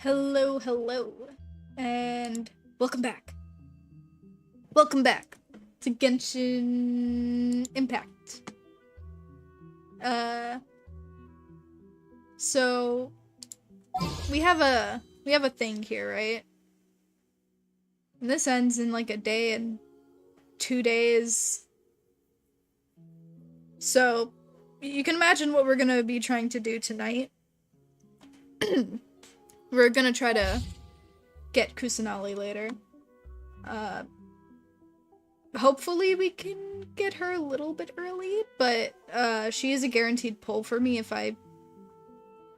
Hello, hello, and welcome back. Welcome back to Genshin Impact. So we have a thing here, right? And this ends in like a day and 2 days. So you can imagine what we're gonna be trying to do tonight. We're gonna try to get Kusanali later. Hopefully we can get her a little bit early, but she is a guaranteed pull for me if I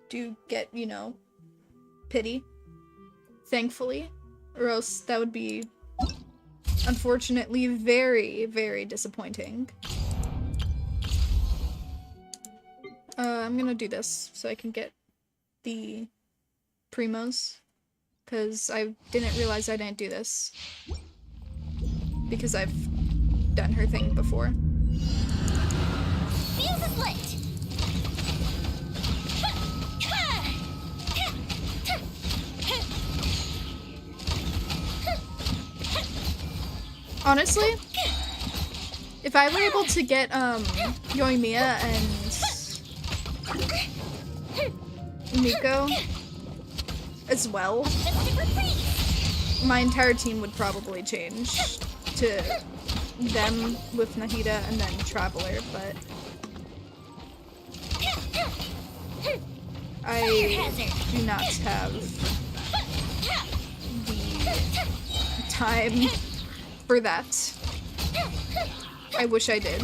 do get, you know, pity. Thankfully. Or else that would be, unfortunately, very, very disappointing. I'm gonna do this so I can get the primos, because I didn't realize I didn't do this. Because I've done her thing before. Fuse is lit. Honestly, if I were able to get Yoimiya and Miko as well, my entire team would probably change to them with Nahida and then Traveler, but I do not have the time for that. I wish I did.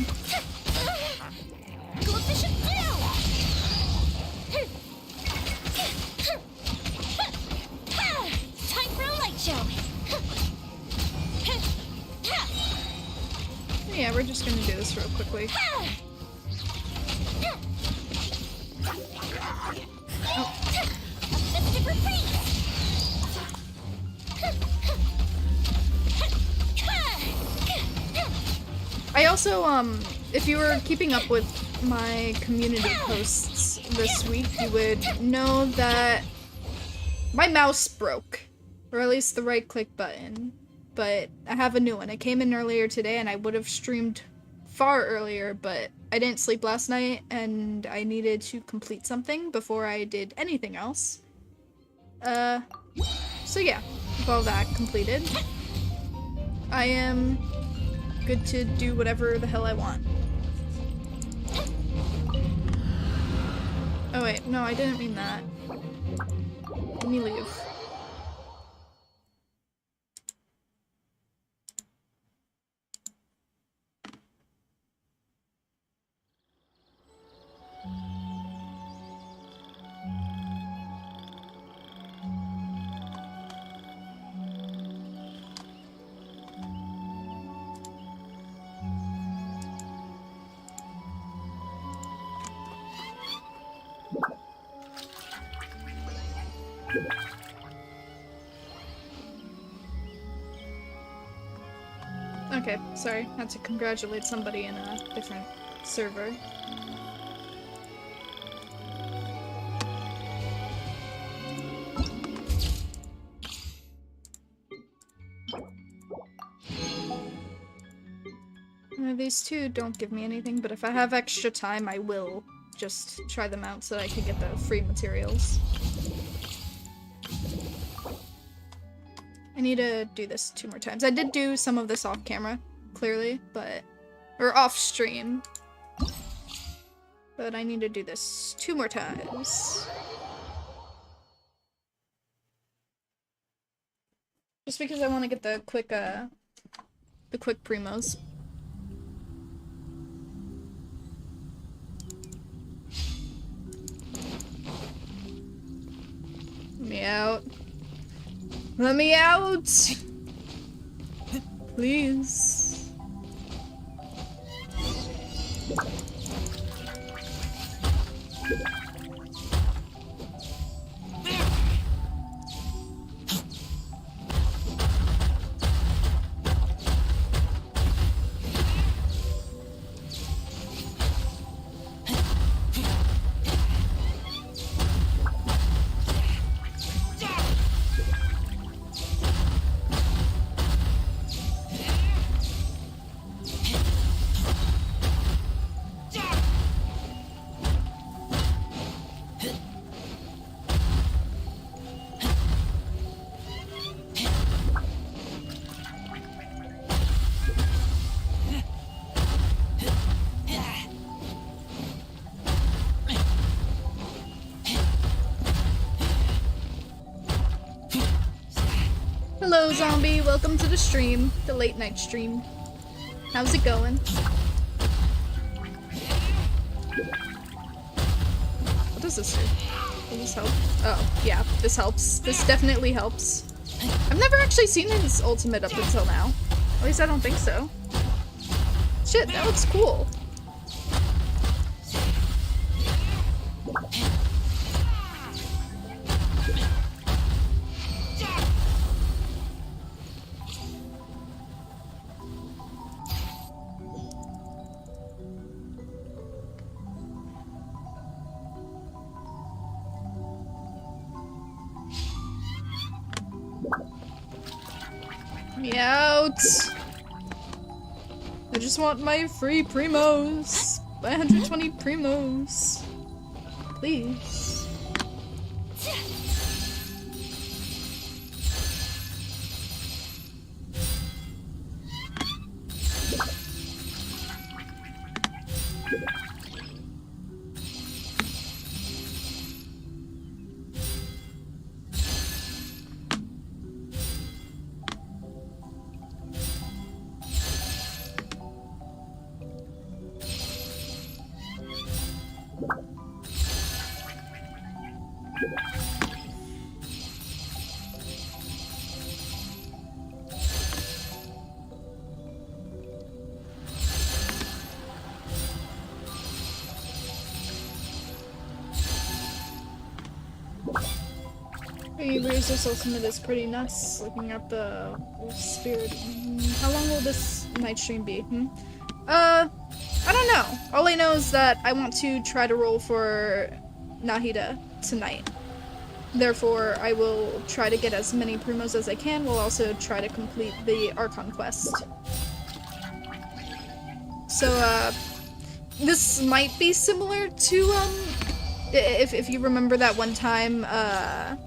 Time for a light show. Yeah, we're just gonna do this real quickly. Oh. I also, if you were keeping up with my community posts this week, you would know that my mouse broke. Or at least the right-click button. But I have a new one. It came in earlier today and I would have streamed far earlier, but I didn't sleep last night and I needed to complete something before I did anything else. So yeah, with all that completed, I am good to do whatever the hell I want. Oh wait, no, I didn't mean that. Let me leave. Okay, sorry. Had to congratulate somebody in a different server. These two don't give me anything, but if I have extra time, I will just try them out so that I can get the free materials. I need to do this 2 more times. I did do some of this off camera, clearly, but... or off stream. But I need to do this 2 more times. Just because I want to get the quick primos. Let me out. Let me out! Please. Hello, zombie. Welcome to the stream, the late night stream. How's it going? What does this do? Will this help? Oh, yeah, this helps. This definitely helps. I've never actually seen his ultimate up until now. At least I don't think so. Shit, that looks cool. Me out. I just want my free primos. My 120 primos. Please. This ultimate is pretty nuts. Looking at the spirit. How long will this night stream be? I don't know. All I know is that I want to try to roll for Nahida tonight. Therefore, I will try to get as many primos as I can. We'll also try to complete the Archon quest. So, this might be similar to, if you remember that one time, I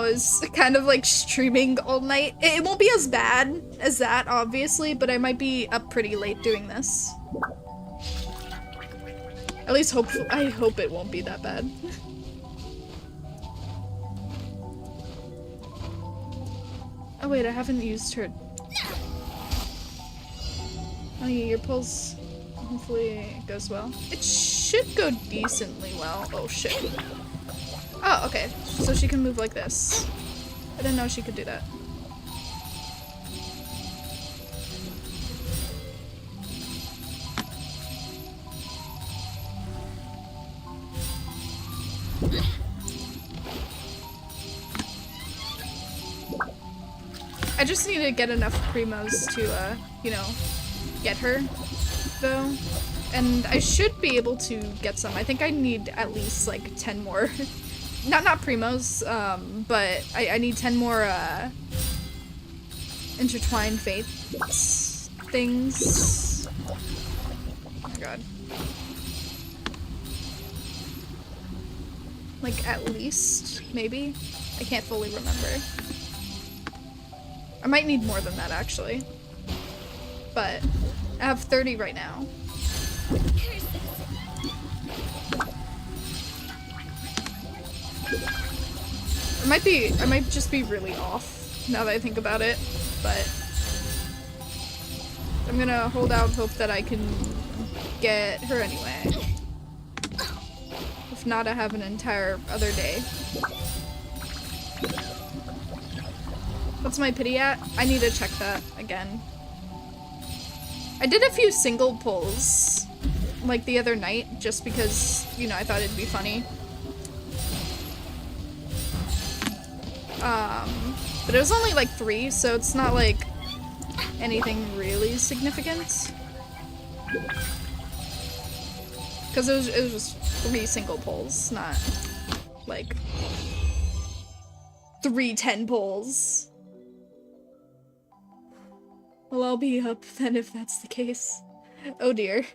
was kind of like streaming all night. It won't be as bad as that, obviously, but I might be up pretty late doing this. At least I hope it won't be that bad. Oh wait, I haven't used her. Oh yeah, your pulse hopefully goes well. It should go decently well. Oh shit. Oh, okay. So she can move like this. I didn't know she could do that. I just need to get enough primos to, you know, get her, though. And I should be able to get some. I think I need at least, like, 10 more. Not primos, but I need 10 more, intertwined fates things. Oh my god. Like, at least, maybe? I can't fully remember. I might need more than that, actually. But I have 30 right now. I might just be really off now that I think about it, but I'm gonna hold out hope that I can get her anyway. If not, I have an entire other day. What's my pity at? I need to check that again. I did a few single pulls, like the other night, just because, you know, I thought it'd be funny. But it was only like 3, so it's not like anything really significant. Because it was just 3 single pulls, not like 3 10 pulls. Well, I'll be up then if that's the case. Oh dear.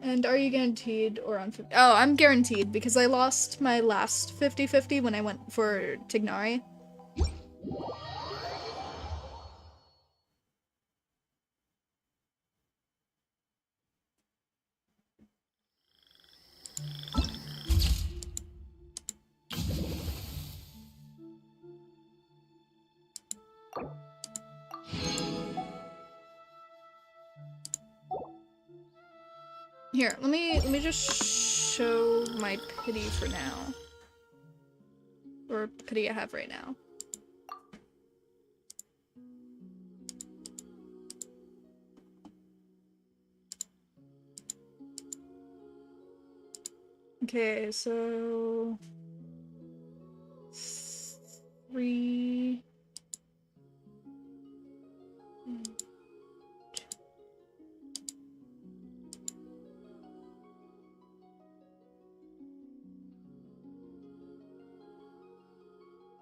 And are you guaranteed or on 50? Oh, I'm guaranteed because I lost my last 50-50 when I went for Tignari. Here, let me just show my pity for now. Or pity I have right now. Okay, so 3.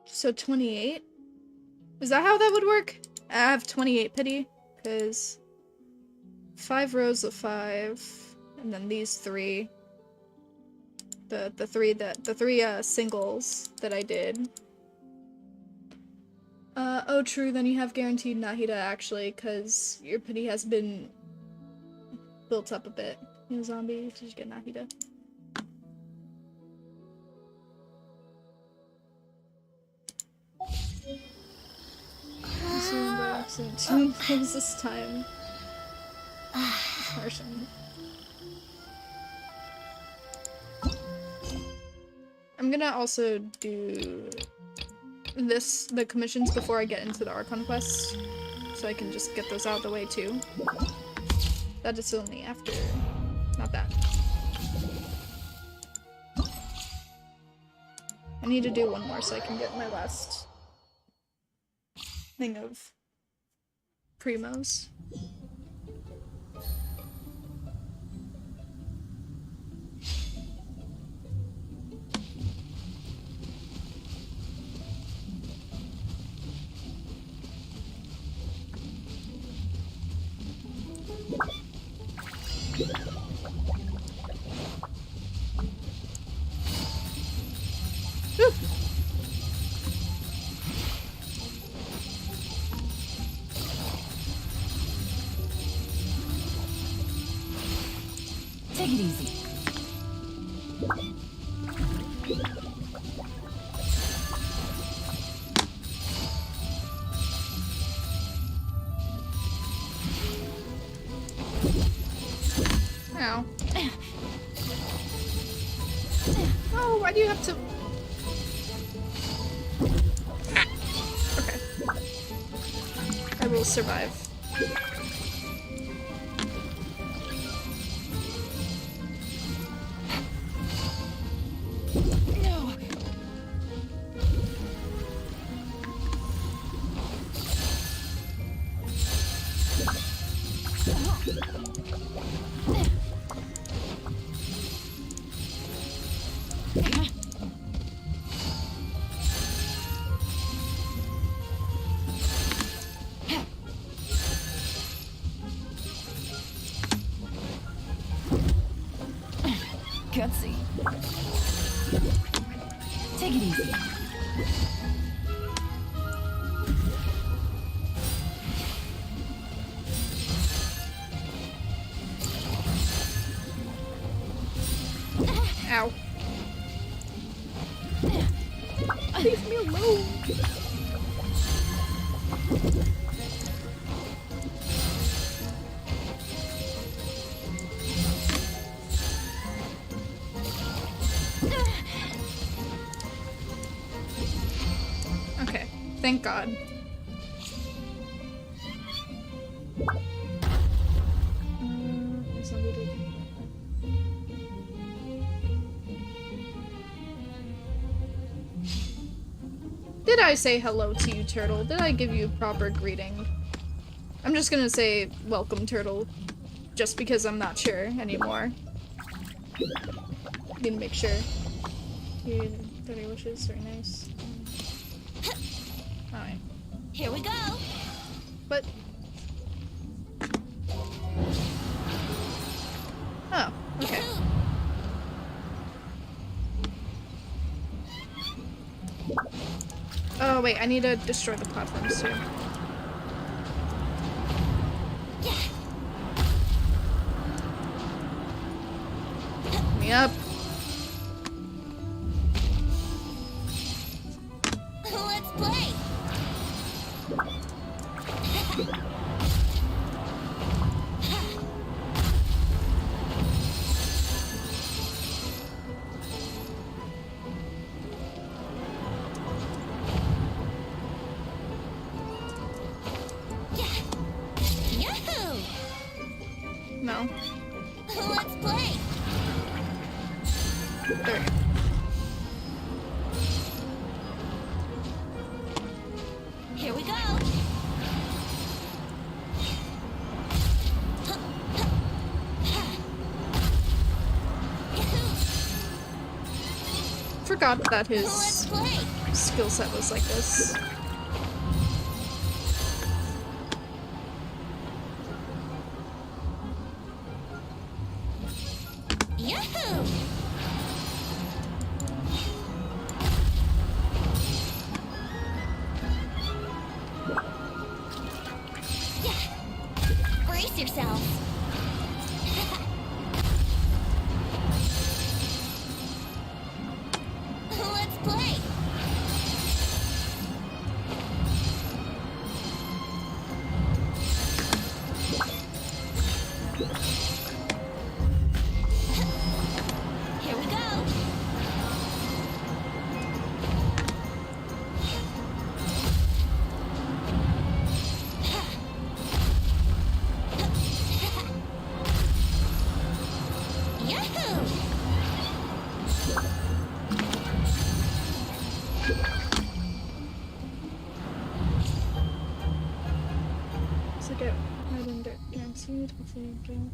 So 28? Is that how that would work? I have 28 pity, because 5 rows of 5, and then these 3. The three singles that I did. Oh true, then you have guaranteed Nahida actually, because your pity has been built up a bit. You zombie, did you get Nahida? Consumed by accident 2 times this time. Harshing. I'm gonna also do the commissions before I get into the Archon quests, so I can just get those out of the way too. That is only after, not that. I need to do one more so I can get my last thing of primos. Take it easy. Ow. Oh, why do you have to... Okay. I will survive. No. Gutsy. Take it easy. Ow. Leave me alone. Okay, thank God. Did I say hello to you, Turtle? Did I give you a proper greeting? I'm just gonna say welcome, Turtle, just because I'm not sure anymore. Need to make sure. 30 wishes, very nice. Alright. Here we go. But... Oh, okay. Oh wait, I need to destroy the platforms too. Pick me up. Let's play. forgot that his Let's play. skill set was like this. Yahoo! Yeah. Brace yourself. Let's play. Here we go. Yahoo! So get right in there. Guaranteed. Hopefully you can.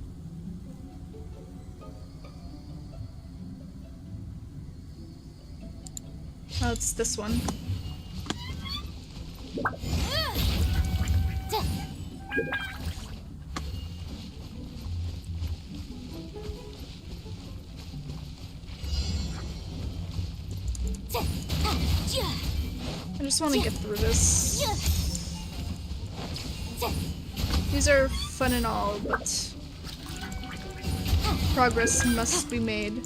Oh, it's this one. I just want to get through this. These are fun and all, but progress must be made.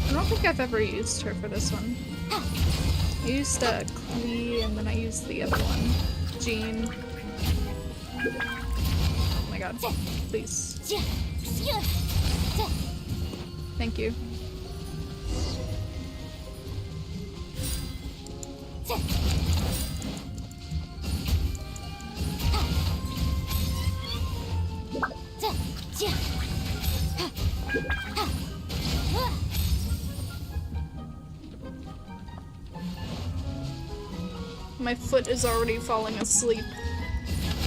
I don't think I've ever used her for this one. I used Klee, and then I used the other one, Jean. Oh my god, please. Thank you. My foot is already falling asleep.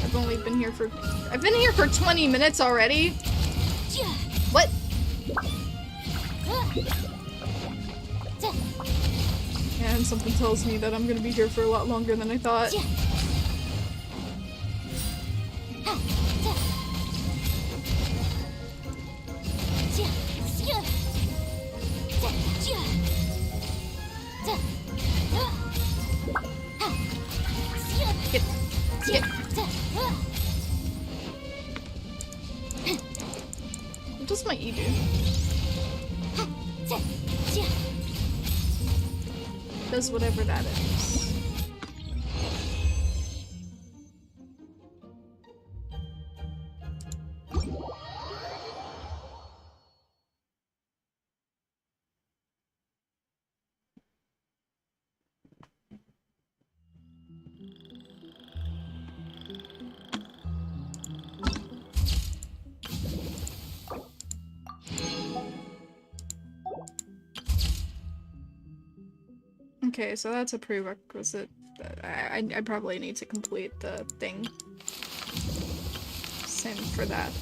I've only been here for 20 minutes already? What? And something tells me that I'm gonna be here for a lot longer than I thought. Get. What does my E do? Does whatever that is. Okay, so that's a prerequisite. I probably need to complete the thing. Same for that.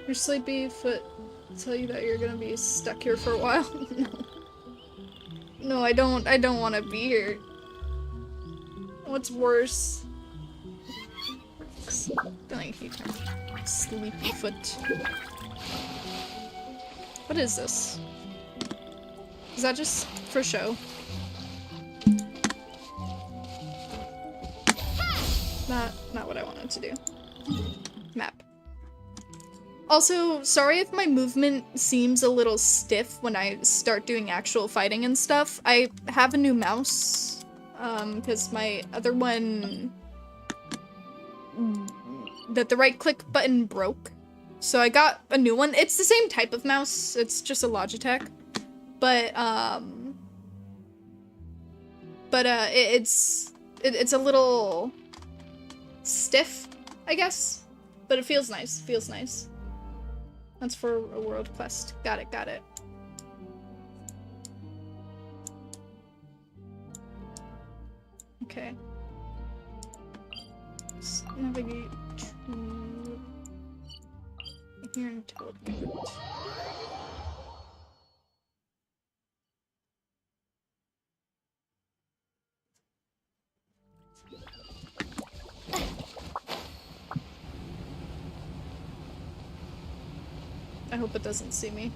Your sleepy foot tell you that you're gonna be stuck here for a while? No. No, I don't want to be here. What's worse? Thank you. Sleepy foot. What is this? Is that just for show? Not what I wanted to do. Map. Also, sorry if my movement seems a little stiff when I start doing actual fighting and stuff. I have a new mouse, because my other one that the right click button broke. So I got a new one. It's the same type of mouse. It's just a Logitech. But it's a little stiff, I guess. But it feels nice. Feels nice. That's for a world quest. Got it, got it. Okay. Let's navigate to here and teleport. I hope it doesn't see me.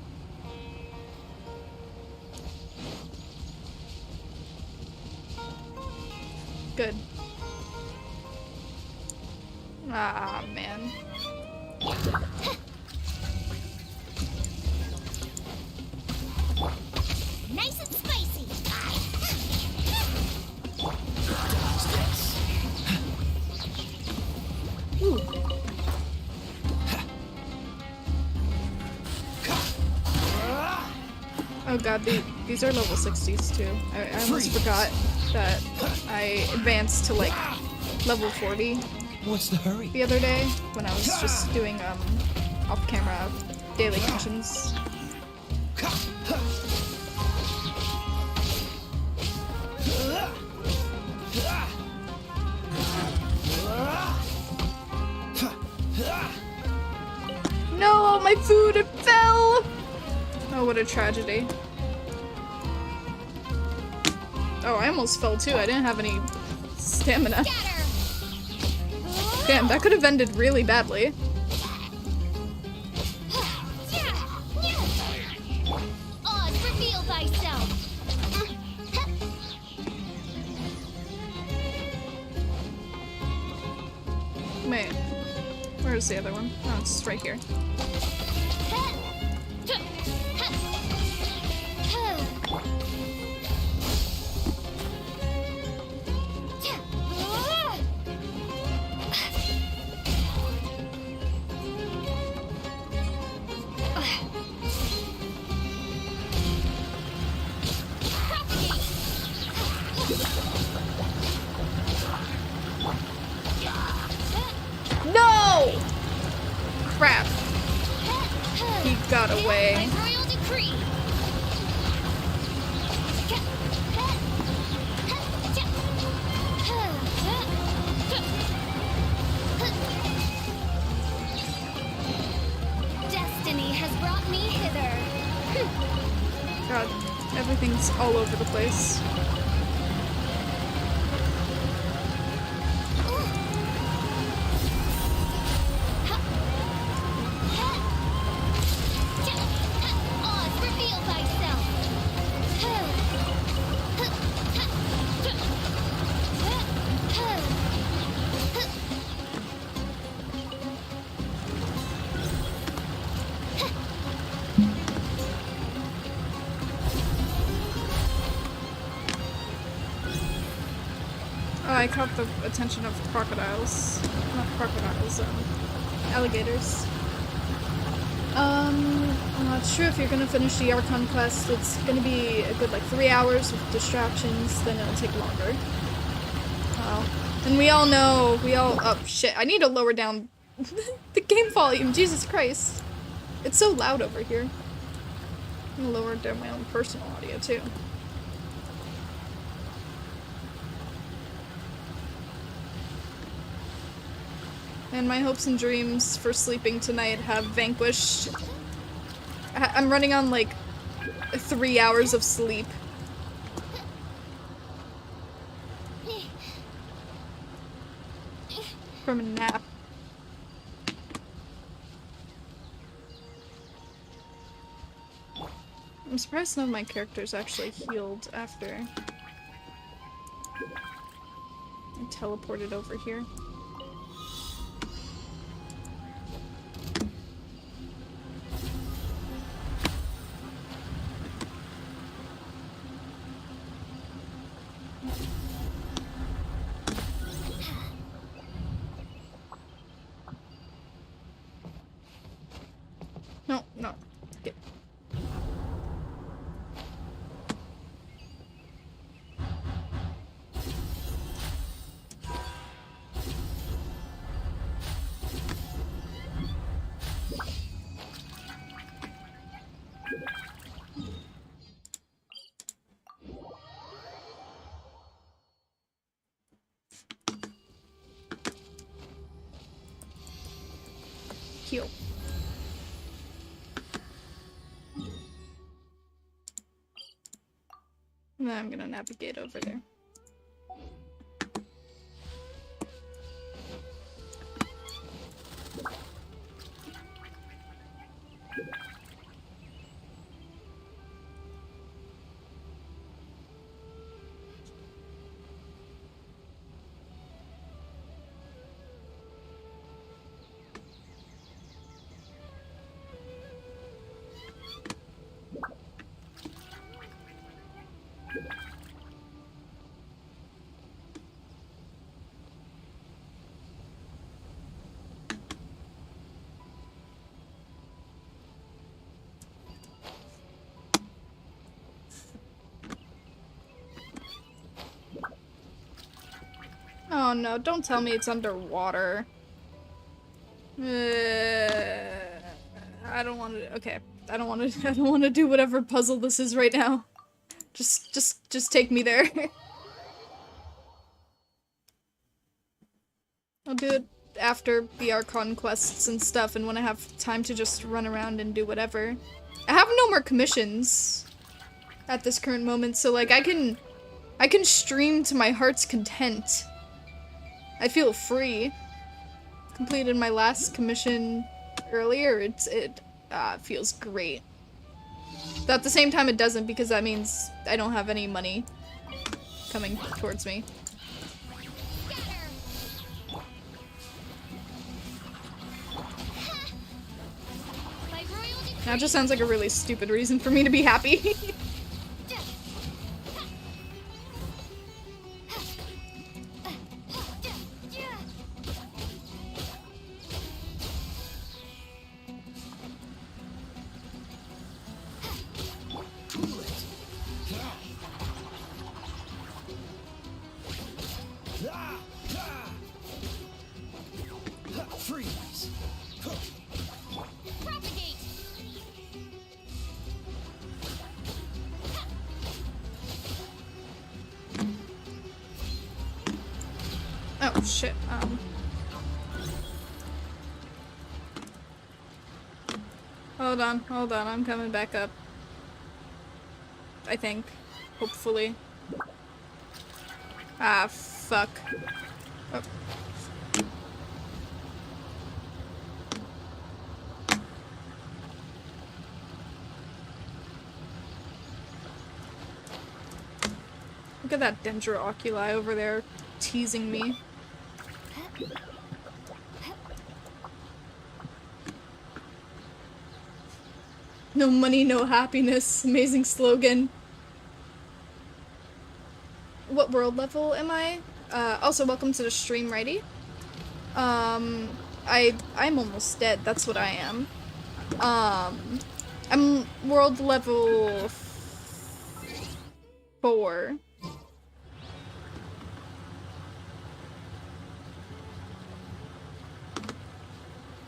Good. Ah, man. Nice and spicy. Ooh. Oh god, these are level 60s too. I almost forgot that I advanced to like level 40. What's the hurry? The other day when I was just doing off-camera daily missions. No, my food, it fell! Oh, what a tragedy. Oh, I almost fell too. I didn't have any stamina. Damn, that could have ended really badly. Oz, reveal thyself. Wait, where's the other one? Oh, it's right here. No! Crap. He got away. By royal decree. Destiny has brought me hither. God, everything's all over the place. Oz, reveal thyself. Oh, I caught the attention of crocodiles. Not crocodiles, alligators. I'm not sure if you're gonna finish the Archon quest. It's gonna be a good like 3 hours with distractions, then it'll take longer. And we all know, oh shit, I need to lower down the game volume, Jesus Christ. It's so loud over here. I'm gonna lower down my own personal audio too. And my hopes and dreams for sleeping tonight have vanquished. I'm running on like 3 hours of sleep. From a nap. I'm surprised none of my characters actually healed after I teleported over here. Heal. Now I'm gonna navigate over there. Oh no, don't tell me it's underwater. I don't want to. Okay, I don't want to. I don't want to do whatever puzzle this is right now. Just take me there. I'll do it after the Archon quests and stuff, and when I have time to just run around and do whatever. I have no more commissions at this current moment, so like I can stream to my heart's content. I feel free. Completed my last commission earlier. It feels great. But at the same time, it doesn't, because that means I don't have any money coming towards me. That just sounds like a really stupid reason for me to be happy. Oh shit, Hold on, I'm coming back up. I think. Hopefully. Ah, fuck. Oh. Look at that Dendro-oculi over there teasing me. No money, no happiness. Amazing slogan. What world level am I? Also, welcome to the stream, righty. I'm almost dead. That's what I am. I'm world level 4.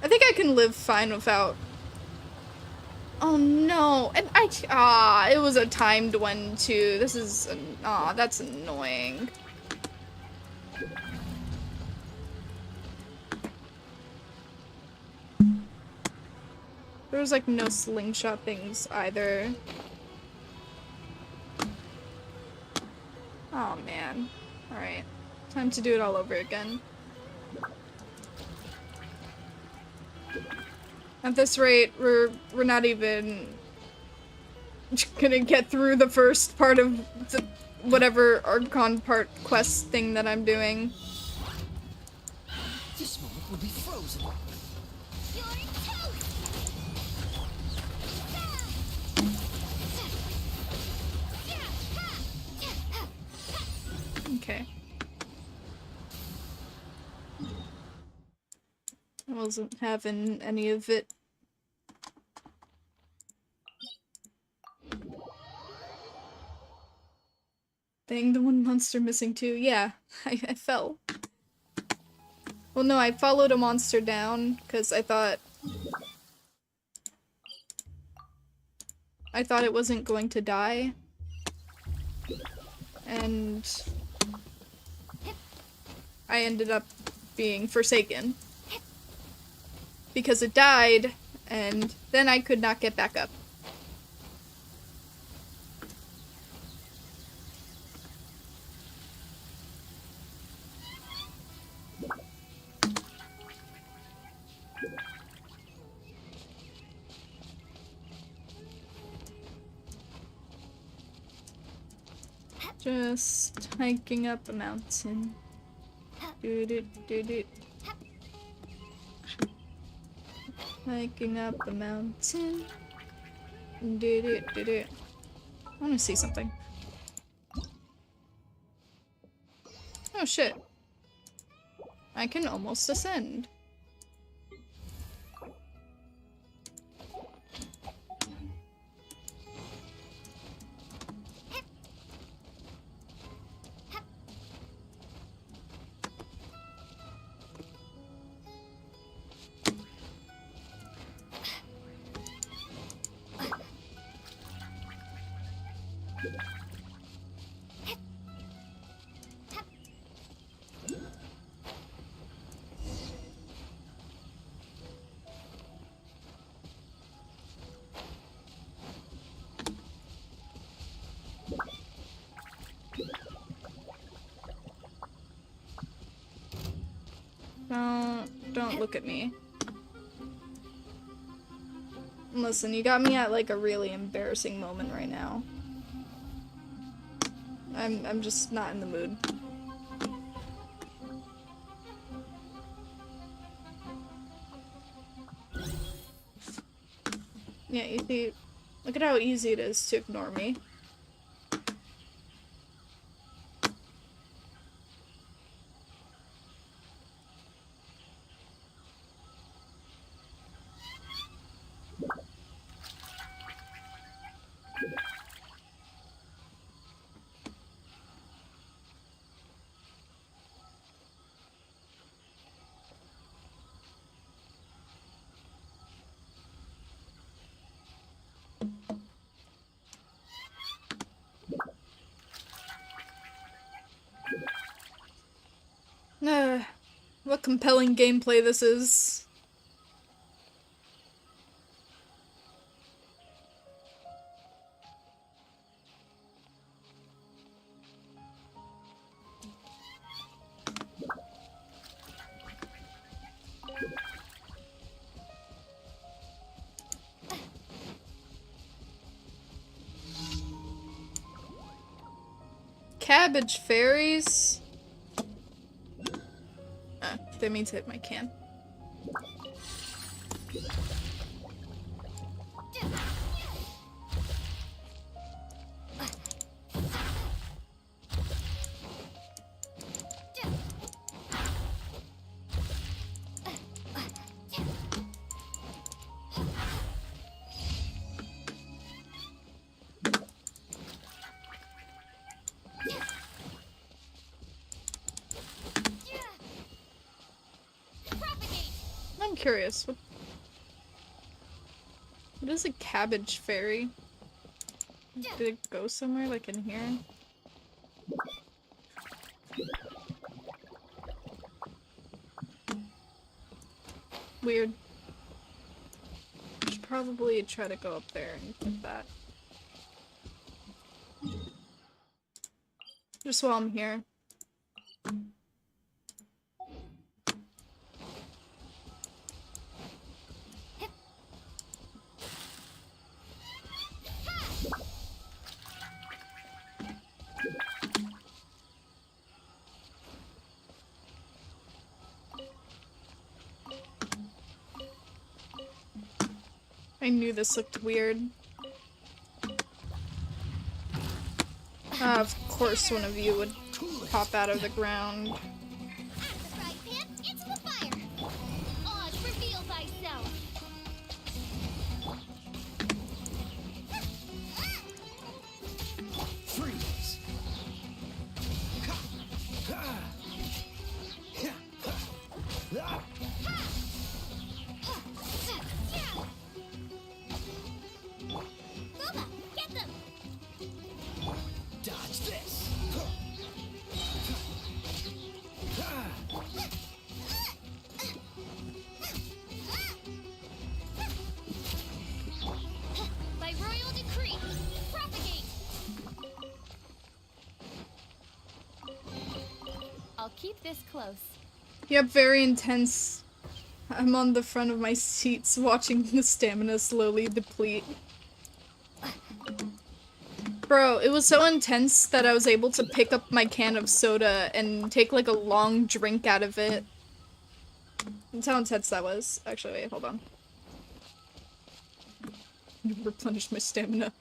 I think I can live fine without. Oh no, and it was a timed one too. This is, that's annoying. There was like no slingshot things either. Oh man. Alright. Time to do it all over again. At this rate, we're not even gonna get through the first part of the whatever Archon part quest thing that I'm doing. This moment will be frozen. Okay. I wasn't having any of it. Dang, the one monster missing too. Yeah, I fell. Well, no, I followed a monster down because I thought it wasn't going to die. And I ended up being forsaken. because it died, and then I could not get back up. Just hiking up a mountain. Do-do-do-do. Hiking up a mountain. Do-do-do-do. I want to see something. Oh shit. I can almost ascend. Don't look at me. Listen, you got me at like a really embarrassing moment right now. I'm just not in the mood. Yeah, you see, look at how easy it is to ignore me. What compelling gameplay this is. Cabbage fairies? That means hit my can. I'm curious. What is a cabbage fairy? Did it go somewhere, like in here? Weird. Should probably try to go up there and get that. Just while I'm here. I knew this looked weird. Of course one of you would pop out of the ground. At the fry pan, into the fire. Oz, reveal thyself. Freeze! Kalpa, get them. Dodge this! keep this close. Yep, very intense. I'm on the front of my seats watching the stamina slowly deplete. Bro, it was so intense that I was able to pick up my can of soda and take like a long drink out of it. That's how intense that was. Actually, wait, hold on. Replenish my stamina.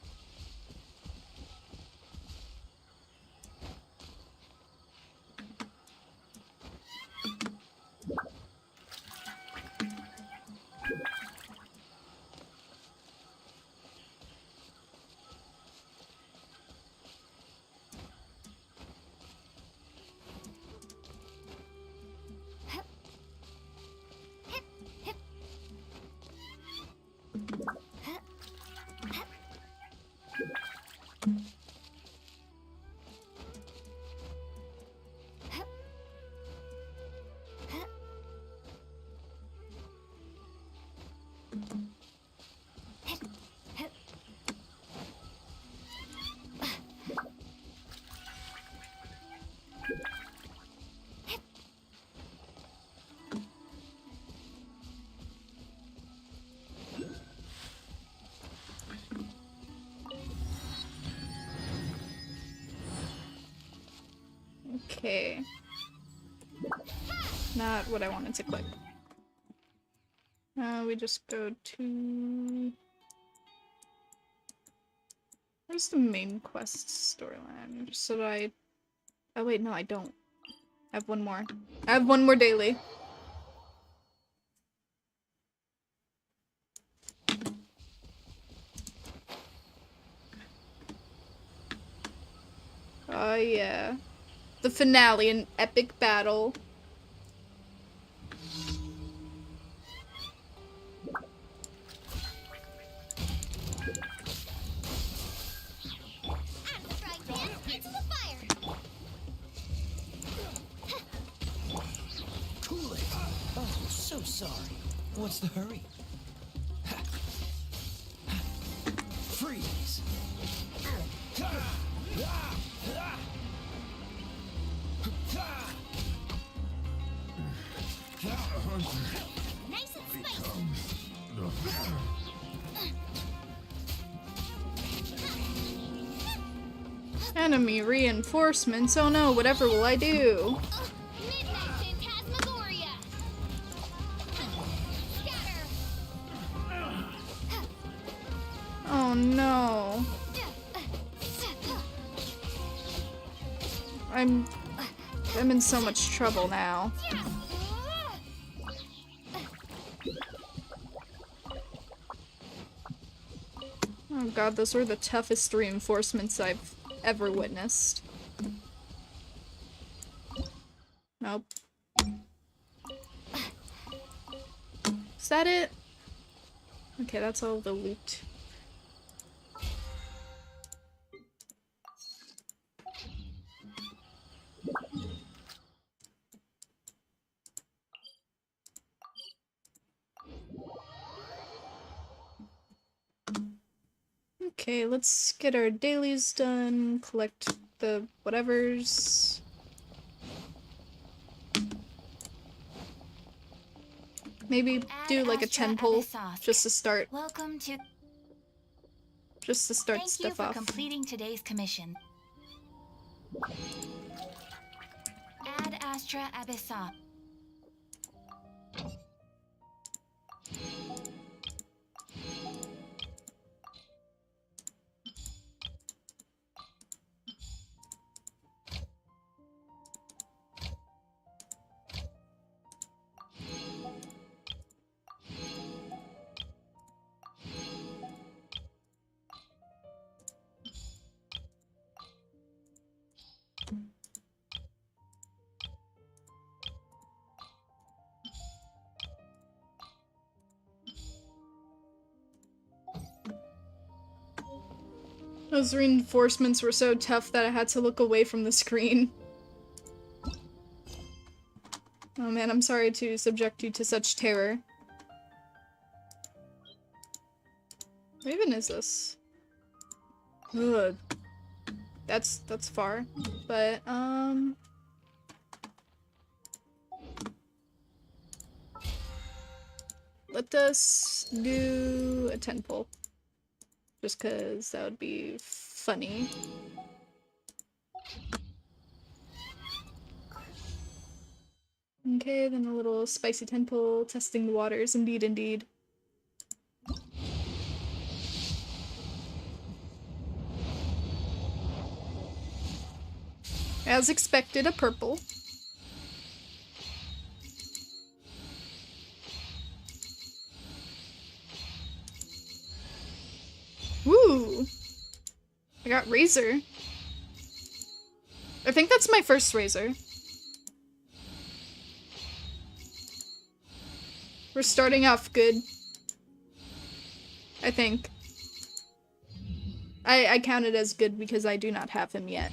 Okay. Not what I wanted to click. We just go to... Where's the main quest storyline? Just so that I... Oh wait, no, I don't. I have one more. I have one more daily. Oh yeah. The finale, an epic battle. Out of the frying pan, into the fire. Cool it. Oh, so sorry. What's the hurry? Freeze. Nice and spicy. Enemy reinforcements. Oh no, whatever will I do? Midnight Phantasmagoria. Scatter. Oh no. I'm in so much trouble now. Oh god, those were the toughest reinforcements I've ever witnessed. Nope. Is that it? Okay, that's all the loot. Okay, let's get our dailies done, collect the whatevers. Maybe do like a 10 pull just to start Welcome to. stuff Thank you for off. completing today's commission. Ad Astra Abyssa. Those reinforcements were so tough that I had to look away from the screen. Oh man, I'm sorry to subject you to such terror. What even is this? Ugh. That's far. But, let us do a 10 pull. Just cause that would be funny. Okay, then a little spicy 10 pull, testing the waters, indeed, indeed. As expected, a purple. Woo! I got Razor. I think that's my first Razor. We're starting off good. I think. I count it as good because I do not have him yet.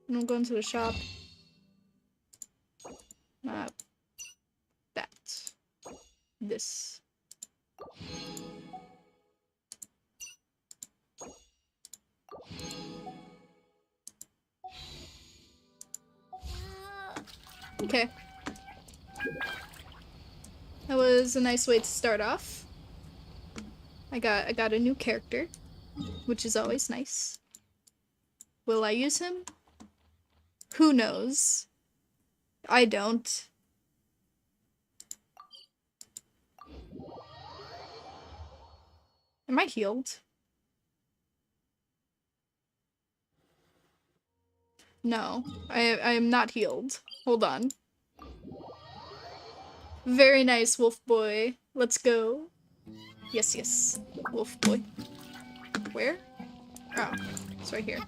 And I'm going to the shop. That. This. Okay. That was a nice way to start off. I got a new character, which is always nice. Will I use him? Who knows? I don't. Am I healed? No, I am not healed. Hold on. Very nice, wolf boy. Let's go. Yes, yes. Wolf boy. Where? Oh, it's right here.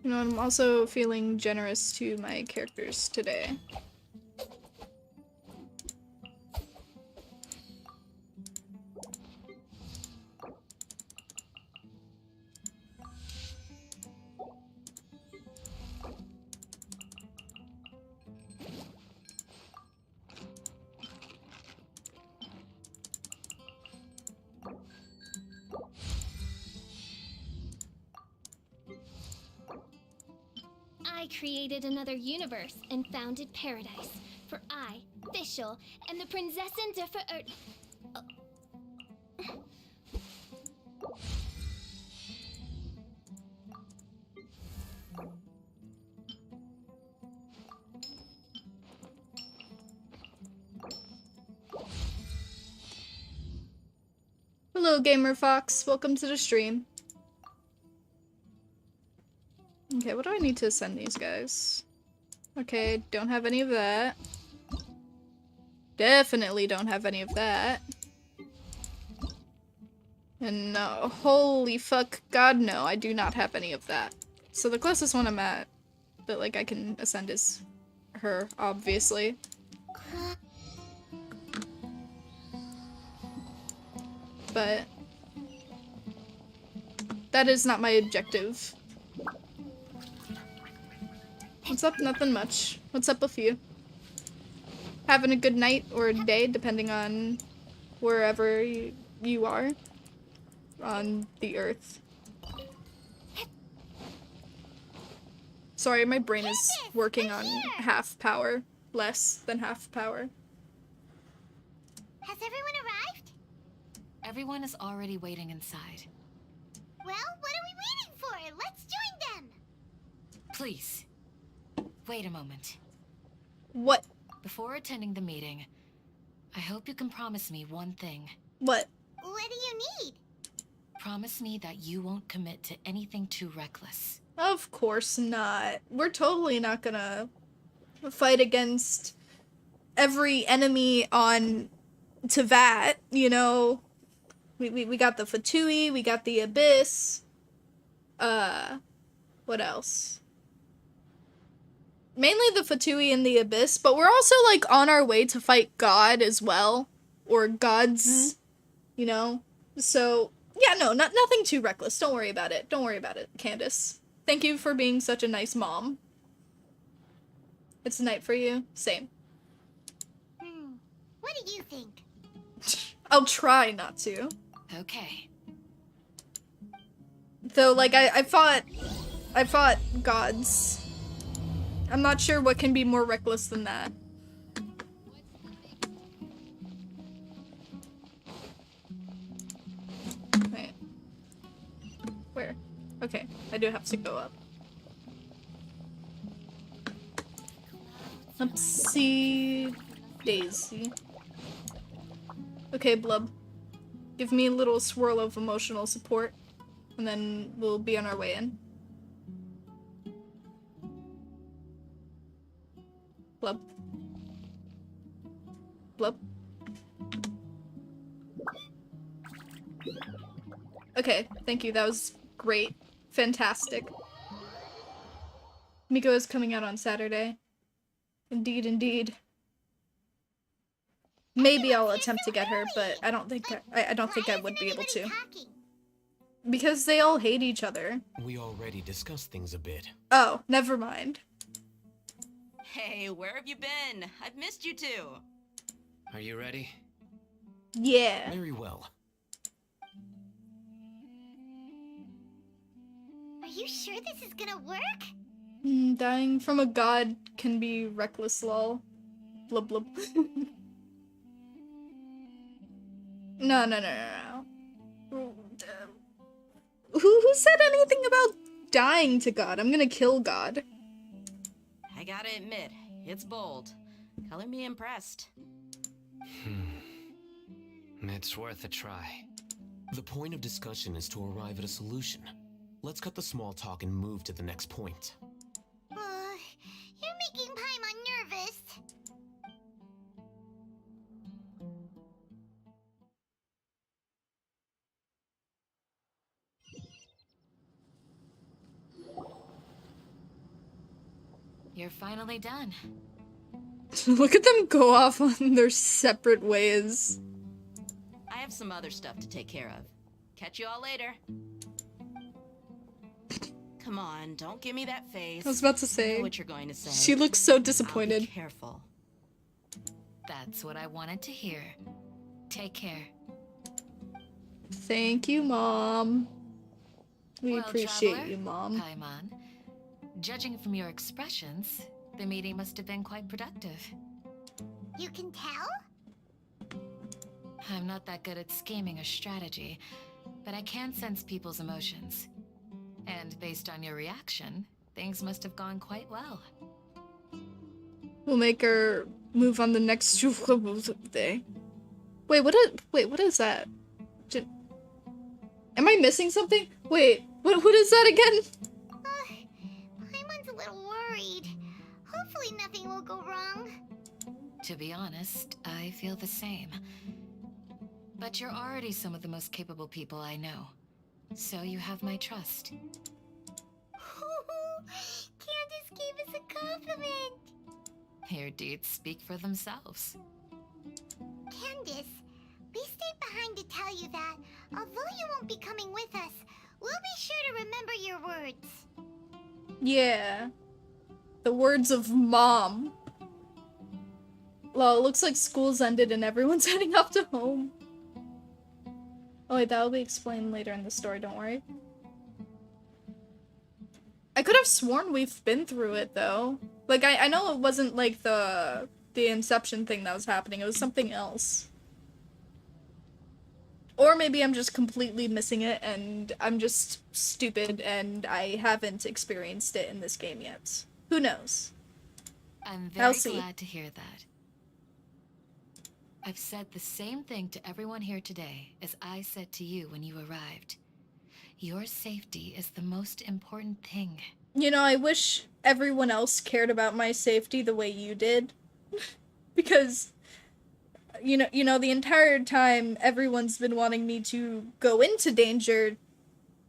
You know, I'm also feeling generous to my characters today. I created another universe and founded paradise. For I, Fischl, and the Prinzessin der Verirrt... Hello, Gamer Fox. Welcome to the stream. Okay, what do I need to send these guys? Okay, don't have any of that. Definitely don't have any of that. And no, holy fuck, god no, I do not have any of that. So the closest one I'm at that like I can ascend is her, obviously. But that is not my objective. What's up? Nothing much. What's up with you? Having a good night or a day, depending on wherever you are on the earth. Sorry, my brain is working on half power. Less than half power. Has everyone arrived? Everyone is already waiting inside. Well, what are we waiting for? Let's join them! Please, wait a moment. What? Before attending the meeting, I hope you can promise me one thing. What? What do you need? Promise me that you won't commit to anything too reckless. Of course not. We're totally not gonna fight against every enemy on Teyvat, you know. We got the Fatui, we got the Abyss. What else? Mainly the Fatui and the Abyss, but we're also, like, on our way to fight God as well. Or gods, you know? So, yeah, no, nothing too reckless. Don't worry about it. Don't worry about it, Candace. Thank you for being such a nice mom. It's a night for you? Same. What do you think? I'll try not to. Okay. Though, like, I fought I fought gods. I'm not sure what can be more reckless than that. Wait. Where? Okay, I do have to go up. Upsy daisy. Okay, Blub. Give me a little swirl of emotional support, and then we'll be on our way in. Blub. Blub. Okay, thank you. That was great. Fantastic. Miko is coming out on Saturday. Indeed, indeed. Maybe I'll attempt to get her, but I don't think I don't think I would be able to. Because they all hate each other. We already discussed things a bit. Oh, never mind. Hey, where have you been? I've missed you too. Are you ready? Yeah. Very well. Are you sure this is gonna work? Dying from a god can be reckless, lol. Blub blub. No. Who said anything about dying to God? I'm gonna kill God. I gotta admit, it's bold. Color me impressed. It's worth a try. The point of discussion is to arrive at a solution. Let's cut the small talk and move to the next point. You're making Paimon nervous. You're finally done. Look at them go off on their separate ways. I have some other stuff to take care of. Catch you all later. Come on, don't give me that face. I was about to I know say. what you're going to say. She looks so I'll be disappointed. careful. That's what I wanted to hear. Take care. Thank you, Mom. We Well, appreciate traveler, you, Mom. Paimon. Judging from your expressions, the meeting must have been quite productive. You can tell? I'm not that good at scheming or strategy, but I can sense people's emotions. And based on your reaction, things must have gone quite well. We'll make her move on the next day. Wait, what is that? Am I missing something? Wait, what is that again? Paimon's a little worried. Hopefully nothing will go wrong. To be honest, I feel the same. But you're already some of the most capable people I know. So you have my trust. Candace gave us a compliment. Your deeds speak for themselves. Candace, we stayed behind to tell you that, although you won't be coming with us, we'll be sure to remember your words. Yeah. The words of Mom. Well, it looks like school's ended and everyone's heading off to home. Oh wait, that'll be explained later in the story, don't worry. I could have sworn we've been through it, though. Like, I know it wasn't, like, the Inception thing that was happening. It was something else. Or maybe I'm just completely missing it, and I'm just stupid, and I haven't experienced it in this game yet. Who knows? I'm I'll very see. glad to hear that. I've said the same thing to everyone here today as I said to you when you arrived. Your safety is the most important thing. You know, I wish everyone else cared about my safety the way you did. Because, you know, the entire time everyone's been wanting me to go into danger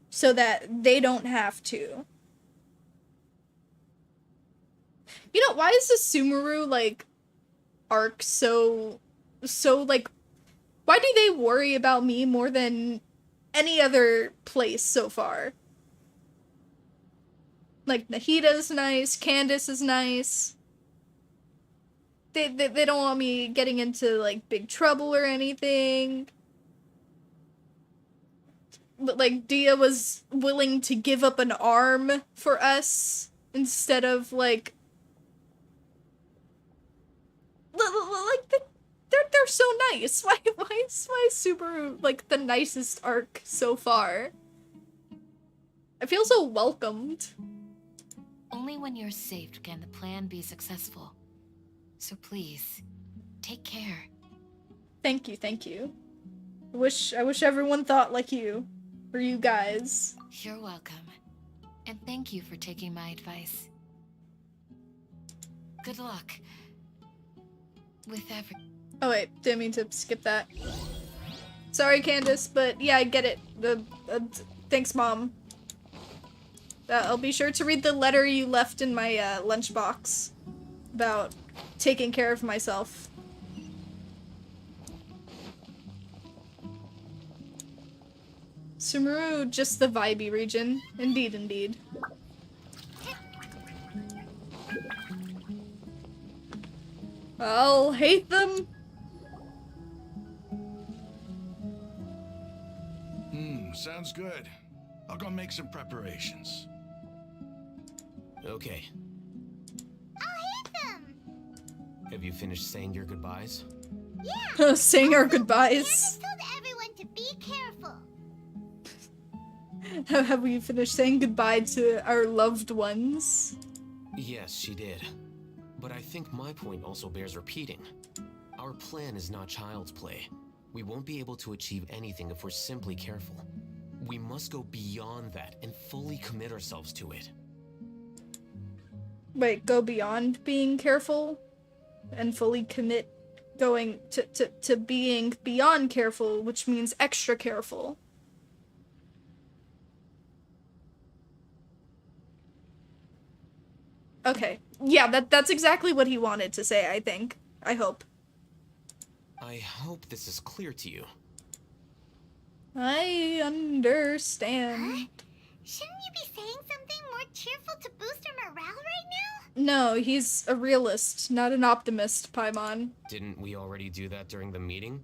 so that they don't have to. You know, why is the Sumeru, like, arc so, like, why do they worry about me more than any other place so far? Like, Nahida's nice, Candace is nice. They don't want me getting into, like, big trouble or anything. like, Dia was willing to give up an arm for us instead of, like, they're so nice. Why is Subaru, like, the nicest arc so far? I feel so welcomed. Only when you're safe can the plan be successful. So please, take care. Thank you, thank you. I wish everyone thought like you. For you guys. You're welcome. And thank you for taking my advice. Good luck. With every... Oh wait, didn't mean to skip that. Sorry, Candace, but yeah, I get it. Thanks, Mom. I'll be sure to read the letter you left in my lunchbox about taking care of myself. Sumeru, just the vibey region. Indeed, indeed. I'll hate them. Sounds good. I'll go make some preparations. Okay. I'll hate them. Have you finished saying your goodbyes? Yeah. Saying our Also, goodbyes. Candace told everyone to be careful. Have we finished saying goodbye to our loved ones? Yes, she did. But I think my point also bears repeating. Our plan is not child's play. We won't be able to achieve anything if we're simply careful. We must go beyond that and fully commit ourselves to it. Wait, go beyond being careful? And fully commit going to being beyond careful, which means extra careful. Okay. Yeah, that's exactly what he wanted to say, I think. I hope. I hope this is clear to you. I understand. Shouldn't you be saying something more cheerful to boost our morale right now? No, he's a realist, not an optimist, Paimon. Didn't we already do that during the meeting?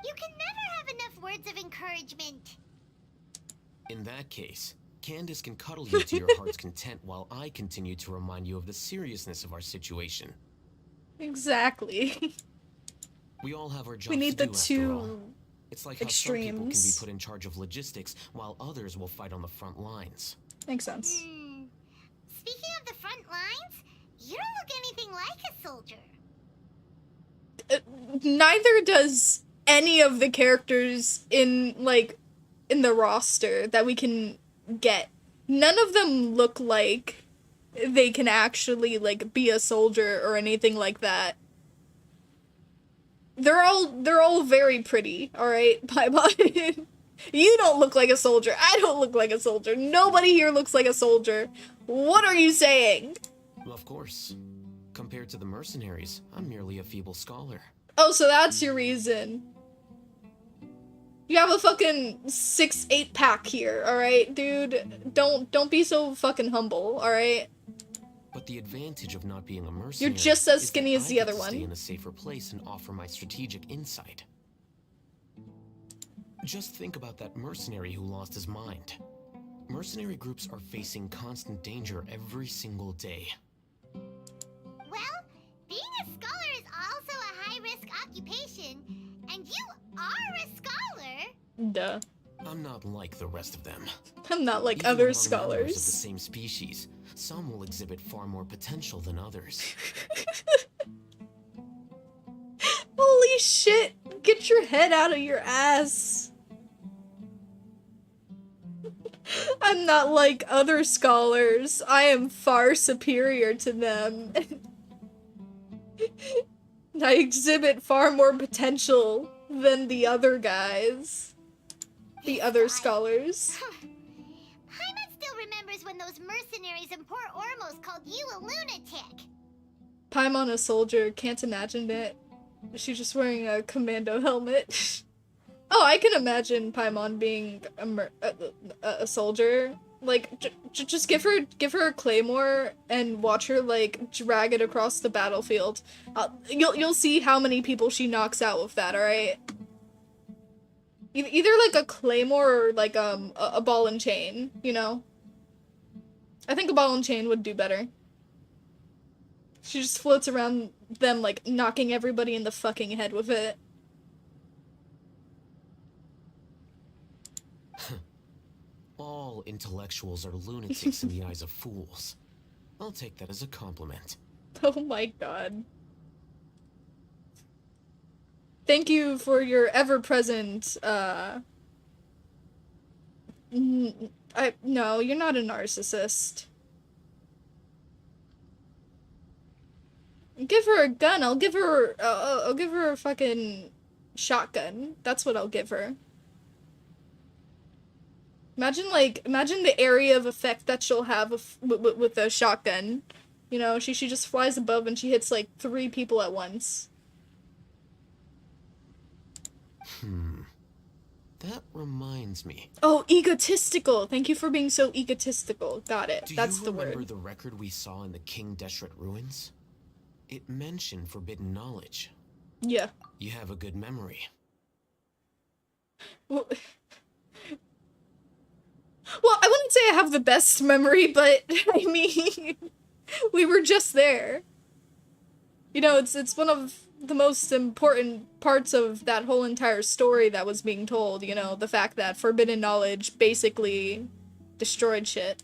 You can never have enough words of encouragement. In that case, Candace can cuddle you to your heart's content while I continue to remind you of the seriousness of our situation. Exactly. We all have our jobs We need to the do after all. two It's like how some people can be extremes. put in charge of logistics while others will fight on the front lines. Makes sense. Speaking of the front lines, you don't look anything like a soldier. Neither does any of the characters in the roster that we can get. None of them look like they can actually be a soldier or anything like that. They're all very pretty, alright? Bye-bye. You don't look like a soldier. I don't look like a soldier. Nobody here looks like a soldier. What are you saying? Well, of course. Compared to the mercenaries, I'm merely a feeble scholar. Oh, so that's your reason. You have a fucking 6'8" pack here, alright, dude? Don't be so fucking humble, alright? But the advantage of not being a mercenary You're just as is skinny that as I the get other to one. Stay in a safer place and offer my strategic insight. Just think about that mercenary who lost his mind. Mercenary groups are facing constant danger every single day. Well, being a scholar is also a high-risk occupation, and you are a scholar. Duh. I'm not like the rest of them. I'm not like Even other among members of the scholars. same species, some will exhibit far more potential than others. Holy shit! Get your head out of your ass! I'm not like other scholars. I am far superior to them. I exhibit far more potential than the other guys. The other scholars. Paimon still remembers when those mercenaries in Port Ormos called you a lunatic. Paimon a soldier, can't imagine it. She's just wearing a commando helmet. Oh, I can imagine Paimon being a soldier. Like, just give her a claymore and watch her drag it across the battlefield. You'll see how many people she knocks out with that. All right. Either like a claymore or like a ball and chain, you know? I think a ball and chain would do better. She just floats around them like knocking everybody in the fucking head with it. All intellectuals are lunatics in the eyes of fools. I'll take that as a compliment. Oh my god. Thank you for your ever-present, no, you're not a narcissist. Give her a gun, I'll give her a fucking shotgun. That's what I'll give her. Imagine the area of effect that she'll have with a shotgun. You know, she just flies above and she hits like 3 people at once. That reminds me. Oh, egotistical. Thank you for being so egotistical. Got it. That's the word. Do you remember the record we saw in the King Deshret ruins? It mentioned forbidden knowledge. Yeah. You have a good memory. Well, I wouldn't say I have the best memory, but I mean, we were just there. You know, it's one of the most important parts of that whole entire story that was being told, you know, the fact that forbidden knowledge basically destroyed shit.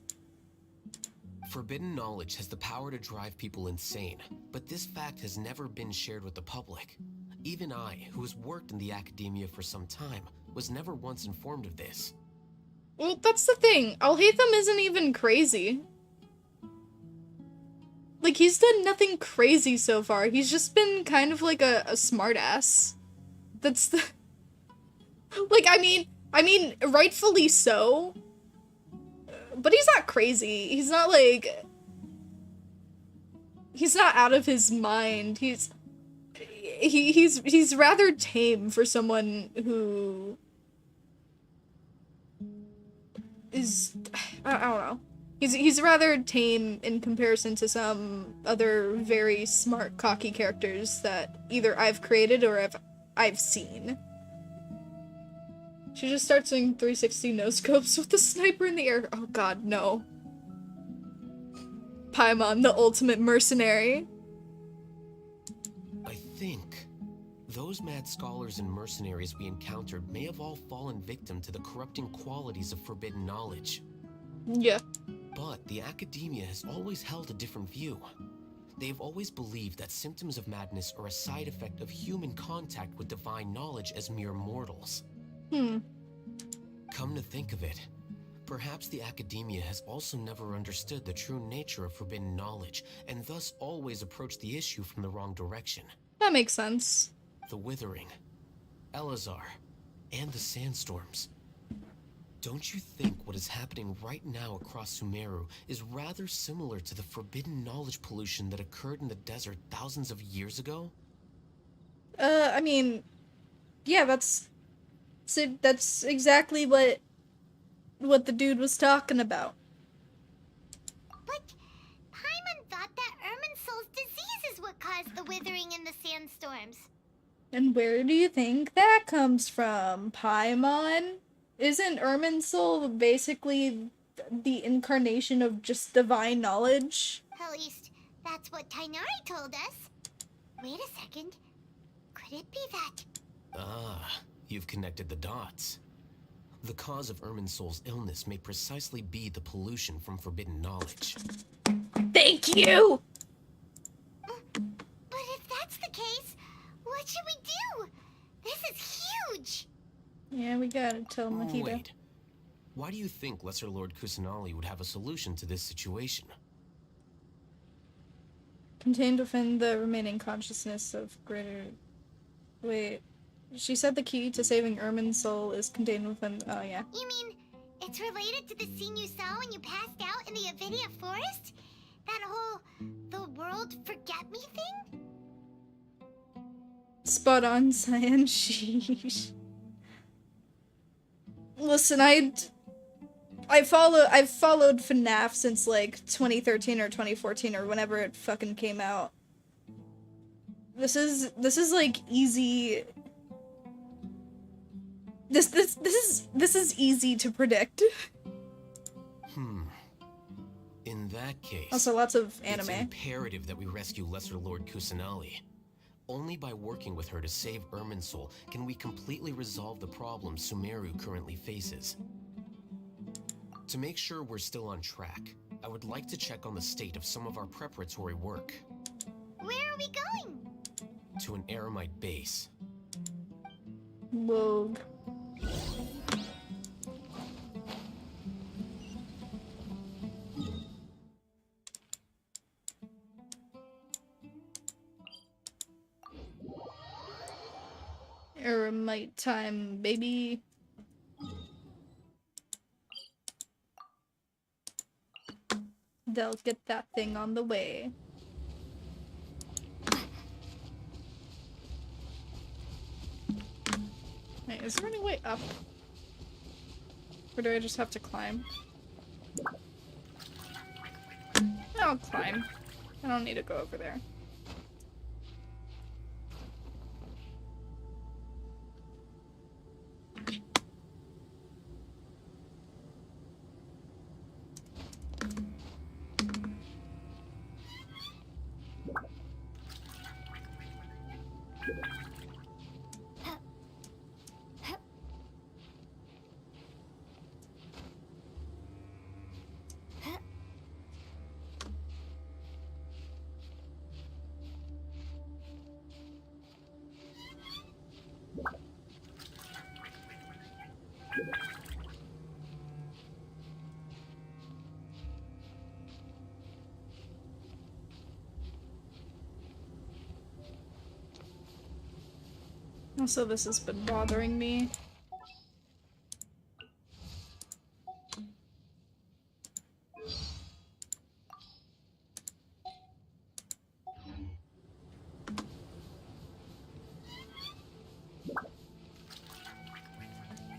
Forbidden knowledge has the power to drive people insane, but this fact has never been shared with the public. Even I, who has worked in the academia for some time, was never once informed of this. Well, that's the thing. Al-Haytham isn't even crazy. Like, he's done nothing crazy so far. He's just been kind of like a smartass. That's the... Like, I mean, rightfully so. But he's not crazy. He's not, like... He's not out of his mind. He's rather tame for someone who... is... I don't know. He's rather tame in comparison to some other very smart, cocky characters that either I've created or I've seen. She just starts doing 360 no-scopes with the sniper in the air. Oh god, no. Paimon, the ultimate mercenary. I think those mad scholars and mercenaries we encountered may have all fallen victim to the corrupting qualities of forbidden knowledge. Yeah. But the academia has always held a different view. They've always believed that symptoms of madness are a side effect of human contact with divine knowledge as mere mortals. Come to think of it, perhaps the academia has also never understood the true nature of forbidden knowledge, and thus always approached the issue from the wrong direction. That makes sense. The Withering, Elazar, and the Sandstorms. Don't you think what is happening right now across Sumeru is rather similar to the forbidden knowledge pollution that occurred in the desert thousands of years ago? I mean, yeah, that's exactly what the dude was talking about. But Paimon thought that Irminsul's disease is what caused the withering and the sandstorms. And where do you think that comes from, Paimon? Isn't Irminsul basically the incarnation of just divine knowledge? At least, that's what Tainari told us. Wait a second. Could it be that... Ah, you've connected the dots. The cause of Irminsul's illness may precisely be the pollution from forbidden knowledge. Thank you! But if that's the case, what should we do? This is huge! Yeah, we gotta tell Mahito. Wait. Why do you think Lesser Lord Kusanali would have a solution to this situation? Contained within the remaining consciousness of greater... Wait. She said the key to saving Irminsul is contained within... Oh, yeah. You mean, it's related to the scene you saw when you passed out in the Avidia forest? That whole, the world forget me thing? Spot on, Cyan. Sheesh. Listen, I've followed FNAF since like 2013 or 2014 or whenever it fucking came out. This is like easy. This is easy to predict. In that case, Also, lots of it's anime. imperative that we rescue Lesser Lord Kusanali. Only by working with her to save Irminsul can we completely resolve the problems Sumeru currently faces. To make sure we're still on track, I would like to check on the state of some of our preparatory work. Where are we going? To an Eremite base. Whoa. Eremite time, baby. They'll get that thing on the way. Wait, is there any way up? Or do I just have to climb? I'll climb. I don't need to go over there. Also, this has been bothering me.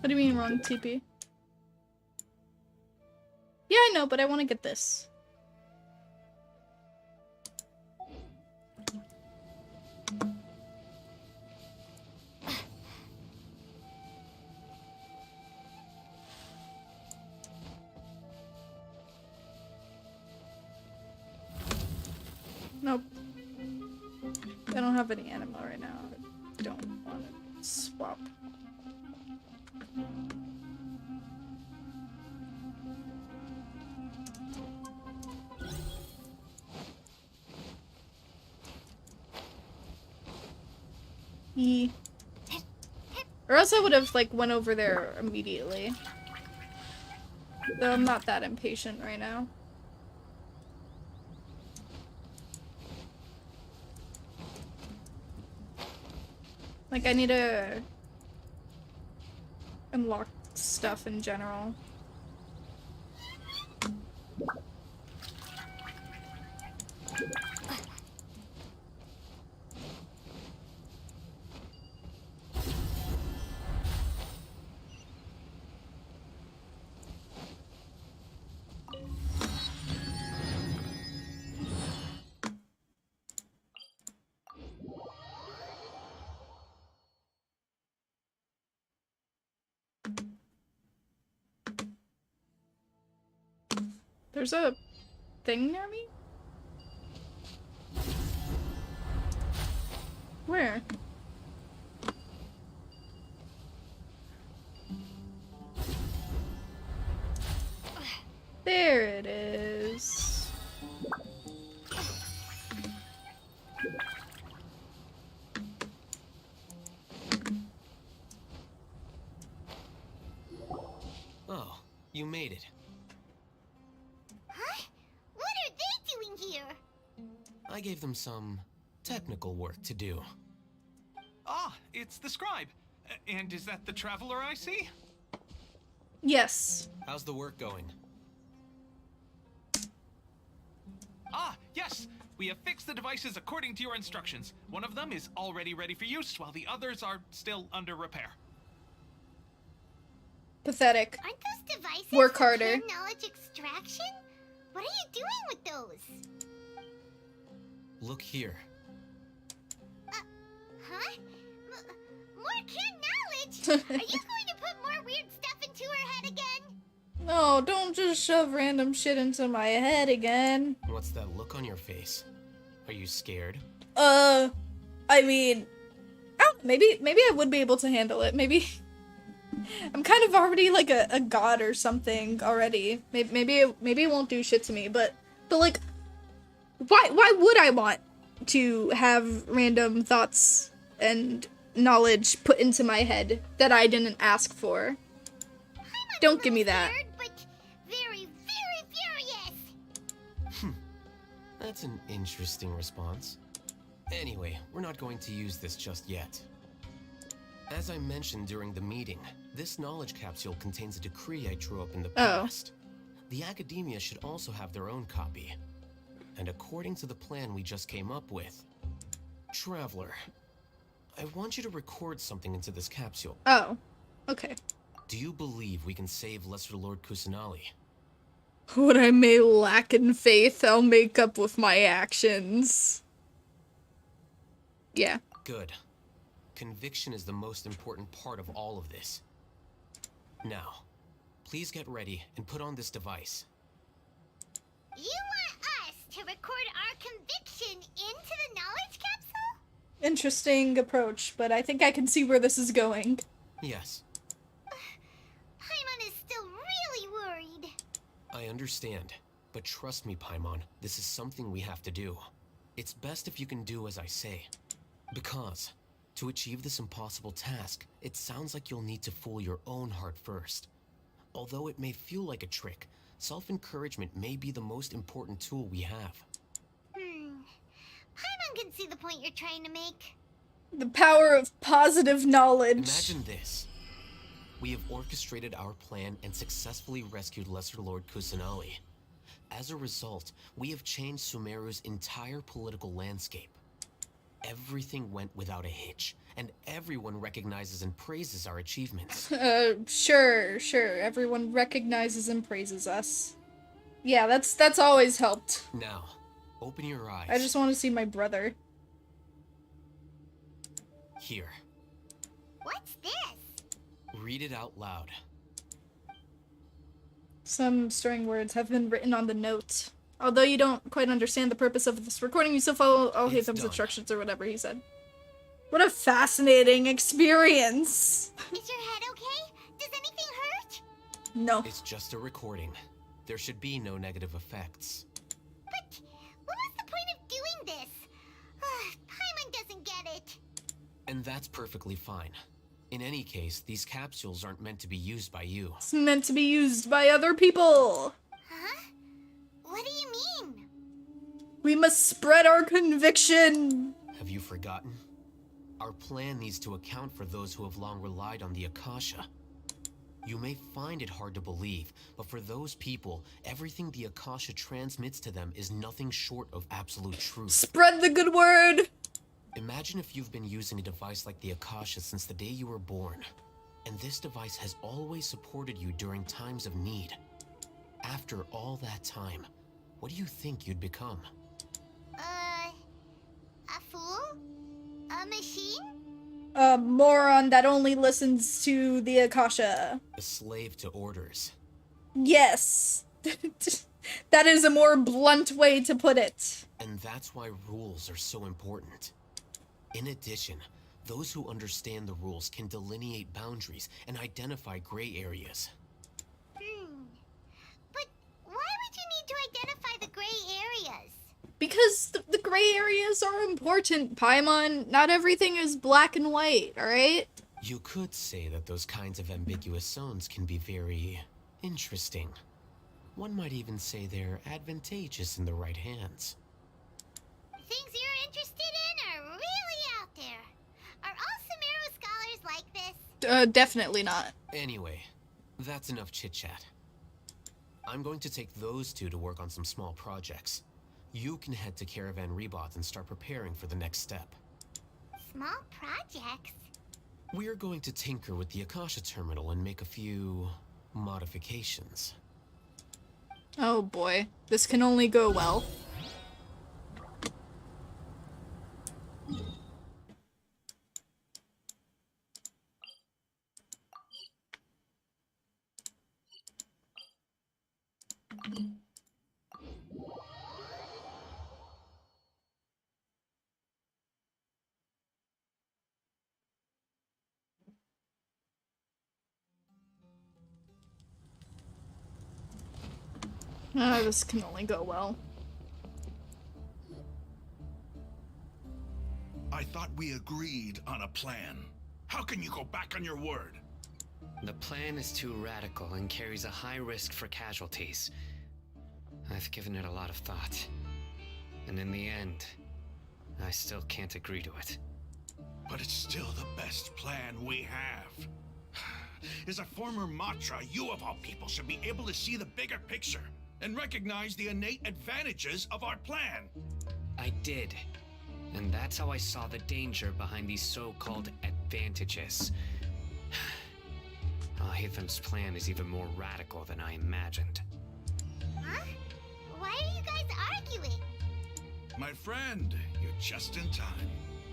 What do you mean wrong, TP? Yeah, I know, but I want to get this. Nope. I don't have any animal right now. I don't want to swap. Or else I would have, like, went over there immediately. Though I'm not that impatient right now. Like, I need to unlock stuff in general. There's a thing near me? Where? There it is. Oh, you made it. Huh? What are they doing here? I gave them some technical work to do. Ah, it's the scribe. And is that the traveler I see? Yes. How's the work going? Ah, yes! We have fixed the devices according to your instructions. One of them is already ready for use, while the others are still under repair. Pathetic. Aren't those devices Work for harder. pure knowledge extraction? What are you doing with those? Look here. Huh? More kid Are you going to put more weird stuff into her head again? No, don't just shove random shit into my head again. What's that look on your face? Are you scared? I mean, maybe I would be able to handle it. Maybe I'm kind of already like a god or something already. Maybe it won't do shit to me, but like, why would I want to have random thoughts and knowledge put into my head that I didn't ask for? Don't give me that. Scared, but very, very furious. That's an interesting response. Anyway, we're not going to use this just yet. As I mentioned during the meeting, this knowledge capsule contains a decree I drew up in the past. The academia should also have their own copy. And according to the plan we just came up with, Traveler, I want you to record something into this capsule. Oh, okay. Do you believe we can save Lesser Lord Kusanali? What I may lack in faith, I'll make up with my actions. Yeah. Good. Conviction is the most important part of all of this. Now, please get ready and put on this device. You want us to record our conviction into the knowledge capsule? Interesting approach, but I think I can see where this is going. Yes. Paimon is still really worried. I understand, but trust me, Paimon, this is something we have to do. It's best if you can do as I say. Because, to achieve this impossible task, it sounds like you'll need to fool your own heart first. Although it may feel like a trick, self-encouragement may be the most important tool we have. Paimon can see the point you're trying to make. The power of positive knowledge. Imagine this. We have orchestrated our plan and successfully rescued Lesser Lord Kusanali. As a result, we have changed Sumeru's entire political landscape. Everything went without a hitch, and everyone recognizes and praises our achievements. Sure. Everyone recognizes and praises us. Yeah, that's always helped. Now, open your eyes. I just want to see my brother. Here. What's this? Read it out loud. Some stirring words have been written on the note. Although you don't quite understand the purpose of this recording, you still follow all It's Hatham's done. instructions or whatever he said. What a fascinating experience! Is your head okay? Does anything hurt? No. It's just a recording. There should be no negative effects. But what was the point of doing this? Paimon doesn't get it. And that's perfectly fine. In any case, these capsules aren't meant to be used by you. It's meant to be used by other people! Huh? What do you mean? We must spread our conviction! Have you forgotten? Our plan needs to account for those who have long relied on the Akasha. You may find it hard to believe, but for those people, everything the Akasha transmits to them is nothing short of absolute truth. Spread the good word! Imagine if you've been using a device like the Akasha since the day you were born, and this device has always supported you during times of need. After all that time, what do you think you'd become? A fool? A machine? A moron that only listens to the Akasha. A slave to orders. Yes. That is a more blunt way to put it. And that's why rules are so important. In addition, those who understand the rules can delineate boundaries and identify gray areas. But why would you need to identify the gray areas? Because the gray areas are important, Paimon. Not everything is black and white, alright? You could say that those kinds of ambiguous zones can be very interesting. One might even say they're advantageous in the right hands. Things you're interested in are really out there. Are all Sumeru scholars like this? Definitely not. Anyway, that's enough chit-chat. I'm going to take those two to work on some small projects. You can head to Caravan Rebot and start preparing for the next step. Small projects? We're going to tinker with the Akasha terminal and make a few modifications. Oh boy. This can only go well. This can only go well. I thought we agreed on a plan. How can you go back on your word? The plan is too radical and carries a high risk for casualties. I've given it a lot of thought. And in the end, I still can't agree to it. But it's still the best plan we have. As a former Matra, you of all people should be able to see the bigger picture and recognize the innate advantages of our plan. I did. And that's how I saw the danger behind these so-called advantages. Al-Haytham's plan is even more radical than I imagined. Huh? Why are you guys arguing? My friend, you're just in time.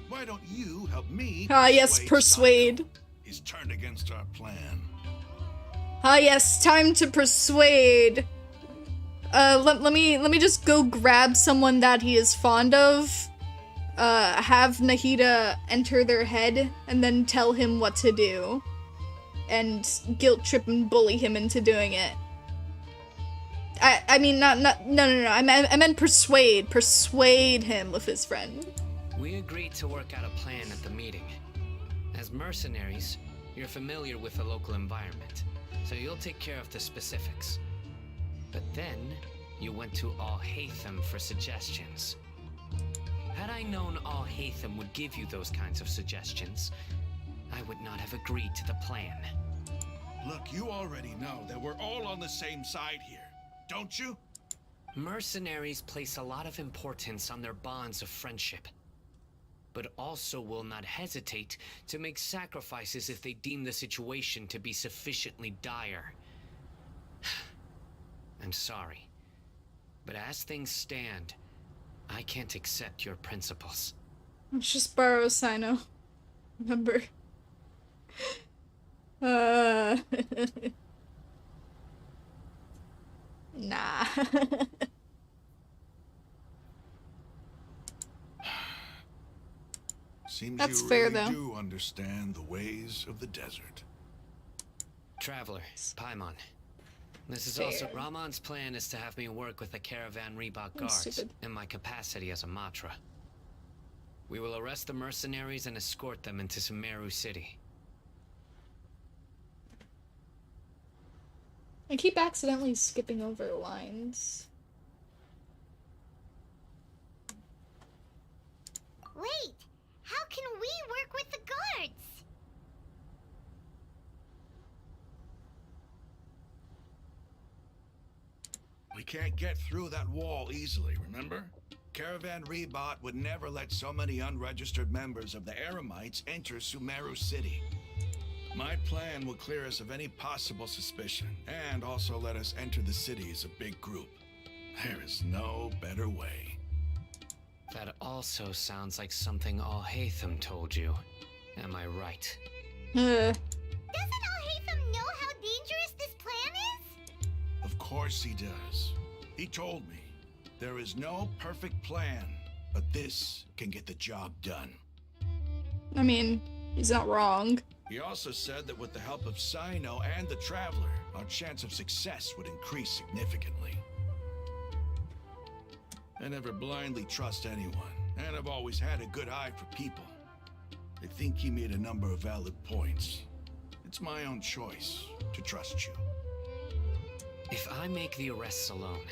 Why don't you help me Yes, persuade. Psycho? He's turned against our plan. Yes, time to persuade. Let me just go grab someone that he is fond of. Have Nahida enter their head and then tell him what to do. And guilt trip and bully him into doing it. I mean, no. I meant persuade. Persuade him with his friend. We agreed to work out a plan at the meeting. As mercenaries, you're familiar with the local environment, so you'll take care of the specifics. But then, you went to Al-Haytham for suggestions. Had I known Al-Haytham would give you those kinds of suggestions, I would not have agreed to the plan. Look, you already know that we're all on the same side here, don't you? Mercenaries place a lot of importance on their bonds of friendship, but also will not hesitate to make sacrifices if they deem the situation to be sufficiently dire. I'm sorry, but as things stand, I can't accept your principles. Let's just borrow Sino. Remember. Nah. Seems That's you fair, really though. do understand the ways of the desert. Traveler, Paimon. This is Fair. also Rahman's plan is to have me work with the Caravan Reebok guards stupid. in my capacity as a Matra. We will arrest the mercenaries and escort them into Sumeru City. I keep accidentally skipping over lines. Wait, how can we work with the guards? We can't get through that wall easily, remember? Caravan Rebot would never let so many unregistered members of the Eremites enter Sumeru City. My plan will clear us of any possible suspicion, and also let us enter the city as a big group. There is no better way. That also sounds like something Al-Haytham told you. Am I right? Doesn't Al-Haytham know how dangerous this plan is? Of course he does. He told me, there is no perfect plan, but this can get the job done. I mean, he's not wrong. He also said that with the help of Sino and the Traveler, our chance of success would increase significantly. I never blindly trust anyone, and I've always had a good eye for people. I think he made a number of valid points. It's my own choice to trust you. If I make the arrests alone,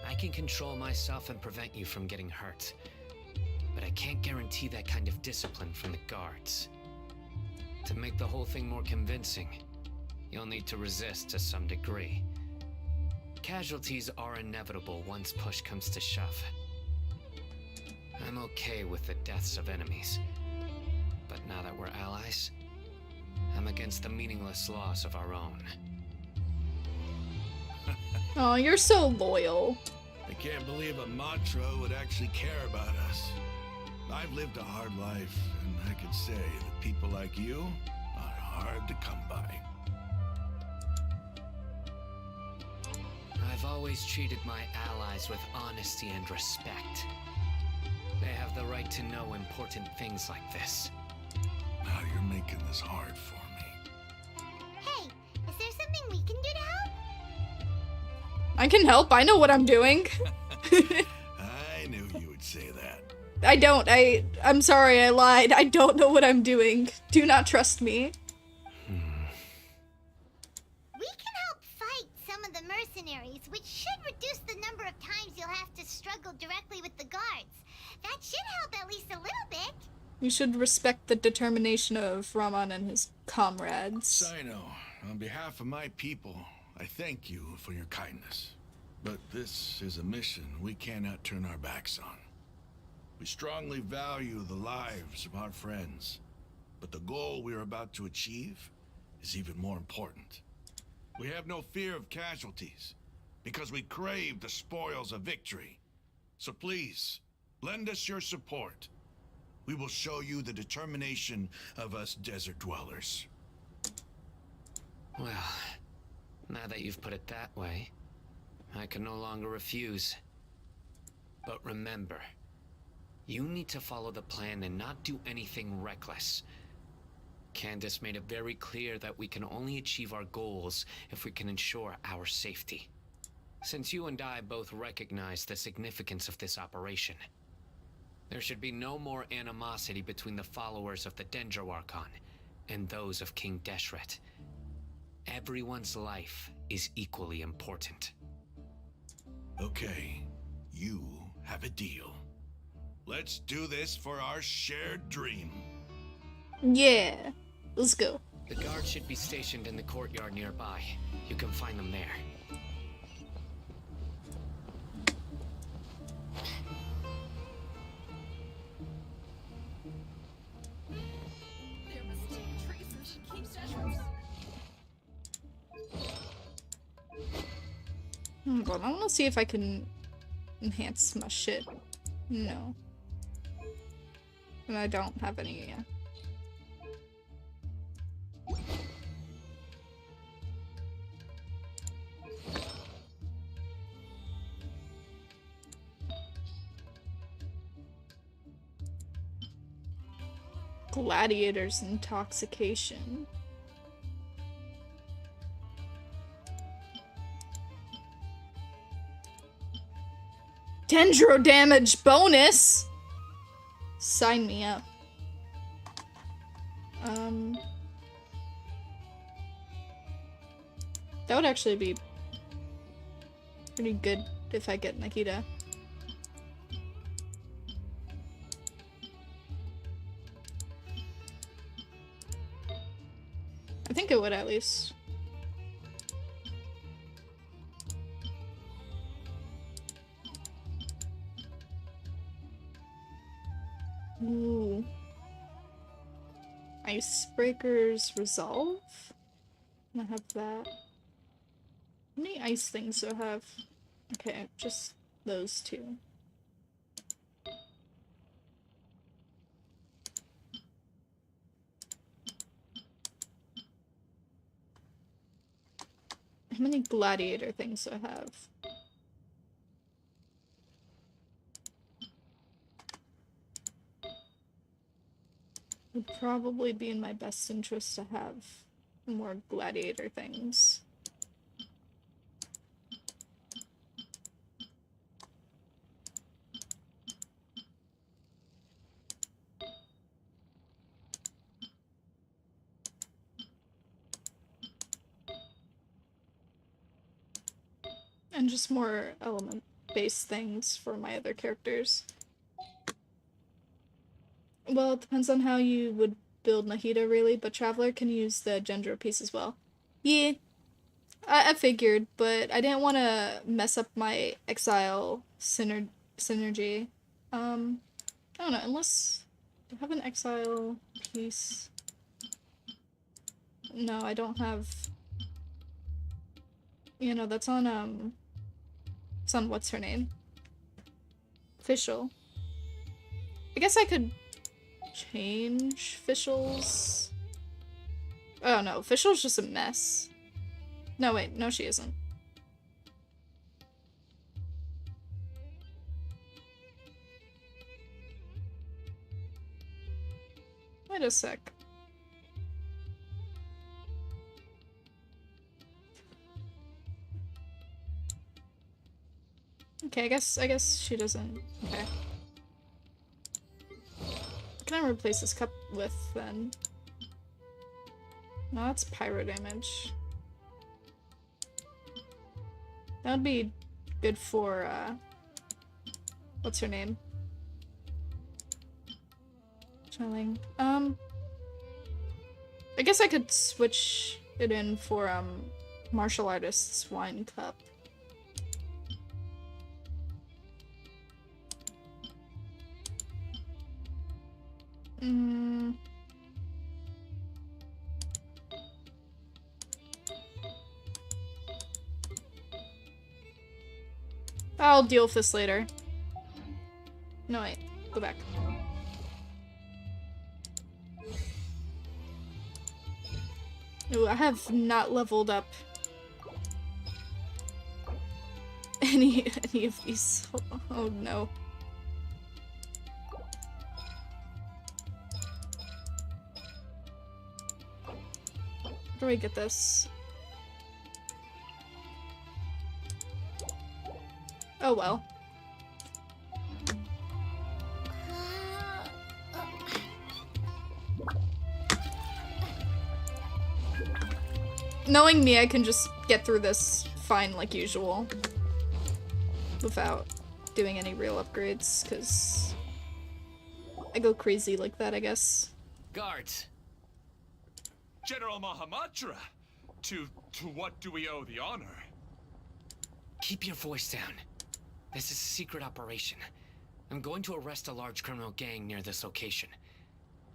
I can control myself and prevent you from getting hurt. But I can't guarantee that kind of discipline from the guards. To make the whole thing more convincing, you'll need to resist to some degree. Casualties are inevitable once push comes to shove. I'm okay with the deaths of enemies. But now that we're allies, I'm against the meaningless loss of our own. Oh, you're so loyal. I can't believe a Matra would actually care about us. I've lived a hard life, and I could say that people like you are hard to come by. I've always treated my allies with honesty and respect. They have the right to know important things like this. Now you're making this hard for me. Hey, is there something we can do to help? I can help. I know what I'm doing. I knew you would say that. I don't. I'm sorry, I lied. I don't know what I'm doing. Do not trust me. We can help fight some of the mercenaries, which should reduce the number of times you'll have to struggle directly with the guards. That should help at least a little bit. You should respect the determination of Raman and his comrades. Sino, on behalf of my people, I thank you for your kindness. But this is a mission we cannot turn our backs on. We strongly value the lives of our friends, but the goal we are about to achieve is even more important. We have no fear of casualties, because we crave the spoils of victory. So please, lend us your support. We will show you the determination of us desert dwellers. Well, now that you've put it that way, I can no longer refuse. But remember, you need to follow the plan and not do anything reckless. Candace made it very clear that we can only achieve our goals if we can ensure our safety. Since you and I both recognize the significance of this operation, there should be no more animosity between the followers of the Dendro Archon and those of King Deshret. Everyone's life is equally important. Okay, you have a deal. Let's do this for our shared dream. Yeah. Let's go. The guards should be stationed in the courtyard nearby. You can find them there. Hold on, I want to see if I can enhance my shit. No. And I don't have any, yeah. Gladiator's intoxication. Dendro damage bonus! Sign me up. That would actually be pretty good if I get Nikita. I think it would at least. Ooh. Icebreaker's Resolve? I have that. How many ice things do I have? Okay, just those two. How many gladiator things do I have? Would probably be in my best interest to have more gladiator things. And just more element-based things for my other characters. Well, it depends on how you would build Nahida, really, but Traveler can use the Gendro piece as well. Yeah, I figured, but I didn't want to mess up my Exile synergy. I don't know, unless... Do I have an Exile piece? No, I don't have... You know, that's on, it's on what's her name? Official. I guess I could change Official's... Oh no, Official's just a mess. No, wait, no she isn't. Wait a sec. Okay, I guess she doesn't. Okay. What can I replace this cup with then? No, that's pyro damage. That would be good for, what's her name? Chilling. I guess I could switch it in for, martial artist's wine cup. I'll deal with this later. No, wait. Go back. Ooh, I have not leveled up any of these. Oh no. Where do I get this? Oh well. Knowing me, I can just get through this fine like usual. Without doing any real upgrades, because I go crazy like that, I guess. Guards! General Mahamatra! To what do we owe the honor? Keep your voice down. This is a secret operation. I'm going to arrest a large criminal gang near this location.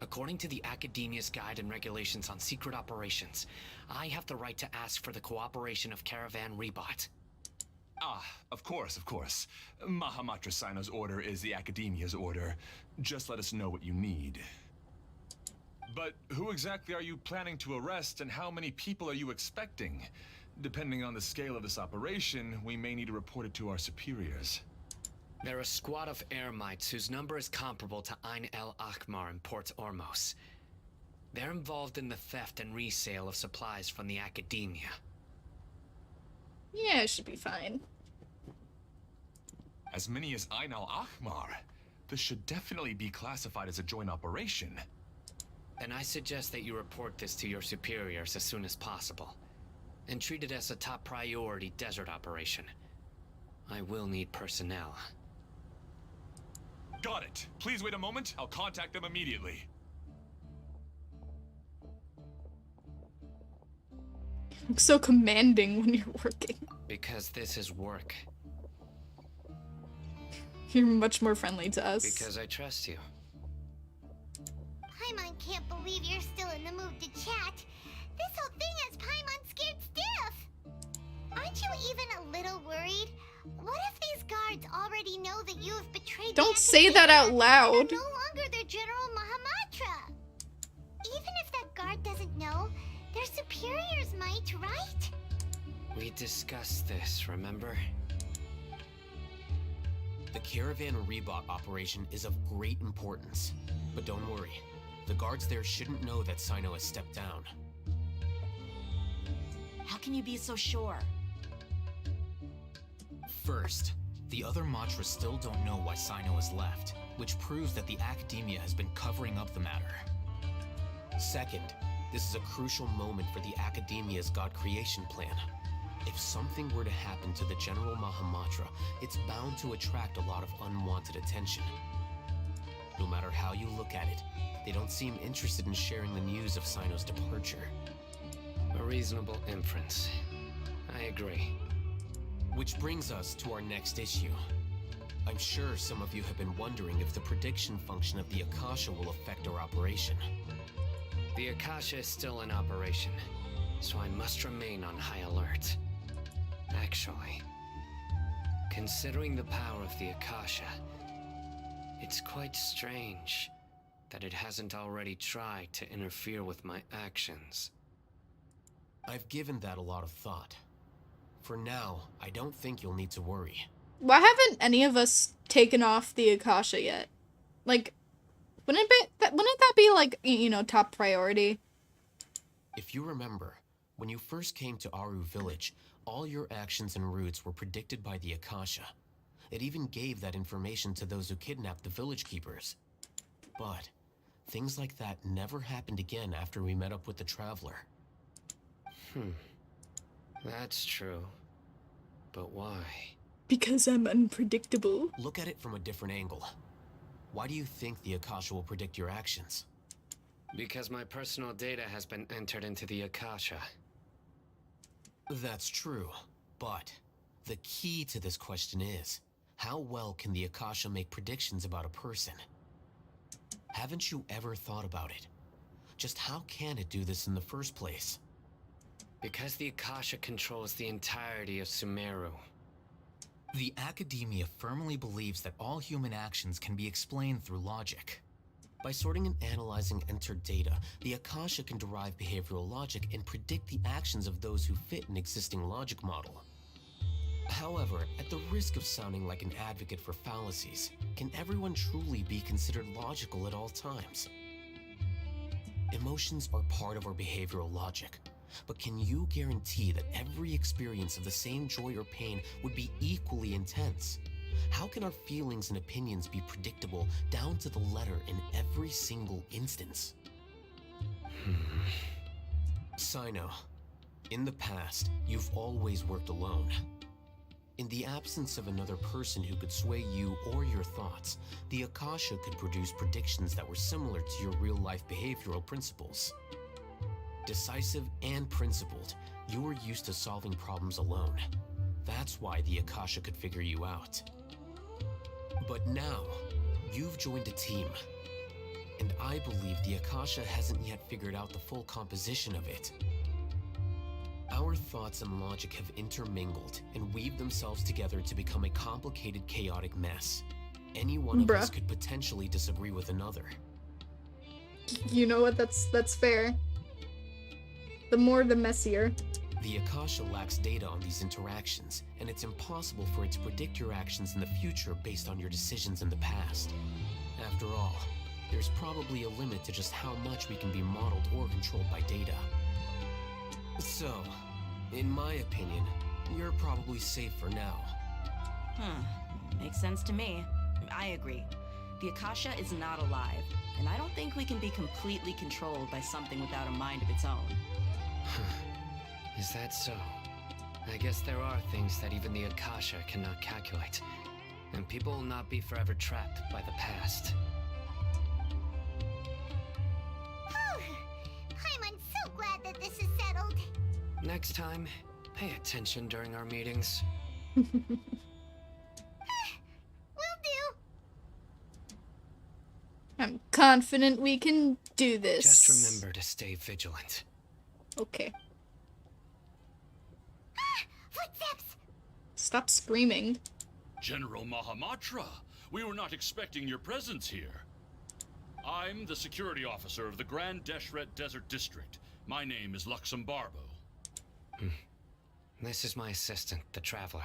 According to the Academia's Guide and Regulations on Secret Operations, I have the right to ask for the cooperation of Caravan Rebot. Ah, of course, of course. Mahamatra Sino's order is the Academia's order. Just let us know what you need. But who exactly are you planning to arrest, and how many people are you expecting? Depending on the scale of this operation, we may need to report it to our superiors. They're a squad of eremites whose number is comparable to Ain El Akmar in Port Ormos. They're involved in the theft and resale of supplies from the Academia. Yeah, it should be fine. As many as Ain El Akmar? This should definitely be classified as a joint operation. Then I suggest that you report this to your superiors as soon as possible, and treat it as a top priority desert operation. I will need personnel. Got it. Please wait a moment. I'll contact them immediately. I'm so commanding when you're working. Because this is work. You're much more friendly to us. Because I trust you. Paimon can't believe you're still in the mood to chat. This whole thing has Paimon scared stiff. Aren't you even a little worried? What if these guards already know that you have betrayed Don't the say that out Academia loud. and are no longer their General Mahamatra? Even if that guard doesn't know, their superiors might, right? We discussed this, remember? The Caravan Rebot operation is of great importance. But don't worry, the guards there shouldn't know that Sino has stepped down. How can you be so sure? First, the other Matras still don't know why Sino has left, which proves that the Academia has been covering up the matter. Second, this is a crucial moment for the Academia's God creation plan. If something were to happen to the General Mahamatra, it's bound to attract a lot of unwanted attention. No matter how you look at it, they don't seem interested in sharing the news of Sino's departure. A reasonable inference. I agree. Which brings us to our next issue. I'm sure some of you have been wondering if the prediction function of the Akasha will affect our operation. The Akasha is still in operation, so I must remain on high alert. Actually, considering the power of the Akasha, it's quite strange that it hasn't already tried to interfere with my actions. I've given that a lot of thought. For now, I don't think you'll need to worry. Why haven't any of us taken off the Akasha yet? Like, wouldn't that be like, you know, top priority? If you remember, when you first came to Aru Village, all your actions and routes were predicted by the Akasha. It even gave that information to those who kidnapped the village keepers. But things like that never happened again after we met up with the Traveler. That's true. But why? Because I'm unpredictable. Look at it from a different angle. Why do you think the Akasha will predict your actions? Because my personal data has been entered into the Akasha. That's true, but the key to this question is, how well can the Akasha make predictions about a person? Haven't you ever thought about it? Just how can it do this in the first place? Because the Akasha controls the entirety of Sumeru. The academia firmly believes that all human actions can be explained through logic. By sorting and analyzing entered data, the Akasha can derive behavioral logic and predict the actions of those who fit an existing logic model. However, at the risk of sounding like an advocate for fallacies, can everyone truly be considered logical at all times? Emotions are part of our behavioral logic, but can you guarantee that every experience of the same joy or pain would be equally intense? How can our feelings and opinions be predictable down to the letter in every single instance? Sino, in the past, you've always worked alone. In the absence of another person who could sway you or your thoughts, the Akasha could produce predictions that were similar to your real-life behavioral principles. Decisive and principled, you were used to solving problems alone. That's why the Akasha could figure you out. But now, you've joined a team. And I believe the Akasha hasn't yet figured out the full composition of it. Our thoughts and logic have intermingled and weaved themselves together to become a complicated, chaotic mess. Any one of us could potentially disagree with another. You know what? That's fair. The more, the messier. The Akasha lacks data on these interactions, and it's impossible for it to predict your actions in the future based on your decisions in the past. After all, there's probably a limit to just how much we can be modeled or controlled by data. So, in my opinion, you're probably safe for now. Makes sense to me. I agree. The Akasha is not alive, and I don't think we can be completely controlled by something without a mind of its own. Is that so? I guess there are things that even the Akasha cannot calculate, and people will not be forever trapped by the past. I'm so glad that this is settled. Next time, pay attention during our meetings. Will do. I'm confident we can do this. Just remember to stay vigilant. Okay. Footsteps! Stop screaming. General Mahamatra, we were not expecting your presence here. I'm the security officer of the Grand Deshret Desert District. My name is Luxembarbo. This is my assistant, the Traveler.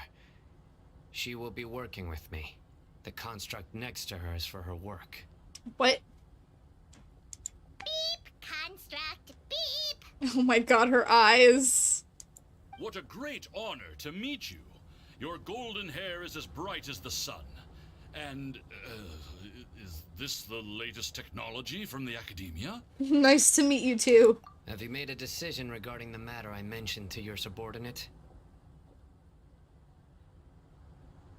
She will be working with me. The construct next to her is for her work. What? Beep! Construct, beep! Oh my god, her eyes. What a great honor to meet you. Your golden hair is as bright as the sun. And, is this the latest technology from the Academia? Nice to meet you too. Have you made a decision regarding the matter I mentioned to your subordinate?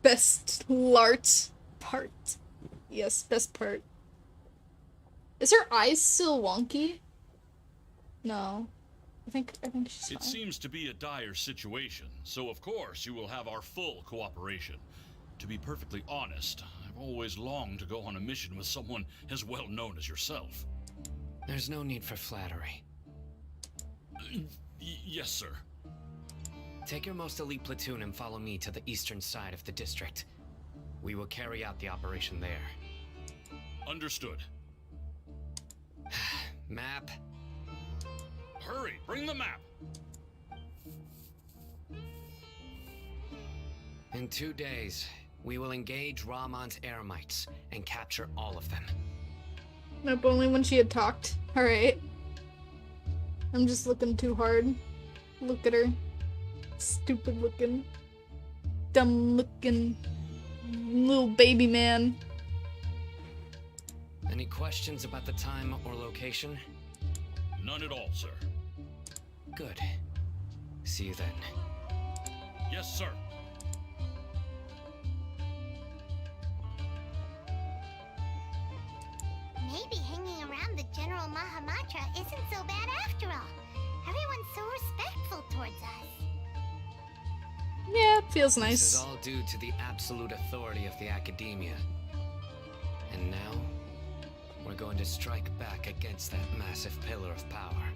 Best lart part. Yes, best part. Is her eyes still wonky? No. I think she's fine. It seems to be a dire situation, so of course you will have our full cooperation. To be perfectly honest, I've always longed to go on a mission with someone as well known as yourself. There's no need for flattery. Yes, sir. Take your most elite platoon and follow me to the eastern side of the district. We will carry out the operation there. Understood. Map. Hurry, bring the map! In 2 days, we will engage Rahman's Eremites and capture all of them. Nope, only when she had talked. Alright. I'm just looking too hard. Look at her. Stupid looking. Dumb looking. little baby man. Any questions about the time or location? None at all, sir. Good. See you then. Yes, sir. Maybe hanging around the General Mahamatra isn't so bad after all. Everyone's so respectful towards us. Yeah, it feels This is nice. all due to the absolute authority of the academia. And now, we're going to strike back against that massive pillar of power.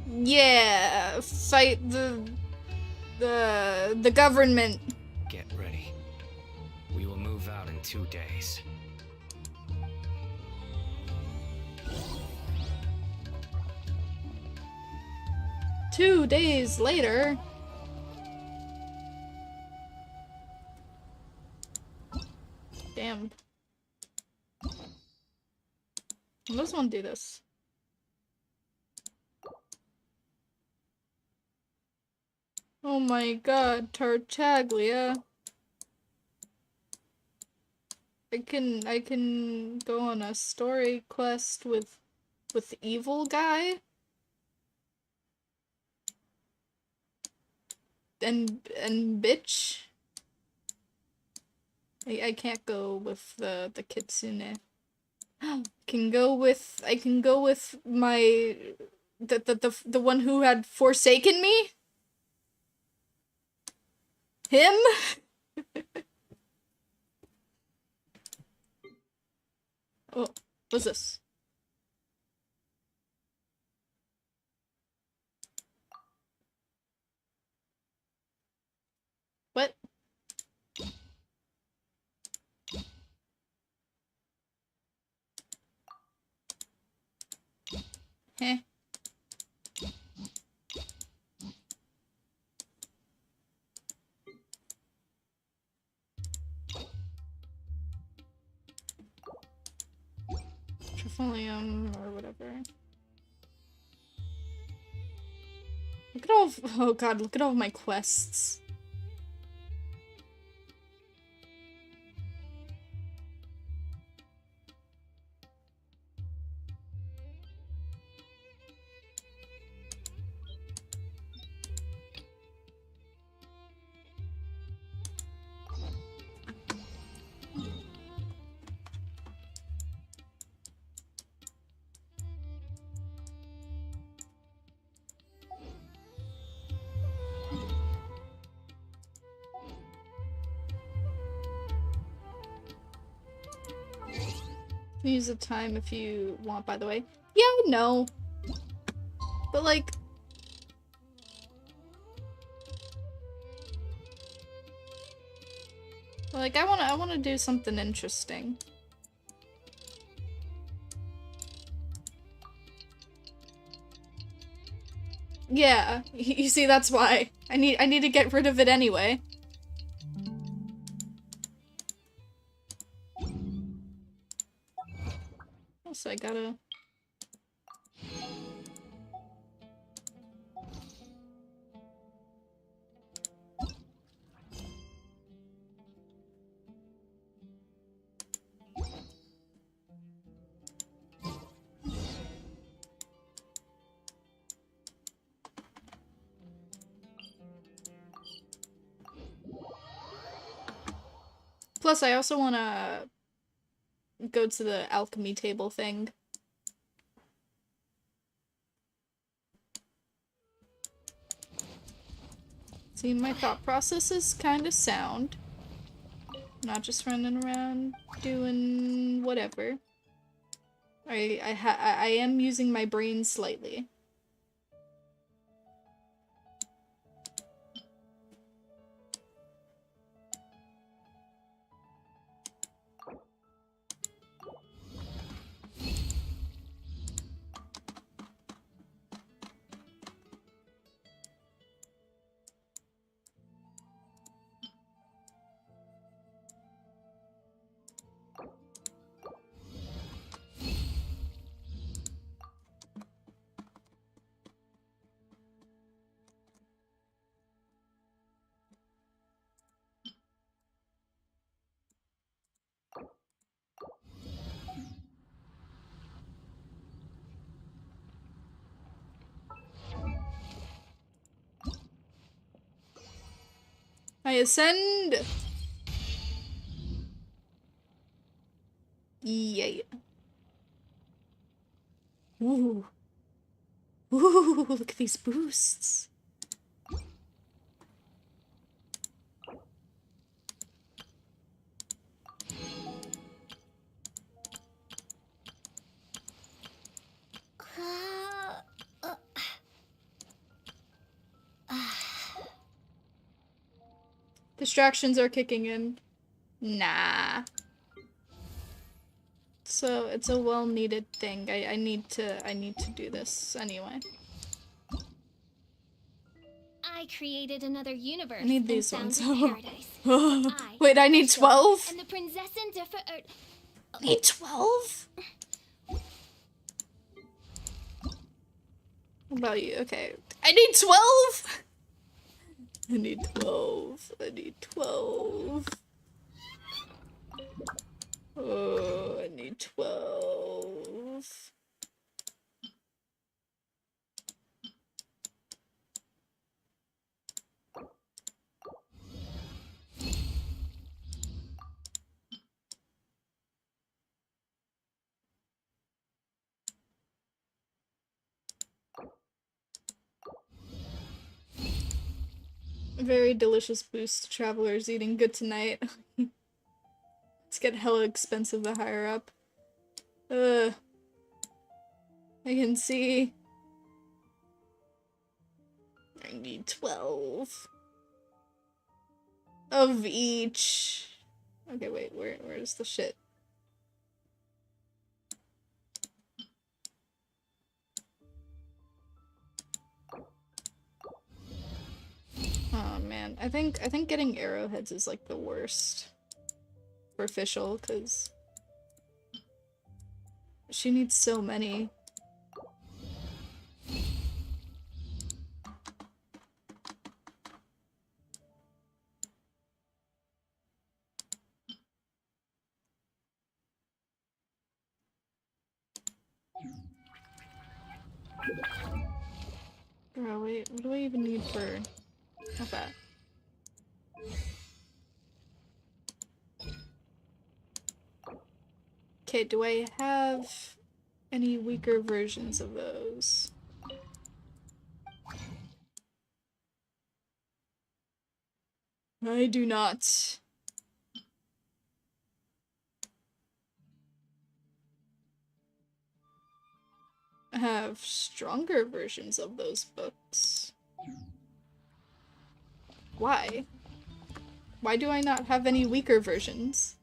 Yeah, fight the government. Get ready. We will move out in 2 days. Two days later. Damn. Let's one do this. Oh my god, Tartaglia. I can go on a story quest with evil guy. And bitch. I can't go with the kitsune. I can go with my the one who had forsaken me. Him? Oh, what's this? What? Heh. Trifolium or whatever. Look at all of, oh god, look at all of my quests. Use the time if you want, by the way. Yeah, I know. But like... Like, I wanna do something interesting. Yeah, you see, that's why. I need to get rid of it anyway. So I gotta... Plus, I also wanna go to the alchemy table thing. See, my thought process is kind of sound. Not just running around doing whatever. I am using my brain slightly. I ascend. Yay. Ooh. Ooh, look at these boosts. Distractions are kicking in. Nah. So it's a well-needed thing. I need to do this anyway. I created another universe. I need and these ones. founded paradise. Wait, I need 12? And the Prinzessin I need 12? What about you? Okay. I need 12? I need 12. I need 12. Oh, I need 12. Very delicious boost to travelers eating good tonight. It's getting hella expensive the higher up. I can see. I need 12 of each. Okay, wait, where's the shit? Oh man, I think getting arrowheads is like the worst for official, because she needs so many. Bro, wait, what do I even need for... Not that. Okay, do I have any weaker versions of those? I do not. I have stronger versions of those books. Why? Why do I not have any weaker versions?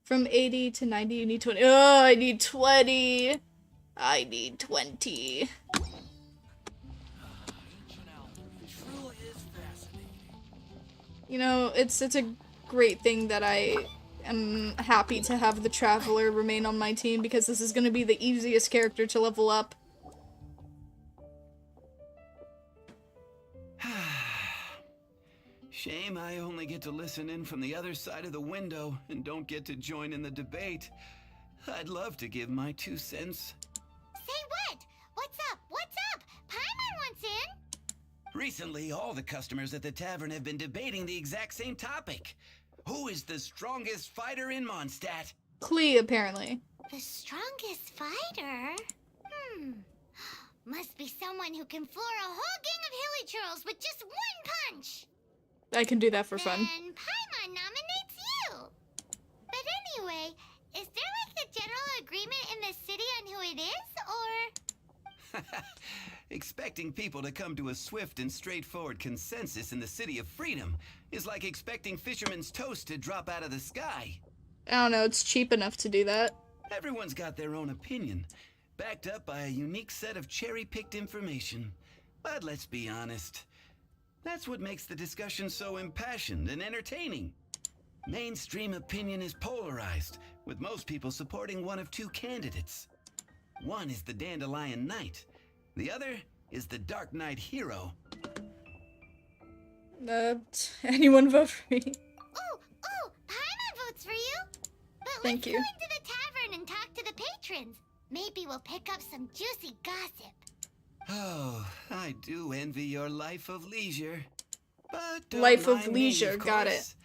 From 80 to 90, you need 20. Oh, I need 20! I need 20. You know, it's a great thing that I am happy to have the Traveler remain on my team, because this is gonna be the easiest character to level up. Shame I only get to listen in from the other side of the window and don't get to join in the debate. I'd love to give my 2 cents. Say what? What's up? What's up? Paimon wants in. Recently, all the customers at the tavern have been debating the exact same topic. Who is the strongest fighter in Mondstadt? Klee, apparently. The strongest fighter? Must be someone who can floor a whole gang of hilly churls with just one punch. I can do that for fun. And Paimon nominates you. But anyway, is there like a general agreement in the city on who it is, or? Expecting people to come to a swift and straightforward consensus in the City of Freedom is like expecting fisherman's toast to drop out of the sky. I don't know, it's cheap enough to do that. Everyone's got their own opinion, backed up by a unique set of cherry-picked information. But let's be honest, that's what makes the discussion so impassioned and entertaining. Mainstream opinion is polarized, with most people supporting one of 2 candidates. One is the Dandelion Knight, the other is the Dark Knight Hero. Anyone vote for me? Ooh, Paimon votes for you. But Thank let's you. go into the tavern and talk to the patrons. Maybe we'll pick up some juicy gossip. Oh, I do envy your life of leisure. But don't Life of mind me, leisure, of got it. course.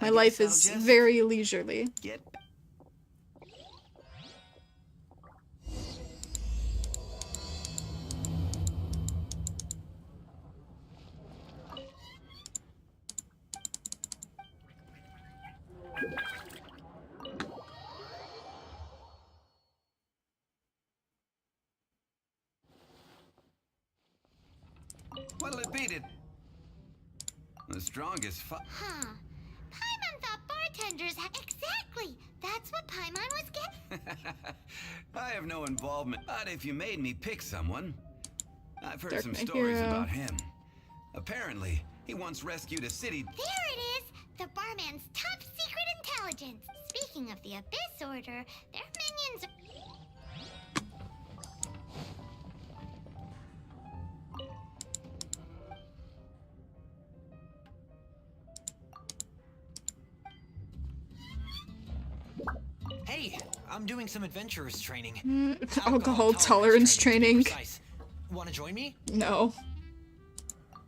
My I life guess I'll is just very leisurely. get What'll it beat it? The strongest Huh. Paimon thought bartenders had... Exactly! That's what Paimon was getting... I have no involvement, but if you made me pick someone, I've heard Dark some my stories hero. about him. Apparently, he once rescued a city. There it is! The barman's top secret intelligence. Speaking of the Abyss Order, their minions... Hey, I'm doing some adventurers training. Alcohol tolerance training. Want to join me? No.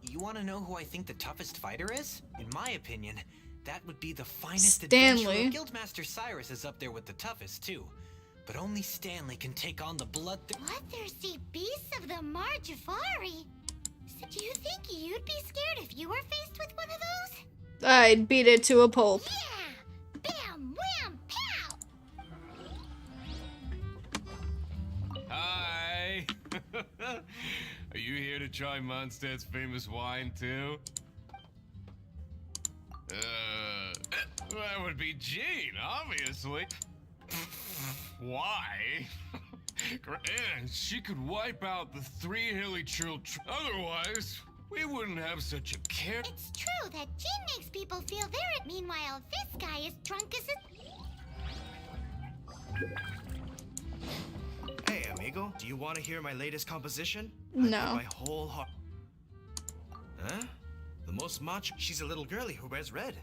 You want to know who I think the toughest fighter is? In my opinion, that would be the finest Stanley. adventurer. Guildmaster Cyrus is up there with the toughest too. But only Stanley can take on the bloodthirsty beasts of the Marjafari. So do you think you'd be scared if you were faced with one of those? I'd beat it to a pulp. Yeah! Bam! Wham! Pow! Hi! Are you here to try Mondstadt's famous wine too? That would be Jean, obviously. Why? And she could wipe out the 3 hilly children. Otherwise, we wouldn't have such a care. It's true that Jin makes people feel they're... Meanwhile, this guy is drunk as a... Hey, amigo. Do you want to hear my latest composition? No. I put my whole heart... Huh? The most macho... She's a little girlie who wears red.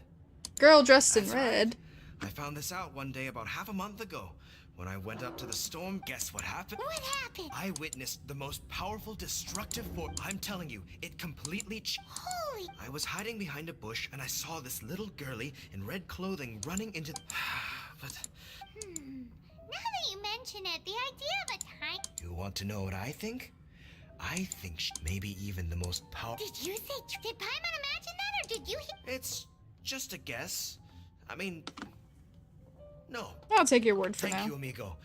Girl dressed in That's red. I found this out one day about half a month ago. When I went up to the storm, guess what happened? What happened? I witnessed the most powerful destructive force. I'm telling you, it completely Holy... I was hiding behind a bush and I saw this little girlie in red clothing running into... But... Now that you mention it, the idea of a time... You want to know what I think? I think maybe even the most powerful... Did you say... Did Paimon imagine that, or did you... It's just a guess. I mean... No. I'll take your word for Thank now. you, amigo.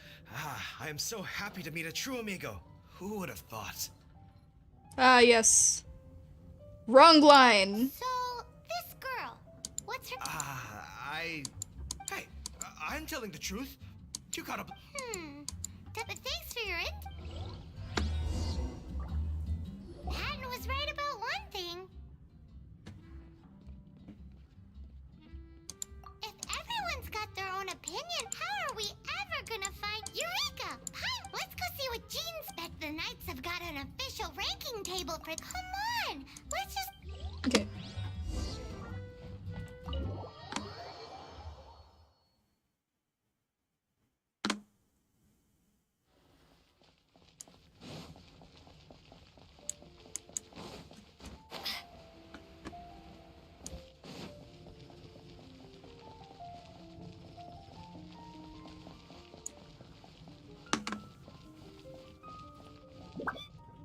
I am so happy to meet a true amigo. Who would have thought? Ah, yes. Wrong line. So, this girl, what's her... Hey, I'm telling the truth. You gotta... But thanks for your Patton was right about one thing. If everyone's got their own opinion, how are we ever gonna find Eureka? Hi, let's go see what Jean's bet the Knights have got an official ranking table for. Come on, let's just. Okay.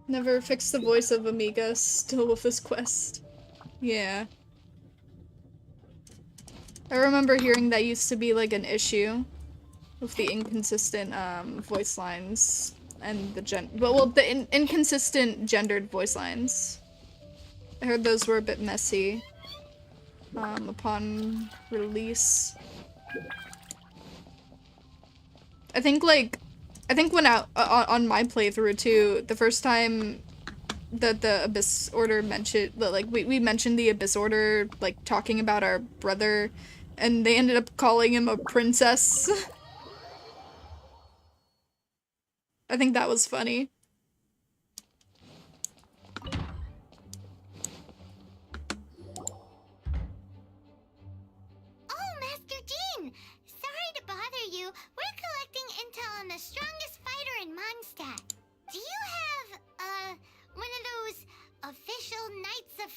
Never fixed the voice of Amiga, still with this quest. Yeah. I remember hearing that used to be like an issue with the inconsistent voice lines and the inconsistent gendered voice lines. I heard those were a bit messy upon release. I think when on my playthrough too, the first time that the Abyss Order mentioned, like we mentioned the Abyss Order, like talking about our brother, and they ended up calling him a princess. I think that was funny. Oh, Master Jean! Sorry to bother you. We're collecting intel on the strongest fighter in Mondstadt. Do you have, one of those official Knights of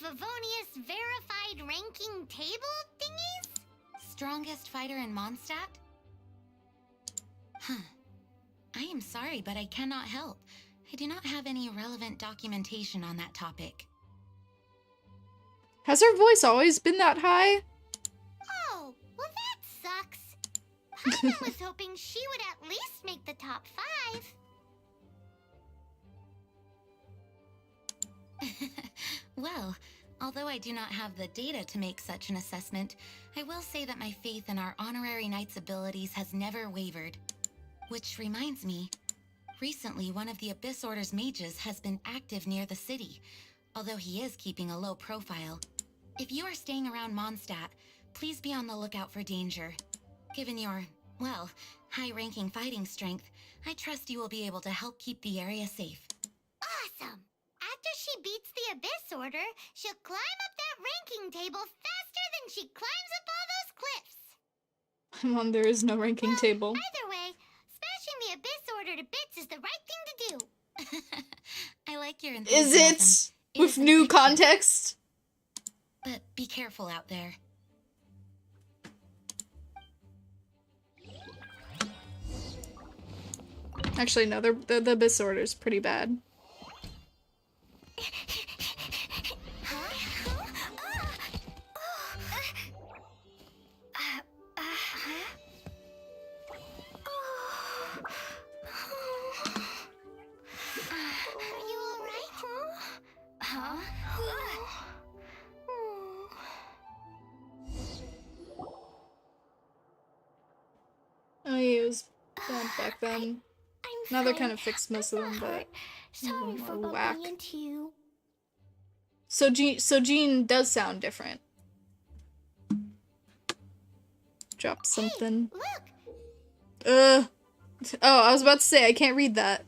strongest fighter in Mondstadt? Huh. I am sorry, but I cannot help. I do not have any relevant documentation on that topic. Has her voice always been that high? Oh, well that sucks. Paimon was hoping she would at least make the top 5. Well, although I do not have the data to make such an assessment, I will say that my faith in our honorary knight's abilities has never wavered. Which reminds me, recently one of the Abyss Order's mages has been active near the city, although he is keeping a low profile. If you are staying around Mondstadt, please be on the lookout for danger. Given your, well, high-ranking fighting strength, I trust you will be able to help keep the area safe. Awesome! After she beats the Abyss Order, she'll climb up that ranking table faster than she climbs up all those cliffs. I'm on, there is no ranking table. Either way, smashing the Abyss Order to bits is the right thing to do. I like your Is enthusiasm. it? With new context? But be careful out there. Actually, no, the Abyss Order is pretty bad. Oh, yeah, it was bad back then. Now they're kind of fixed most of them, but Sorry for whack. bumping into you. So Jean does sound different. Dropped something. Oh, I was about to say I can't read that.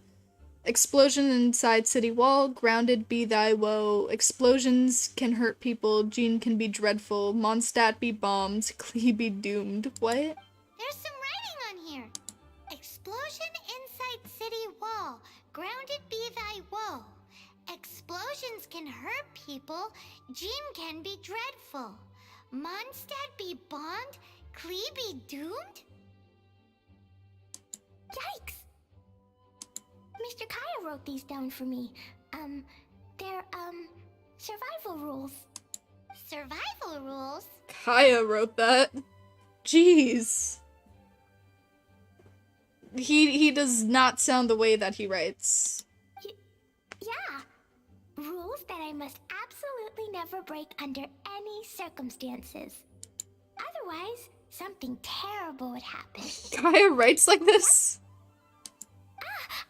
Explosion inside city wall. Grounded be thy woe. Explosions can hurt people. Jean can be dreadful. Mondstadt be bombed. Klee be doomed. What? There's some writing on here. Explosion inside city wall. Grounded be thy woe. Explosions can hurt people. Jean can be dreadful. Mondstadt be bombed. Klee be doomed? Yikes! Mr. Kaya wrote these down for me. They're, survival rules. Survival rules? Kaya wrote that. Jeez. He does not sound the way that he writes. Yeah. Rules that I must absolutely never break under any circumstances. Otherwise, something terrible would happen. Kaya writes like this?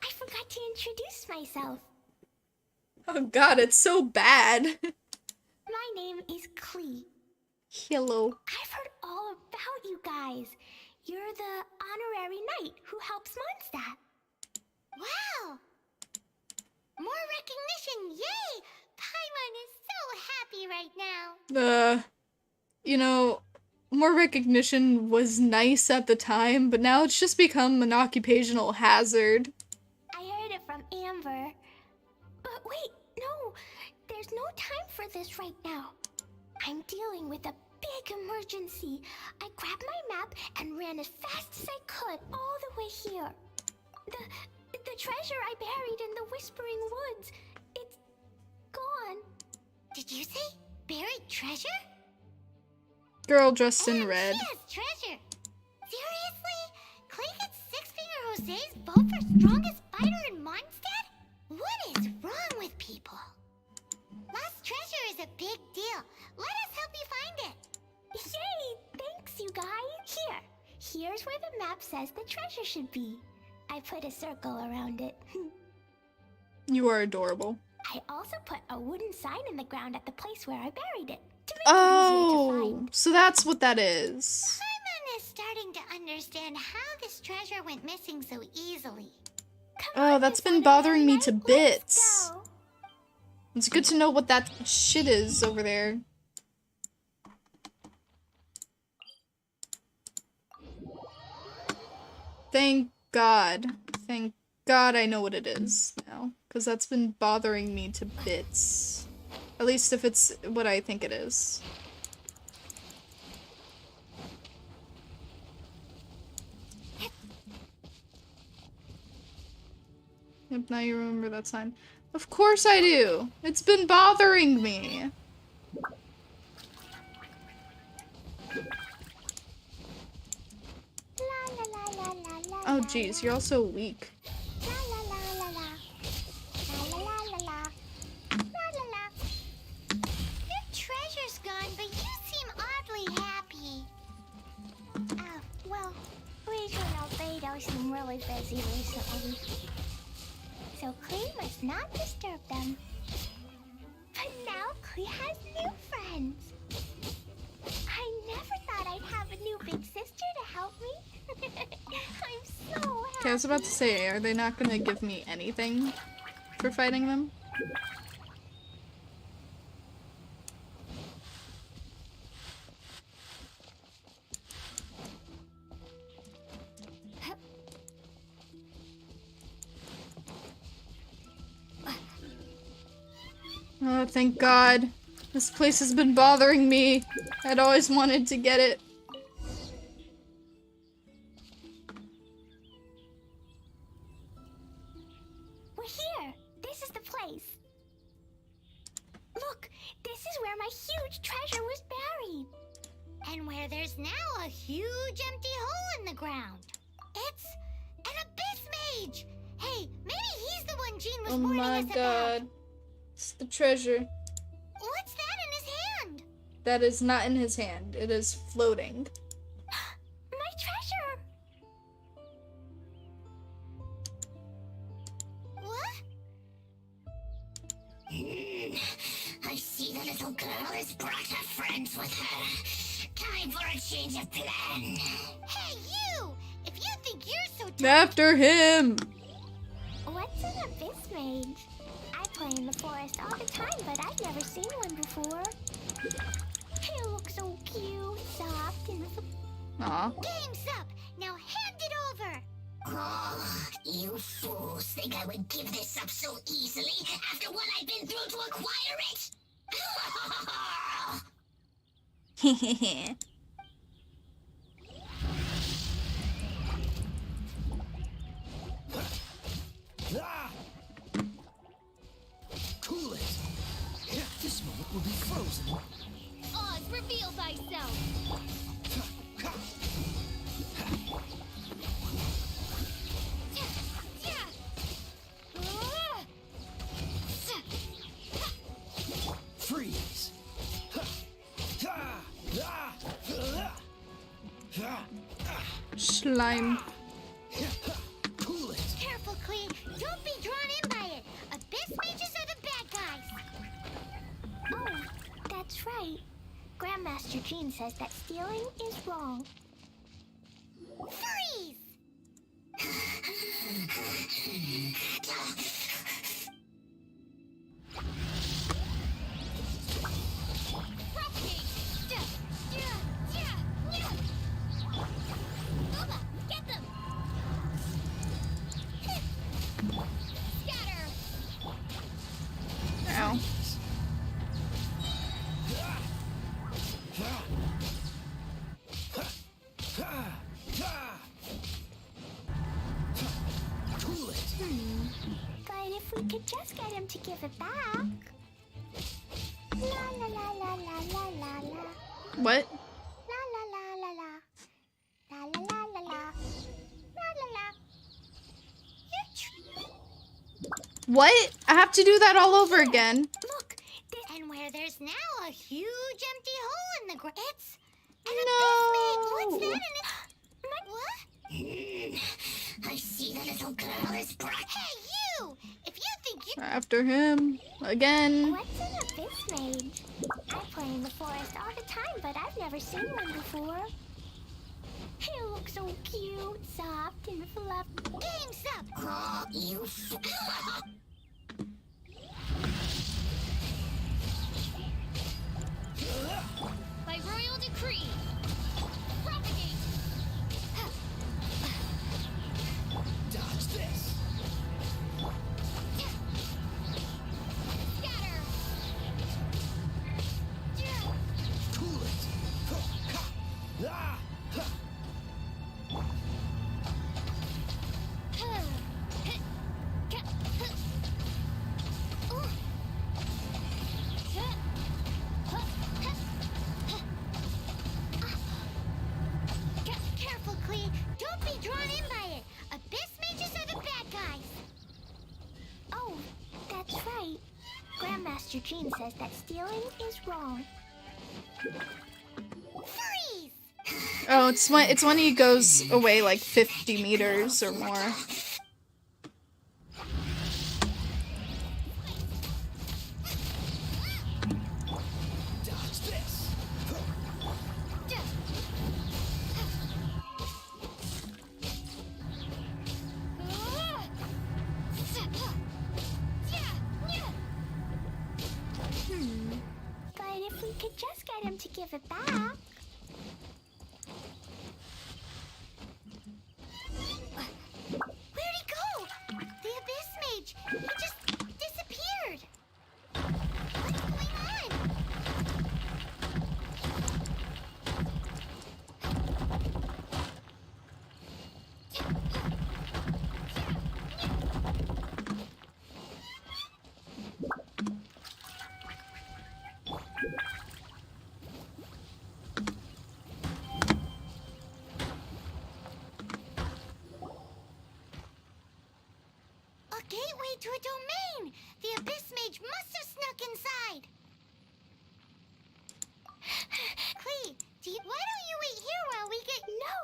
I forgot to introduce myself. Oh god, it's so bad. My name is Klee. Hello. I've heard all about you guys. You're the honorary knight who helps Mondstadt. Wow! More recognition, yay! Paimon is so happy right now. You know, more recognition was nice at the time, but now it's just become an occupational hazard. I heard it from Amber. But wait, no! There's no time for this right now. I'm dealing with a big emergency. I grabbed my map and ran as fast as I could all the way here. The treasure I buried in the Whispering Woods. It's gone. Did you say buried treasure? Girl dressed in red. She has treasure. Seriously? Clay gets Six-Finger Jose's vote for strongest fighter in Mondstadt? What is wrong with people? Lost treasure is a big deal. Let us help you find it. Yay! Thanks, you guys. Here's where the map says the treasure should be. I put a circle around it. You are adorable. I also put a wooden sign in the ground at the place where I buried it. To make Oh, it easier to find. so that's what that is. Paimon is starting to understand how this treasure went missing so easily. Oh, that's been bothering me to bits. It's good to know what that shit is over there. Thank God. Thank God I know what it is now. Because that's been bothering me to bits. At least if it's what I think it is. Yep, now you remember that sign. Of course I do! It's been bothering me! Oh jeez, you're also weak. Your treasure's gone, but you seem oddly happy. Oh, well, Rachel and Albedo seem really busy recently. So Klee must not disturb them. But now Klee has new friends. I never thought I'd have a new big sister to help me. I'm so happy. Okay, I was about to say, are they not gonna give me anything for fighting them? Oh, thank God. This place has been bothering me. I'd always wanted to get it. We're here. This is the place. Look, this is where my huge treasure was buried. And where there's now a huge empty hole in the ground. It's an abyss mage. Hey, maybe he's the one Jean was warning us about. Oh my God. It's the treasure. What's that in his hand? That is not in his hand. It is floating. My treasure. What? I see the little girl has brought her friends with her. Time for a change of plan. Hey, you! If you think you're so After him! What's an abyss mage? I play in the forest all the time, but I've never seen one before. He looks so cute, soft, and... Aw. Game's up! Now hand it over! Oh, you fools think I would give this up so easily after what I've been through to acquire it? Hehehe. Cool it. This moment will be frozen. Oz, reveal thyself. Freeze. Slime. Cool it. Careful, Klee. Don't be drawn in by it. Abyss mages are the bad guys. Oh, that's right. Grandmaster Jean says that stealing is wrong. Freeze! Get them! Scatter! Ow. Cool it. But if we could just get him to give it back. La la la la la la la la. What? La la la la la. La la la la la. La la la. What? I have to do that all over again. Look, and where there's now a huge empty hole in the ground. It's an No. abyss mage. What's that in it? What? I see the little girl is brought. Hey, you! If you think you... After him. Again. What's an abyss mage? I play in the forest all the time, but I've never seen one before. He looks so cute, soft, and fluffy. Game's up! Oh, you By royal decree. Propagate. Dodge this. Scatter. Cool it. Ah! Master Gene says that stealing is wrong. Freeze! Oh, it's when he goes away like 50 meters or more. Dodge this. But if we could just get him to give it back. Where'd he go? The Abyss Mage! He just disappeared! What's going on? A gateway to a domain! The Abyss Mage must have snuck inside! Clee, why don't you wait here while we get... No!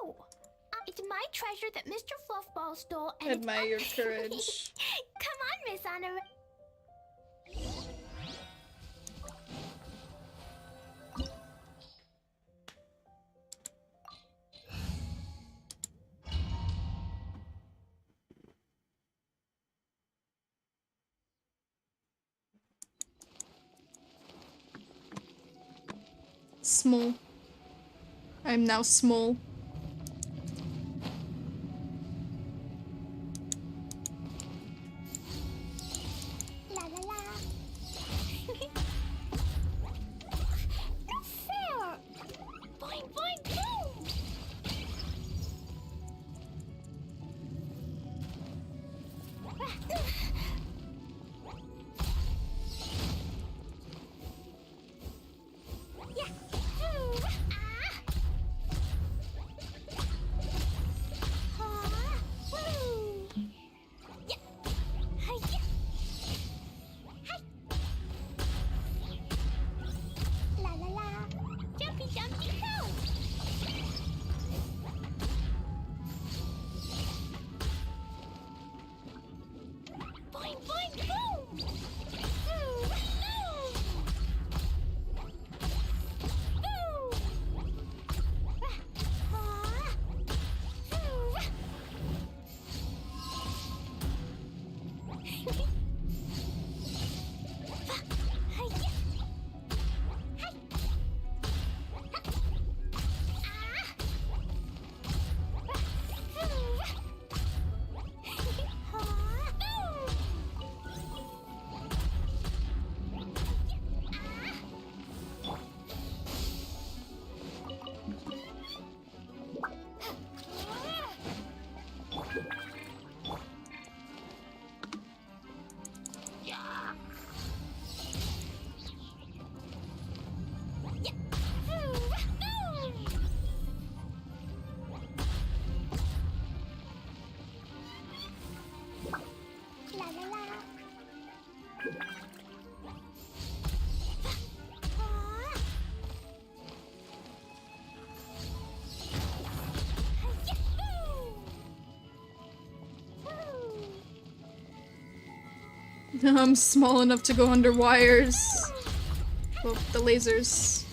It's my treasure that Mr. Fluffball stole and Admire your courage. Come on, Miss Honor. Small. I'm now small. La la la. Not fair. Boing boing boom. Yeah. La la la. Jumpy jumpy go. Boing boing boom. Ooh, ooh. Ooh. La la la. I'm small enough to go under wires. Well, the lasers.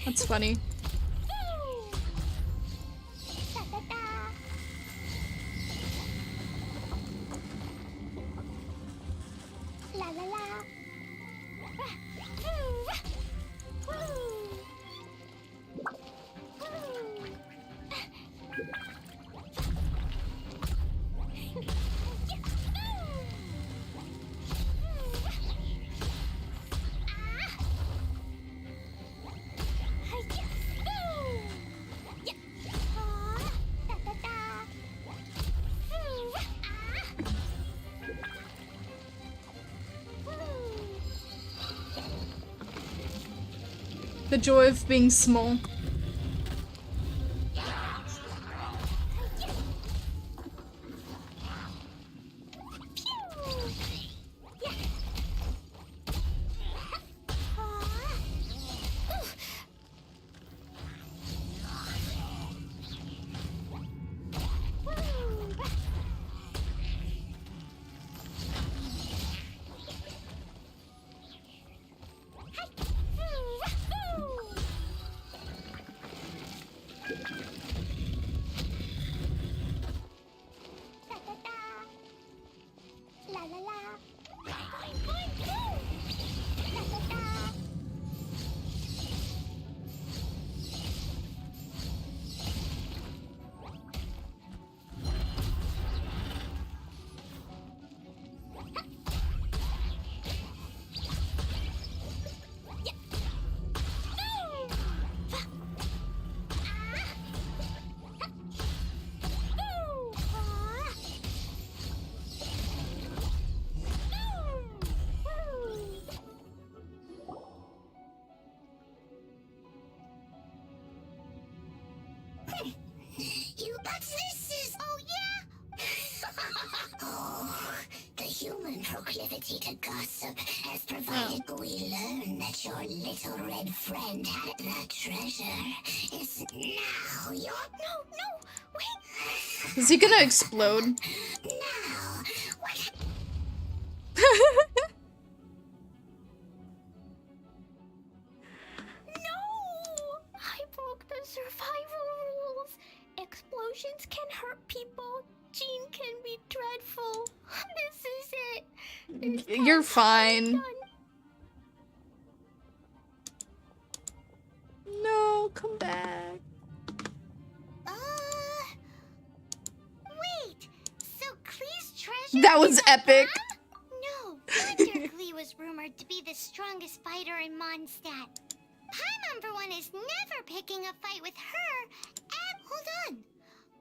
That's funny. La la la. The joy of being small. But this is... Oh, yeah? Oh, the human proclivity to gossip has provided we learn that your little red friend had the treasure. Is now your... No, wait. Is he gonna explode? Now, what... No! I broke the survival rules. Explosions can hurt people. Gene can be dreadful. This is it. This You're time's fine. done. No, come back. Wait. So Klee's treasure That was is a epic. bomb? No wonder Klee was rumored to be the strongest fighter in Mondstadt. Paimon, for one, is never picking a fight with her. And hold on.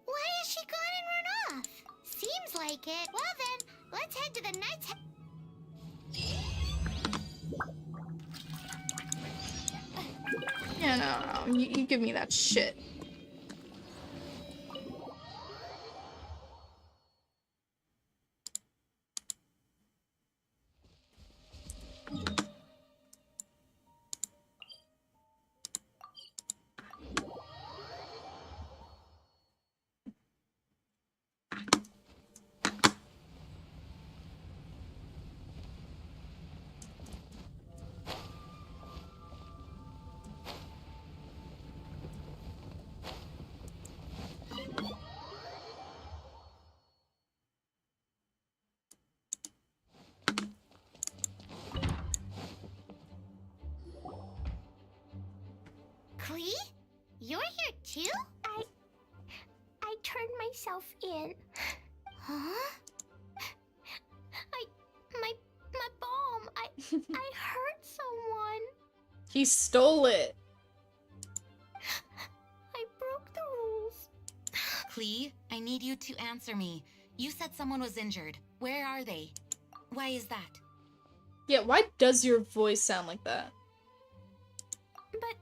Why has she gone and run off? Seems like it. Well then, let's head to the Knights. Yeah, no. You give me that shit. Klee? You're here too? I turned myself in. Huh? My bomb. I hurt someone. He stole it. I broke the rules. Klee, I need you to answer me. You said someone was injured. Where are they? Why is that? Yeah, why does your voice sound like that? But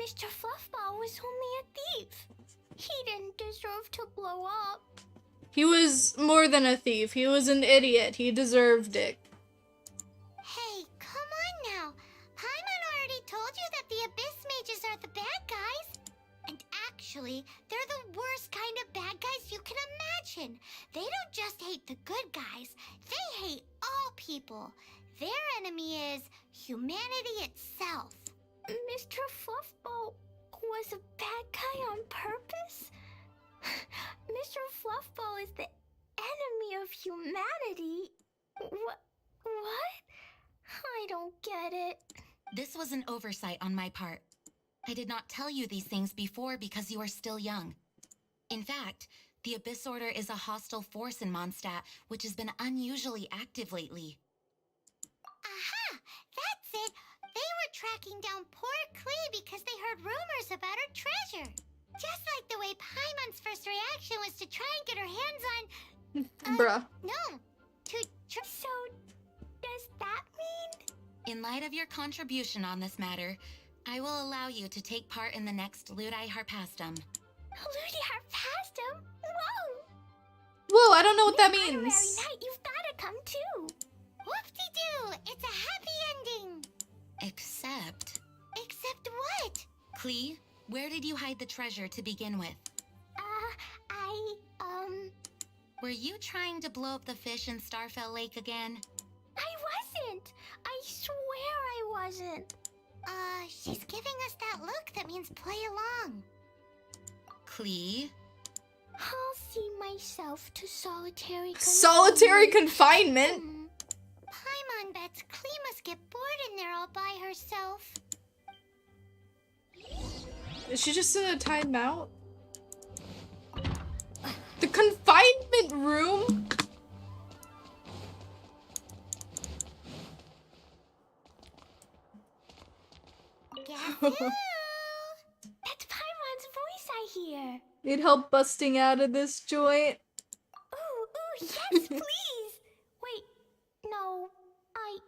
Mr. Fluffball was only a thief. He didn't deserve to blow up. He was more than a thief. He was an idiot. He deserved it. Hey, come on now. Paimon already told you that the Abyss Mages are the bad guys. And actually, they're the worst kind of bad guys you can imagine. They don't just hate the good guys. They hate all people. Their enemy is humanity itself. Mr. Fluffball was a bad guy on purpose? Mr. Fluffball is the enemy of humanity. What? I don't get it. This was an oversight on my part. I did not tell you these things before because you are still young. In fact, the Abyss Order is a hostile force in Mondstadt, which has been unusually active lately. Aha! That's it! They were tracking down poor Klee because they heard rumors about her treasure. Just like the way Paimon's first reaction was to try and get her hands on... Bruh. No. So, does that mean? In light of your contribution on this matter, I will allow you to take part in the next Ludi Harpastum. Ludi Harpastum? Whoa! Whoa, I don't know what that Honorary means. Knight, you've gotta come too. Whoop-de-doo! It's a happy ending! Except... Except what? Klee, where did you hide the treasure to begin with? Were you trying to blow up the fish in Starfell Lake again? I wasn't! I swear I wasn't. She's giving us that look that means play along. Klee? I'll see myself to solitary confinement. Solitary confinement? Paimon bets Klee must get bored in there all by herself. Is she just in a timeout? The confinement room? That's Paimon's voice I hear. Need help busting out of this joint? Ooh, yes, please. Wait, no, I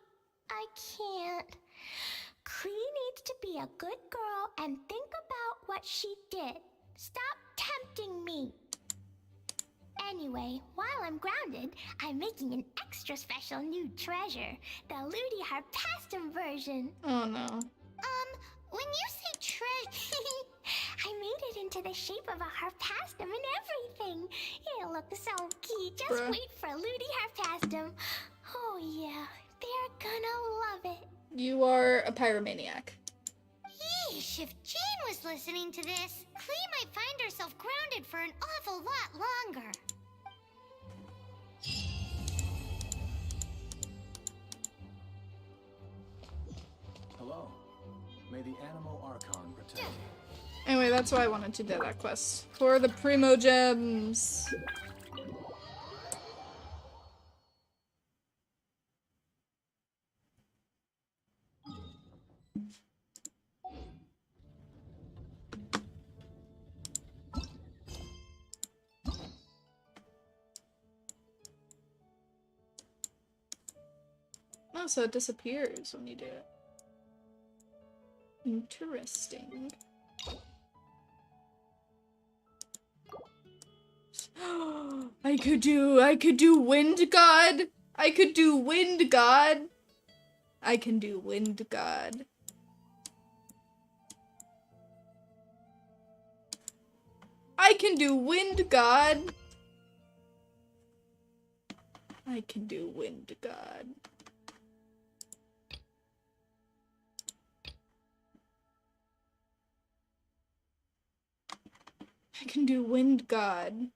can't. Klee needs to be a good girl and think about what she did. Stop tempting protecting me. Anyway, while I'm grounded, I'm making an extra special new treasure, the Ludi Harpastum version. Oh no. When you say treasure, I made it into the shape of a harpastum and everything. It'll look so cute. Just Bruh. wait for Ludi Harpastum. Oh yeah, they're gonna love it. You are a pyromaniac. yeesh, if Jean was listening to this, Klee might find herself grounded for an awful lot longer. Hello. May the Animal Archon protect you. Anyway, that's why I wanted to do that quest. For the Primo Gems. Oh, so it disappears when you do it. Interesting. I could do Wind God. I could do Wind God. I can do Wind God. I can do Wind God. I can do Wind God. I can do Wind God.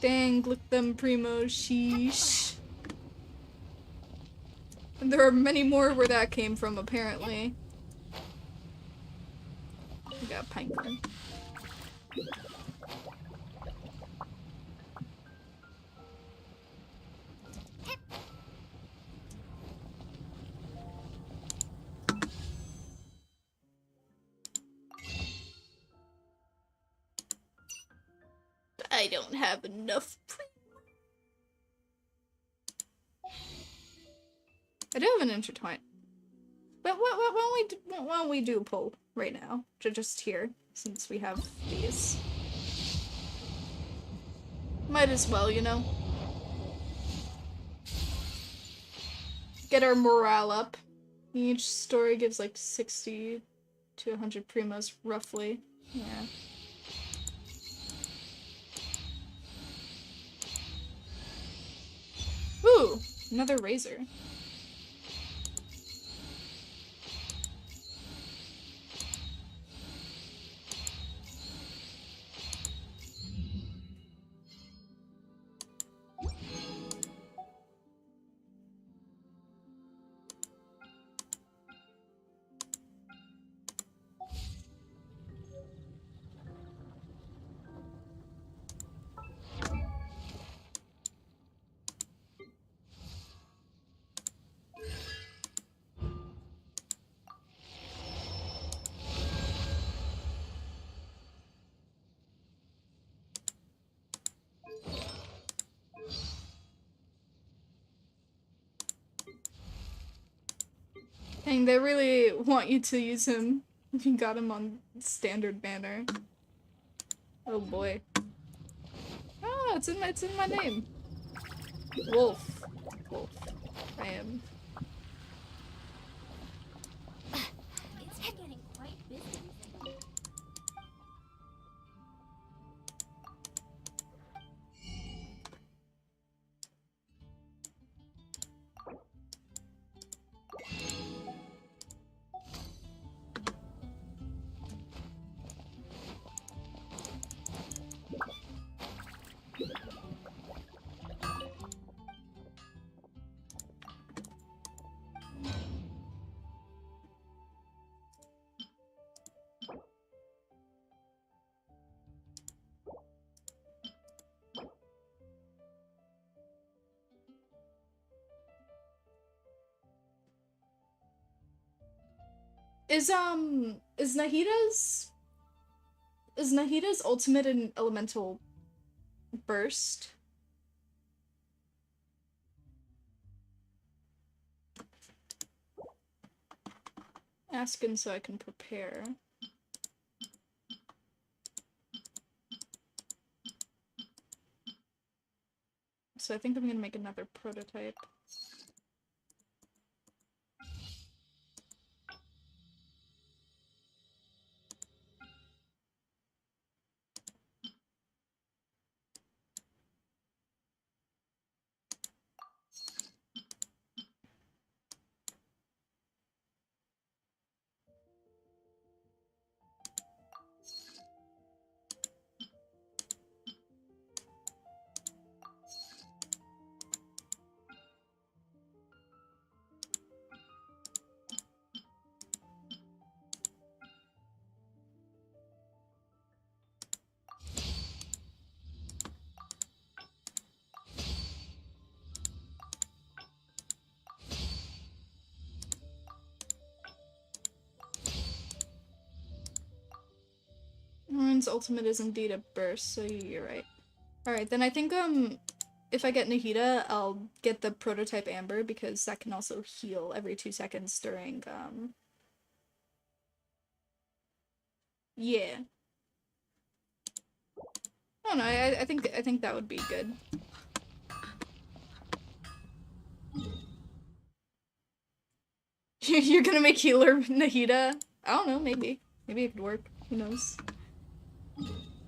Dang, look them Primo, sheesh. And there are many more where that came from, apparently. We got Pinecoin. I don't have enough I do have an intertwine. But why don't we do a poll right now? Just here, since we have these. Might as well, you know? Get our morale up. Each story gives like 60 to 100 primos, roughly. Yeah. Ooh! Another razor. Dang, they really want you to use him if you got him on standard banner. Oh boy. Oh, it's in my name. Wolf. Wolf. I am. It's getting quite busy. Is Nahida's Is Nahida's ultimate an elemental burst? Asking so I can prepare. So I think I'm gonna make another prototype. Ruin's ultimate is indeed a burst, so you're right. Alright, then I think, if I get Nahida, I'll get the prototype Amber, because that can also heal every 2 seconds during, yeah. Oh no, I think that would be good. You're gonna make healer Nahida? I don't know, maybe. Maybe it could work. Who knows?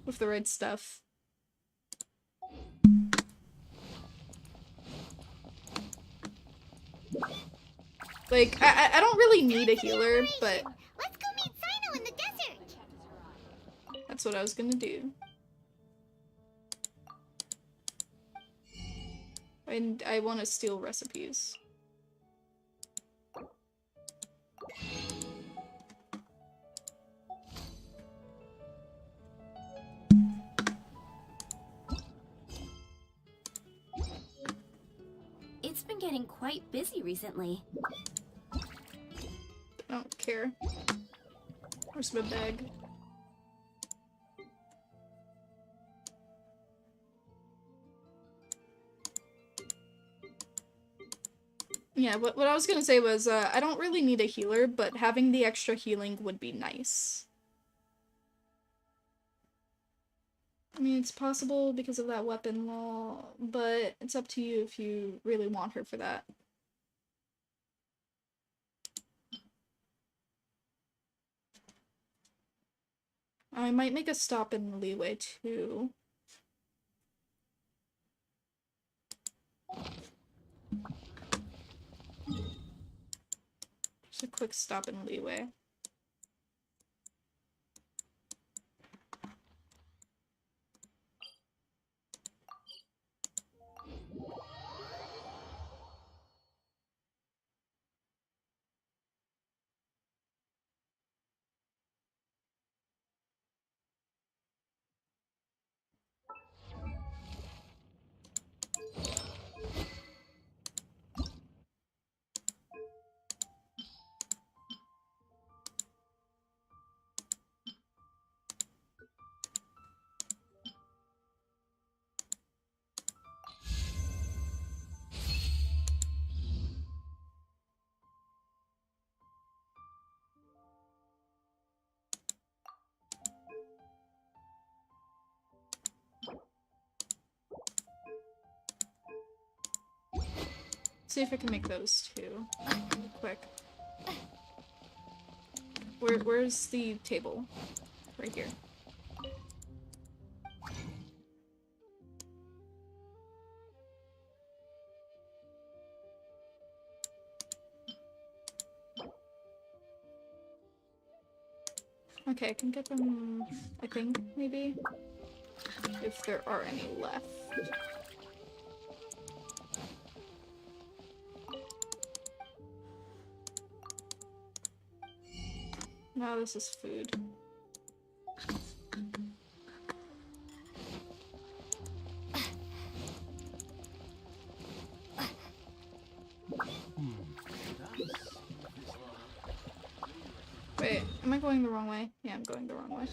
With the right stuff. Like, I don't really need a healer, but... Let's go meet Sino in the desert! That's what I was gonna do. And I want to steal recipes. It's been getting quite busy recently. I don't care. Where's my bag? Yeah, what I was gonna say was, I don't really need a healer, but having the extra healing would be nice. I mean, it's possible because of that weapon law, but it's up to you if you really want her for that. I might make a stop in Leeway, too. Just a quick stop in Leeway. See if I can make those too. Really quick. Where's the table? Right here. Okay, I can get them, I think, maybe? If there are any left. No, this is food. Wait, am I going the wrong way? Yeah, I'm going the wrong way.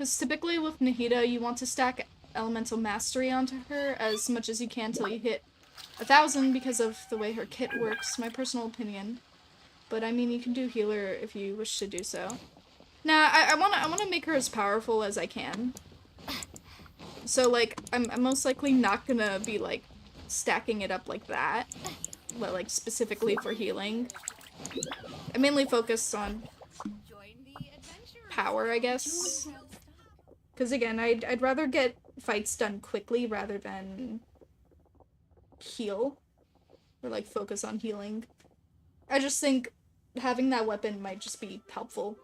Because typically with Nahida, you want to stack elemental mastery onto her as much as you can till you hit 1,000 because of the way her kit works, my personal opinion. But I mean, you can do healer if you wish to do so. Nah, I wanna make her as powerful as I can. So like, I'm most likely not gonna be like stacking it up like that, but like specifically for healing. I mainly focus on power, I guess. Because again, I'd rather get fights done quickly rather than heal. Or like focus on healing. I just think having that weapon might just be helpful.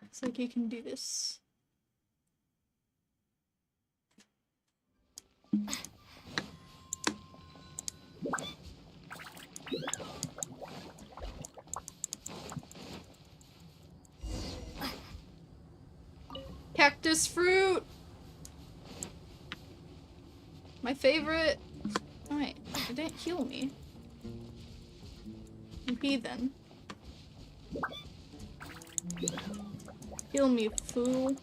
It's like you can do this. Cactus fruit! My favorite. Alright, it didn't heal me. You heathen. Heal me, fool.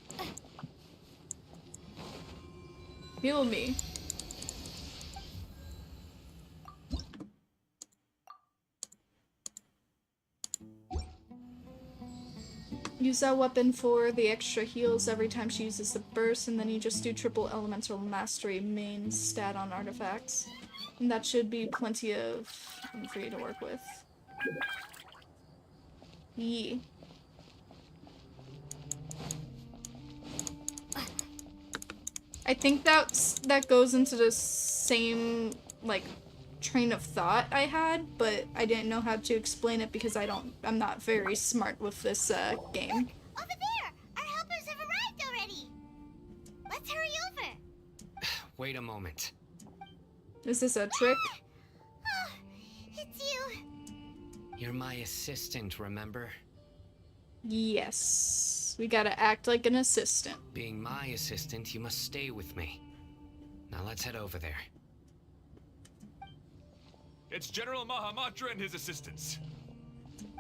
Heal me. Use that weapon for the extra heals every time she uses the burst, and then you just do triple elemental mastery main stat on artifacts. And that should be plenty of for you to work with. Yee. I think that goes into the same, like, train of thought I had, but I didn't know how to explain it because I'm not very smart with this game. Over there! Our helpers have arrived already! Let's hurry over! Wait a moment. Is this a trick? Oh, it's you! You're my assistant, remember? Yes. We gotta act like an assistant. Being my assistant, you must stay with me. Now let's head over there. It's General Mahamatra and his assistants.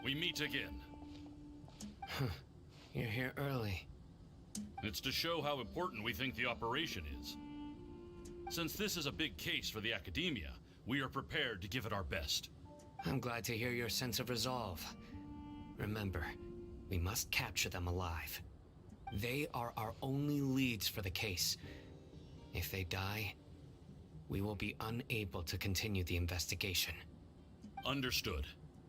We meet again. You're here early. It's to show how important we think the operation is. Since this is a big case for the Academia, we are prepared to give it our best. I'm glad to hear your sense of resolve. Remember, we must capture them alive. They are our only leads for the case. If they die, we will be unable to continue the investigation. Understood.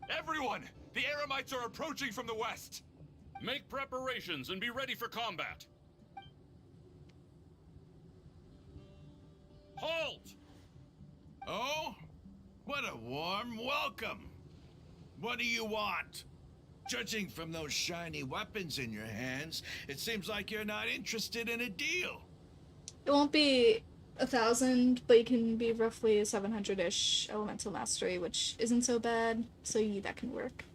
Everyone! The Eremites are approaching from the west! Make preparations and be ready for combat. Halt! Oh? What a warm welcome! What do you want? Judging from those shiny weapons in your hands, it seems like you're not interested in a deal. It won't be 1,000, but you can be roughly 700-ish elemental mastery, which isn't so bad, so yeah, that can work.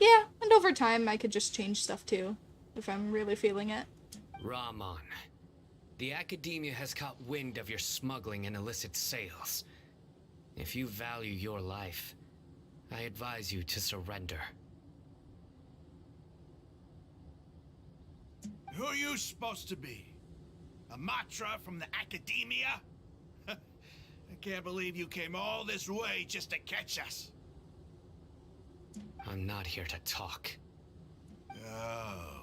Yeah, and over time I could just change stuff too, if I'm really feeling it. Rahman, the Academia has caught wind of your smuggling and illicit sales. If you value your life, I advise you to surrender. Who are you supposed to be? A Matra from the Academia? I can't believe you came all this way just to catch us. I'm not here to talk. Oh.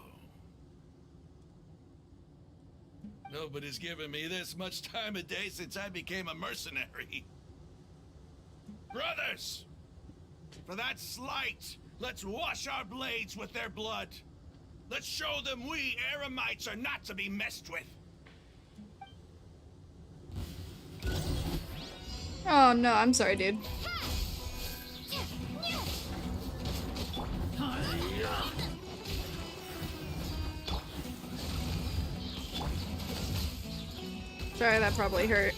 Nobody's given me this much time of day since I became a mercenary. Brothers! For that slight, let's wash our blades with their blood. Let's show them we eremites are not to be messed with. Oh no, I'm sorry, dude. Sorry, that probably hurt.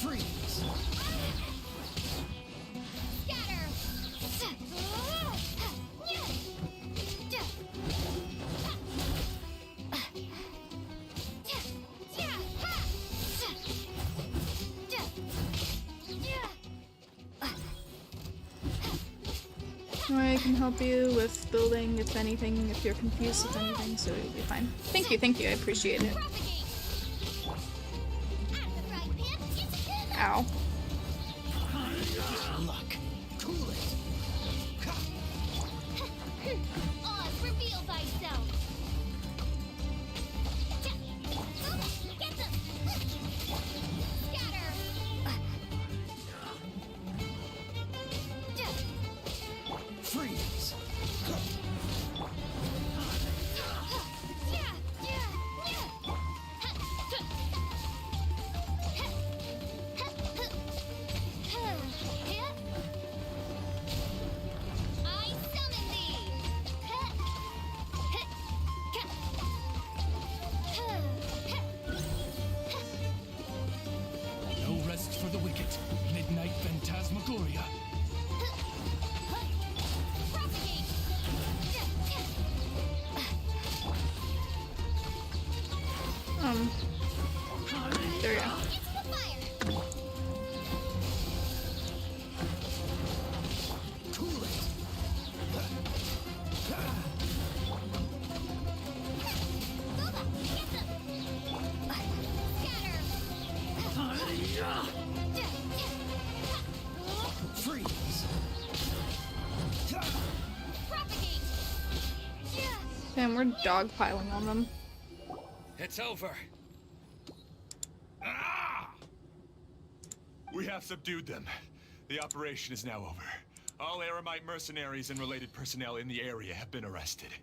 Freeze. I can help you with building, if anything, if you're confused with anything, so you'll be fine. Thank you, I appreciate it. Ow. Luck. Cool it. Oz, reveal thyself. Get them. Scatter. Freeze. I summon thee. No rest for the wicked. Midnight Phantasmagoria. There we go. Cool it. Freeze. Damn, we're dogpiling on them. It's over. We have subdued them. The operation is now over. All Eremite mercenaries and related personnel in the area have been arrested.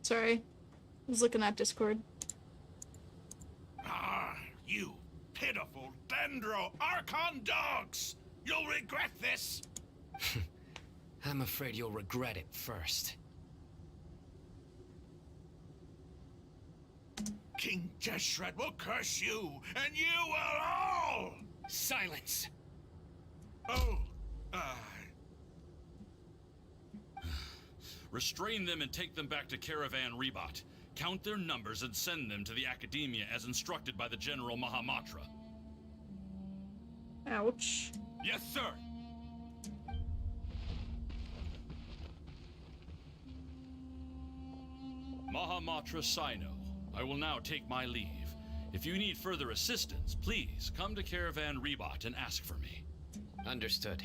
Sorry. I was looking at Discord. Ah, you pitiful Dendro Archon dogs! You'll regret this! I'm afraid you'll regret it first. King Jeshred will curse you, and you will all! Silence! Oh, Restrain them and take them back to Caravan Rebot. Count their numbers and send them to the Academia as instructed by the General Mahamatra. Ouch. Yes, sir! Mahamatra Sino, I will now take my leave. If you need further assistance, please come to Caravan Rebot and ask for me. Understood.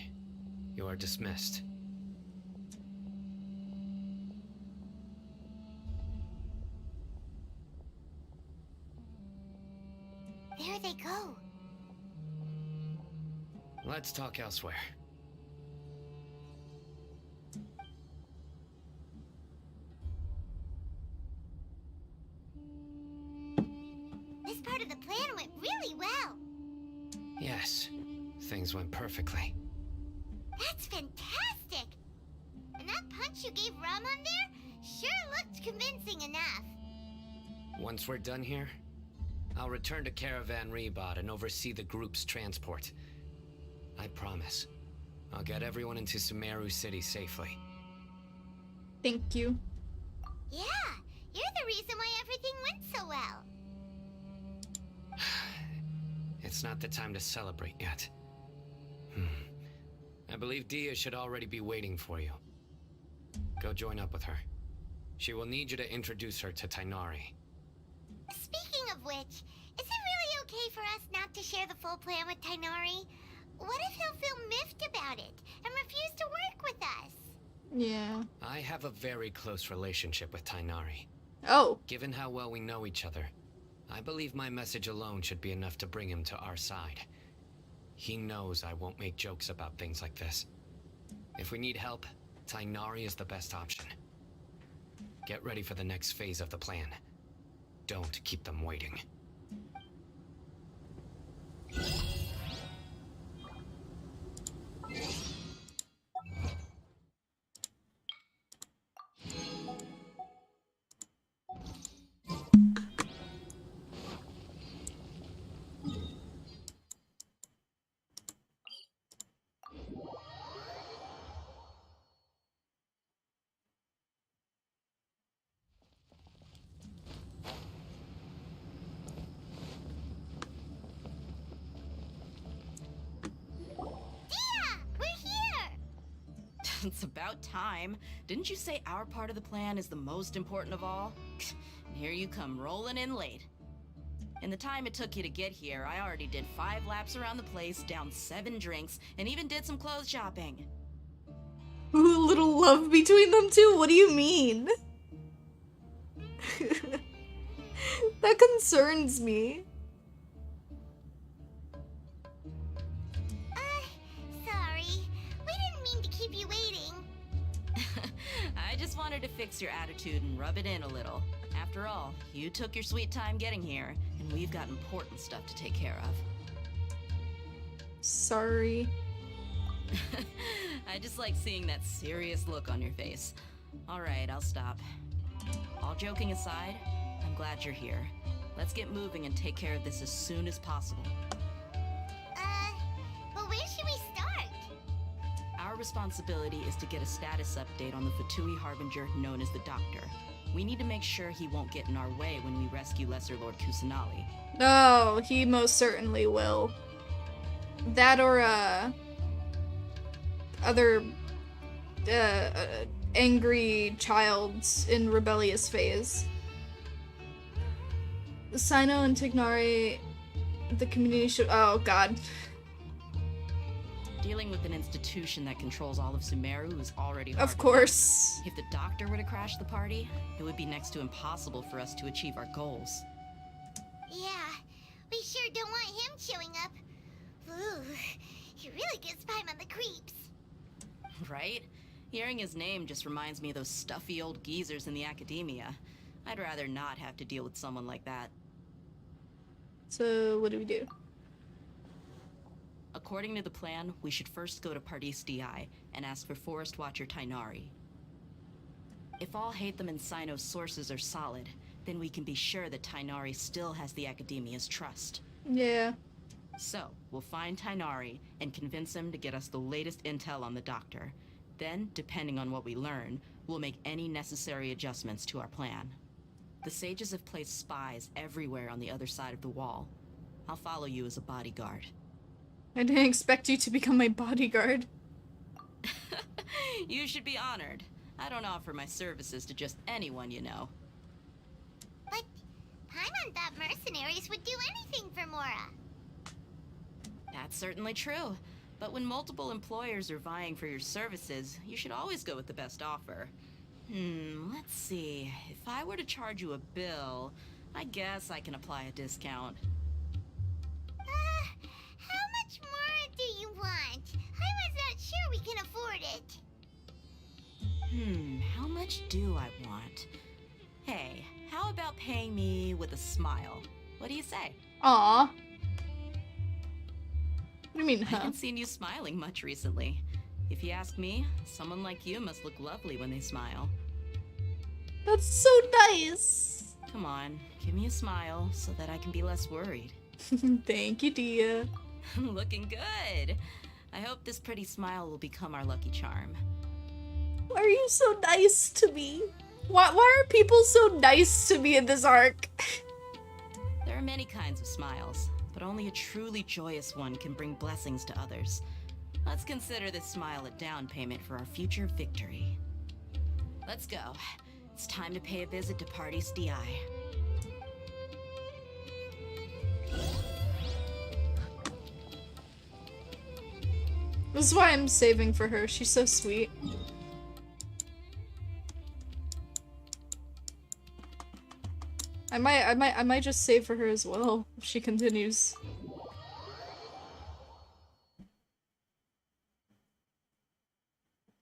You are dismissed. There they go. Let's talk elsewhere. This part of the plan went really well. Yes, things went perfectly. That's fantastic! And that punch you gave Ram on there sure looked convincing enough. Once we're done here, I'll return to Caravan Rebot and oversee the group's transport. I promise. I'll get everyone into Sumeru City safely. Thank you. Yeah, you're the reason why everything went so well. It's not the time to celebrate yet. I believe Dia should already be waiting for you. Go join up with her. She will need you to introduce her to Tainari. Speaking of which, is it really okay for us not to share the full plan with Tainari? What if he'll feel miffed about it and refuse to work with us? Yeah. I have a very close relationship with Tainari. Oh. Given how well we know each other, I believe my message alone should be enough to bring him to our side. He knows I won't make jokes about things like this. If we need help, Tainari is the best option. Get ready for the next phase of the plan. Don't keep them waiting. It's about time. Didn't you say our part of the plan is the most important of all? And here you come rolling in late. In the time it took you to get here, I already did 5 laps around the place, downed 7 drinks, and even did some clothes shopping. Ooh, a little love between them two? What do you mean? That concerns me. Sorry. We didn't mean to keep you waiting. I just wanted to fix your attitude and rub it in a little. After all, you took your sweet time getting here, and we've got important stuff to take care of. Sorry. I just like seeing that serious look on your face. Alright, I'll stop. All joking aside, I'm glad you're here. Let's get moving and take care of this as soon as possible. But where should we start? Our responsibility is to get a status update on the Fatui Harbinger known as the Doctor. We need to make sure he won't get in our way when we rescue Lesser Lord Kusanali. Oh, he most certainly will. That or, other, angry child in rebellious phase. Sino and Tignari, the community should- oh god. Dealing with an institution that controls all of Sumeru is already hard. Of course. If the Doctor were to crash the party, it would be next to impossible for us to achieve our goals. Yeah, we sure don't want him showing up. Ooh, he really gives Paimon the creeps. Right? Hearing his name just reminds me of those stuffy old geezers in the academia. I'd rather not have to deal with someone like that. So, what do we do? According to the plan, we should first go to Pardis DI and ask for Forest Watcher Tainari. If all Hatham and Sino's sources are solid, then we can be sure that Tainari still has the Academia's trust. Yeah. So, we'll find Tainari and convince him to get us the latest intel on the Doctor. Then, depending on what we learn, we'll make any necessary adjustments to our plan. The sages have placed spies everywhere on the other side of the wall. I'll follow you as a bodyguard. I didn't expect you to become my bodyguard. You should be honored. I don't offer my services to just anyone you know. But Paimon thought mercenaries would do anything for Mora. That's certainly true. But when multiple employers are vying for your services, you should always go with the best offer. Let's see. If I were to charge you a bill, I guess I can apply a discount. How much more do you want? I was not sure we can afford it. How much do I want? Hey, how about paying me with a smile? What do you say? Aw. What do you mean, I huh? haven't seen you smiling much recently. If you ask me, someone like you must look lovely when they smile. That's so nice. Come on, give me a smile so that I can be less worried. Thank you, Dia. Looking good. I hope this pretty smile will become our lucky charm. Why are you so nice to me? Why are people so nice to me in this arc? There are many kinds of smiles, but only a truly joyous one can bring blessings to others. Let's consider this smile a down payment for our future victory. Let's go. It's time to pay a visit to Pardis DI. This is why I'm saving for her. She's so sweet. I might just save for her as well if she continues.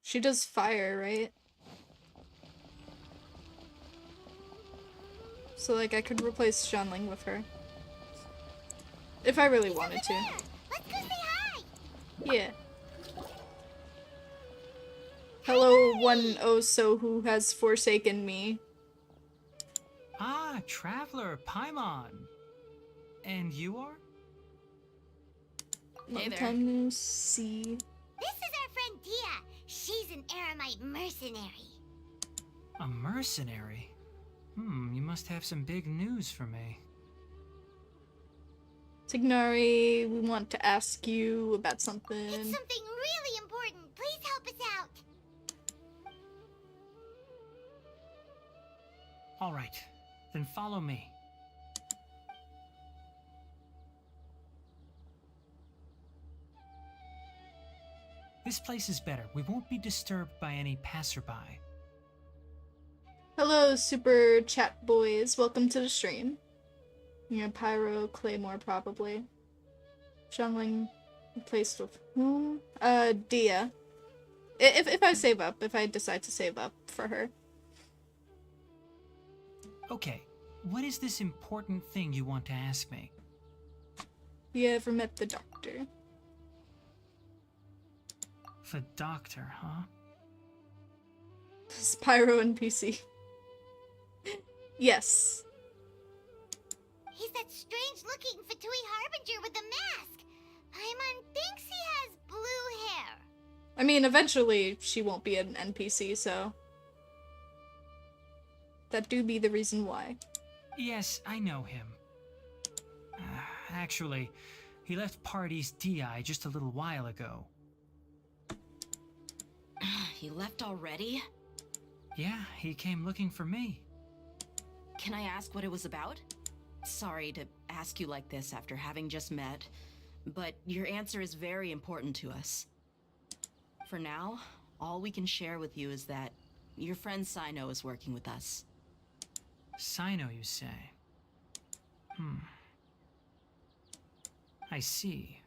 She does fire, right? So like I could replace Shanling with her. If I really wanted to. Let's go say hi. Yeah. Hello, one oh so who has forsaken me. Ah, Traveler, Paimon. And you are? Long time no see. This is our friend Dia. She's an Eremite mercenary. A mercenary? You must have some big news for me. Tignari, we want to ask you about something. It's something really important. Please help us out. All right, then follow me. This place is better. We won't be disturbed by any passerby. Hello, super chat boys. Welcome to the stream. You're Pyro Claymore, probably. Shanling replaced with whom? Dia. If I save up, if I decide to save up for her. Okay, what is this important thing you want to ask me? You ever met the doctor? The doctor, huh? Spyro NPC. Yes. He's that strange-looking Fatui Harbinger with the mask. Paimon thinks he has blue hair. I mean, eventually she won't be an NPC, so... that do be the reason why. Yes, I know him. Actually, he left Party's DI just a little while ago. He left already? Yeah, he came looking for me. Can I ask what it was about? Sorry to ask you like this after having just met, but your answer is very important to us. For now, all we can share with you is that your friend Sino is working with us. Sino, you say? I see.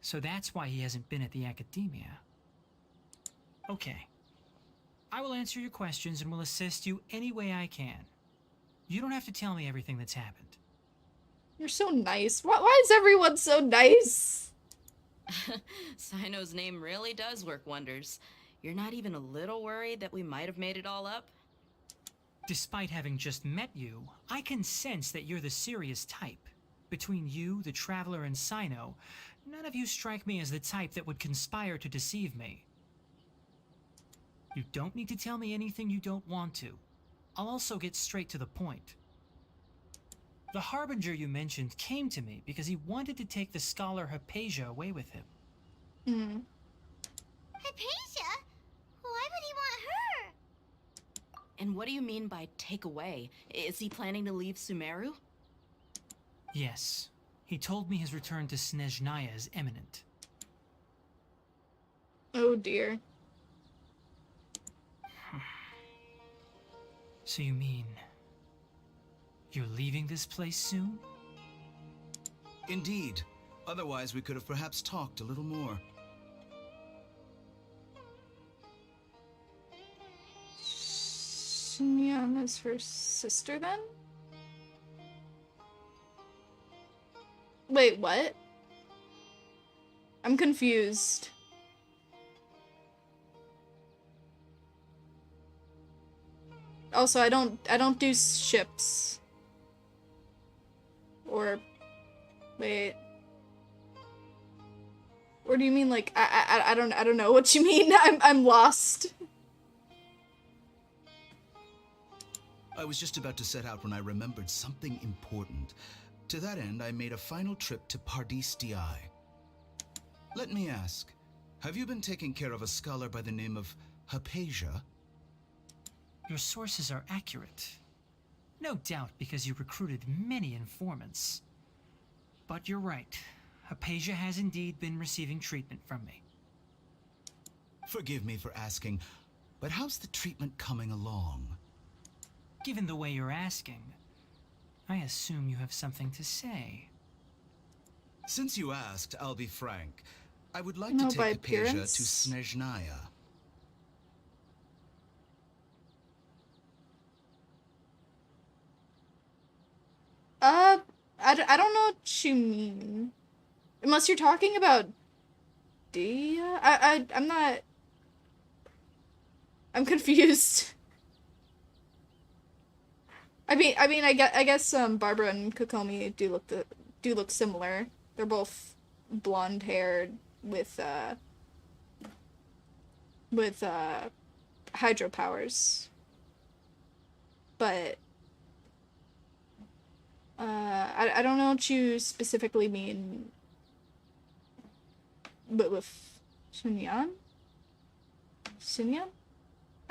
So that's why he hasn't been at the academia. Okay. I will answer your questions and will assist you any way I can. You don't have to tell me everything that's happened. You're so nice. Why is everyone so nice? Sino's name really does work wonders. You're not even a little worried that we might have made it all up? Despite having just met you, I can sense that you're the serious type. Between you, the Traveler, and Sino, none of you strike me as the type that would conspire to deceive me. You don't need to tell me anything you don't want to. I'll also get straight to the point. The Harbinger you mentioned came to me because he wanted to take the scholar Hypatia away with him. Hypatia? Why would he want her? And what do you mean by take away? Is he planning to leave Sumeru? Yes. He told me his return to Snezhnaya is imminent. Oh dear. So you mean... you're leaving this place soon? Indeed. Otherwise, we could have perhaps talked a little more. Shinyan is her sister, then? Wait, what? I'm confused. Also, I don't do ships. Or wait. Or do you mean like I don't know what you mean. I'm lost. I was just about to set out when I remembered something important. To that end, I made a final trip to Pardis Di. Let me ask, have you been taking care of a scholar by the name of Hypatia? Your sources are accurate. No doubt because you recruited many informants. But you're right. Hypatia has indeed been receiving treatment from me. Forgive me for asking, but how's the treatment coming along? Given the way you're asking, I assume you have something to say. Since you asked, I'll be frank. I would like No, to by take Akasha to appearance? Snezhnaya. I don't know what you mean. Unless you're talking about Dia? I'm not... I'm confused. I guess Barbara and Kokomi do look similar. They're both blonde-haired with hydro powers. But I don't know what you specifically mean with Xinyan? Xinyan?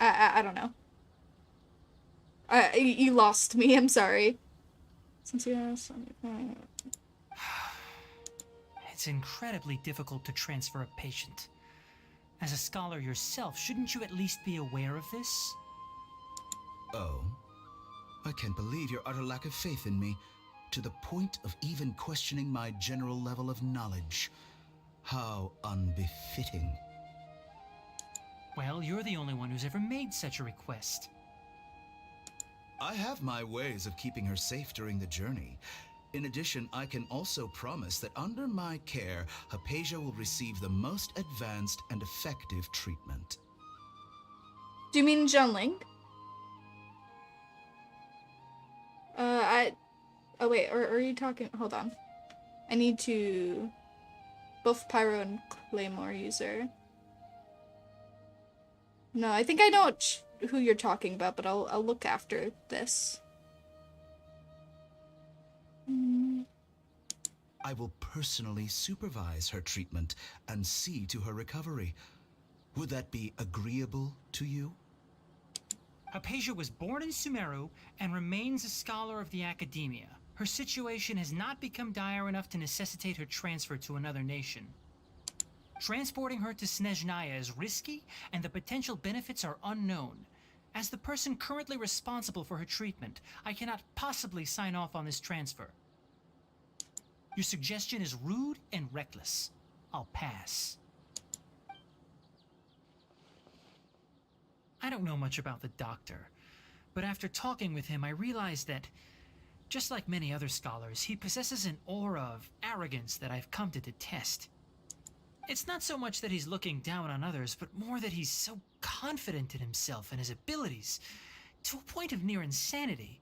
I don't know. You lost me, I'm sorry. Since you asked, It's incredibly difficult to transfer a patient. As a scholar yourself, shouldn't you at least be aware of this? Oh? I can't believe your utter lack of faith in me, to the point of even questioning my general level of knowledge. How unbefitting. Well, you're the only one who's ever made such a request. I have my ways of keeping her safe during the journey. In addition, I can also promise that under my care, Hypatia will receive the most advanced and effective treatment. do you mean Zhenling? Oh wait, or are you talking, hold on. I need to, both Pyro and Claymore user. No, I think I know who you're talking about, but I'll look after this. I will personally supervise her treatment and see to her recovery. Would that be agreeable to you? Hypatia was born in Sumeru and remains a scholar of the academia. Her situation has not become dire enough to necessitate her transfer to another nation. Transporting her to Snezhnaya is risky, and the potential benefits are unknown. As the person currently responsible for her treatment, I cannot possibly sign off on this transfer. Your suggestion is rude and reckless. I'll pass. I don't know much about the doctor, but after talking with him, I realized that, just like many other scholars, he possesses an aura of arrogance that I've come to detest. It's not so much that he's looking down on others, but more that he's so confident in himself and his abilities, to a point of near insanity.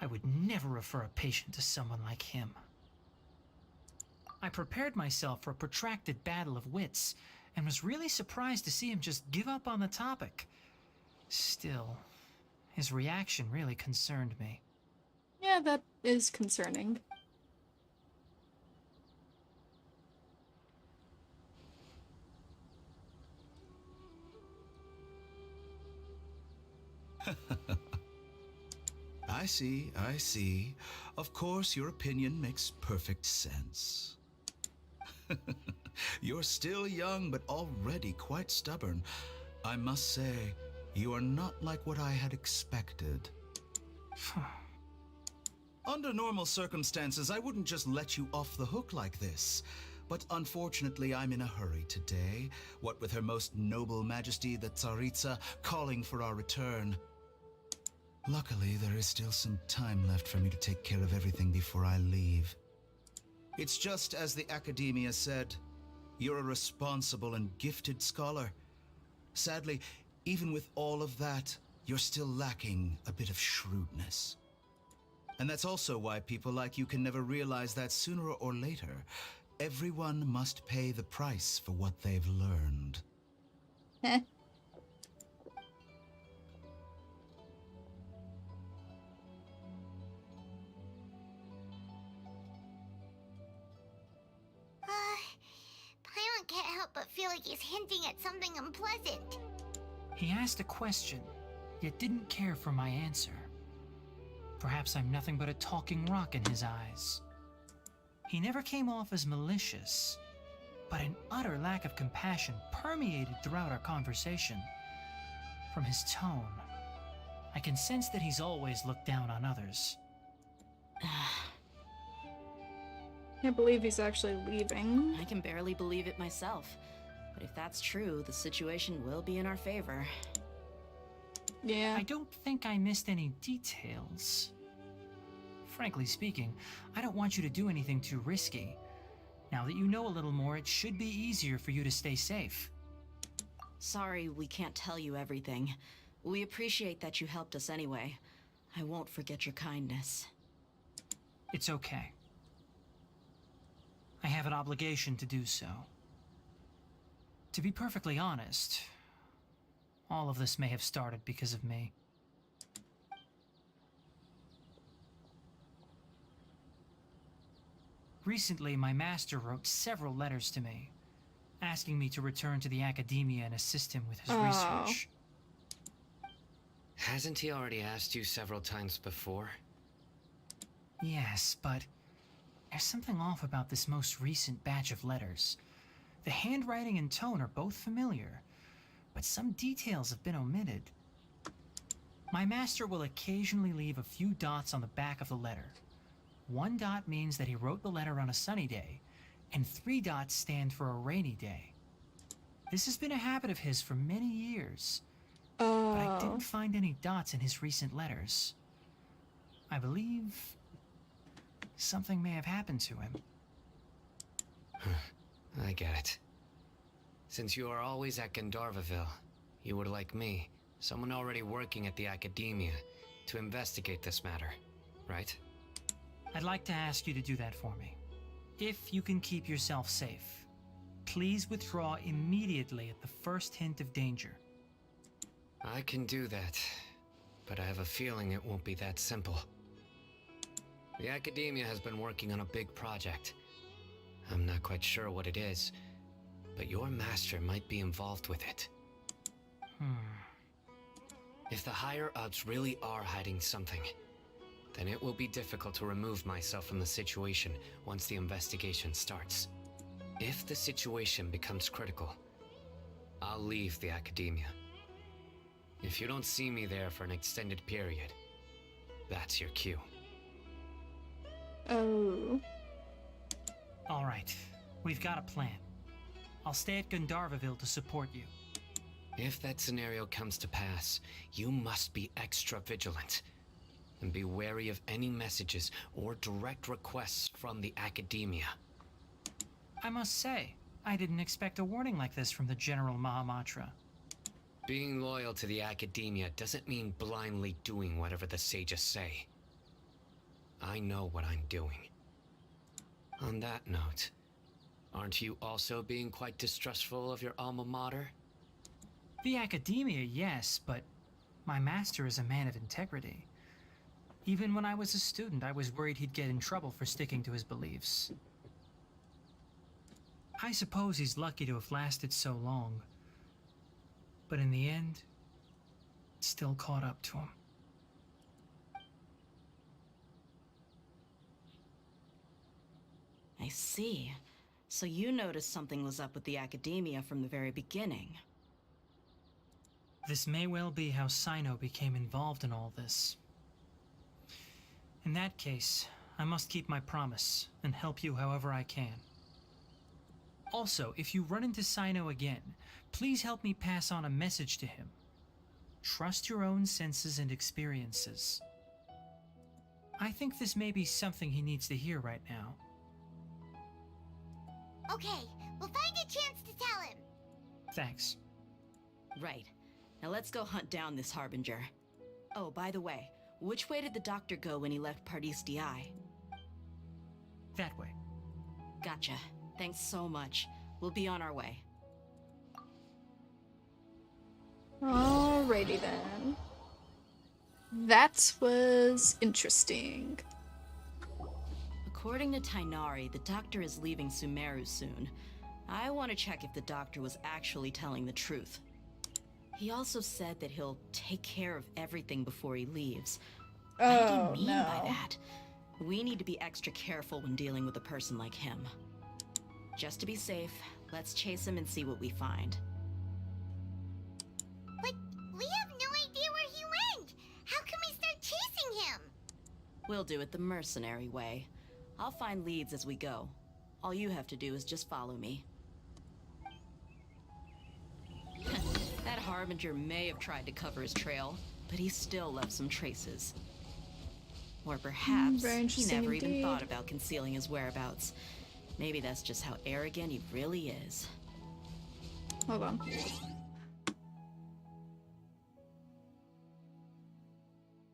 I would never refer a patient to someone like him. I prepared myself for a protracted battle of wits, and was really surprised to see him just give up on the topic. Still, his reaction really concerned me. Yeah, that is concerning. I see. Of course, your opinion makes perfect sense. You're still young, but already quite stubborn. I must say, you are not like what I had expected. Under normal circumstances, I wouldn't just let you off the hook like this. But unfortunately, I'm in a hurry today, what with Her Most Noble Majesty the Tsaritsa calling for our return. Luckily, there is still some time left for me to take care of everything before I leave. It's just as the Academia said, you're a responsible and gifted scholar. Sadly, even with all of that, you're still lacking a bit of shrewdness. And that's also why people like you can never realize that sooner or later, everyone must pay the price for what they've learned. Paimon can't help but feel like he's hinting at something unpleasant. He asked a question, yet didn't care for my answer. Perhaps I'm nothing but a talking rock in his eyes. He never came off as malicious, but an utter lack of compassion permeated throughout our conversation. From his tone, I can sense that he's always looked down on others. Can't believe he's actually leaving. I can barely believe it myself. But if that's true, the situation will be in our favor. Yeah. I don't think I missed any details. Frankly speaking, I don't want you to do anything too risky. Now that you know a little more, it should be easier for you to stay safe. Sorry we can't tell you everything. We appreciate that you helped us anyway. I won't forget your kindness. It's okay. I have an obligation to do so. To be perfectly honest, all of this may have started because of me. Recently, my master wrote several letters to me, asking me to return to the academia and assist him with his research. Hasn't he already asked you several times before? Yes, but there's something off about this most recent batch of letters. The handwriting and tone are both familiar, but some details have been omitted. My master will occasionally leave a few dots on the back of the letter. 1 dot means that he wrote the letter on a sunny day, and 3 dots stand for a rainy day. This has been a habit of his for many years, but I didn't find any dots in his recent letters. I believe something may have happened to him. I get it. Since you are always at Gandharvaville, you would like me, someone already working at the academia, to investigate this matter, right? I'd like to ask you to do that for me. If you can keep yourself safe, please withdraw immediately at the first hint of danger. I can do that, but I have a feeling it won't be that simple. The academia has been working on a big project. I'm not quite sure what it is, but your master might be involved with it. If the higher-ups really are hiding something, then it will be difficult to remove myself from the situation once the investigation starts. If the situation becomes critical, I'll leave the academia. If you don't see me there for an extended period, that's your cue. Oh. All right, we've got a plan. I'll stay at Gandharvaville to support you. If that scenario comes to pass, you must be extra vigilant. And be wary of any messages or direct requests from the academia. I must say, I didn't expect a warning like this from the General Mahamatra. Being loyal to the academia doesn't mean blindly doing whatever the sages say. I know what I'm doing. On that note, aren't you also being quite distrustful of your alma mater? The academia, yes, but my master is a man of integrity. Even when I was a student, I was worried he'd get in trouble for sticking to his beliefs. I suppose he's lucky to have lasted so long. But in the end, it still caught up to him. I see. So you noticed something was up with the academia from the very beginning. This may well be how Sino became involved in all this. In that case, I must keep my promise and help you however I can. Also, if you run into Sino again, please help me pass on a message to him. Trust your own senses and experiences. I think this may be something he needs to hear right now. Okay, we'll find a chance to tell him. Thanks. Right. Now let's go hunt down this Harbinger. Oh, by the way, which way did the doctor go when he left Pardis DI? That way. Gotcha. Thanks so much. We'll be on our way. Alrighty then. That was interesting. According to Tainari, the doctor is leaving Sumeru soon. I want to check if the doctor was actually telling the truth. He also said that he'll take care of everything before he leaves. What did he mean by that? We need to be extra careful when dealing with a person like him. Just to be safe, Let's chase him and see what we find. But we have no idea where he went. How can we start chasing him? We'll do it the mercenary way. I'll find leads as we go. All you have to do is just follow me. That Harbinger may have tried to cover his trail, but he still left some traces. Or perhaps Very he interesting never even indeed. thought about concealing his whereabouts. Maybe that's just how arrogant he really is. Hold on.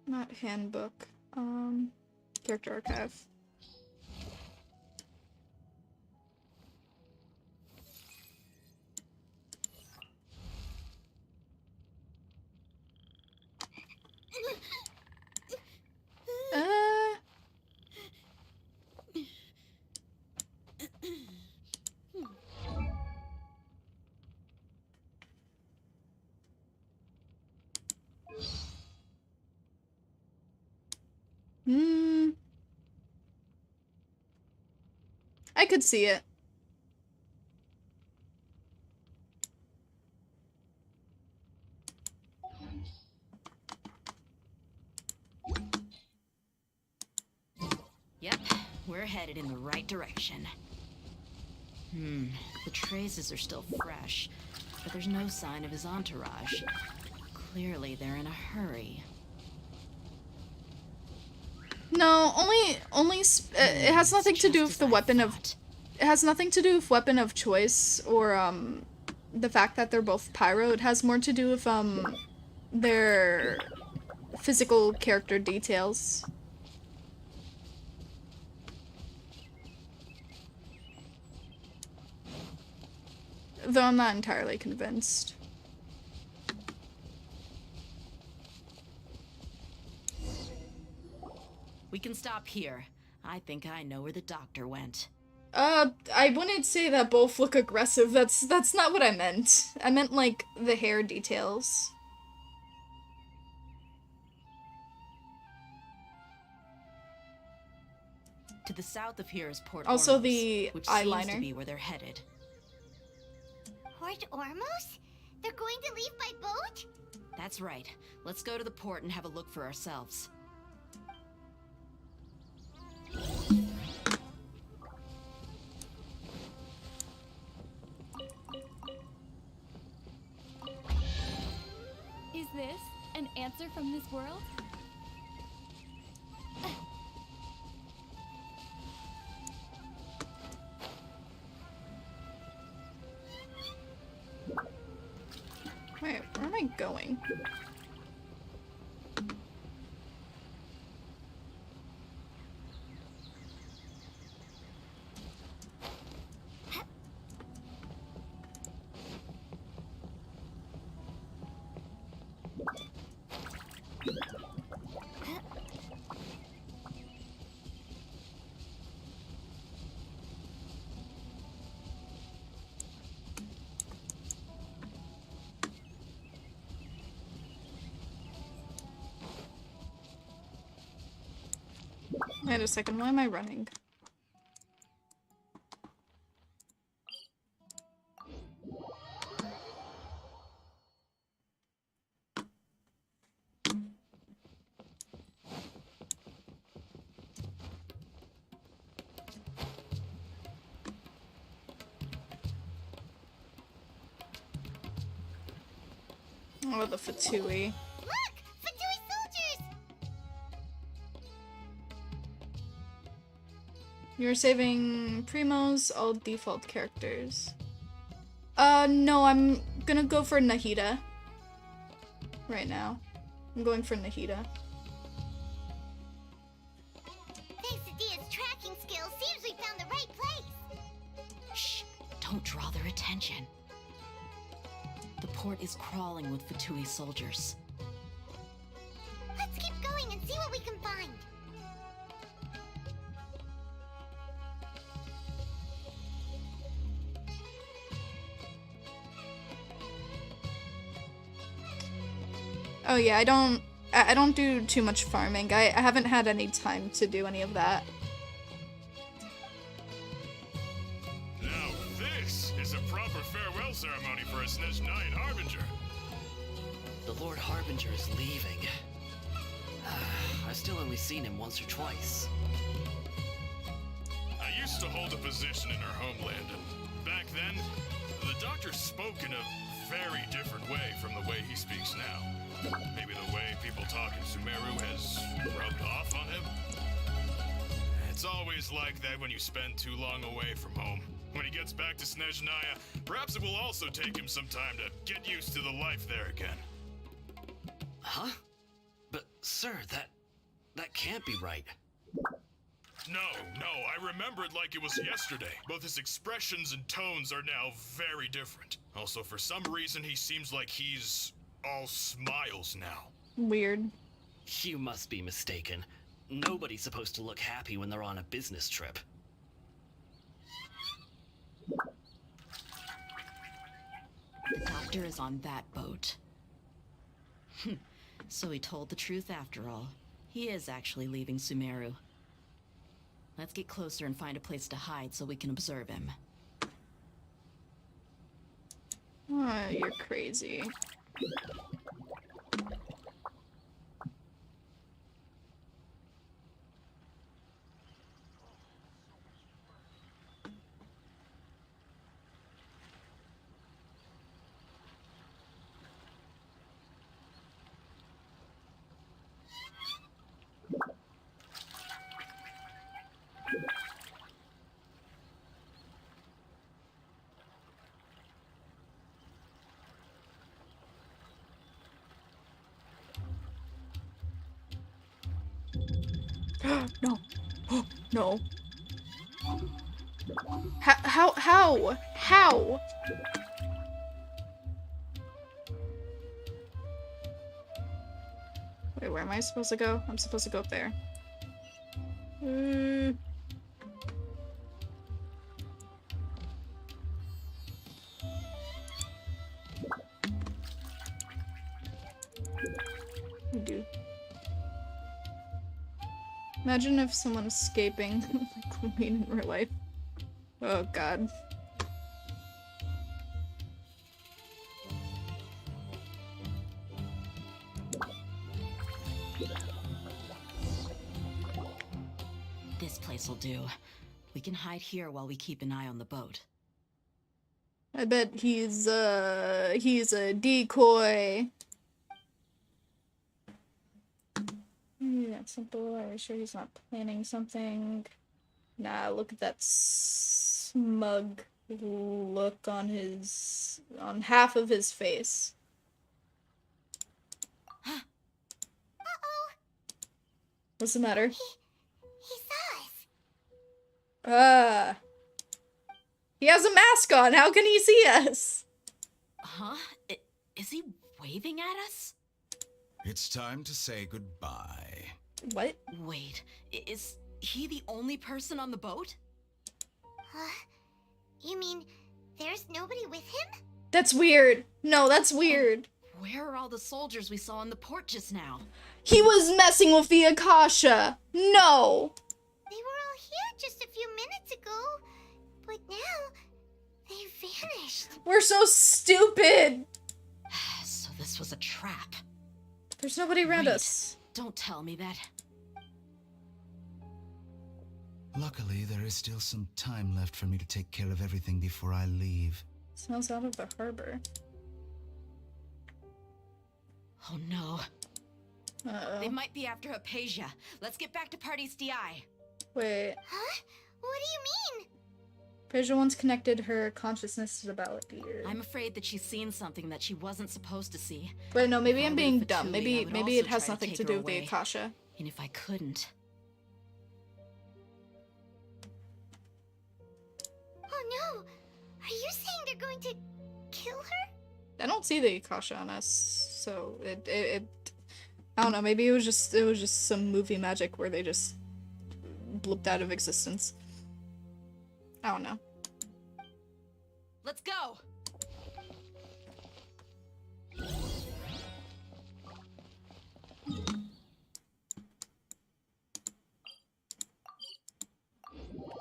Not handbook. Character archive. I could see it. Yep, we're headed in the right direction. The traces are still fresh, but there's no sign of his entourage. Clearly, they're in a hurry. No, it has nothing to do with the weapon of. It has nothing to do with weapon of choice or the fact that they're both pyro. It has more to do with their physical character details. Though I'm not entirely convinced. We can stop here. I think I know where the doctor went. I wouldn't say that both look aggressive. That's not what I meant. I meant, like, the hair details. To the south of here is Port Also Ormos, the which seems to eyeliner. be where they're headed. Port Ormos? They're going to leave by boat? That's right. Let's go to the port and have a look for ourselves. Is this an answer from this world? Wait, where am I going? Wait a second, why am I running? Oh, the Fatui. Look! Fatui soldiers! You're saving Primos, all default characters. No, I'm gonna go for Nahida. Right now. I'm going for Nahida. Thanks to Dia's tracking skills, seems we found the right place. Shh! Don't draw their attention. The port is crawling with Fatui soldiers. Let's keep going and see what we can find. Oh yeah, I don't do too much farming. I haven't had any time to do any of that. Now this is a ceremony for a Snezhnaya Harbinger. The Lord Harbinger is leaving. I've still only seen him once or twice. I used to hold a position in her homeland, and back then, the doctor spoke in a very different way from the way he speaks now. Maybe the way people talk in Sumeru has rubbed off on him? It's always like that when you spend too long away from home. When he gets back to Snezhnaya, perhaps it will also take him some time to get used to the life there again. Huh? But, sir, that can't be right. No, I remember it like it was yesterday. Both his expressions and tones are now very different. Also, for some reason, he seems like he's all smiles now. Weird. You must be mistaken. Nobody's supposed to look happy when they're on a business trip. The doctor is on that boat. So he told the truth after all. He is actually leaving Sumeru. Let's get closer and find a place to hide so we can observe him. Oh, you're crazy. No. No. How? Wait, where am I supposed to go? I'm supposed to go up there. Dude. Imagine if someone escaping like we mean in real life. Oh god. This place will do. We can hide here while we keep an eye on the boat. I bet he's a decoy. That's simple. Are you sure he's not planning something? Nah, look at that smug look on half of his face. Uh-oh. What's the matter? He saw us. He has a mask on. How can he see us? Huh? Is he waving at us? It's time to say goodbye. What? Wait, is he the only person on the boat? You mean there's nobody with him? That's weird. No, that's weird. Where are all the soldiers we saw on the port just now? He was messing with the Akasha. No. They were all here just a few minutes ago, but now they vanished. We're so stupid. So this was a trap. There's nobody around us. Don't tell me that. Luckily, there is still some time left for me to take care of everything before I leave. Smells out of the harbor. Oh no. Uh-oh. They might be after Hypatia. Let's get back to Party's DI. Wait. Huh? What do you mean? Hypatia once connected her consciousness to the Balladeer. I'm afraid that she's seen something that she wasn't supposed to see. Wait, no, maybe I'm being Fatui, dumb. Maybe I would it also has try nothing to take do her with the away. Akasha. And if I couldn't... Oh no! Are you saying they're going to kill her? I don't see the Akasha on us, so it I don't know, maybe it was just some movie magic where they just blooped out of existence. I don't know. Let's go!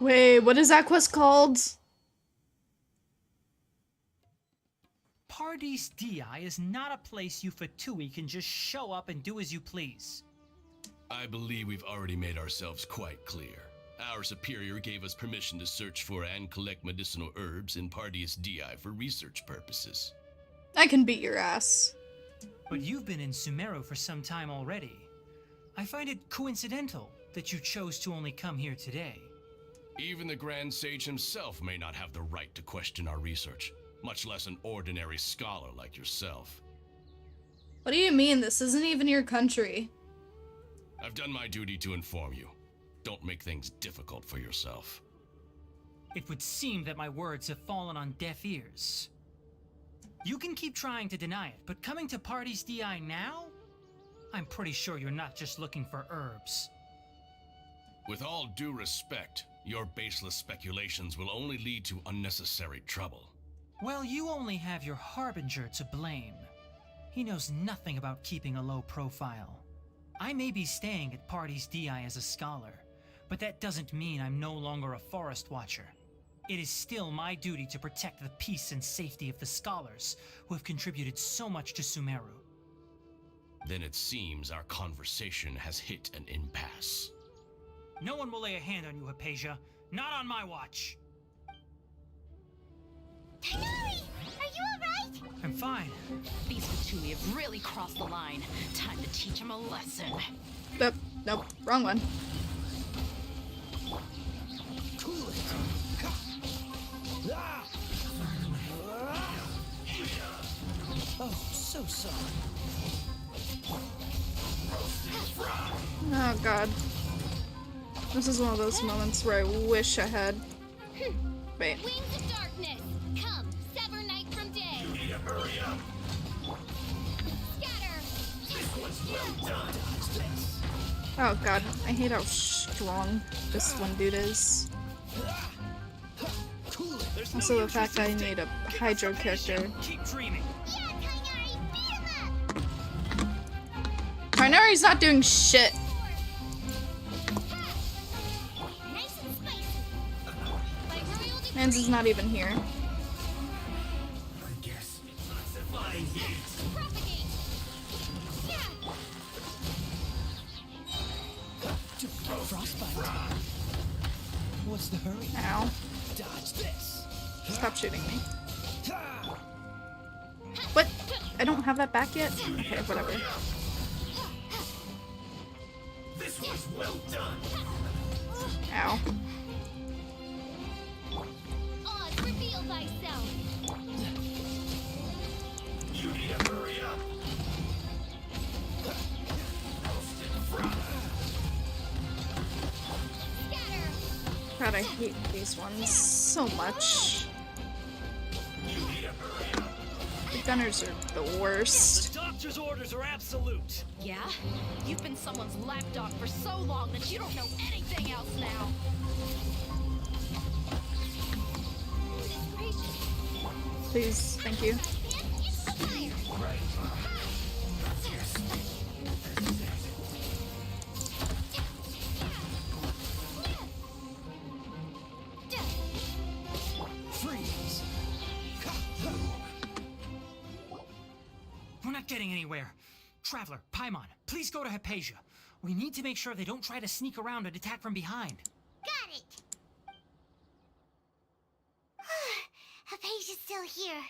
Wait, what is that quest called? Paradis Di is not a place you Fatui can just show up and do as you please. I believe we've already made ourselves quite clear. Our superior gave us permission to search for and collect medicinal herbs in Paradis Di for research purposes. I can beat your ass. But you've been in Sumeru for some time already. I find it coincidental that you chose to only come here today. Even the Grand Sage himself may not have the right to question our research, much less an ordinary scholar like yourself. What do you mean? This isn't even your country. I've done my duty to inform you. Don't make things difficult for yourself. It would seem that my words have fallen on deaf ears. You can keep trying to deny it, but coming to Paradis Di now? I'm pretty sure you're not just looking for herbs. With all due respect, your baseless speculations will only lead to unnecessary trouble. Well, you only have your Harbinger to blame. He knows nothing about keeping a low profile. I may be staying at Paradis Di as a scholar, but that doesn't mean I'm no longer a forest watcher. It is still my duty to protect the peace and safety of the scholars who have contributed so much to Sumeru. Then it seems our conversation has hit an impasse. No one will lay a hand on you, Hypatia. Not on my watch. Tanari, are you alright? I'm fine. These Fatui have really crossed the line. Time to teach them a lesson. Nope, wrong one. Cool it. Oh, so sorry. Oh god. This is one of those moments where I wish I had... Wait. Wings of darkness, come, sever night from day. You need to hurry up. Scatter. This one's well done. Oh god, I hate how strong this one dude is. Also the fact that I need a Hydro character. Keep dreaming. Yeah, Tanari, beat him up! Tainari's not doing shit. Nice and spicy. By royal decree. Mans is not even here. I guess it's divine heat. Propagate. Yeah. Frostbite. What's the hurry? Ow. Dodge this. Stop shooting me. What? I don't have that back yet? Okay, whatever. This was well done. Ow. Oz, reveal thyself. You need to hurry up. Scatter. God, I hate these ones so much. The gunners are the worst. The doctor's orders are absolute. Yeah? You've been someone's lapdog for so long that you don't know anything else now. Please, thank you. Freeze. We're not getting anywhere. Traveler, Paimon, please go to Hypatia. We need to make sure they don't try to sneak around and attack from behind. Got it! Hypatia's still here.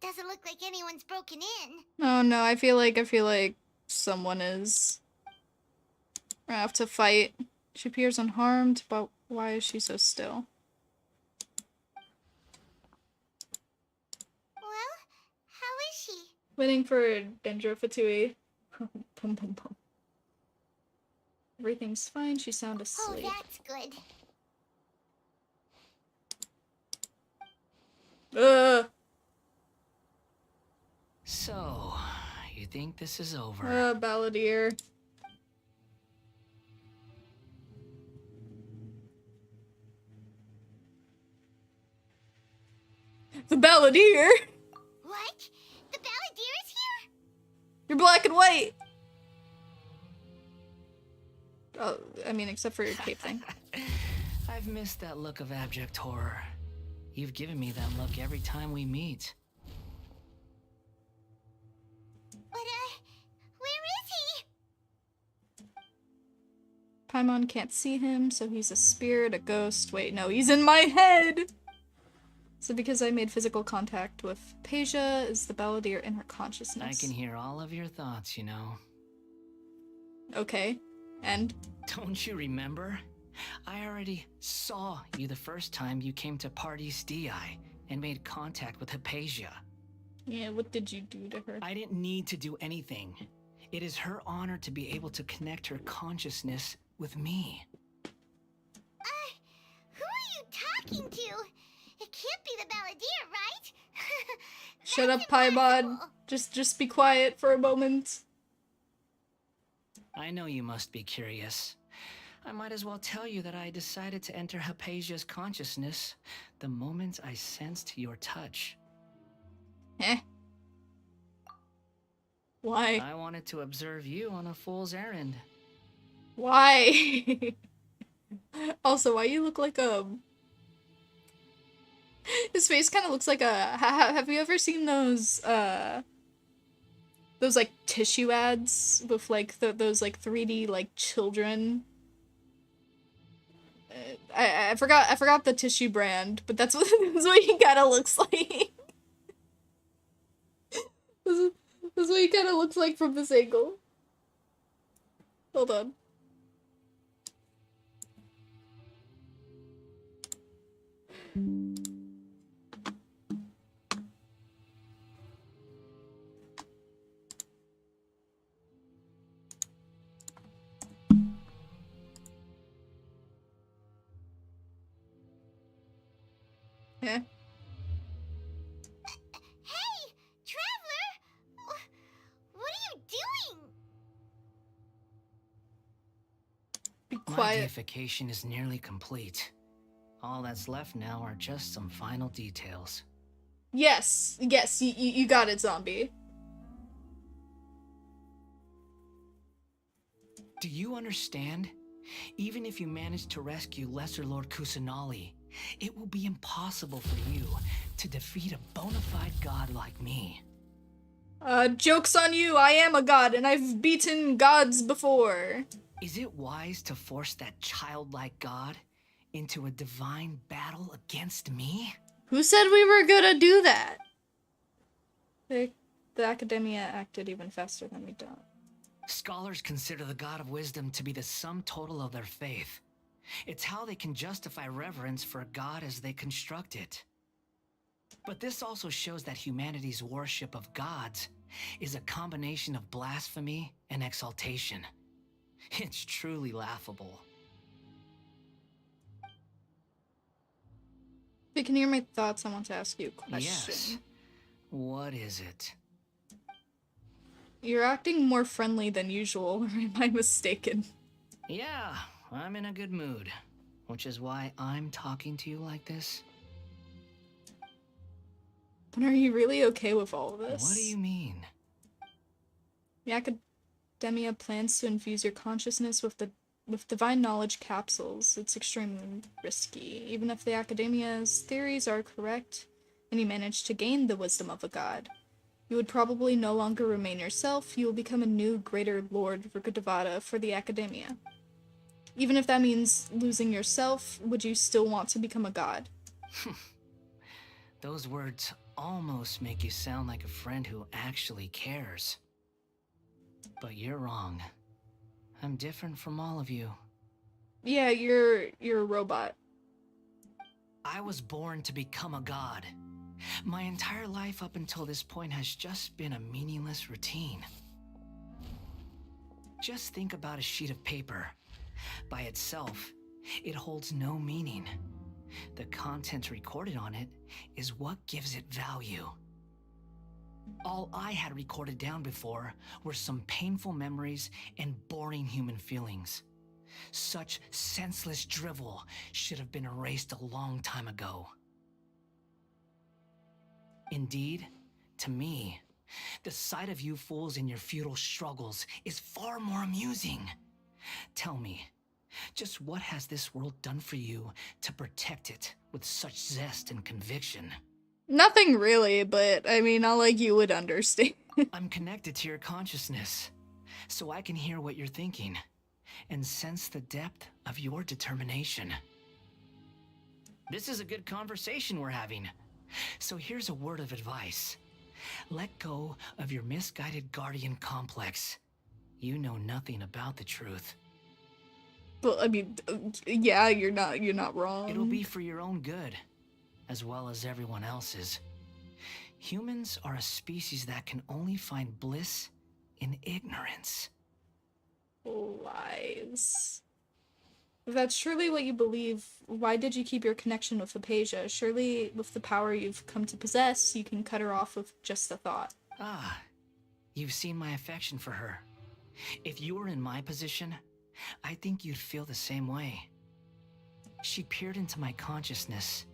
Doesn't look like anyone's broken in. Oh no, I feel like someone is. I have to fight. She appears unharmed, but why is she so still? Well, how is she? Waiting for Dendro Fatui. Bum, bum, bum. Everything's fine, she's sound asleep. Oh, that's good. So, you think this is over? Balladeer. The Balladeer? What? The Balladeer is here? You're black and white! Oh, I mean, except for your cape thing. I've missed that look of abject horror. You've given me that look every time we meet. Paimon can't see him, so he's a spirit, a ghost. Wait, no, he's in my head! So because I made physical contact with Peja, is the balladeer in her consciousness? I can hear all of your thoughts, you know. Okay, and? Don't you remember? I already saw you the first time you came to Party's DI and made contact with Hypatia. Yeah, what did you do to her? I didn't need to do anything. It is her honor to be able to connect her consciousness with me. Who are you talking to? It can't be the balladeer, right? Shut up, Paimon. Just be quiet for a moment. I know you must be curious. I might as well tell you that I decided to enter Hypatia's consciousness the moment I sensed your touch. Eh? Why? I wanted to observe you on a fool's errand. Why? Also, why you look like a... His face kind of looks like a... Have you ever seen those like tissue ads with like those like 3D like children? I forgot the tissue brand, but that's what he kind of looks like. That's what he kind of looks like from this angle. Hold on. Yeah. Hey, Traveler! What are you doing? Be My quiet. deification is nearly complete. All that's left now are just some final details. Yes, you got it, zombie. Do you understand? Even if you manage to rescue Lesser Lord Kusanali, it will be impossible for you to defeat a bona fide god like me. Joke's on you, I am a god, and I've beaten gods before. Is it wise to force that childlike god into a divine battle against me? Who said we were gonna do that? The Academia acted even faster than we thought. Scholars consider the god of wisdom to be the sum total of their faith. It's how they can justify reverence for a god as they construct it. But this also shows that humanity's worship of gods is a combination of blasphemy and exaltation. It's truly laughable. If you can hear my thoughts, I want to ask you a question. Yes. What is it? You're acting more friendly than usual, or am I mistaken? Yeah, I'm in a good mood, which is why I'm talking to you like this. But are you really okay with all of this? What do you mean? The Academia plans to infuse your consciousness with divine knowledge capsules. It's extremely risky. Even if the Academia's theories are correct, and you manage to gain the wisdom of a god, you would probably no longer remain yourself. You will become a new, greater Lord Rukkhadevata for the Academia. Even if that means losing yourself, would you still want to become a god? Those words almost make you sound like a friend who actually cares. But you're wrong. I'm different from all of you. Yeah, you're a robot. I was born to become a god. My entire life up until this point has just been a meaningless routine. Just think about a sheet of paper. By itself, it holds no meaning. The content recorded on it is what gives it value. All I had recorded down before were some painful memories and boring human feelings. Such senseless drivel should have been erased a long time ago. Indeed, to me, the sight of you fools in your futile struggles is far more amusing. Tell me, just what has this world done for you to protect it with such zest and conviction? Nothing really, but I mean, not like you would understand. I'm connected to your consciousness, so I can hear what you're thinking. and sense the depth of your determination. This is a good conversation we're having. So here's a word of advice. Let go of your misguided guardian complex. You know nothing about the truth. Well, I mean, yeah, you're not wrong. It'll be for your own good, as well as everyone else's. Humans are a species that can only find bliss in ignorance. Lies. If that's truly what you believe, why did you keep your connection with Hypatia? Surely, with the power you've come to possess, you can cut her off with just a thought. Ah, you've seen my affection for her. If you were in my position, I think you'd feel the same way. She peered into my consciousness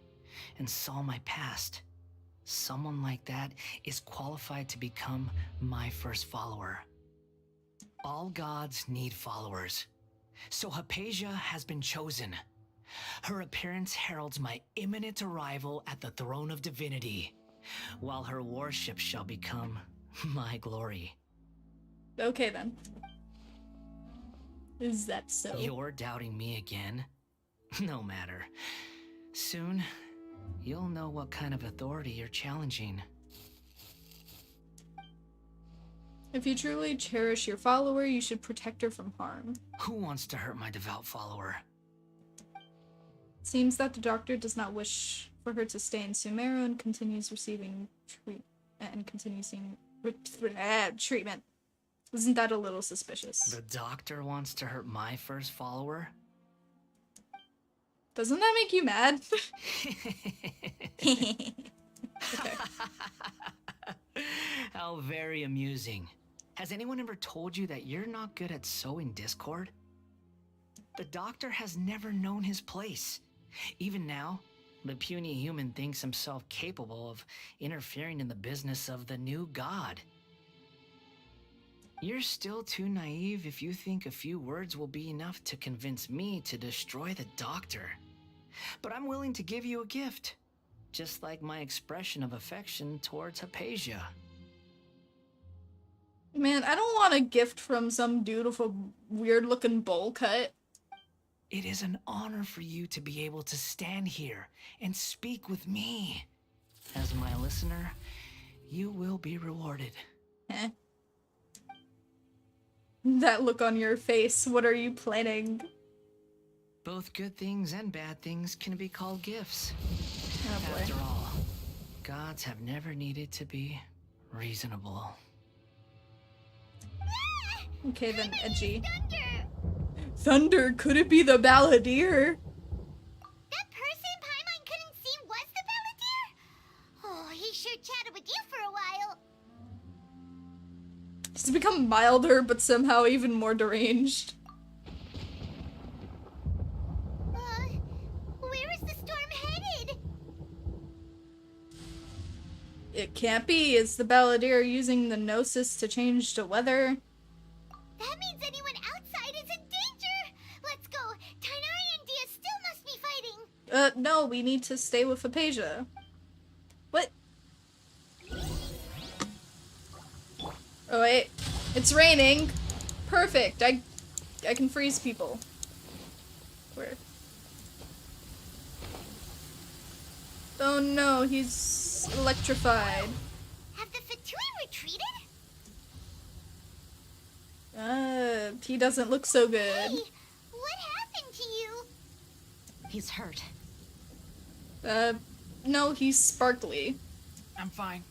and saw my past. Someone like that is qualified to become my first follower. All gods need followers. So Hypatia has been chosen. Her appearance heralds my imminent arrival at the throne of divinity, while her worship shall become my glory. Okay then. Is that so? You're doubting me again? No matter. Soon, you'll know what kind of authority you're challenging. If you truly cherish your follower, you should protect her from harm. Who wants to hurt my devout follower? It seems that the doctor does not wish for her to stay in Sumeru and continues receiving treatment. Isn't that a little suspicious? The doctor wants to hurt my first follower? Doesn't that make you mad? Okay. How very amusing. Has anyone ever told you that you're not good at sowing discord? The doctor has never known his place. Even now, the puny human thinks himself capable of interfering in the business of the new god. You're still too naive if you think a few words will be enough to convince me to destroy the doctor. But I'm willing to give you a gift, just like my expression of affection towards Hypatia. Man, I don't want a gift from some dude with a weird-looking bowl cut. It is an honor for you to be able to stand here and speak with me. As my listener, you will be rewarded. Eh. That look on your face, what are you planning? Both good things and bad things can be called gifts. Oh boy. After all, gods have never needed to be reasonable. Okay then, edgy. Thunder, could it be the balladeer? That person Paimon couldn't see was the balladeer? Oh, he sure chatted with you for a while. He's become milder, but somehow even more deranged. Where is the storm headed? It can't be. Is the balladeer using the gnosis to change the weather? That means anyone outside is in danger! Let's go! Tainari and Dia still must be fighting! No, we need to stay with Hypatia. What? Oh wait, it's raining. Perfect, I can freeze people. Where? Oh no, he's electrified. Have the Fatui retreated? He doesn't look so good. Hey, what happened to you? He's hurt. No, he's sparkly. I'm fine.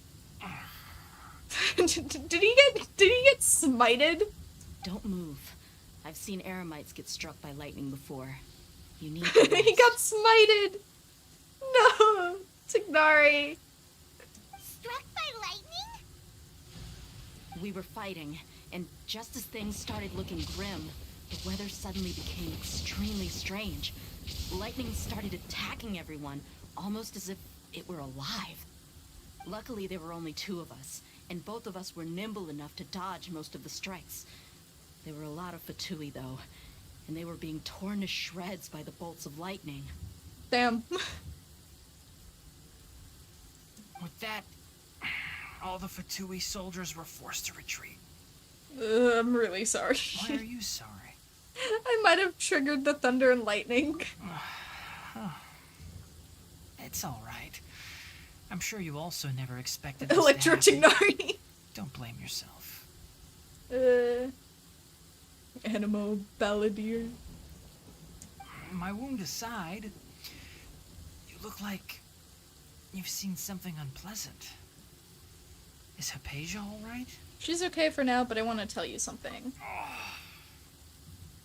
did he get smited? Don't move. I've seen eremites get struck by lightning before. You need He got smited. No, Tignari. Struck by lightning? We were fighting, and just as things started looking grim, the weather suddenly became extremely strange. Lightning started attacking everyone, almost as if it were alive. Luckily, there were only two of us, and both of us were nimble enough to dodge most of the strikes. There were a lot of Fatui, though, and they were being torn to shreds by the bolts of lightning. Damn. With that, all the Fatui soldiers were forced to retreat. I'm really sorry. Why are you sorry? I might have triggered the thunder and lightning. It's all right. I'm sure you also never expected this to Electro happen. Chignari. Don't blame yourself. Animo Balladeer. My wound aside, you look like you've seen something unpleasant. Is Hypatia all right? She's okay for now, but I want to tell you something.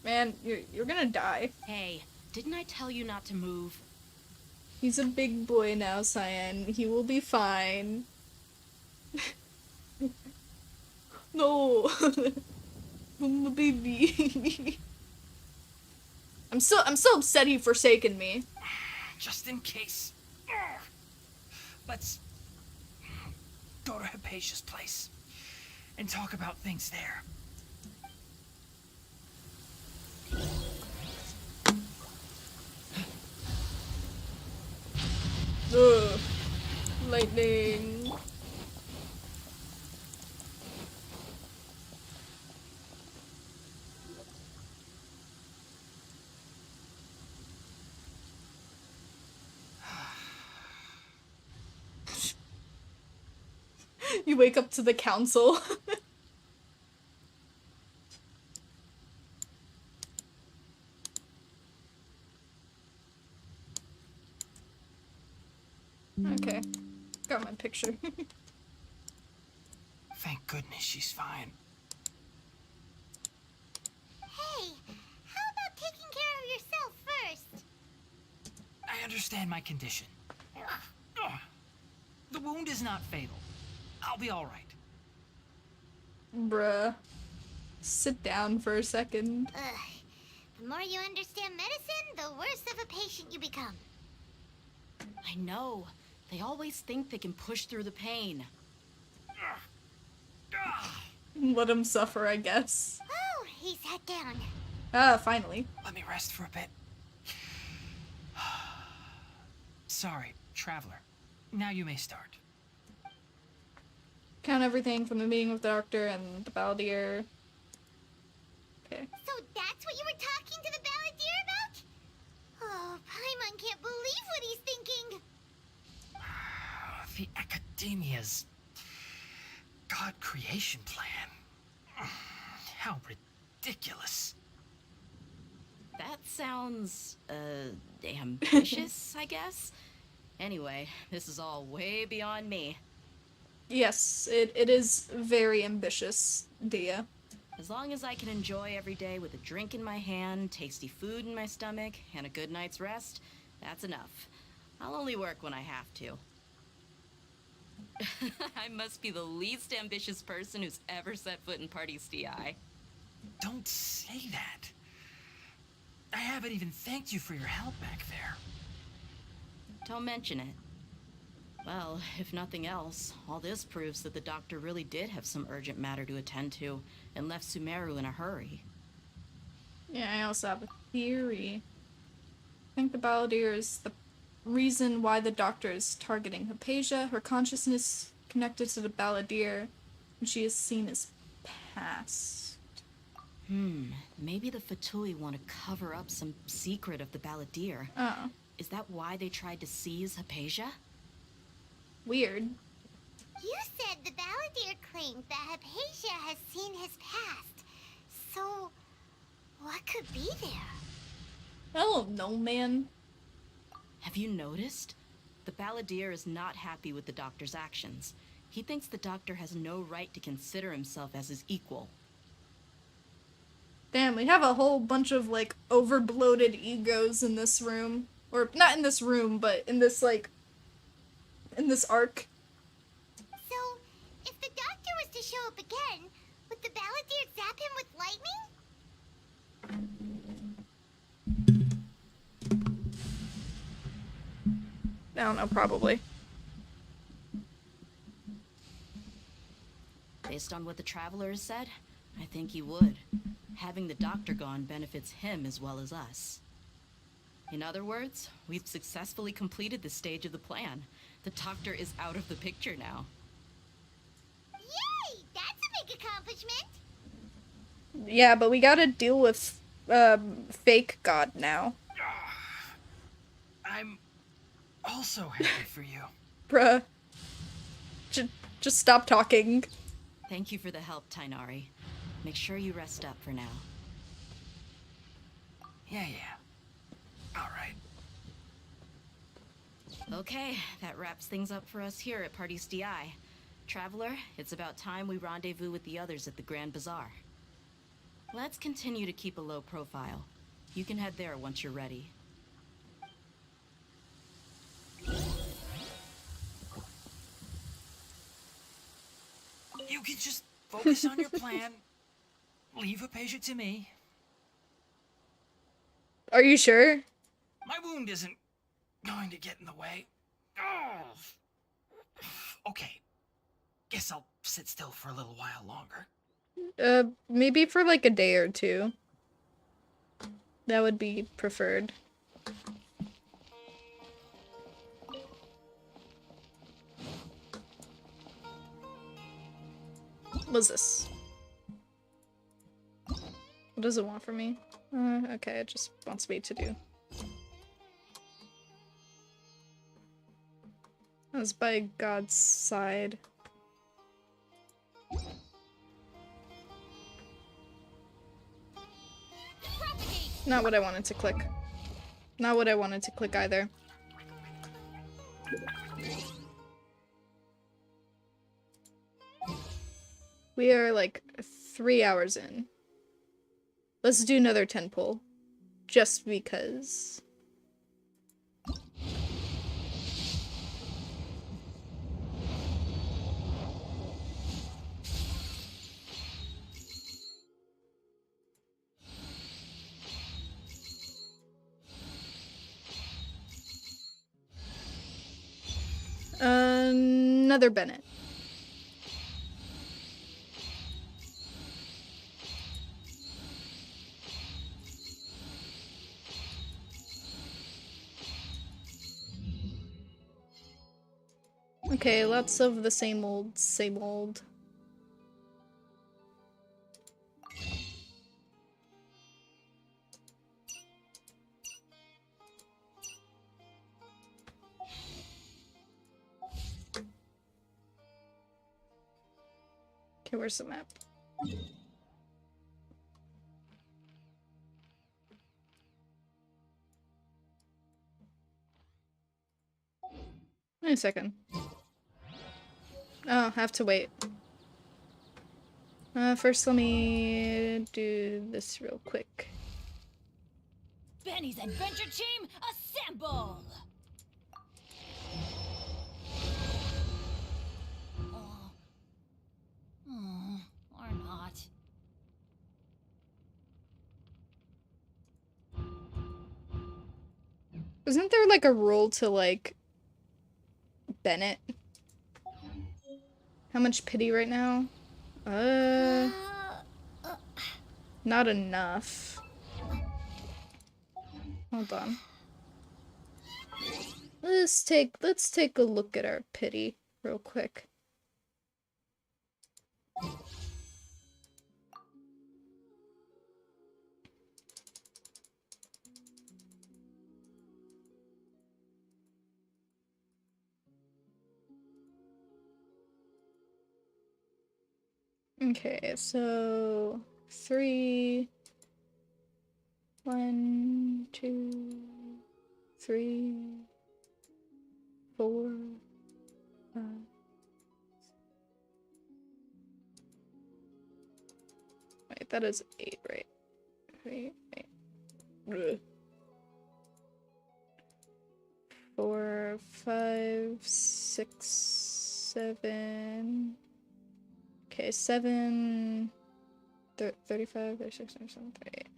Man, you're gonna die. Hey, didn't I tell you not to move? He's a big boy now, Cyan. He will be fine. No. I'm a baby. I'm so upset he forsaken me. Just in case. Let's go to Hypatia's place and talk about things there. Ugh. Lightning. You wake up to the council. Okay. Got my picture. Thank goodness she's fine. Hey, how about taking care of yourself first? I understand my condition. The wound is not fatal. I'll be all right. Bruh. Sit down for a second. Ugh. The more you understand medicine, the worse of a patient you become. I know. They always think they can push through the pain. Let him suffer, I guess. Oh, he sat down. Ah, finally. Let me rest for a bit. Sorry, traveler. Now you may start. Count everything from the meeting with the doctor and the balladeer. Okay. So that's what you were talking to the balladeer about? Oh, Paimon can't believe what he's thinking. The Academia's God creation plan. How ridiculous. That sounds, ambitious, I guess? Anyway, this is all way beyond me. Yes, it is very ambitious, Dia. As long as I can enjoy every day with a drink in my hand, tasty food in my stomach, and a good night's rest, that's enough. I'll only work when I have to. I must be the least ambitious person who's ever set foot in Party STI. Don't say that. I haven't even thanked you for your help back there. Don't mention it. Well, if nothing else, all this proves that the doctor really did have some urgent matter to attend to and left Sumeru in a hurry. Yeah, I also have a theory. I think the balladeer is the reason why the doctor is targeting Hypatia. Her consciousness connected to the balladeer, and she is seen as past. Maybe the Fatui want to cover up some secret of the balladeer. Oh. Is that why they tried to seize Hypatia? Weird. You said the balladeer claimed that Hypatia has seen his past. So, what could be there? I don't know, man. Have you noticed? The balladeer is not happy with the doctor's actions. He thinks the doctor has no right to consider himself as his equal. Damn, we have a whole bunch of, like, over-bloated egos in this room. Or, not in this room, but in this, like, in this arc. So, if the doctor was to show up again, would the balladeer zap him with lightning? I don't know, probably. Based on what the traveler has said, I think he would. Having the doctor gone benefits him as well as us. In other words, we've successfully completed this stage of the plan. The doctor is out of the picture now. Yay! That's a big accomplishment! Yeah, but we gotta deal with fake god now. I'm also happy for you. Bruh. Just stop talking. Thank you for the help, Tainari. Make sure you rest up for now. Yeah. All right. Okay, that wraps things up for us here at Party's DI. Traveler, it's about time we rendezvous with the others at the Grand Bazaar. Let's continue to keep a low profile. You can head there once you're ready. You can just focus on your plan. Leave a patient to me. Are you sure? My wound isn't going to get in the way. Oh. Okay. Guess I'll sit still for a little while longer. Maybe for like a day or two. That would be preferred. What's this? What does it want from me? Okay, it just wants me to do. I was by God's side. Not what I wanted to click. Not what I wanted to click either. We are like 3 hours in. Let's do another 10 pull. Just because. Another Bennett. Okay, lots of the same old, same old. Okay, where's the map? Wait a second. Oh, have to wait. First let me do this real quick. Benny's adventure team, assemble! Or not. Isn't there like a rule to like Bennett? How much pity right now? Not enough. Hold on. Let's take a look at our pity real quick. Okay, so 3, 1, 2, 3, 4, 5. Wait, that is 8, right? 3, 8. Ugh. 4, 5, 6, 7. Okay, 7, 35, 36, 37, 38.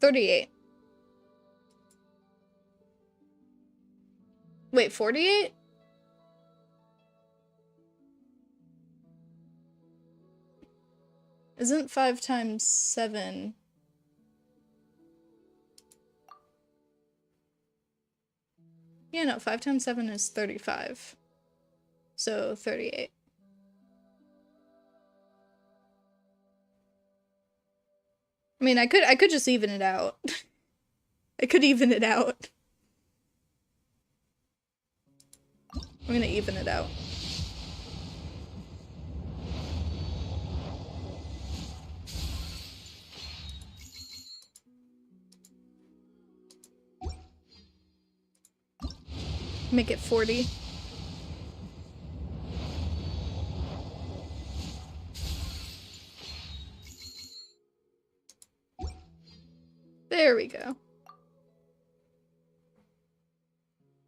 38. Wait, 48? Isn't 5 times 7? Yeah, no, 5 times 7 is 35. So, 38. I mean, I could just even it out. I could even it out. I'm gonna even it out. Make it 40. There we go.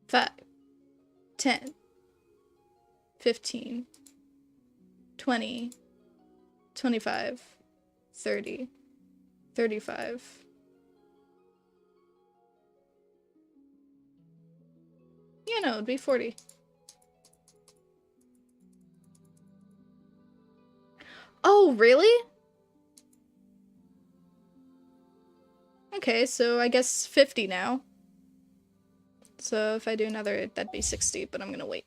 5, 10, 15, 20, 25, 30, 35. Yeah, no, it'd be 40. Oh, really? Okay, so I guess 50 now. So if I do another, that'd be 60, but I'm gonna wait.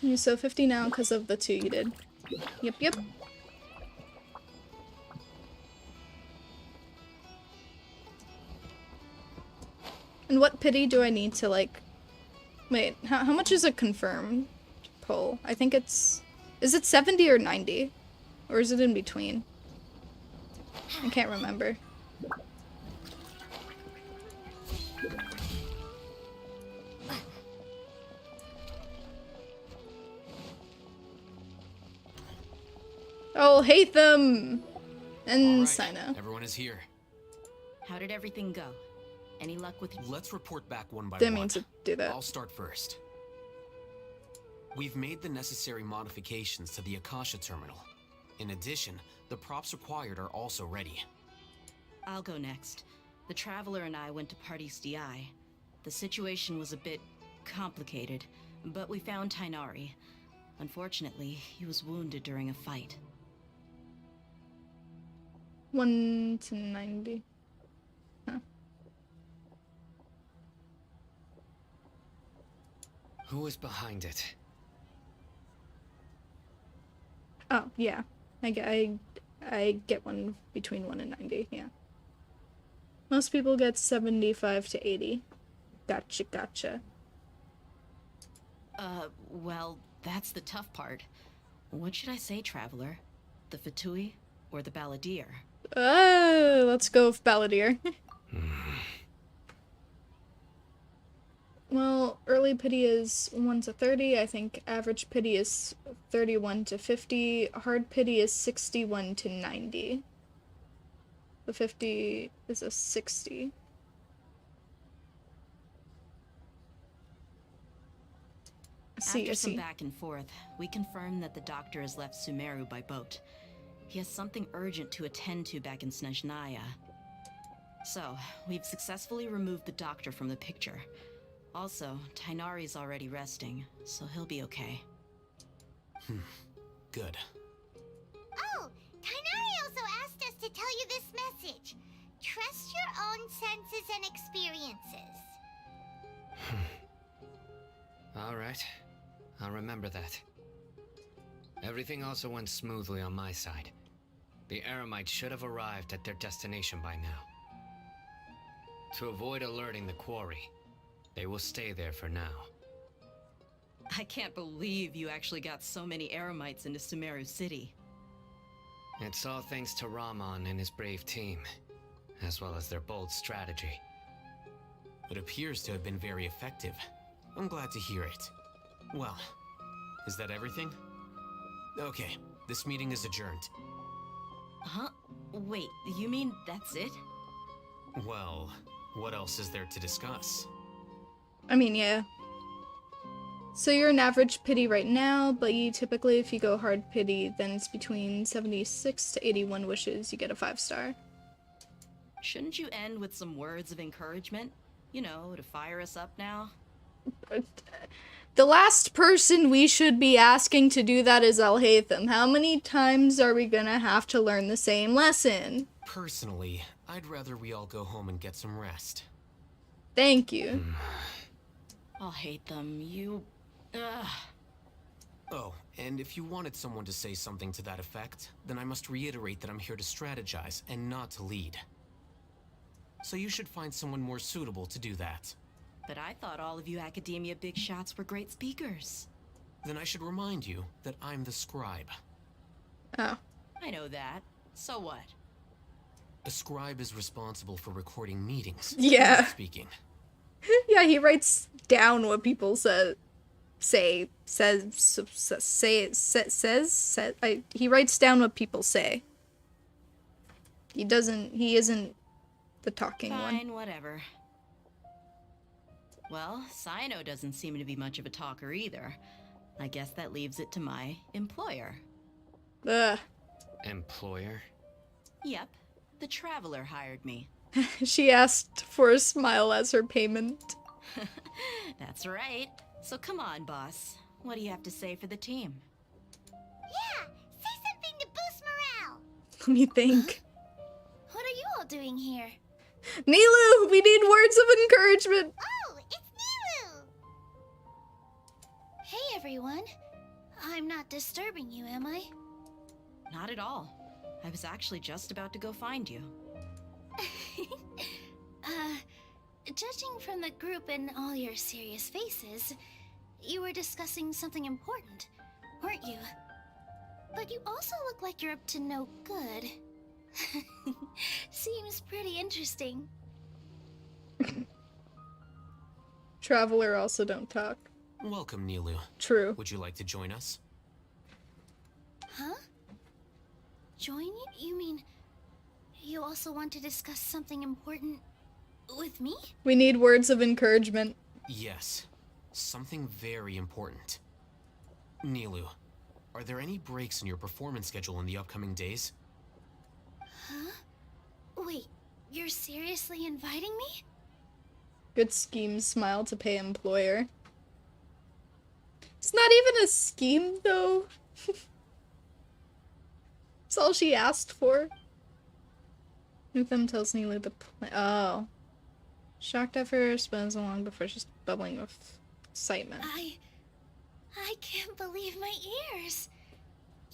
You're so 50 now because of the 2 you did. Yep, yep. And what pity do I need to, like... Wait, how much is a confirmed poll? I think it's... Is it 70 or 90? Or is it in between? I can't remember. Oh, hate them! And Sina. Everyone is here. How did everything go? Any luck with... Let's report back one by Didn't one. mean to do that. I'll start first. We've made the necessary modifications to the Akasha terminal. In addition, the props required are also ready. I'll go next. The Traveler and I went to Party's DI. The situation was a bit complicated, but we found Tainari. Unfortunately, he was wounded during a fight. 1 to 90. Huh. Who is behind it? Oh, yeah. I get one between 1 and 90, yeah. Most people get 75 to 80. Gotcha, gotcha. Well, that's the tough part. What should I say, Traveler? The Fatui or the Balladeer? Let's go with Balladeer. Well, early pity is 1 to 30. I think average pity is 31 to 50. Hard pity is 61 to 90. The 50 is a 60. After some back and forth, we confirmed that the doctor has left Sumeru by boat. He has something urgent to attend to back in Snezhnaya. So, we've successfully removed the doctor from the picture. Also, Tainari's already resting, so he'll be okay. Good. Oh, Tainari also asked us to tell you this message. Trust your own senses and experiences. All right. I'll remember that. Everything also went smoothly on my side. The Eremites should have arrived at their destination by now. To avoid alerting the quarry, they will stay there for now. I can't believe you actually got so many Eremites into Sumeru City. It's all thanks to Rahman and his brave team, as well as their bold strategy. It appears to have been very effective. I'm glad to hear it. Well, is that everything? Okay, this meeting is adjourned. Huh? Wait, you mean that's it? Well, what else is there to discuss? I mean, yeah. So you're an average pity right now, but you typically, if you go hard pity, then it's between 76 to 81 wishes. You get a 5-star. Shouldn't you end with some words of encouragement? You know, to fire us up now? The last person we should be asking to do that is Alhaitham. How many times are we gonna have to learn the same lesson? Personally, I'd rather we all go home and get some rest. Thank you. I'll hate them. You... Ugh. Oh, and if you wanted someone to say something to that effect, then I must reiterate that I'm here to strategize and not to lead. So you should find someone more suitable to do that. But I thought all of you academia big shots were great speakers. Then I should remind you that I'm the scribe. Oh. I know that. So what? A scribe is responsible for recording meetings. Yeah. Not speaking. Yeah, he writes down what people he writes down what people say. He isn't the talking one. Fine, whatever. Well, Sino doesn't seem to be much of a talker either. I guess that leaves it to my employer. Ugh. Employer? Yep, the Traveler hired me. She asked for a smile as her payment. That's right. So come on, boss. What do you have to say for the team? Yeah, say something to boost morale. Let me think. What are you all doing here? Nilu, we need words of encouragement. Oh, it's Nilu. Hey, everyone. I'm not disturbing you, am I? Not at all. I was actually just about to go find you. Judging from the group and all your serious faces, you were discussing something important, weren't you? But you also look like you're up to no good. Seems pretty interesting. Traveler also don't talk. Welcome, Nilu. True. Would you like to join us? Huh? Join you? You mean you also want to discuss something important with me? We need words of encouragement. Yes. Something very important. Nilu, are there any breaks in your performance schedule in the upcoming days? Huh? Wait, you're seriously inviting me? Good scheme, smile to pay employer. It's not even a scheme, though. It's all she asked for. Nutham tells Nilu the plan. Oh. Shocked at first, but so long before she's bubbling with excitement. I can't believe my ears.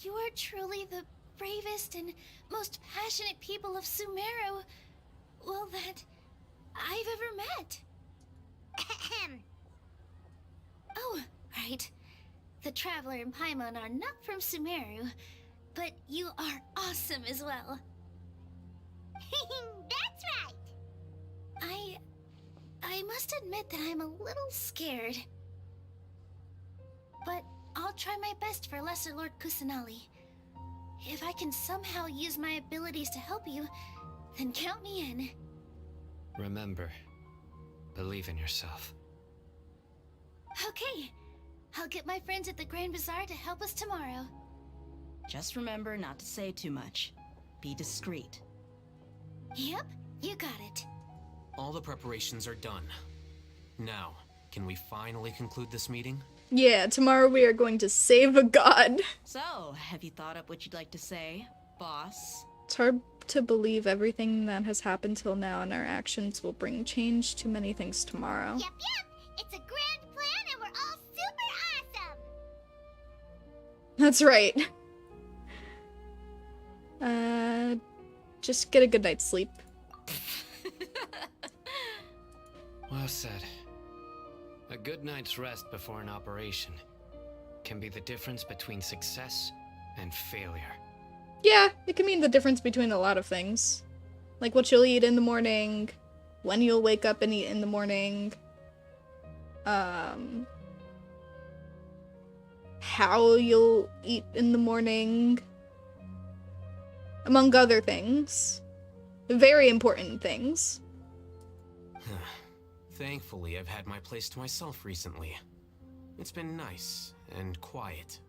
You are truly the bravest and most passionate people of Sumeru, well, that I've ever met. Oh, right. The Traveler and Paimon are not from Sumeru, but you are awesome as well. That's right. I must admit that I'm a little scared. But I'll try my best for Lesser Lord Kusanali. If I can somehow use my abilities to help you, then count me in. Remember, believe in yourself. Okay, I'll get my friends at the Grand Bazaar to help us tomorrow. Just remember not to say too much. Be discreet. Yep, you got it. All the preparations are done. Now, can we finally conclude this meeting? Yeah, tomorrow we are going to save a god. So, have you thought up what you'd like to say, boss? It's hard to believe everything that has happened till now, and our actions will bring change to many things tomorrow. Yep. It's a grand plan and we're all super awesome. That's right. Just get a good night's sleep. Well said. A good night's rest before an operation can be the difference between success and failure. Yeah, it can mean the difference between a lot of things. Like what you'll eat in the morning, when you'll wake up and eat in the morning, how you'll eat in the morning, among other things. Very important things. Thankfully, I've had my place to myself recently. It's been nice and quiet.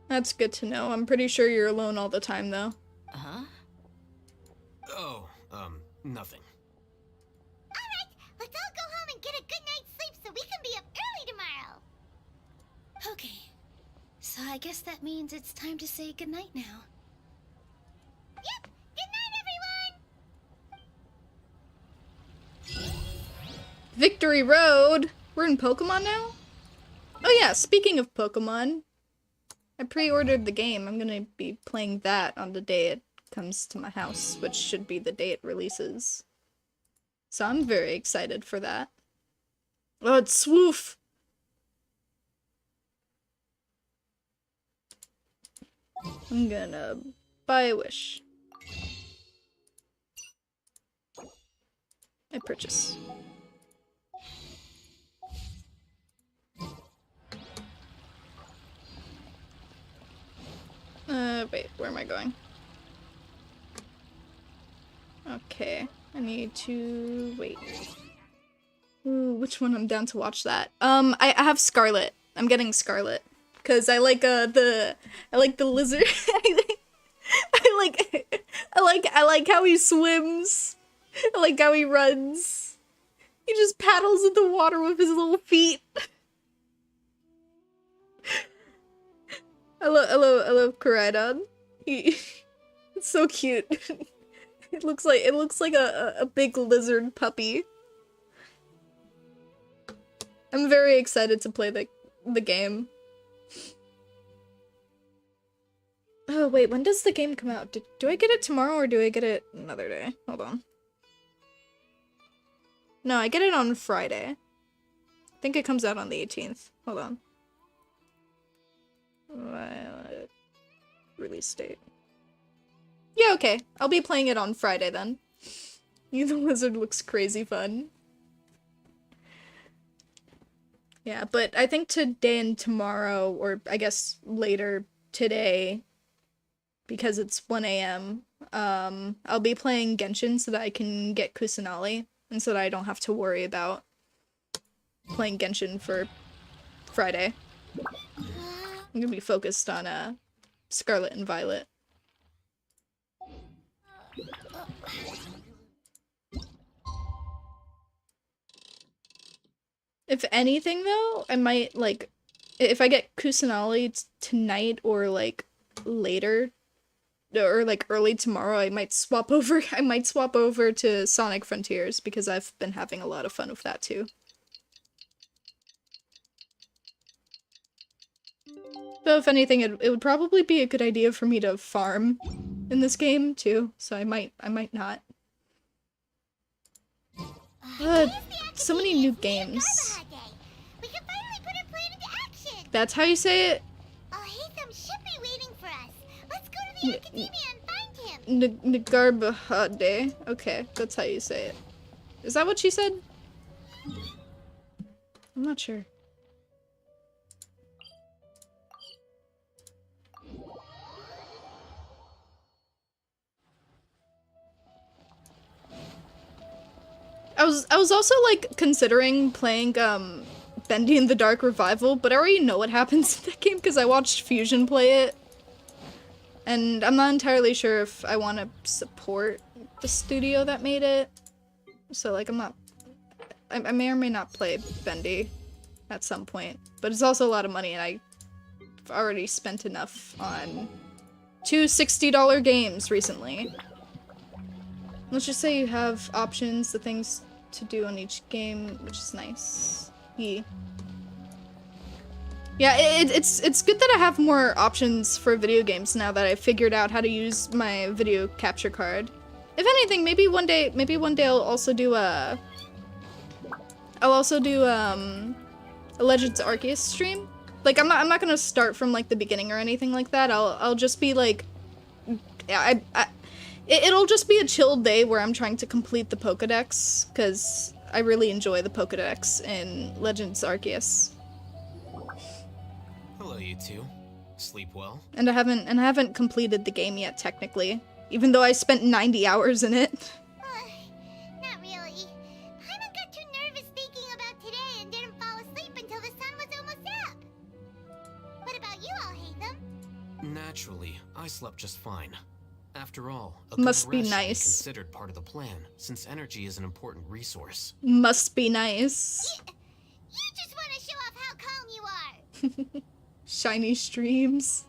That's good to know. I'm pretty sure you're alone all the time, though. Huh? Oh, nothing. Alright, let's all go home and get a good night's sleep so we can be up early tomorrow. Okay. So I guess that means it's time to say goodnight now. Yep, good night, everyone! Victory Road! We're in Pokemon now? Oh yeah, speaking of Pokemon, I pre-ordered the game. I'm gonna be playing that on the day it comes to my house, which should be the day it releases. So I'm very excited for that. Oh, it's Swoof! I'm gonna buy a wish. I purchase. Wait, where am I going? Okay, I need to wait. Ooh, which one? I'm down to watch that. I have Scarlet. I'm getting Scarlet. Cause I like the lizard. I like how he swims. I like how he runs. He just paddles in the water with his little feet. I love Koraidon. It's so cute. It looks like a big lizard puppy. I'm very excited to play the game. Oh wait, when does the game come out? Do I get it tomorrow or do I get it another day? Hold on. No, I get it on Friday. I think it comes out on the 18th. Hold on. Release date. Yeah, okay. I'll be playing it on Friday then. The lizard looks crazy fun. Yeah, but I think today and tomorrow, or I guess later today, because it's 1 AM, I'll be playing Genshin so that I can get Kusanali, and so that I don't have to worry about playing Genshin for Friday. I'm gonna be focused on Scarlet and Violet. If anything though, I might like, if I get Kusanali tonight or like later, or like early tomorrow, I might swap over to Sonic Frontiers because I've been having a lot of fun with that too. So if anything, it would probably be a good idea for me to farm in this game too, so I might not. So many new games. We can finally put our plan into action. That's how you say it? Oh, Haytham should be waiting for us. Let's go to the academia and find him. Ngarbahade. Okay, that's how you say it. Is that what she said? I'm not sure. I was also like considering playing Bendy in the Dark Revival, but I already know what happens in that game because I watched Fusion play it. And I'm not entirely sure if I want to support the studio that made it. So like I may or may not play Bendy at some point. But it's also a lot of money and I've already spent enough on 2 $60 games recently. Let's just say you have options, the things to do on each game, which is nice. Yeah, it's good that I have more options for video games now that I've figured out how to use my video capture card. If anything, maybe one day I'll also do a Legends Arceus stream. Like I'm not gonna start from like the beginning or anything like that. I'll just be like, it'll just be a chill day where I'm trying to complete the Pokédex, because I really enjoy the Pokédex in Legends Arceus. Hello, you two. Sleep well? And I haven't completed the game yet, technically. Even though I spent 90 hours in it. Not really. Paimon got too nervous thinking Naturally, I slept just fine. After all, a Must good be rest should nice. considered part of the plan, since energy is an important resource. Must be nice. You just want to show off how calm you are. Shiny streams.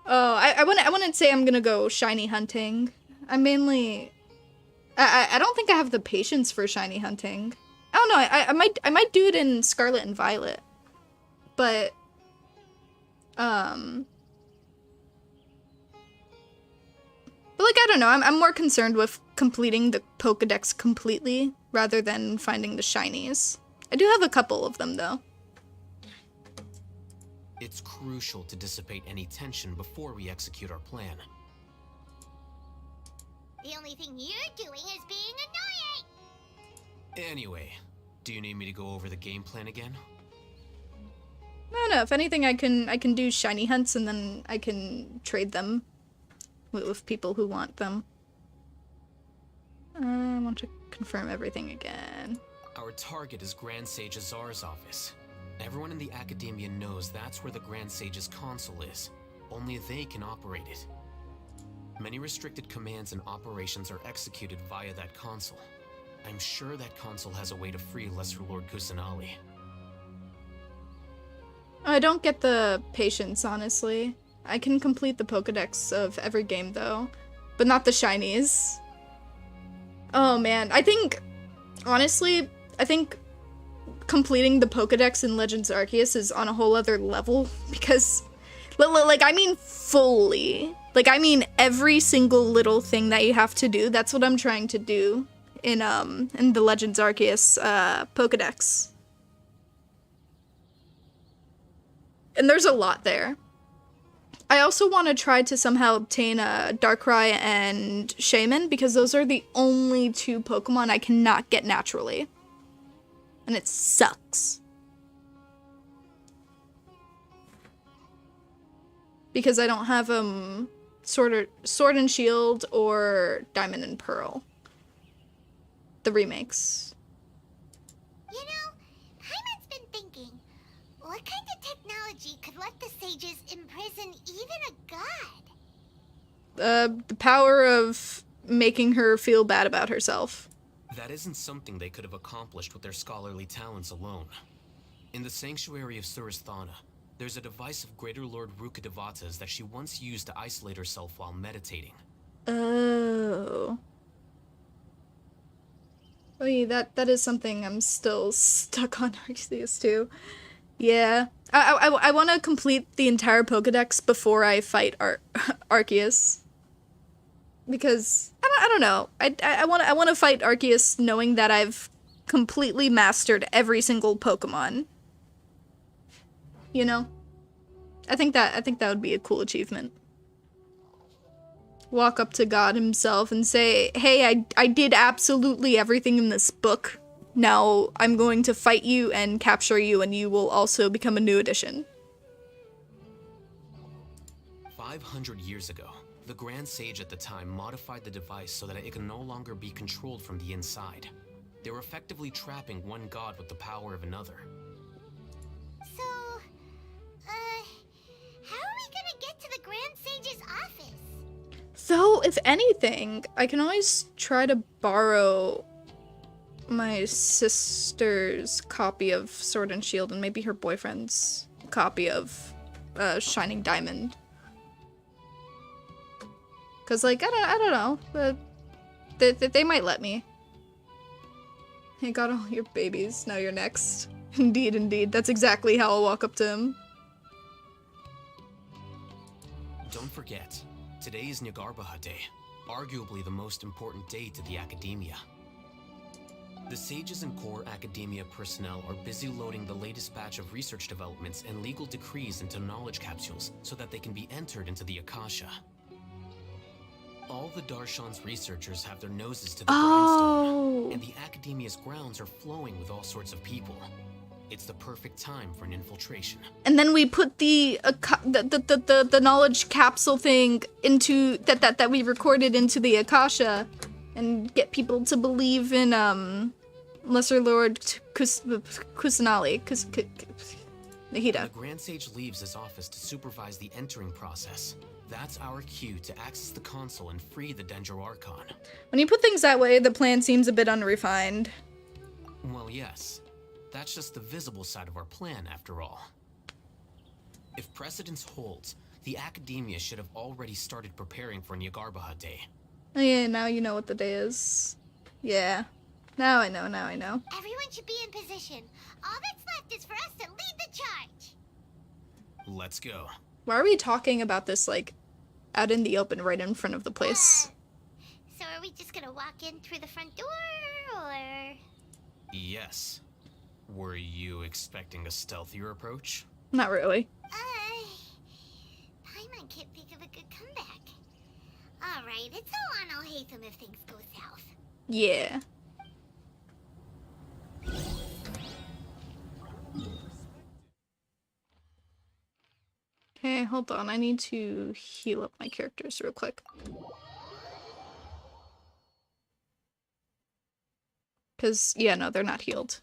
Oh, I wouldn't say I'm gonna go shiny hunting. I mainly... I don't think I have the patience for shiny hunting. I don't know, I might do it in Scarlet and Violet. But... But like, I don't know, I'm more concerned with completing the Pokedex completely, rather than finding the shinies. I do have a couple of them, though. It's crucial to dissipate any tension before we execute our plan. The only thing you're doing is being annoying. Anyway, do you need me to go over the game plan again? No, if anything, I can do shiny hunts, and then I can trade them with people who want them. I want to confirm everything again. Our target is Grand Sage Azar's office. Everyone in the Academia knows that's where the Grand Sage's console is. Only they can operate it. Many restricted commands and operations are executed via that console. I'm sure that console has a way to free Lesser Lord Kusanali. I don't get the patience, honestly. I can complete the Pokedex of every game, though. But not the shinies. Oh, man. Honestly, I think completing the Pokedex in Legends Arceus is on a whole other level. Because, like, I mean fully. Like, I mean every single little thing that you have to do. That's what I'm trying to do in the Legends Arceus, Pokedex. And there's a lot there. I also want to try to somehow obtain Darkrai and Shaman, because those are the only two Pokemon I cannot get naturally. And it sucks. Because I don't have Sword and Shield or Diamond and Pearl. The remakes. You know, Paimon's been thinking, what kind of technology could let the sages imprison even a god? The power of making her feel bad about herself. That isn't something they could have accomplished with their scholarly talents alone. In the Sanctuary of Surasthana, there's a device of Greater Lord Rukkhadevata's that she once used to isolate herself while meditating. Oh. Oh yeah, that is something I'm still stuck on Arceus too. Yeah. I want to complete the entire Pokedex before I fight Arceus. Because I don't know. I want to fight Arceus knowing that I've completely mastered every single Pokemon. You know? I think that would be a cool achievement. Walk up to God himself and say, "Hey, I did absolutely everything in this book. Now I'm going to fight you and capture you, and you will also become a new addition." 500 years ago, the Grand Sage at the time modified the device so that it can no longer be controlled from the inside. They were effectively trapping one god with the power of another. So, how are we gonna get to the Grand Sage's office? So, if anything, I can always try to borrow my sister's copy of Sword and Shield and maybe her boyfriend's copy of Shining Diamond. Cause like I don't know, but they might let me. Hey, got all your babies. Now you're next. Indeed. That's exactly how I'll walk up to him. Don't forget, today is Nagarbaha Day, arguably the most important day to the Academia. The sages and core Academia personnel are busy loading the latest batch of research developments and legal decrees into knowledge capsules so that they can be entered into the Akasha. All the Darshan's researchers have their noses to the grindstone, and the Academia's grounds are flowing with all sorts of people. It's the perfect time for an infiltration. And then we put the knowledge capsule thing into that we recorded into the Akasha, and get people to believe in Lesser Lord Kusanali. Nahida. The Grand Sage leaves his office to supervise the entering process. That's our cue to access the console and free the Dendro Archon. When you put things that way, the plan seems a bit unrefined. Well, yes. That's just the visible side of our plan, after all. If precedence holds, the Academia should have already started preparing for Nyagarbaha Day. Oh yeah, now you know what the day is. Yeah. Now I know. Everyone should be in position. All that's left is for us to lead the charge. Let's go. Why are we talking about this, like, out in the open, right in front of the place? So are we just gonna walk in through the front door, or...? Yes. Were you expecting a stealthier approach? Not really. Paimon can't think of a good comeback. Alright, it's all on Alhaitham if things go south. Yeah. Okay, hold on. I need to heal up my characters real quick. Because, yeah, no, they're not healed.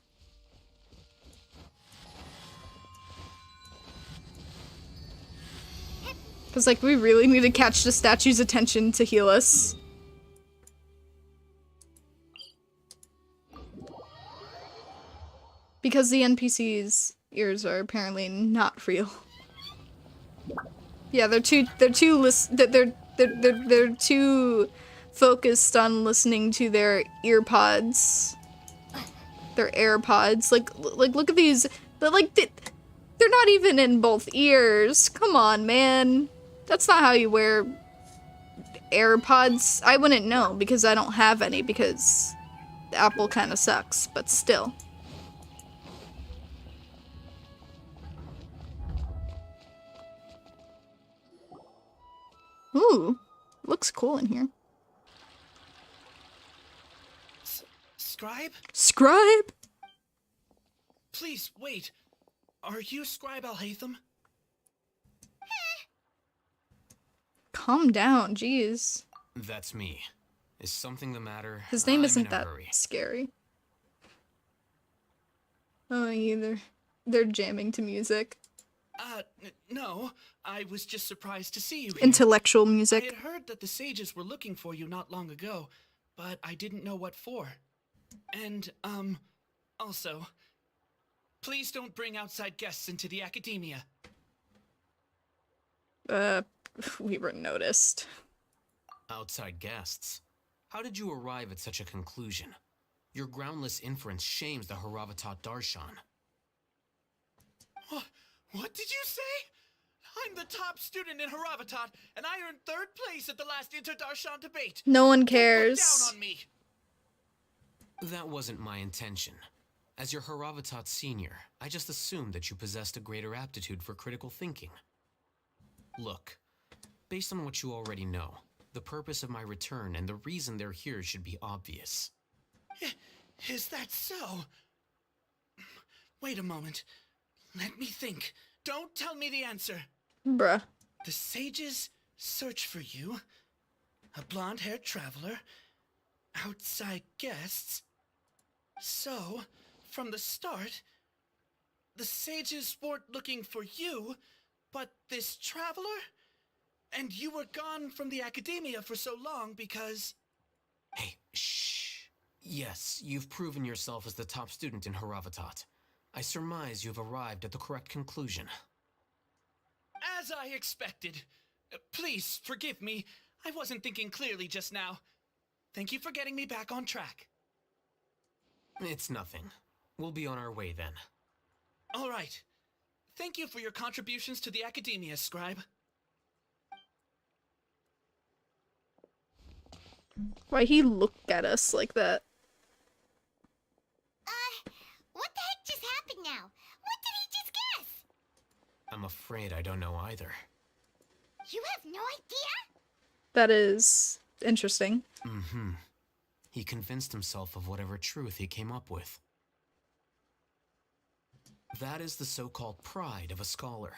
Because, like, we really need to catch the statue's attention to heal us. Because the NPC's ears are apparently not real. Yeah, they're too focused on listening to their earpods. Their AirPods. Like look at these. They're not even in both ears. Come on, man. That's not how you wear AirPods. I wouldn't know because I don't have any because Apple kind of sucks, but still. Ooh, looks cool in here. Scribe? Scribe? Please, wait. Are you Scribe Alhaitham? Calm down, jeez. That's me. Is something the matter? His name I'm isn't in a that hurry. scary. Oh, either. They're jamming to music. No. I was just surprised to see you here. Intellectual music. I had heard that the sages were looking for you not long ago, but I didn't know what for. And, also, please don't bring outside guests into the academia. We were noticed. Outside guests? How did you arrive at such a conclusion? Your groundless inference shames the Haravatat Darshan. What did you say? I'm the top student in Haravatat, and I earned 3rd place at the last Inter-Darshan debate. No one Don't cares. look down on me. That wasn't my intention. As your Haravatat senior, I just assumed that you possessed a greater aptitude for critical thinking. Look, based on what you already know, the purpose of my return and the reason they're here should be obvious. Is that so? Wait a moment. Let me think. Don't tell me the answer. Bruh. The sages search for you. A blonde-haired traveler. Outside guests. So, from the start, the sages weren't looking for you, but this traveler? And you were gone from the academia for so long because... Hey, shh. Yes, you've proven yourself as the top student in Haravatat. I surmise you've arrived at the correct conclusion. As I expected. Please, forgive me. I wasn't thinking clearly just now. Thank you for getting me back on track. It's nothing. We'll be on our way then. All right. Thank you for your contributions to the academia, Scribe. Why he looked at us like that? What the heck just happened now? What did he just guess? I'm afraid I don't know either. You have no idea? That is interesting. Mm-hmm. He convinced himself of whatever truth he came up with. That is the so-called pride of a scholar.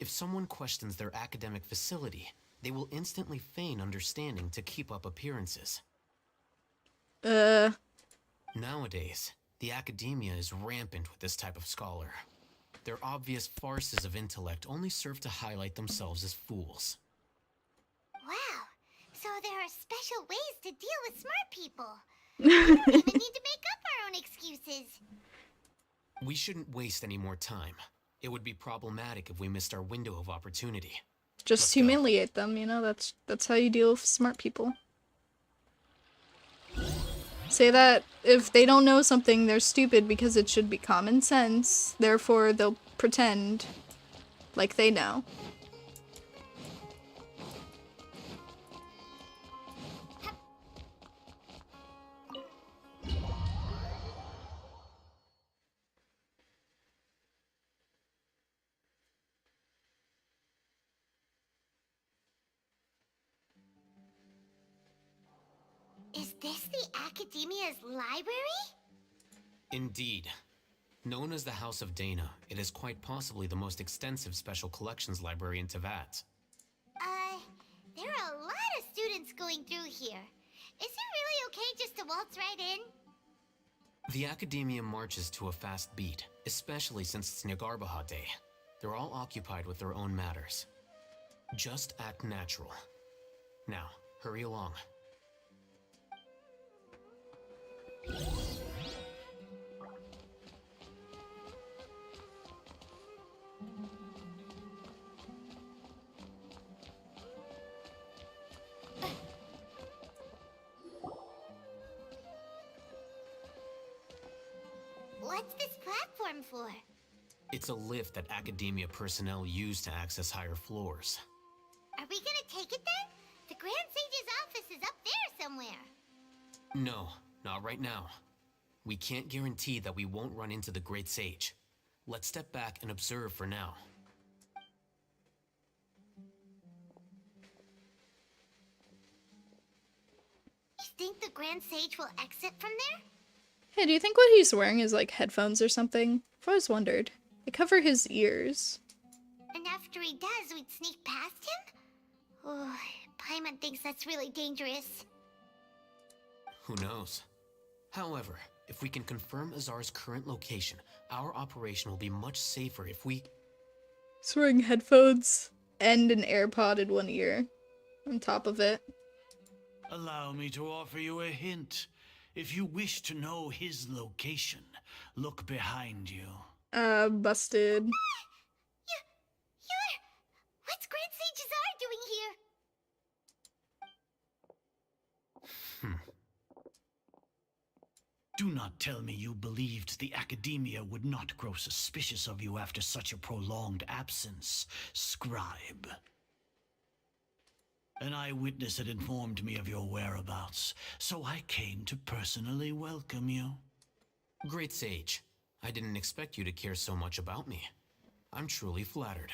If someone questions their academic facility, they will instantly feign understanding to keep up appearances. Nowadays, the academia is rampant with this type of scholar. Their obvious farces of intellect only serve to highlight themselves as fools. Wow, so there are special ways to deal with smart people. We don't even need to make up our own excuses. We shouldn't waste any more time. It would be problematic if we missed our window of opportunity. Just humiliate them, you know, that's how you deal with smart people. Say that if they don't know something, they're stupid because it should be common sense. Therefore, they'll pretend like they know. Is this the Academia's library? Indeed. Known as the House of Dana, it is quite possibly the most extensive special collections library in Teyvat. There are a lot of students going through here. Is it really okay just to waltz right in? The Academia marches to a fast beat, especially since it's Nagarbaha Day. They're all occupied with their own matters. Just act natural. Now, hurry along. What's this platform for? It's a lift that Academia personnel use to access higher floors. Are we gonna take it then? The Grand Sage's office is up there somewhere. No, not right now. We can't guarantee that we won't run into the Great Sage. Let's step back and observe for now. You think the Grand Sage will exit from there? Hey, do you think what he's wearing is like headphones or something? I've always wondered. They cover his ears. And after he does, we'd sneak past him? Oh, Paimon thinks that's really dangerous. Who knows? However, if we can confirm Azar's current location, our operation will be much safer if we... He's wearing headphones and an AirPod in one ear on top of it. Allow me to offer you a hint. If you wish to know his location, look behind you. Busted. What's Grand Sage Azar doing here? Do not tell me you believed the Academia would not grow suspicious of you after such a prolonged absence, scribe. An eyewitness had informed me of your whereabouts, so I came to personally welcome you. Great Sage, I didn't expect you to care so much about me. I'm truly flattered.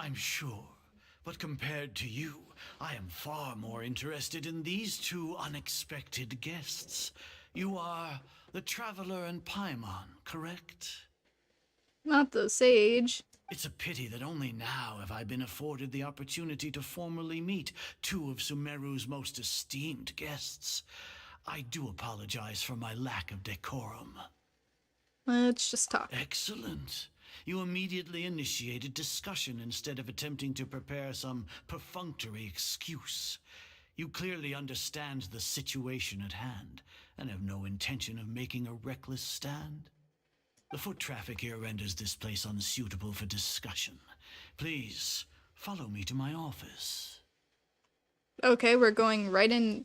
I'm sure, but compared to you, I am far more interested in these two unexpected guests. You are the Traveler and Paimon, correct? Not the Sage. It's a pity that only now have I been afforded the opportunity to formally meet two of Sumeru's most esteemed guests. I do apologize for my lack of decorum. Let's just talk. Excellent. You immediately initiated discussion instead of attempting to prepare some perfunctory excuse. You clearly understand the situation at hand and have no intention of making a reckless stand. The foot traffic here renders this place unsuitable for discussion. Please, follow me to my office. Okay, we're going right in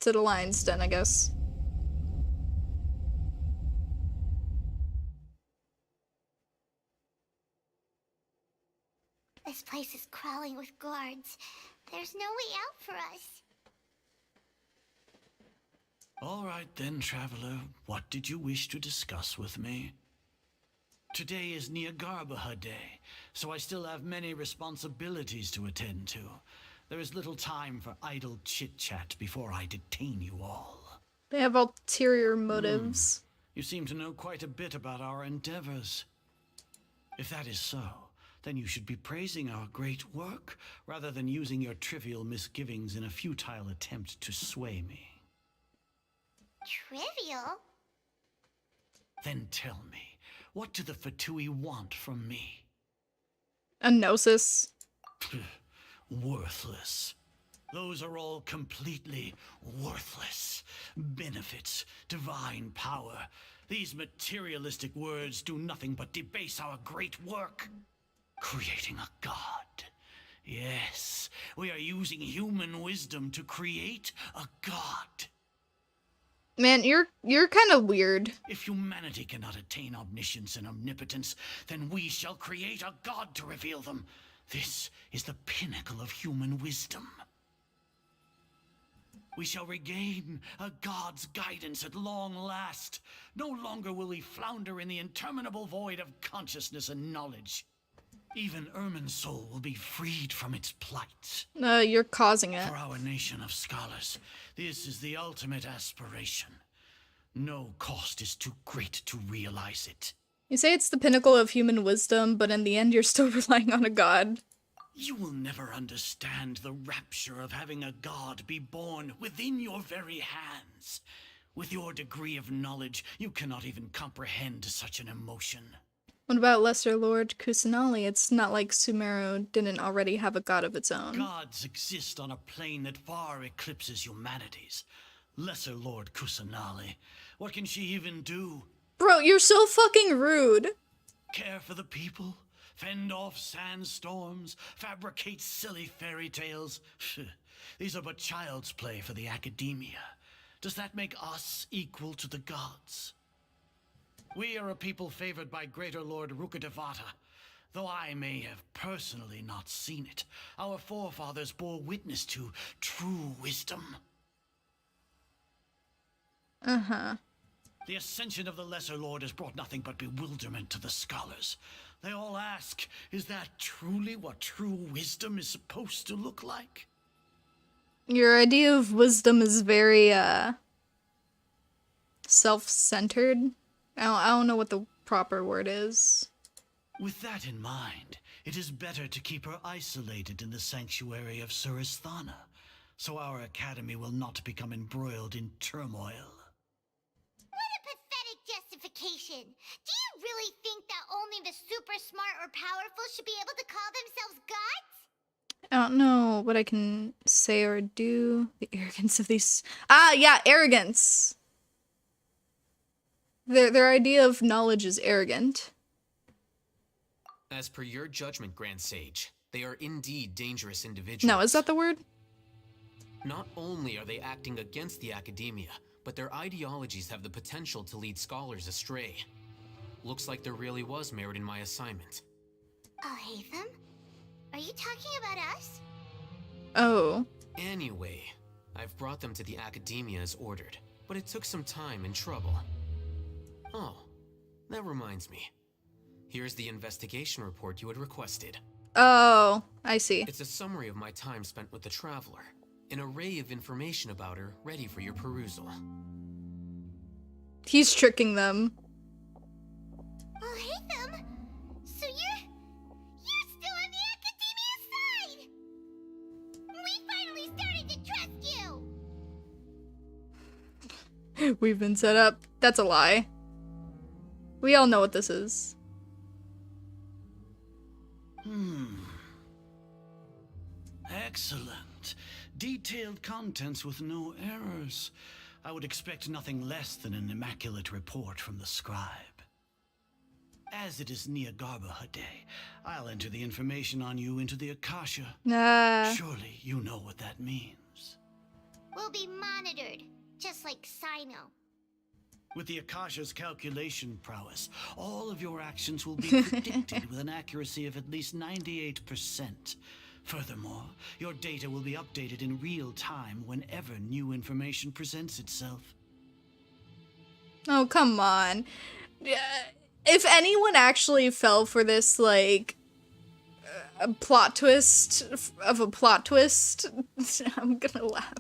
to the lion's den, I guess. This place is crawling with guards. There's no way out for us. All right then, Traveler. What did you wish to discuss with me? Today is Nagarbaha Day, so I still have many responsibilities to attend to. There is little time for idle chit-chat before I detain you all. They have ulterior motives. You seem to know quite a bit about our endeavors. If that is so, then you should be praising our great work rather than using your trivial misgivings in a futile attempt to sway me. Trivial? Then tell me, What do the Fatui want from me? A gnosis. Worthless. Those are all completely worthless. Benefits, divine power. These materialistic words do nothing but debase our great work. Creating a god. Yes, we are using human wisdom to create a god. Man, you're kind of weird. If humanity cannot attain omniscience and omnipotence, then we shall create a god to reveal them. This is the pinnacle of human wisdom. We shall regain a god's guidance at long last. No longer will we flounder in the interminable void of consciousness and knowledge. Even Ermin's soul will be freed from its plight. You're causing it. For our nation of scholars, this is the ultimate aspiration. No cost is too great to realize it. You say it's the pinnacle of human wisdom, but in the end you're still relying on a god. You will never understand the rapture of having a god be born within your very hands. With your degree of knowledge, you cannot even comprehend such an emotion. What about Lesser Lord Kusanali? It's not like Sumeru didn't already have a god of its own. Gods exist on a plane that far eclipses humanity's. Lesser Lord Kusanali, what can she even do? Bro, you're so fucking rude. Care for the people? Fend off sandstorms? Fabricate silly fairy tales? These are but child's play for the academia. Does that make us equal to the gods? We are a people favored by Greater Lord Rukadevata. Though I may have personally not seen it, our forefathers bore witness to true wisdom. Uh-huh. The ascension of the Lesser Lord has brought nothing but bewilderment to the scholars. They all ask, is that truly what true wisdom is supposed to look like? Your idea of wisdom is very, self-centered. I don't know what the proper word is. With that in mind, it is better to keep her isolated in the sanctuary of Suristhana, so our academy will not become embroiled in turmoil. What a pathetic justification! Do you really think that only the super smart or powerful should be able to call themselves gods? I don't know what I can say or do. The arrogance of these... Ah, yeah, arrogance! Their idea of knowledge is arrogant. As per your judgment, Grand Sage, they are indeed dangerous individuals. No, is that the word? Not only are they acting against the academia, but their ideologies have the potential to lead scholars astray. Looks like there really was merit in my assignment. Oh, Hatham? Are you talking about us? Oh. Anyway, I've brought them to the academia as ordered, but it took some time and trouble. Oh, that reminds me. Here's the investigation report you had requested. Oh, I see. It's a summary of my time spent with the Traveler. An array of information about her ready for your perusal. He's tricking them. Oh, Hatham! So you're still on the academia side! We finally started to trust you! We've been set up. That's a lie. We all know what this is. Excellent. Detailed contents with no errors. I would expect nothing less than an immaculate report from the scribe. As it is Niagarba day, I'll enter the information on you into the Akasha. Surely you know what that means. We'll be monitored, just like Sino. With the Akasha's calculation prowess, all of your actions will be predicted with an accuracy of at least 98%. Furthermore, your data will be updated in real time whenever new information presents itself. Oh, come on. If anyone actually fell for this, like, a plot twist of a plot twist, I'm gonna laugh.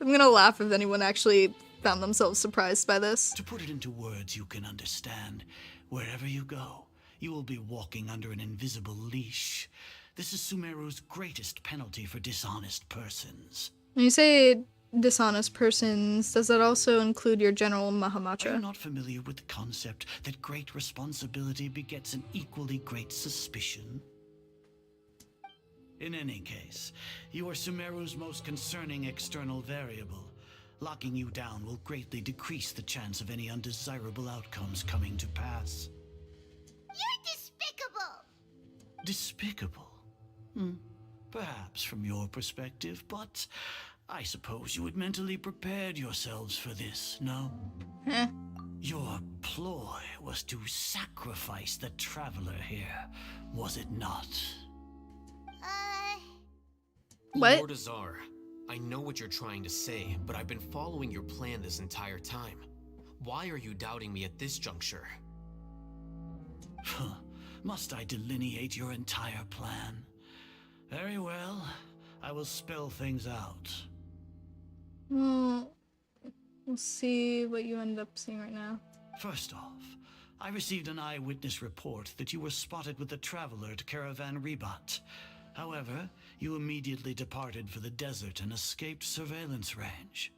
I'm gonna laugh if anyone actually found themselves surprised by this. To put it into words you can understand, wherever you go, you will be walking under an invisible leash. This is Sumeru's greatest penalty for dishonest persons. When you say dishonest persons, does that also include your general Are you Mahamatra? not familiar with the concept that great responsibility begets an equally great suspicion? In any case, you are Sumeru's most concerning external variable. Locking you down will greatly decrease the chance of any undesirable outcomes coming to pass. You're despicable! Despicable? Perhaps from your perspective, but I suppose you had mentally prepared yourselves for this, no? Huh? Your ploy was to sacrifice the traveler here, was it not? What? Lord Azar, I know what you're trying to say, but I've been following your plan this entire time. Why are you doubting me at this juncture? Must I delineate your entire plan? Very well, I will spell things out. Well, we'll see what you end up seeing right now. First off, I received an eyewitness report that you were spotted with the traveler at Caravan Rebat. However, you immediately departed for the desert and escaped surveillance range.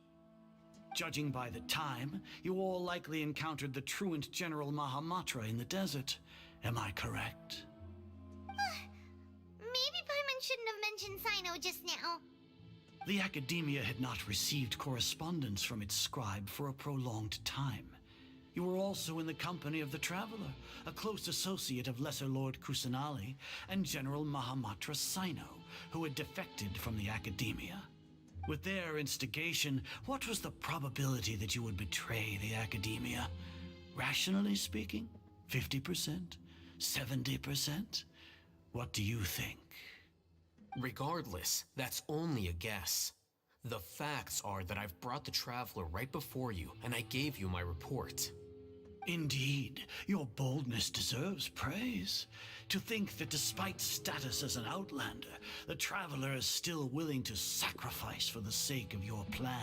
Judging by the time, you all likely encountered the truant General Mahamatra in the desert. Am I correct? Maybe Paimon shouldn't have mentioned Sino just now. The Academia had not received correspondence from its scribe for a prolonged time. You were also in the company of the Traveler, a close associate of Lesser Lord Kusanali and General Mahamatra Sino, who had defected from the Academia. With their instigation, what was the probability that you would betray the Academia? Rationally speaking, 50%? 70%? What do you think? Regardless, that's only a guess. The facts are that I've brought the Traveler right before you, and I gave you my report. Indeed, your boldness deserves praise. To think that despite status as an outlander, the Traveler is still willing to sacrifice for the sake of your plan.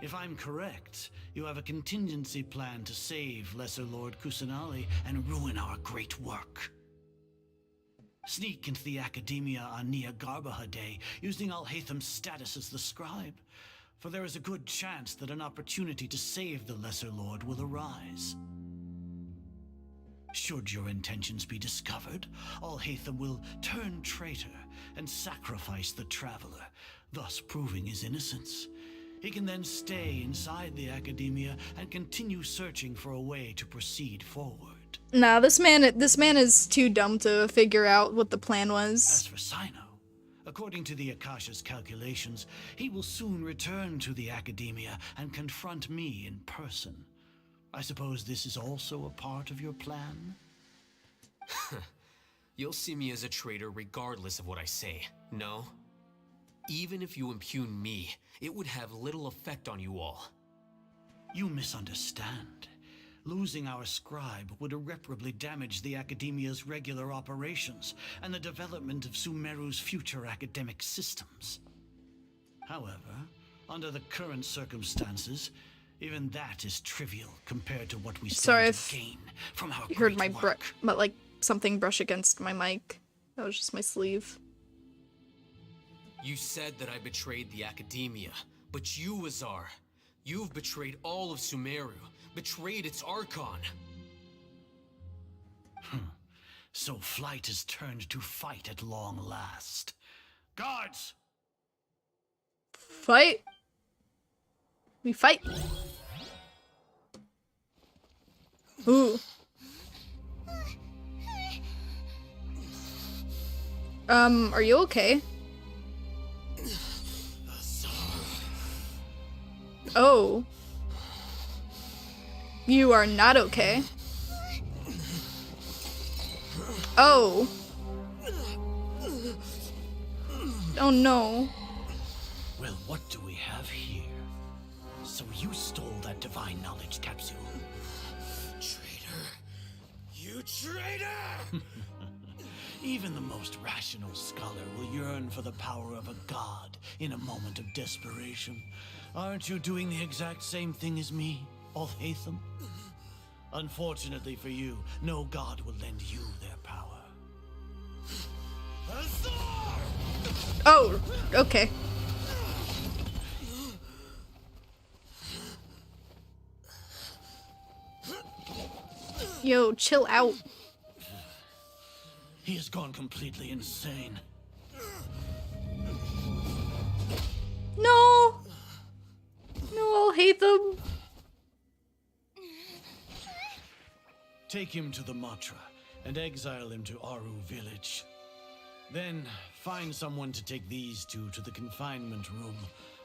If I'm correct, you have a contingency plan to save Lesser Lord Kusanali and ruin our great work. Sneak into the Academia on Nia Garbaha Day, using Alhaitham's status as the scribe, for there is a good chance that an opportunity to save the Lesser Lord will arise. Should your intentions be discovered, Alhaitham will turn traitor and sacrifice the Traveler, thus proving his innocence. He can then stay inside the Academia and continue searching for a way to proceed forward. Nah, this man is too dumb to figure out what the plan was. As for Sino, according to the Akasha's calculations, he will soon return to the Academia and confront me in person. I suppose this is also a part of your plan? You'll see me as a traitor regardless of what I say, no? Even if you impugn me, it would have little effect on you all. You misunderstand. Losing our scribe would irreparably damage the Academia's regular operations and the development of Sumeru's future academic systems. However, under the current circumstances, even that is trivial compared to what we stand to gain from our You heard great my work. but like something brush against my mic. That was just my sleeve. You said that I betrayed the Academia, but you, Azar, you've betrayed all of Sumeru, betrayed its Archon. So flight has turned to fight at long last. Guards! Fight? We fight? Ooh. Are you okay? Oh. You are not okay. Oh. Oh no. Well, what do we have here? So you stole that divine knowledge capsule. Traitor. You traitor! Even the most rational scholar will yearn for the power of a god in a moment of desperation. Aren't you doing the exact same thing as me, Alhaitham? Unfortunately for you, no god will lend you their power. Oh, okay. Yo, chill out. He has gone completely insane. No! No, I'll hate them. Take him to the Matra and exile him to Aru village. Then find someone to take these two to the confinement room.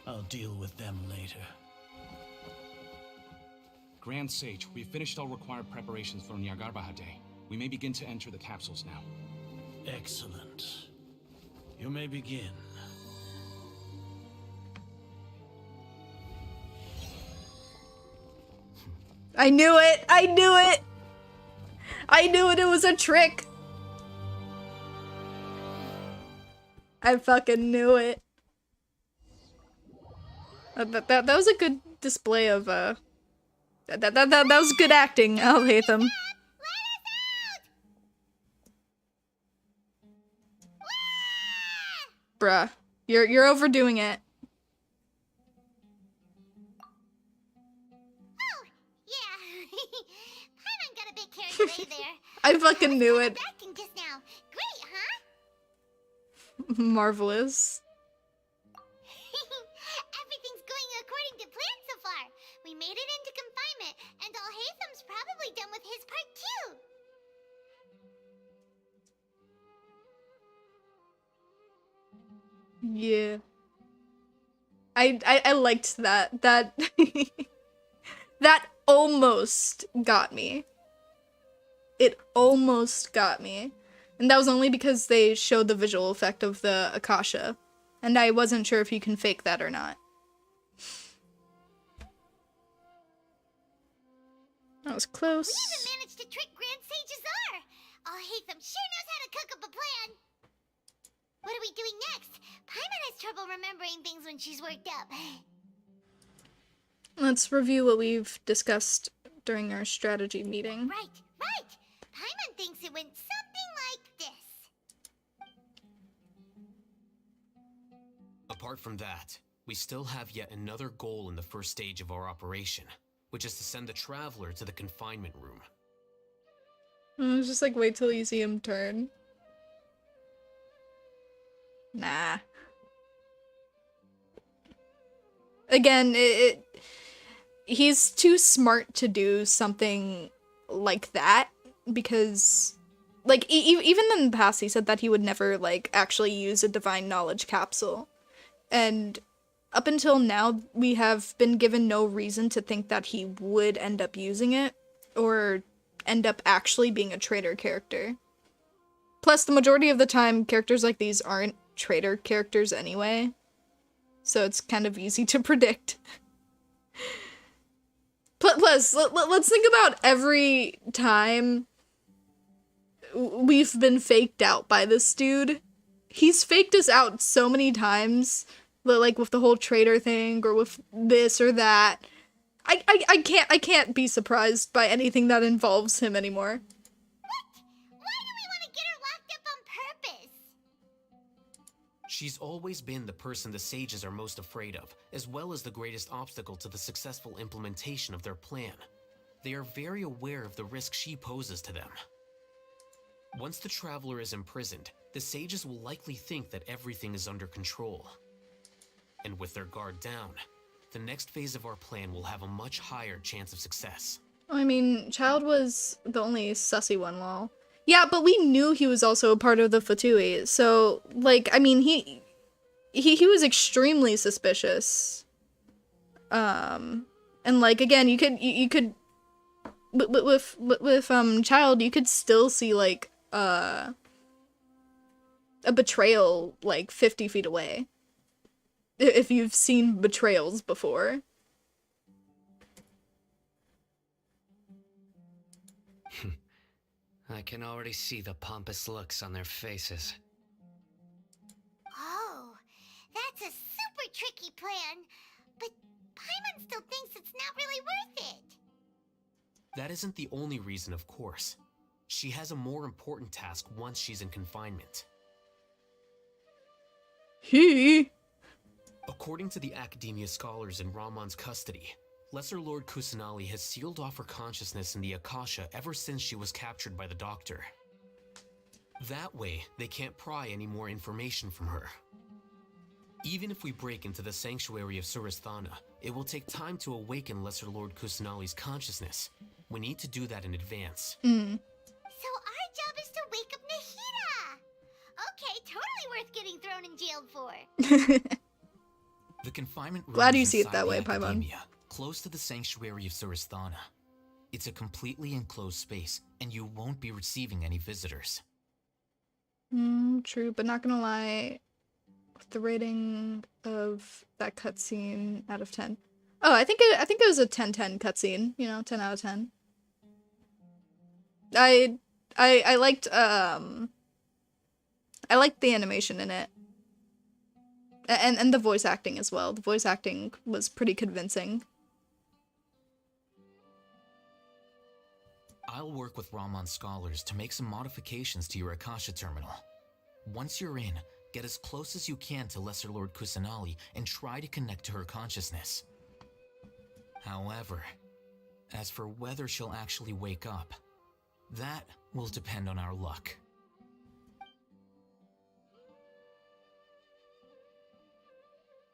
I'll deal with them later. Grand Sage, we've finished all required preparations for Nyagarbahate. We may begin to enter the capsules now. Excellent. You may begin. I knew it! I knew it! I knew it! It was a trick! I fucking knew it. That was a good display of, that was good acting, I'll hate them. Bruh. You're overdoing it. Paimon got a bit carried away there. I fucking knew it. Acting just now. Great, huh? Marvelous. Everything's going according to plan so far. We made it into confinement, and Alhaitham's probably done with his part too. Yeah. I liked that. That that almost got me. It almost got me. And that was only because they showed the visual effect of the Akasha. And I wasn't sure if you can fake that or not. That was close. We even managed to trick Grand Sage Azar. Alhaitham sure knows how to cook up a plan. What are we doing next? Paimon has trouble remembering things when she's worked up. Let's review what we've discussed during our strategy meeting. Right. Paimon thinks it went something like this. Apart from that, we still have yet another goal in the first stage of our operation, which is to send the Traveler to the confinement room. Just like wait till you see him turn. Nah. Again, he's too smart to do something like that, because, like, even in the past he said that he would never, like, actually use a divine knowledge capsule. And up until now, we have been given no reason to think that he would end up using it, or end up actually being a traitor character. Plus, the majority of the time, characters like these aren't traitor characters anyway, so it's kind of easy to predict. Plus, let's think about every time we've been faked out by this dude. He's faked us out so many times, like with the whole traitor thing, or with this or that. I can't be surprised by anything that involves him anymore. She's always been the person the sages are most afraid of, as well as the greatest obstacle to the successful implementation of their plan. They are very aware of the risk she poses to them. Once the Traveler is imprisoned, the sages will likely think that everything is under control. And with their guard down, the next phase of our plan will have a much higher chance of success. I mean, Child was the only sussy one, lol. Yeah, but we knew he was also a part of the Fatui, so, like, I mean, he was extremely suspicious. And, like, again, you could, with Child, you could still see, like, a betrayal, like, 50 feet away. If you've seen betrayals before. I can already see the pompous looks on their faces. Oh, that's a super tricky plan. But Paimon still thinks it's not really worth it. That isn't the only reason, of course. She has a more important task once she's in confinement. According to the academia scholars in Ramon's custody, Lesser Lord Kusanali has sealed off her consciousness in the Akasha ever since she was captured by the doctor. That way, they can't pry any more information from her. Even if we break into the sanctuary of Surasthana, it will take time to awaken Lesser Lord Kusanali's consciousness. We need to do that in advance. So our job is to wake up Nahida! Okay, totally worth getting thrown in jail for. The confinement room Glad you is see it inside that the way, Paimon. academia, close to the sanctuary of Surasthana. It's a completely enclosed space, and you won't be receiving any visitors. True, but not gonna lie, the rating of that cutscene out of 10. Oh, I think it was a 10/10 cutscene, you know, 10 out of 10. I liked the animation in it. And the voice acting as well. The voice acting was pretty convincing. I'll work with Raman scholars to make some modifications to your Akasha terminal. Once you're in, get as close as you can to Lesser Lord Kusanali and try to connect to her consciousness. However, as for whether she'll actually wake up, that will depend on our luck.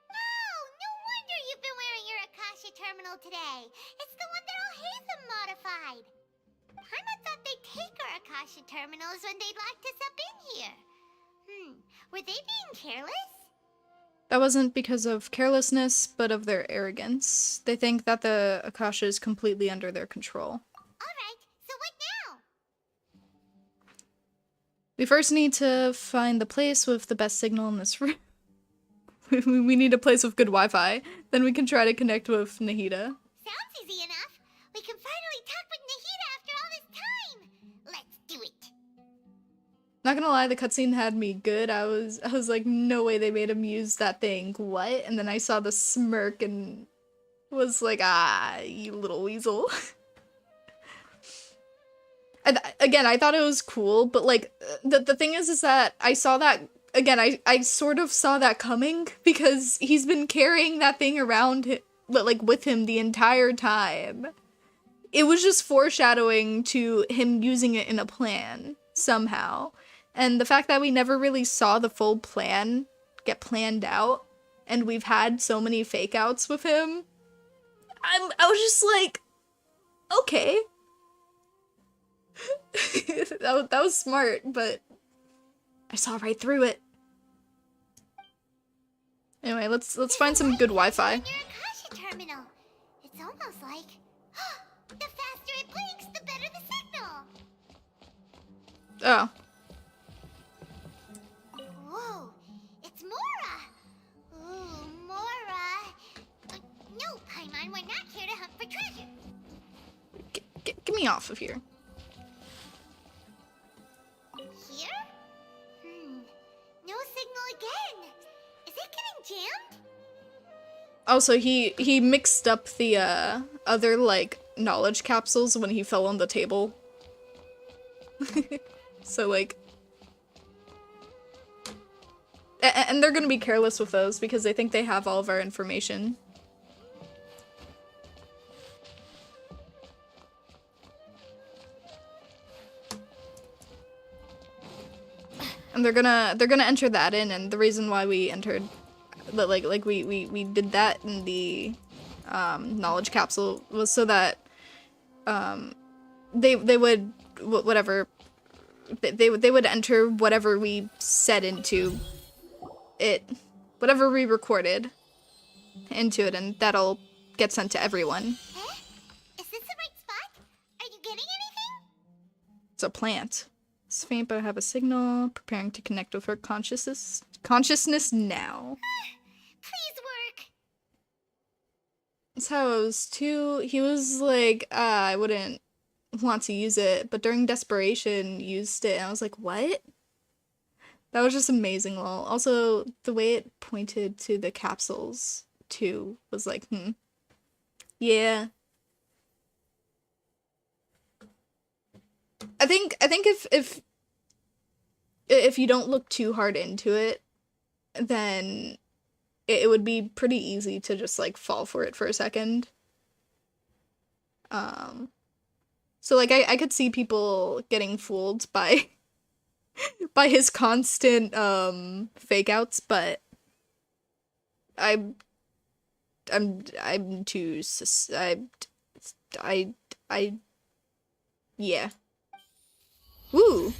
Oh, no wonder you've been wearing your Akasha terminal today. It's the one that all Hatham modified. Paimon thought they'd take our Akasha terminals when they locked us up in here. Were they being careless? That wasn't because of carelessness, but of their arrogance. They think that the Akasha is completely under their control. Alright, so what now? We first need to find the place with the best signal in this room. We need a place with good Wi-Fi. Then we can try to connect with Nahida. Sounds easy enough. We can finally talk with Nahida after all this time. Let's do it. Not gonna lie, the cutscene had me good. I was like, no way they made him use that thing. What? And then I saw the smirk and was like, ah, you little weasel. Again, I thought it was cool, but like, the thing is that I saw that, again, I sort of saw that coming because he's been carrying that thing around, like, with him the entire time. It was just foreshadowing to him using it in a plan, somehow. And the fact that we never really saw the full plan get planned out, and we've had so many fake outs with him, I was just like, okay. that was smart, but I saw right through it. Anyway, let's find some good Wi-Fi. Your Akasha terminal. It's almost like the faster it blinks, the better the signal. Oh. Whoa, it's Mora. Ooh, Mora. No, Paimon, we're not here to hunt for treasure. Get me off of here. Here? No signal again. Is it getting jammed? Also, he mixed up the other, like, knowledge capsules when he fell on the table. So, like... And they're gonna be careless with those because they think they have all of our information. And they're gonna enter that in, and the reason why we entered, like we did that in the knowledge capsule was so that they would whatever they would enter whatever we said into it, whatever we recorded into it, and that'll get sent to everyone. Eh? Is this the right spot? Are you getting anything? It's a plant. It's faint, but I have a signal. Preparing to connect with her consciousness now. Please work. That's how it was too. He was like, I wouldn't want to use it, but during desperation used it, and I was like, what? That was just amazing, lol. Also, the way it pointed to the capsules too was like, yeah. I think if you don't look too hard into it, then it would be pretty easy to just like fall for it for a second. So like I could see people getting fooled by by his constant fake outs, but I'm too I yeah. Woo.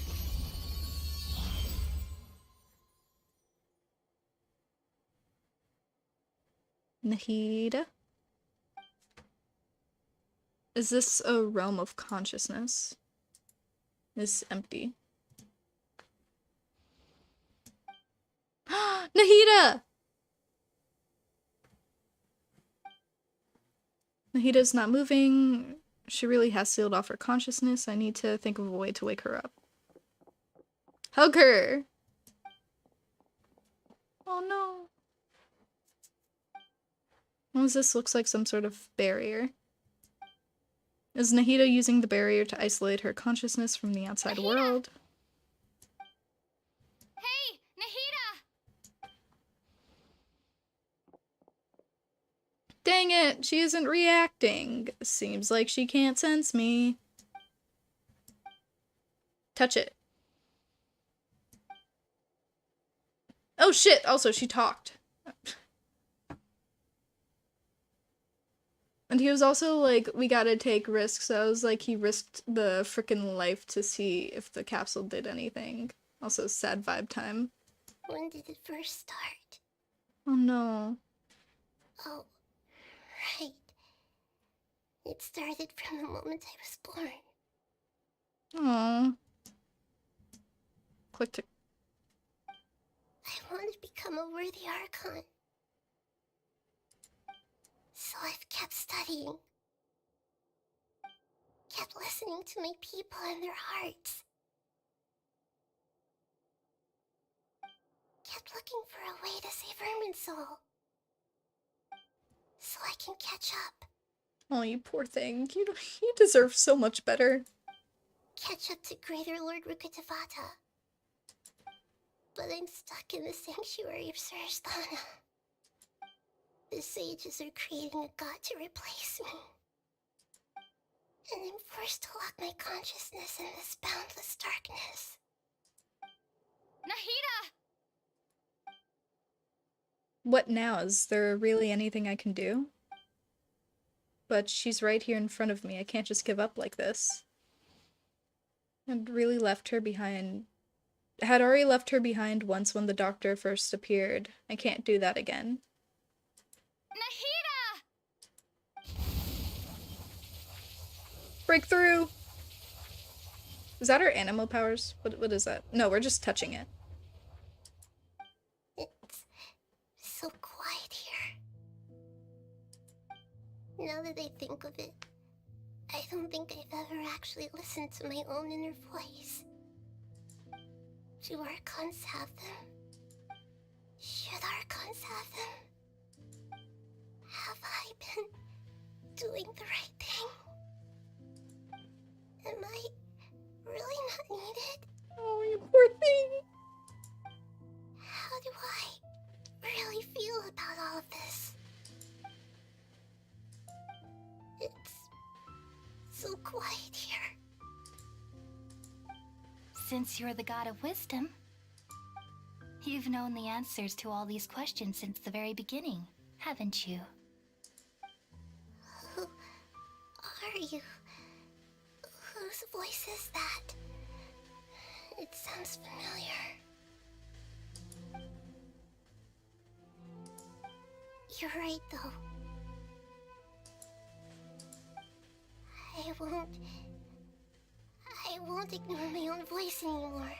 Nahida? Is this a realm of consciousness? It's empty. Nahida! Nahida's not moving. She really has sealed off her consciousness. I need to think of a way to wake her up. Hug her! Oh no. What is this? Looks like some sort of barrier. Is Nahida using the barrier to isolate her consciousness from the outside world? Hey, Nahida! Dang it, she isn't reacting. Seems like she can't sense me. Touch it. Oh shit, also she talked. And he was also like, we gotta take risks. So I was like, he risked the frickin' life to see if the capsule did anything. Also, sad vibe time. When did it first start? Oh no. Oh, right. It started from the moment I was born. Aww. Click to. I want to become a worthy Archon. So I've kept studying. Kept listening to my people and their hearts. Kept looking for a way to save Irminsul. So I can catch up. Oh, you poor thing. You deserve so much better. Catch up to Greater Lord Rukkhadevata. But I'm stuck in the sanctuary of Sarasthana. The sages are creating a god to replace me. And I'm forced to lock my consciousness in this boundless darkness. Nahida! What now? Is there really anything I can do? But she's right here in front of me. I can't just give up like this. I'd really left her behind. Had already left her behind once when the doctor first appeared. I can't do that again. Nahida! Breakthrough! Is that her animo powers? What is that? No, we're just touching it. It's so quiet here. Now that I think of it, I don't think I've ever actually listened to my own inner voice. Do Archons have them? Should Archons have them? Have I been doing the right thing? Am I really not needed? Oh, you poor thing. How do I really feel about all of this? It's so quiet here. Since you're the god of wisdom, you've known the answers to all these questions since the very beginning, haven't you? Who are you? Whose voice is that? It sounds familiar. You're right, though. I won't ignore my own voice anymore.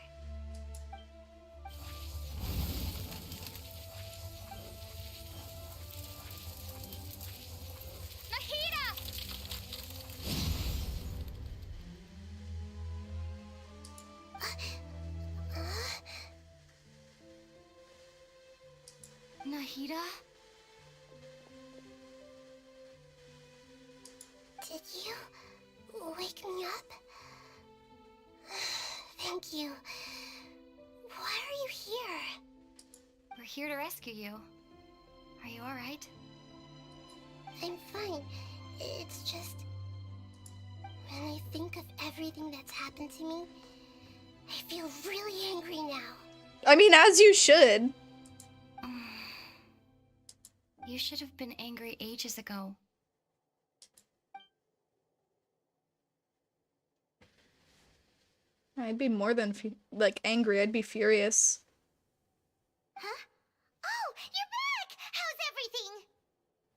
Nahida? Did you wake me up? Thank you. Why are you here? We're here to rescue you. Are you alright? I'm fine. It's just... When I think of everything that's happened to me, I feel really angry now. I mean, as you should. You should have been angry ages ago. I'd be more than like angry. I'd be furious. Huh? Oh, you're back! How's everything?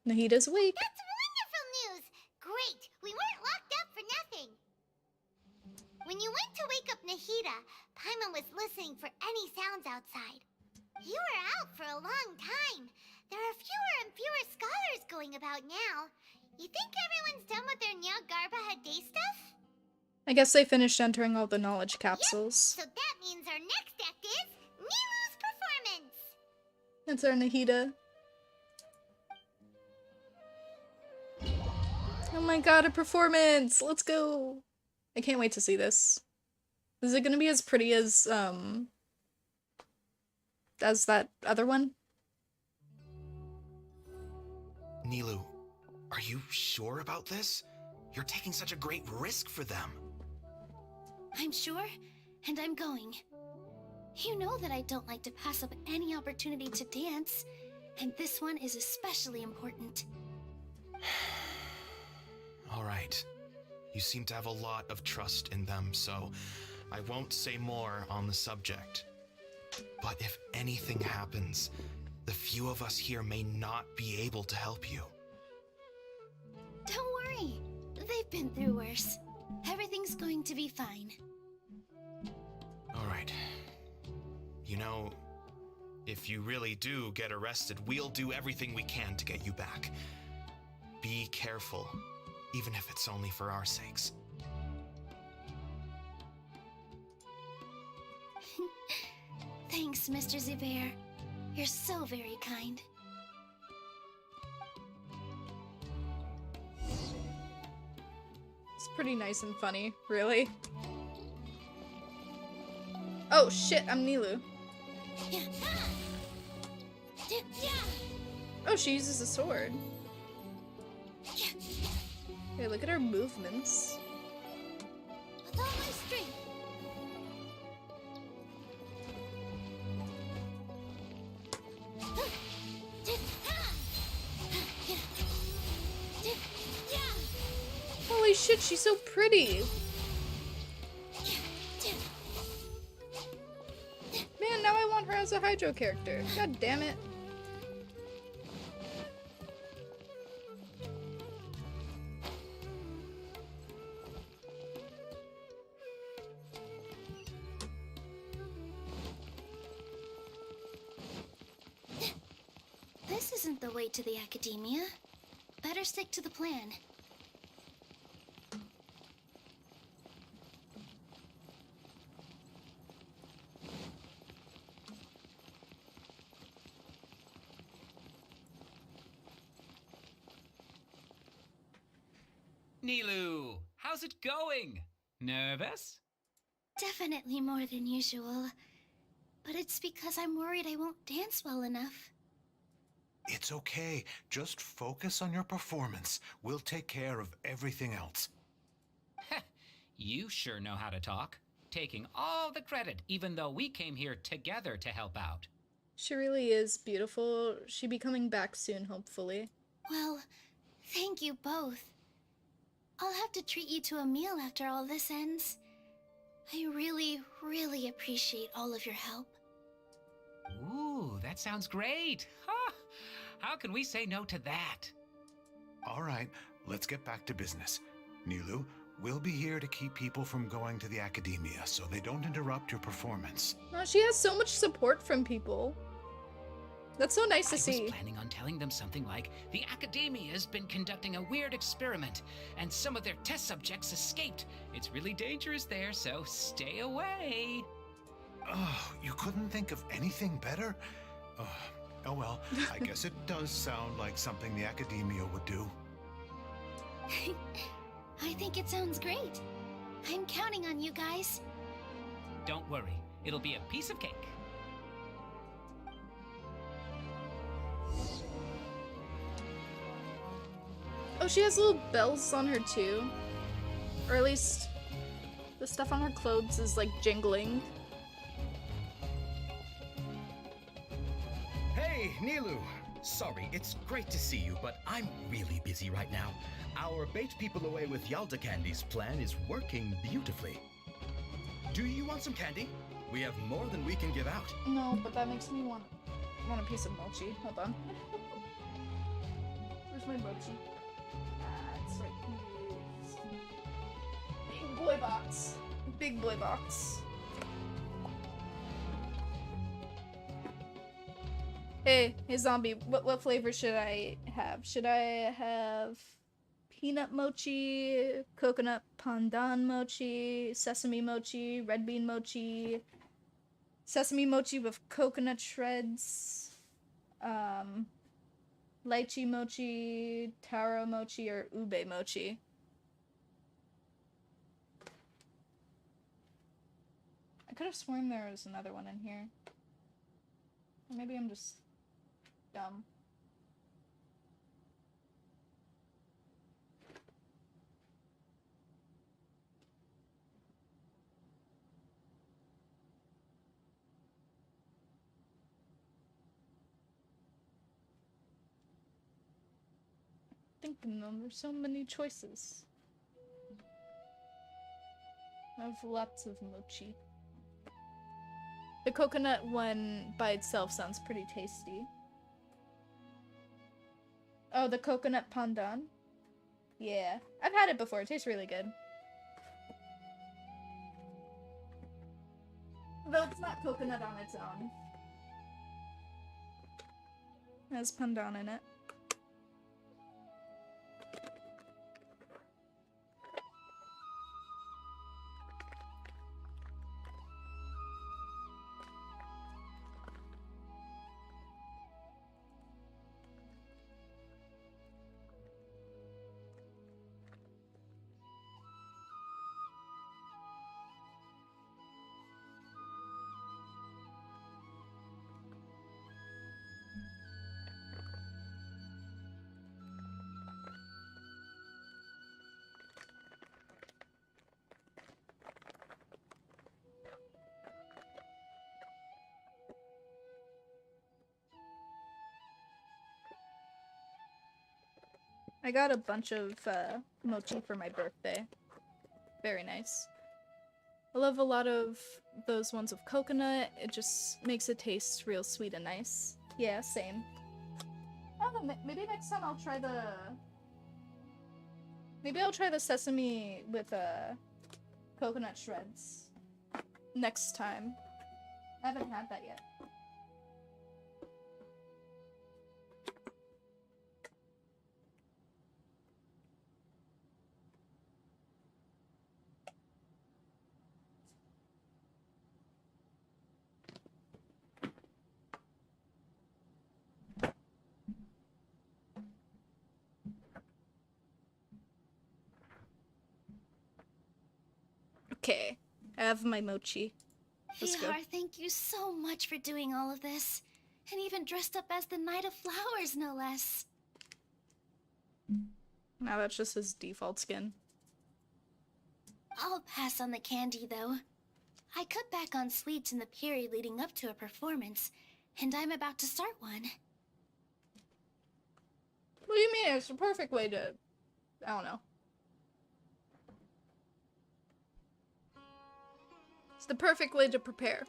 Nahida's awake. That's wonderful news! Great! We weren't locked up for nothing! When you went to wake up Nahida, Paimon was listening for any sounds outside. You were out for a long time. There are fewer and fewer scholars going about now. You think everyone's done with their Nyagarba day stuff? I guess they finished entering all the knowledge capsules. Yep, so that means our next act is Nilu's performance! That's our Nahida. Oh my god, a performance! Let's go! I can't wait to see this. Is it gonna be as pretty as that other one? Nilu, are you sure about this? You're taking such a great risk for them. I'm sure, and I'm going. You know that I don't like to pass up any opportunity to dance, and this one is especially important. All right. You seem to have a lot of trust in them, so I won't say more on the subject. But if anything happens, the few of us here may not be able to help you. Don't worry. They've been through worse. Everything's going to be fine. All right. You know, if you really do get arrested, we'll do everything we can to get you back. Be careful, even if it's only for our sakes. Thanks, Mr. Zubair. You're so very kind. It's pretty nice and funny, really. Oh shit, I'm Nilu. Oh, she uses a sword. Hey, look at her movements. With all my strength. Holy shit, she's so pretty. Man, now I want her as a Hydro character. God damn it. This isn't the way to the academia. Better stick to the plan. Nilu, how's it going? Nervous? Definitely more than usual. But it's because I'm worried I won't dance well enough. It's okay. Just focus on your performance. We'll take care of everything else. You sure know how to talk. Taking all the credit, even though we came here together to help out. She really is beautiful. She'll be coming back soon, hopefully. Well, thank you both. I'll have to treat you to a meal after all this ends. I really, really appreciate all of your help. Ooh, that sounds great. Ha! How can we say no to that? All right, let's get back to business. Nilu, we'll be here to keep people from going to the academia so they don't interrupt your performance. Oh, she has so much support from people. That's so nice to see. I was planning on telling them something like, the academia has been conducting a weird experiment, and some of their test subjects escaped. It's really dangerous there, so stay away. Oh, you couldn't think of anything better? Oh well, I guess it does sound like something the academia would do. I think it sounds great. I'm counting on you guys. Don't worry, it'll be a piece of cake. Oh, she has little bells on her too. Or at least the stuff on her clothes is like jingling. Hey, Nilu! Sorry, it's great to see you, but I'm really busy right now. Our Bait People Away with Yalda Candies plan is working beautifully. Do you want some candy? We have more than we can give out. No, but that makes me want a piece of mochi. Hold on. Where's my mochi? It's right here. Big boy box. Big boy box. Hey, zombie, what flavor should I have? Should I have peanut mochi, coconut pandan mochi, sesame mochi, red bean mochi, sesame mochi with coconut shreds, lychee mochi, taro mochi, or ube mochi? I could have sworn there was another one in here. Or maybe I'm just dumb. Thinking them, there's so many choices. I have lots of mochi. The coconut one by itself sounds pretty tasty. Oh, the coconut pandan? Yeah, I've had it before. It tastes really good. Though it's not coconut on its own. It has pandan in it. I got a bunch of mochi for my birthday. Very nice. I love a lot of those ones with coconut. It just makes it taste real sweet and nice. Yeah, same. I don't know, maybe next time I'll try the... Maybe I'll try the sesame with coconut shreds. Next time. I haven't had that yet. Okay, I have my mochi. Let's go. Ihar, thank you so much for doing all of this. And even dressed up as the Knight of Flowers, no less. Now that's just his default skin. I'll pass on the candy, though. I cut back on sweets in the period leading up to a performance, and I'm about to start one. What do you mean? It's the perfect way to... I don't know. It's the perfect way to prepare.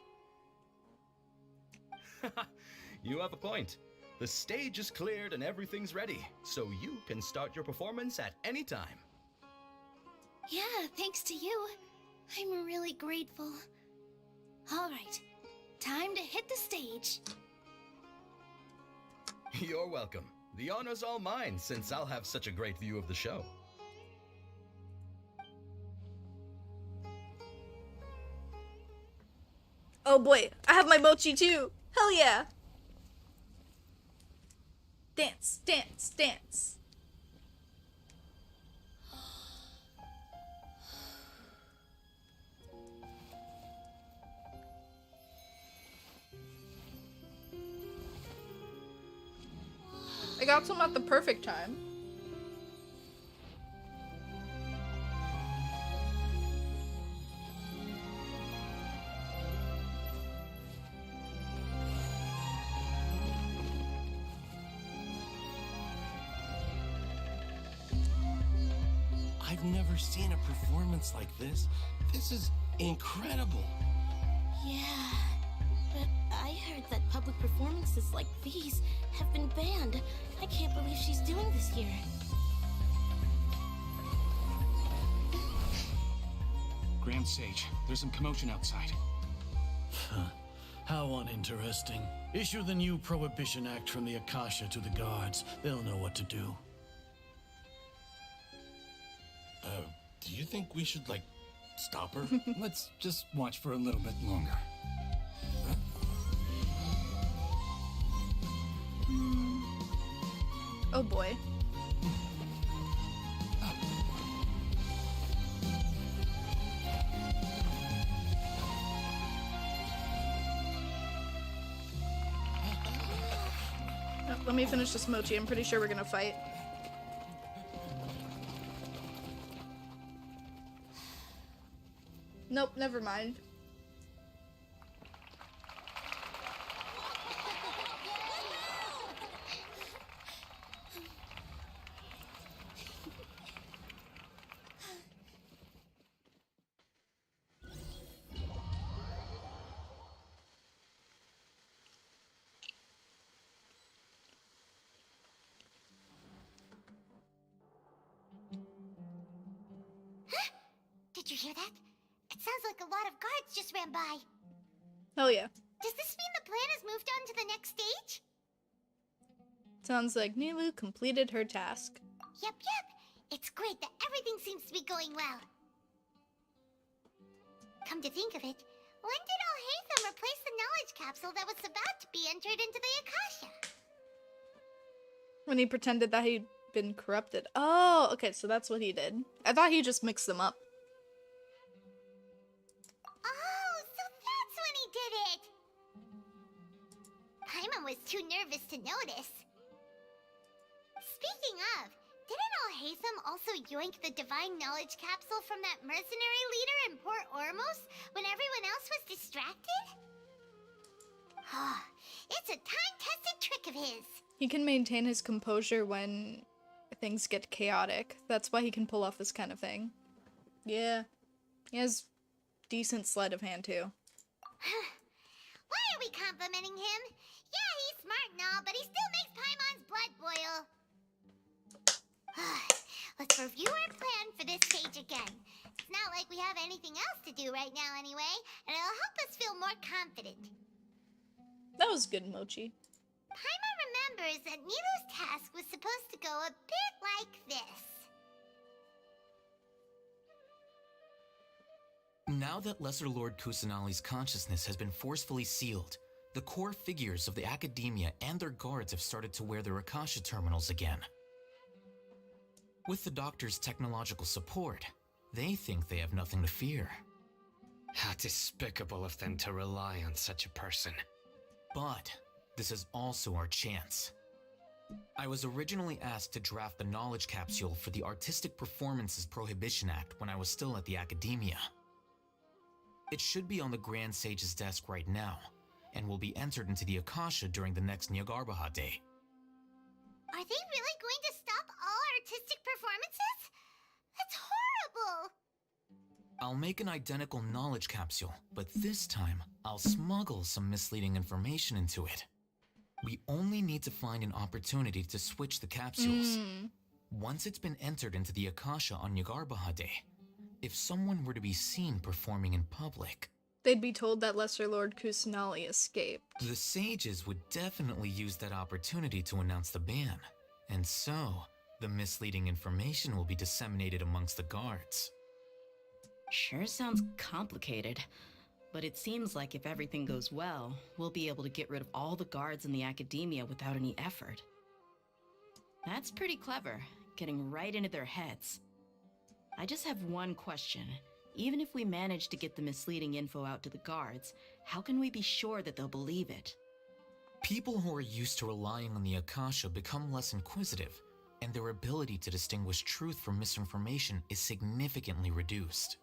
You have a point. The stage is cleared and everything's ready, so you can start your performance at any time. Yeah, thanks to you. I'm really grateful. All right, time to hit the stage. You're welcome. The honor's all mine, since I'll have such a great view of the show. Oh boy, I have my mochi too! Hell yeah! Dance, dance, dance! I got some at the perfect time. I've never seen a performance like this. This is incredible. Yeah, but I heard that public performances like these have been banned. I can't believe she's doing this here. Grand Sage, there's some commotion outside. How uninteresting. Issue the new Prohibition Act from the Akasha to the guards. They'll know what to do. Do you think we should, like, stop her? Let's just watch for a little bit longer. Oh boy. Let me finish this mochi. I'm pretty sure we're gonna fight. Nope, never mind. Did you hear that? It sounds like a lot of guards just ran by. Hell yeah. Does this mean the plan has moved on to the next stage? Sounds like Nilu completed her task. Yep. It's great that everything seems to be going well. Come to think of it, when did Alhaitham replace the knowledge capsule that was about to be entered into the Akasha? When he pretended that he'd been corrupted. Oh, okay, so that's what he did. I thought he just mixed them up. Oh, so that's when he did it! Paimon was too nervous to notice. Speaking of, didn't Alhaitham also yoink the divine knowledge capsule from that mercenary leader in Port Ormos when everyone else was distracted? It's a time-tested trick of his. He can maintain his composure when things get chaotic. That's why he can pull off this kind of thing. Yeah. He has decent sleight of hand, too. Why are we complimenting him? Yeah, he's smart and all, but he still makes Paimon's blood boil. Let's review our plan for this stage again. It's not like we have anything else to do right now anyway, and it'll help us feel more confident. That was good, Mochi. Paimon remembers that Nilu's task was supposed to go a bit like this. Now that Lesser Lord Kusanali's consciousness has been forcefully sealed, the core figures of the academia and their guards have started to wear their Akasha terminals again. With the doctor's technological support, they think they have nothing to fear. How despicable of them to rely on such a person. But this is also our chance. I was originally asked to draft the knowledge capsule for the Artistic Performances Prohibition Act when I was still at the academia. It should be on the Grand Sage's desk right now, and will be entered into the Akasha during the next Nyargarbaha Day. Are they really going to stop all artistic performances? That's horrible! I'll make an identical knowledge capsule, but this time, I'll smuggle some misleading information into it. We only need to find an opportunity to switch the capsules. Once it's been entered into the Akasha on Nyargarbaha Day, if someone were to be seen performing in public, they'd be told that Lesser Lord Kusanali escaped. The sages would definitely use that opportunity to announce the ban, and so the misleading information will be disseminated amongst the guards. Sure sounds complicated, but it seems like if everything goes well, we'll be able to get rid of all the guards in the academia without any effort. That's pretty clever, getting right into their heads. I just have one question. Even if we manage to get the misleading info out to the guards, how can we be sure that they'll believe it? People who are used to relying on the Akasha become less inquisitive, and their ability to distinguish truth from misinformation is significantly reduced.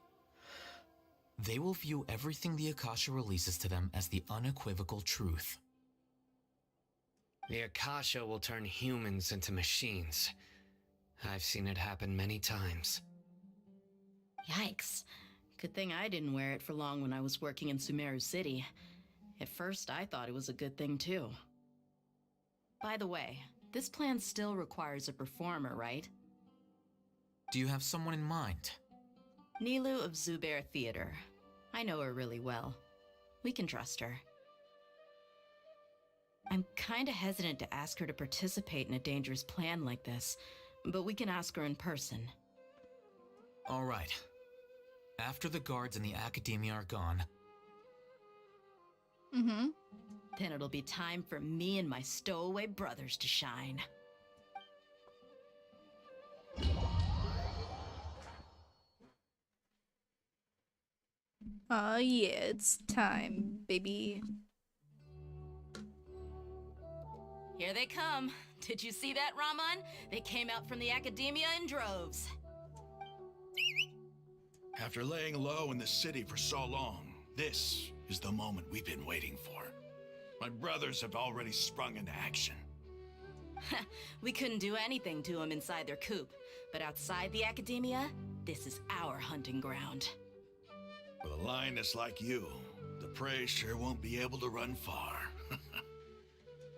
They will view everything the Akasha releases to them as the unequivocal truth. The Akasha will turn humans into machines. I've seen it happen many times. Yikes. Good thing I didn't wear it for long when I was working in Sumeru City. At first, I thought it was a good thing too. By the way, this plan still requires a performer, right? Do you have someone in mind? Nilu of Zubair Theater. I know her really well. We can trust her. I'm kinda hesitant to ask her to participate in a dangerous plan like this, but we can ask her in person. All right. After the guards and the academia are gone... Then it'll be time for me and my stowaway brothers to shine. Oh yeah, it's time, baby. Here they come. Did you see that, Raman? They came out from the academia in droves. After laying low in the city for so long, this is the moment we've been waiting for. My brothers have already sprung into action. We couldn't do anything to them inside their coop, but outside the academia, this is our hunting ground. With a lioness like you, the prey sure won't be able to run far.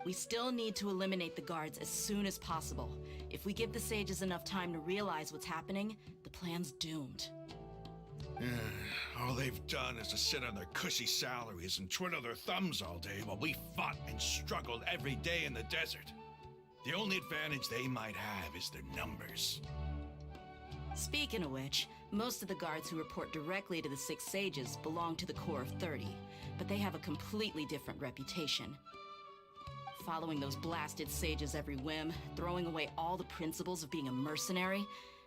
We still need to eliminate the guards as soon as possible. If we give the sages enough time to realize what's happening, the plan's doomed. All they've done is to sit on their cushy salaries and twiddle their thumbs all day while we fought and struggled every day in the desert. The only advantage they might have is their numbers. Speaking of which, most of the guards who report directly to the Six Sages belong to the Corps of 30, but they have a completely different reputation. Following those blasted sages every whim, throwing away all the principles of being a mercenary.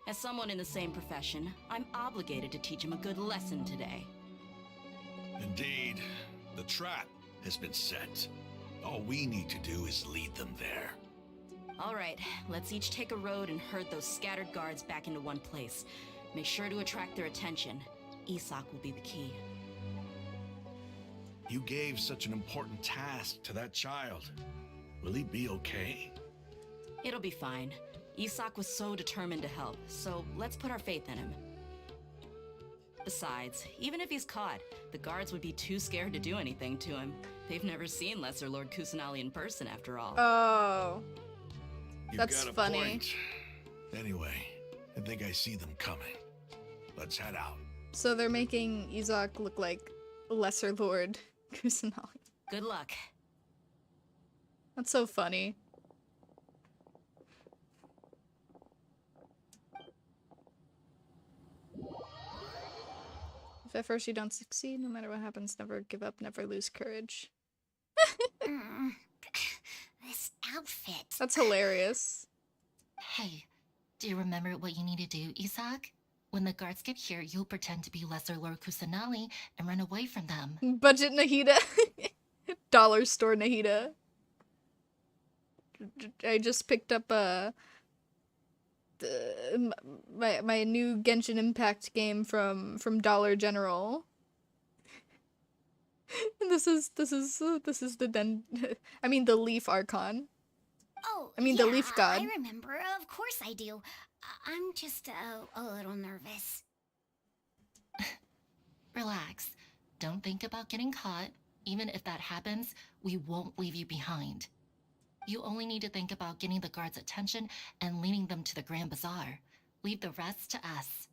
As someone in the same profession, I'm obligated to teach them a good lesson today. Indeed, the trap has been set. All we need to do is lead them there. All right, let's each take a road and herd those scattered guards back into one place. Make sure to attract their attention. Isak will be the key. You gave such an important task to that child. Will he be okay? It'll be fine. Isak was so determined to help, so let's put our faith in him. Besides, even if he's caught, the guards would be too scared to do anything to him. They've never seen Lesser Lord Kusanali in person, after all. Oh. That's got a funny. Point. Anyway, I think I see them coming. Let's head out. So they're making Isak look like Lesser Lord Kusanali. Good luck. That's so funny. If at first you don't succeed, no matter what happens, never give up, never lose courage. This outfit. That's hilarious. Hey, do you remember what you need to do, Isak? When the guards get here, you'll pretend to be Lesser Lord Kusanali and run away from them. Budget Nahida. Dollar store Nahida. I just picked up my new Genshin Impact game from Dollar General. And this is the the Leaf Archon. Oh, I mean, yeah, the Leaf God. I remember. Of course I do. I'm just a little nervous. Relax. Don't think about getting caught. Even if that happens, we won't leave you behind. You only need to think about getting the guards' attention and leading them to the Grand Bazaar. Leave the rest to us.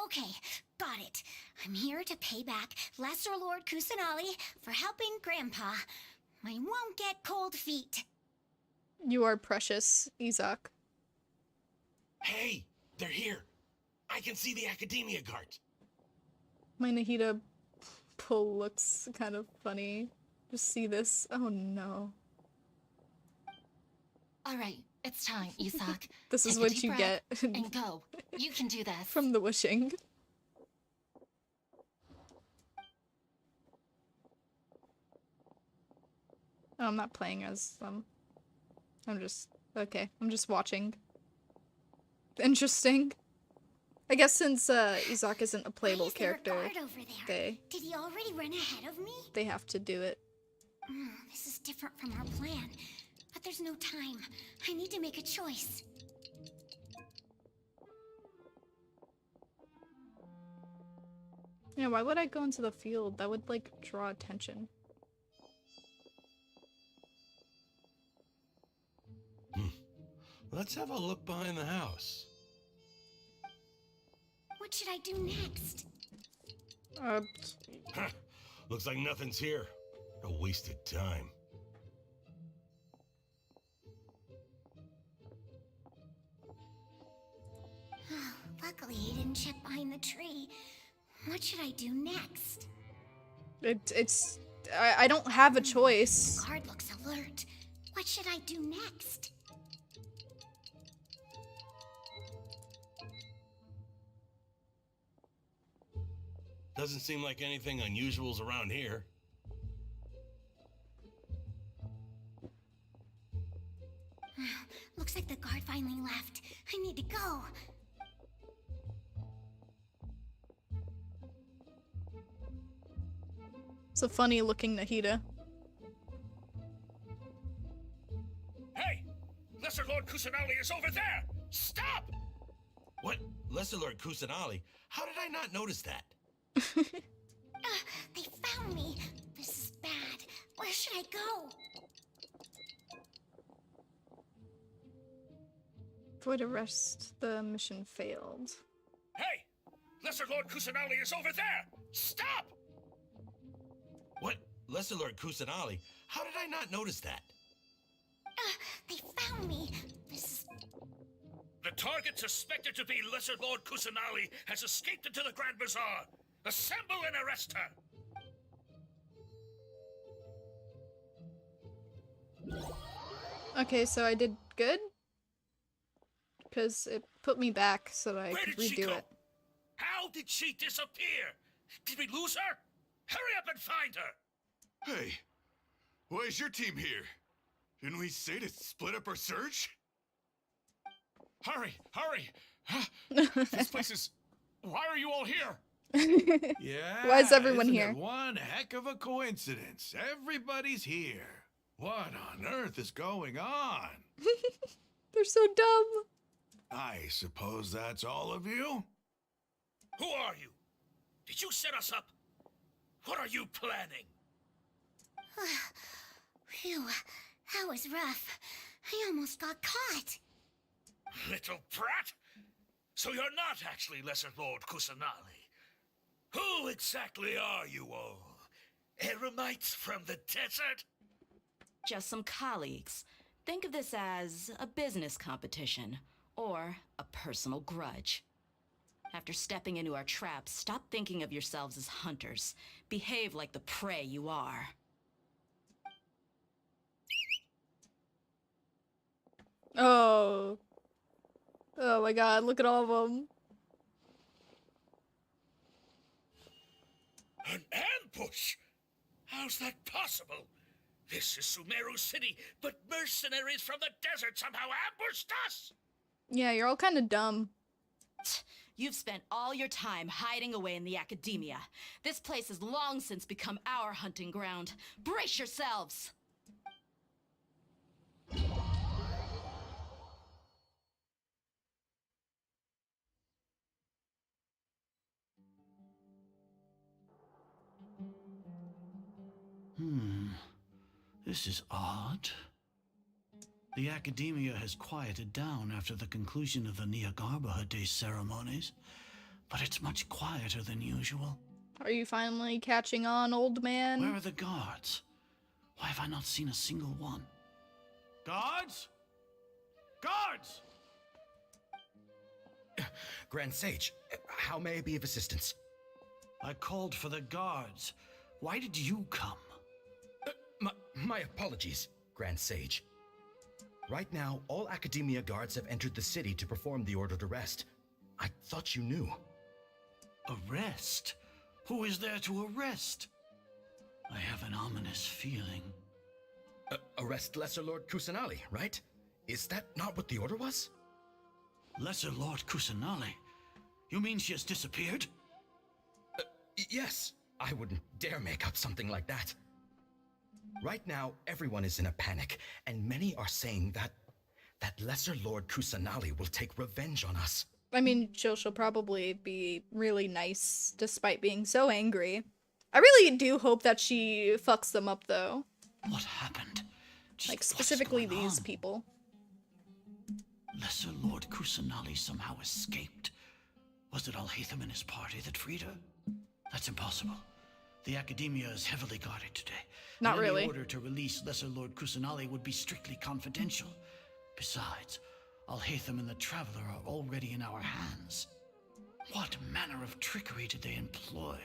Okay, got it. I'm here to pay back Lesser Lord Kusanali for helping Grandpa. I won't get cold feet. You are precious, Isak. Hey, they're here. I can see the academia guards. My Nahida pull looks kind of funny. Just see this. Oh no. All right, it's time, Isak. This is Take a what deep you breath get. and go. You can do this. From the wishing. Oh, I'm not playing as them. I'm just watching. Interesting. I guess since Isak isn't a playable character, Guard over there. Did he already run ahead of me? they have to do it. This is different from our plan. But there's no time. I need to make a choice. Yeah, why would I go into the field? That would, like, draw attention. Let's have a look behind the house. What should I do next? Huh. Looks like nothing's here. A wasted time. Luckily, he didn't check behind the tree. What should I do next? I don't have a choice. The guard looks alert. What should I do next? Doesn't seem like anything unusual's around here. Looks like the guard finally left. I need to go. It's a funny looking Nahida. Hey! Lesser Lord Kusanali is over there! Stop! What? Lesser Lord Kusanali? How did I not notice that? They found me. This is bad. Where should I go? Void arrest. The mission failed. Hey! Lesser Lord Kusanali is over there! Stop! What? Lesser Lord Kusanali? How did I not notice that? They found me. This is... The target suspected to be Lesser Lord Kusanali has escaped into the Grand Bazaar. Assemble and arrest her! Okay, so I did good? Because it put me back so that I could redo it. How did she disappear? Did we lose her? Hurry up and find her! Hey, why is your team here? Didn't we say to split up our search? Hurry! Hurry! This place is... Why are you all here? Yeah. Why is everyone isn't here? It one heck of a coincidence. Everybody's here. What on earth is going on? They're so dumb. I suppose that's all of you? Who are you? Did you set us up? What are you planning? Phew, that was rough. I almost got caught. Little brat? So you're not actually Lesser Lord Kusanali. Who exactly are you all? Eremites from the desert? Just some colleagues. Think of this as a business competition or a personal grudge. After stepping into our traps, stop thinking of yourselves as hunters. Behave like the prey you are. Oh. Oh my god, look at all of them. An ambush? How's that possible? This is Sumeru City, but mercenaries from the desert somehow ambushed us! Yeah, you're all kind of dumb. You've spent all your time hiding away in the academia. This place has long since become our hunting ground. Brace yourselves! This is odd. The academia has quieted down after the conclusion of the Niagarbaha Day ceremonies, but it's much quieter than usual. Are you finally catching on, old man? Where are the guards? Why have I not seen a single one? Guards? Guards! Grand Sage, how may I be of assistance? I called for the guards. Why did you come? My apologies, Grand Sage. Right now, all Academia guards have entered the city to perform the ordered arrest. I thought you knew. Arrest? Who is there to arrest? I have an ominous feeling. Arrest Lesser Lord Kusanali, right? Is that not what the order was? Lesser Lord Kusanali? You mean she has disappeared? Yes. I wouldn't dare make up something like that. Right now, everyone is in a panic, and many are saying that Lesser Lord Kusanali will take revenge on us. I mean, she'll probably be really nice despite being so angry. I really do hope that she fucks them up, though. What happened? Like, specifically these people. Lesser Lord Kusanali somehow escaped. Was it Alhaitham and his party that freed her? That's impossible. The Academia is heavily guarded today. Not and really. Any order to release Lesser Lord Kusanali would be strictly confidential. Besides, Alhaitham and the Traveler are already in our hands. What manner of trickery did they employ?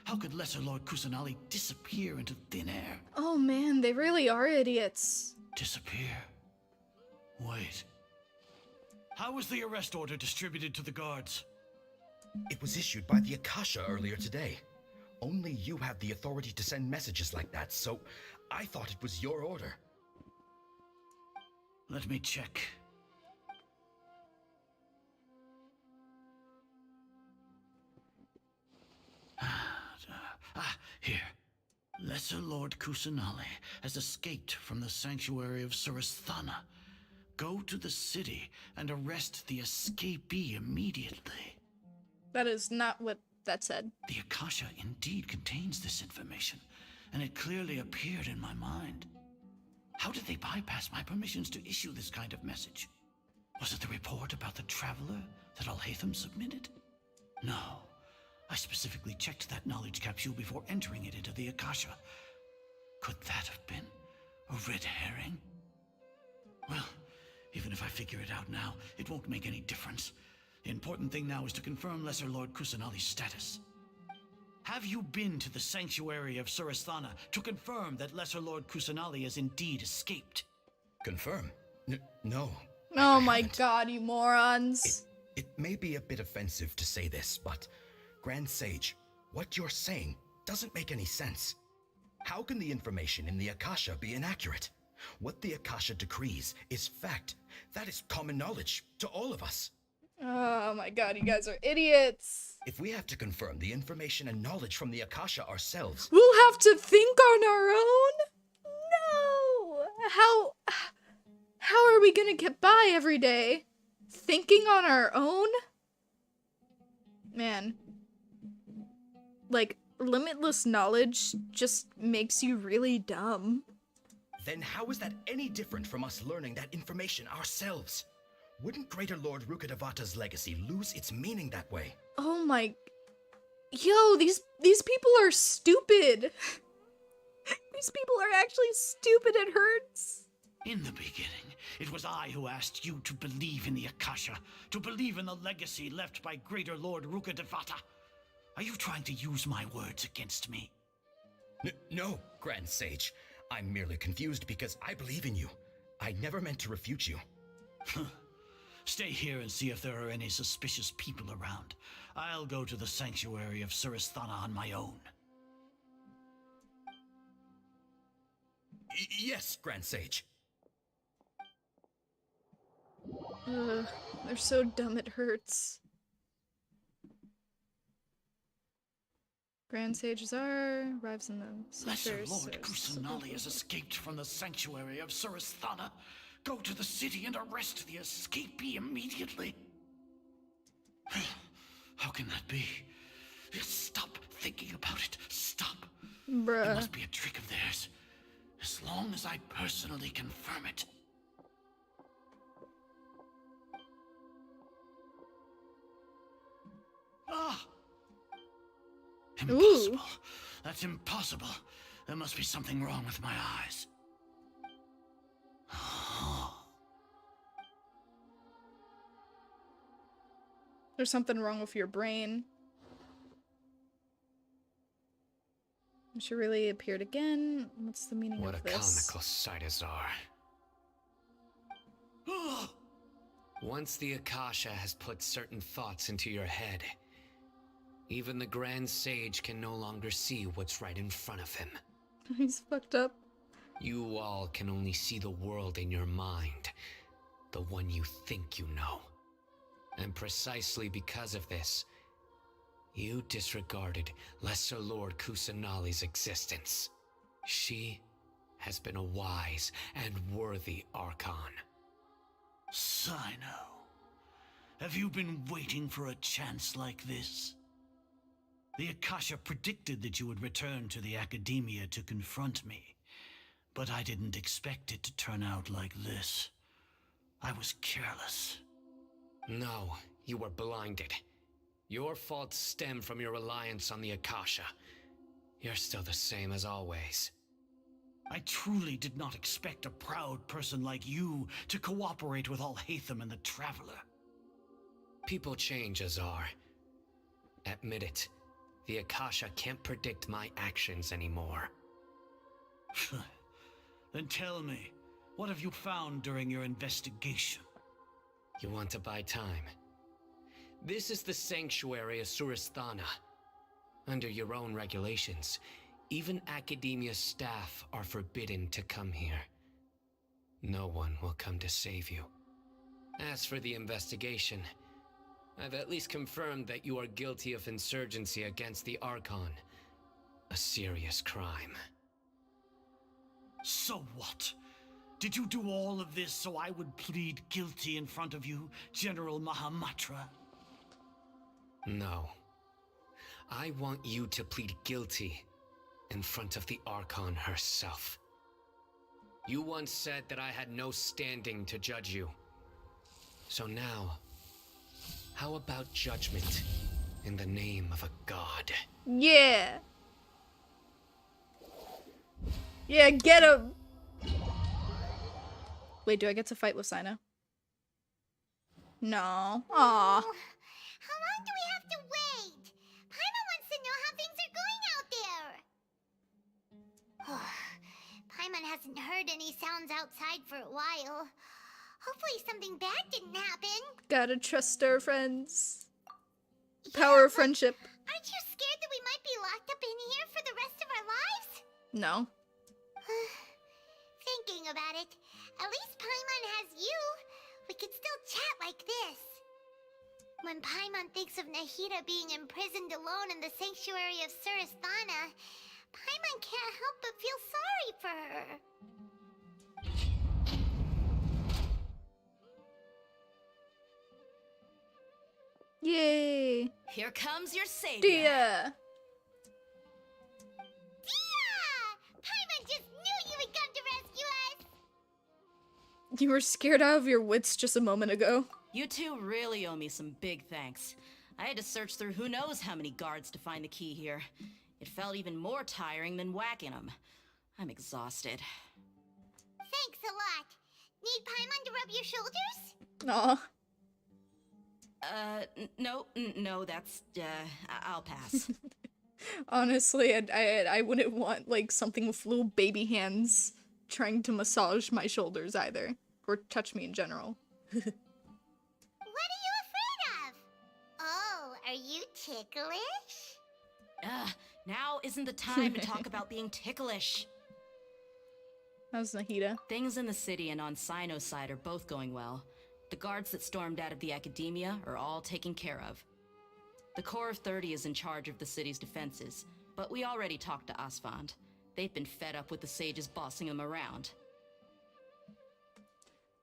How could Lesser Lord Kusanali disappear into thin air? Oh man, they really are idiots. Disappear? Wait. How was the arrest order distributed to the guards? It was issued by the Akasha earlier today. Only you have the authority to send messages like that, so I thought it was your order. Let me check. Here. Lesser Lord Kusanali has escaped from the sanctuary of Surasthana. Go to the city and arrest the escapee immediately. That is not what that said. The Akasha indeed contains this information, and it clearly appeared in my mind. How did they bypass my permissions to issue this kind of message? Was it the report about the Traveler that Alhaitham submitted? No. I specifically checked that knowledge capsule before entering it into the Akasha. Could that have been a red herring? Well, even if I figure it out now, it won't make any difference. The important thing now is to confirm Lesser Lord Kusanali's status. Have you been to the sanctuary of Surasthana to confirm that Lesser Lord Kusanali has indeed escaped? Confirm? No. Oh my god, you morons. It may be a bit offensive to say this, but Grand Sage, what you're saying doesn't make any sense. How can the information in the Akasha be inaccurate? What the Akasha decrees is fact. That is common knowledge to all of us. Oh my god, you guys are idiots. If we have to confirm the information and knowledge from the Akasha ourselves, we'll have to think on our own? No! How are we gonna get by every day? Thinking on our own? Man. Like, limitless knowledge just makes you really dumb. then how is that any different from us learning that information ourselves? Wouldn't Greater Lord Rukkhadevata's legacy lose its meaning that way? Oh my... Yo, these people are stupid. These people are actually stupid, it hurts. In the beginning, it was I who asked you to believe in the Akasha, to believe in the legacy left by Greater Lord Rukkhadevata. Are you trying to use my words against me? No, Grand Sage. I'm merely confused because I believe in you. I never meant to refute you. Stay here and see if there are any suspicious people around. I'll go to the sanctuary of Surasthana on my own. Yes, Grand Sage. They're so dumb it hurts. Grand Sage Zar arrives in the Lesser center. Lord Kusanali has escaped from the sanctuary of Surasthana. Go to the city and arrest the escapee immediately. How can that be? Stop thinking about it. Stop. Bruh. It must be a trick of theirs. As long as I personally confirm it. Ah! Impossible. Ooh. That's impossible. There must be something wrong with my eyes. There's something wrong with your brain. She really appeared again. What's the meaning what of this? What a comical sight, Azar. Once the Akasha has put certain thoughts into your head, even the Grand Sage can no longer see what's right in front of him. He's fucked up. You all can only see the world in your mind, the one you think you know. And precisely because of this, you disregarded Lesser Lord Kusanali's existence. She has been a wise and worthy Archon. Sino. Have you been waiting for a chance like this? The Akasha predicted that you would return to the Academia to confront me, but I didn't expect it to turn out like this. I was careless. No, you were blinded. Your faults stem from your reliance on the Akasha. You're still the same as always. I truly did not expect a proud person like you to cooperate with Alhaitham and the Traveler. People change, Azar. Admit it. The Akasha can't predict my actions anymore. Then tell me, what have you found during your investigation? You want to buy time? This is the sanctuary of Surasthana. Under your own regulations, even Academia staff are forbidden to come here. No one will come to save you. As for the investigation, I've at least confirmed that you are guilty of insurgency against the Archon. A serious crime. So what? Did you do all of this so I would plead guilty in front of you, General Mahamatra? No. I want you to plead guilty in front of the Archon herself. You once said that I had no standing to judge you. So now, how about judgment in the name of a god? Yeah. Yeah, get him. Wait, do I get to fight with Sino? No. Aw. How long do we have to wait? Paimon wants to know how things are going out there. Paimon hasn't heard any sounds outside for a while. Hopefully something bad didn't happen. Gotta trust our friends. The power of friendship. Aren't you scared that we might be locked up in here for the rest of our lives? No. Thinking about it, at least Paimon has you. We could still chat like this. When Paimon thinks of Nahida being imprisoned alone in the sanctuary of Surasthana, Paimon can't help but feel sorry for her. Yay. Here comes your savior. Dia. Paimon just knew you would come to rescue us! You were scared out of your wits just a moment ago. You two really owe me some big thanks. I had to search through who knows how many guards to find the key here. It felt even more tiring than whacking them. I'm exhausted. Thanks a lot. Need Paimon to rub your shoulders? Aw. No, that's, I'll pass. Honestly, I wouldn't want, like, something with little baby hands trying to massage my shoulders either. Or touch me in general. What are you afraid of? Oh, are you ticklish? Now isn't the time to talk about being ticklish. How's Nahida? Things in the city and on Sino's side are both going well. The guards that stormed out of the Academia are all taken care of. The Corps of 30 is in charge of the city's defenses, but we already talked to Asfand. They've been fed up with the sages bossing them around.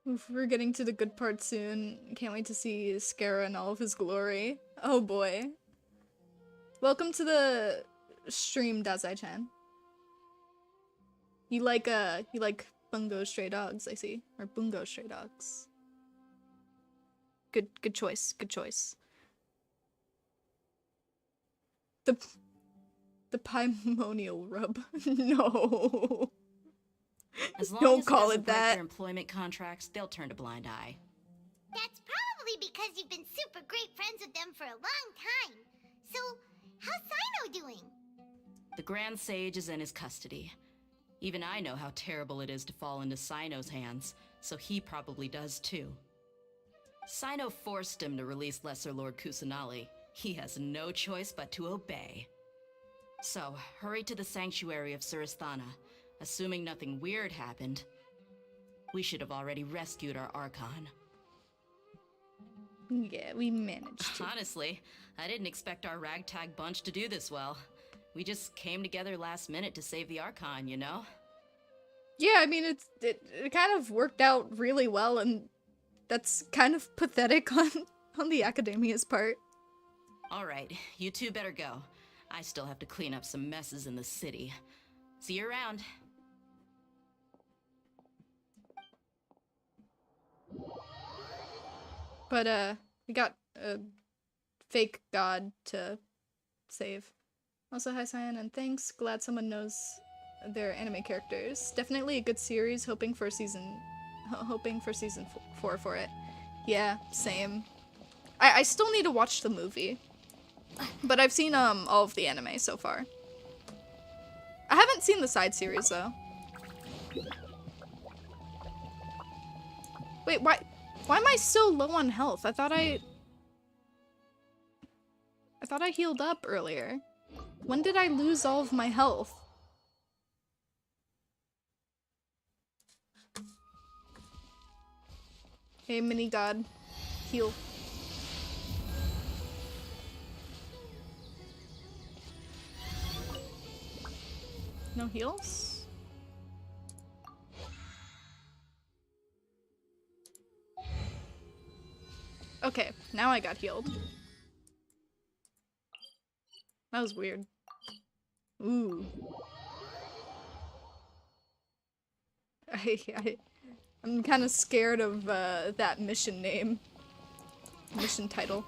Oof, we're getting to the good part soon. Can't wait to see Skara in all of his glory. Oh boy. Welcome to the stream, Dazai-chan. You like Bungo Stray Dogs, I see. Or Bungo Stray Dogs. Good choice, good choice. The Paimonial rub. No. As long Don't as call it it doesn't break that. their employment contracts, they'll turn a blind eye. That's probably because you've been super great friends with them for a long time. So, how's Sino doing? The Grand Sage is in his custody. Even I know how terrible it is to fall into Sino's hands, so he probably does too. Sino forced him to release Lesser Lord Kusanali. He has no choice but to obey. So, hurry to the sanctuary of Surasthana. Assuming nothing weird happened, we should have already rescued our Archon. Yeah, we managed to. Honestly, I didn't expect our ragtag bunch to do this well. We just came together last minute to save the Archon, you know? Yeah, I mean, it kind of worked out really well, and that's kind of pathetic on On the Academia's part. Alright, you two better go. I still have to clean up some messes in the city. See you around. But, we got a fake god to save. Also, hi Cyan, and thanks. Glad someone knows their anime characters. Definitely a good series, hoping for season 4 for it. Yeah, same. I still need to watch the movie. But I've seen, all of the anime so far. I haven't seen the side series, though. Wait, why am I so low on health? I thought I healed up earlier. When did I lose all of my health? Hey, mini god. Heal. No heals? Okay, now I got healed. That was weird. Ooh. I'm kind of scared of that mission name. Mission title.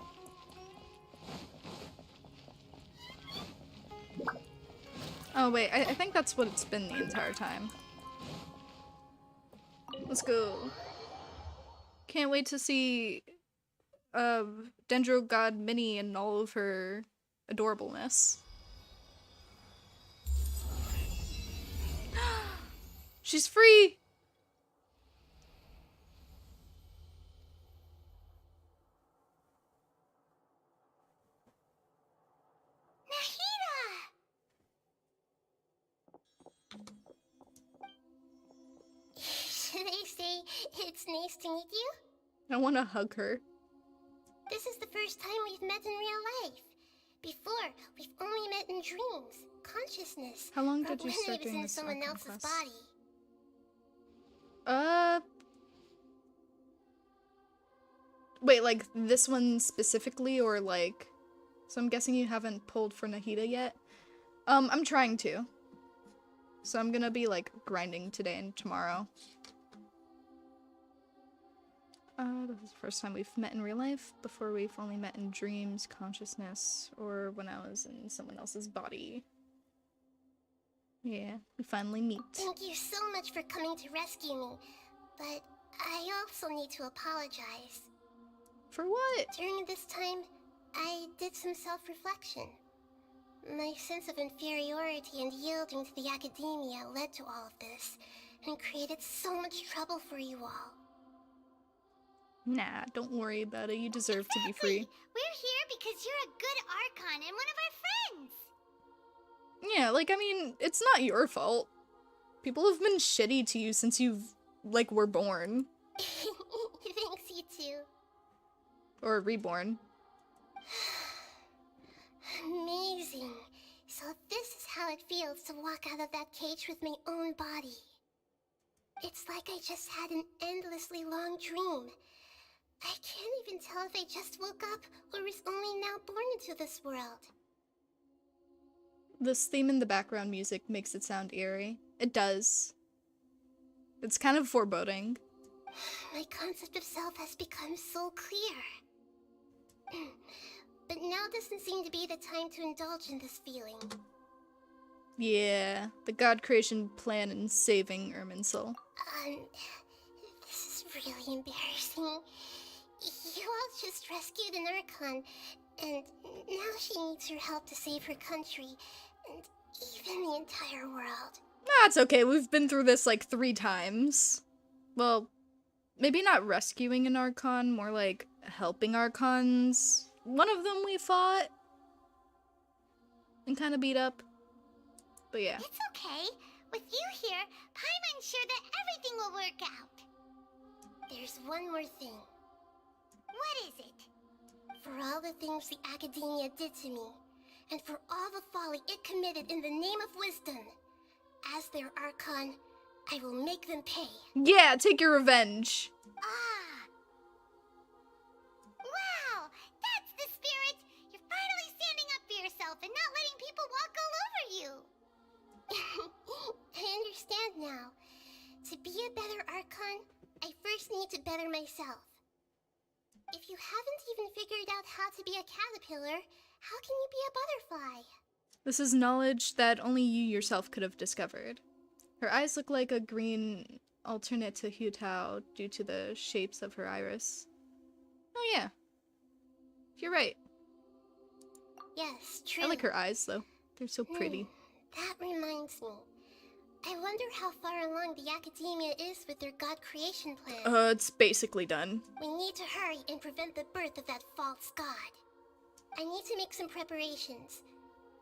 Oh wait, I think that's what it's been the entire time. Let's go. Can't wait to see Dendro God Minnie and all of her adorableness. She's free! Should I say it's nice to meet you? I want to hug her. This is the first time we've met in real life. Before, we've only met in dreams, consciousness. How long did you start doing in this someone Arcane else's quest? body. Wait, like this one specifically, or like... So I'm guessing you haven't pulled for Nahida yet? I'm trying to. So I'm gonna be like grinding today and tomorrow. This is the first time we've met in real life. Before we've only met in dreams, consciousness, or when I was in someone else's body. Yeah, we finally meet. Thank you so much for coming to rescue me, but I also need to apologize. For what? During this time, I did some self-reflection. My sense of inferiority and yielding to the academia led to all of this, and created so much trouble for you all. Nah, don't worry about it. You deserve to be free. We're here because you're a good Archon and one of our friends! Yeah, like, I mean, it's not your fault. People have been shitty to you since you've, like, were born. Thanks, you too. Or reborn. Amazing. So this is how it feels to walk out of that cage with my own body. It's like I just had an endlessly long dream. I can't even tell if I just woke up or was only now born into this world. This theme in the background music makes it sound eerie. It does. It's kind of foreboding. My concept of self has become so clear. But now doesn't seem to be the time to indulge in this feeling. Yeah, the God creation plan in saving Irminsul. This is really embarrassing. You all just rescued an Archon, and now she needs your help to save her country, and even the entire world. That's okay, we've been through this like 3 times. Well, maybe not rescuing an Archon, more like helping Archons. One of them we fought and kind of beat up. But yeah. It's okay. With you here, Paimon's sure that everything will work out. There's one more thing. What is it? For all the things the Academia did to me, and for all the folly it committed in the name of wisdom, as their Archon, I will make them pay. Yeah, take your revenge. Wow! to better myself. If you haven't even figured out how to be a caterpillar, how can you be a butterfly? This is knowledge that only you yourself could have discovered. Her eyes look like a green alternate to Hu Tao due to the shapes of her iris. Oh yeah. You're right. Yes, true. I like her eyes though. They're so pretty. That reminds me. I wonder how far along the academia is with their god creation plan. It's basically done. We need to hurry and prevent the birth of that false god. I need to make some preparations.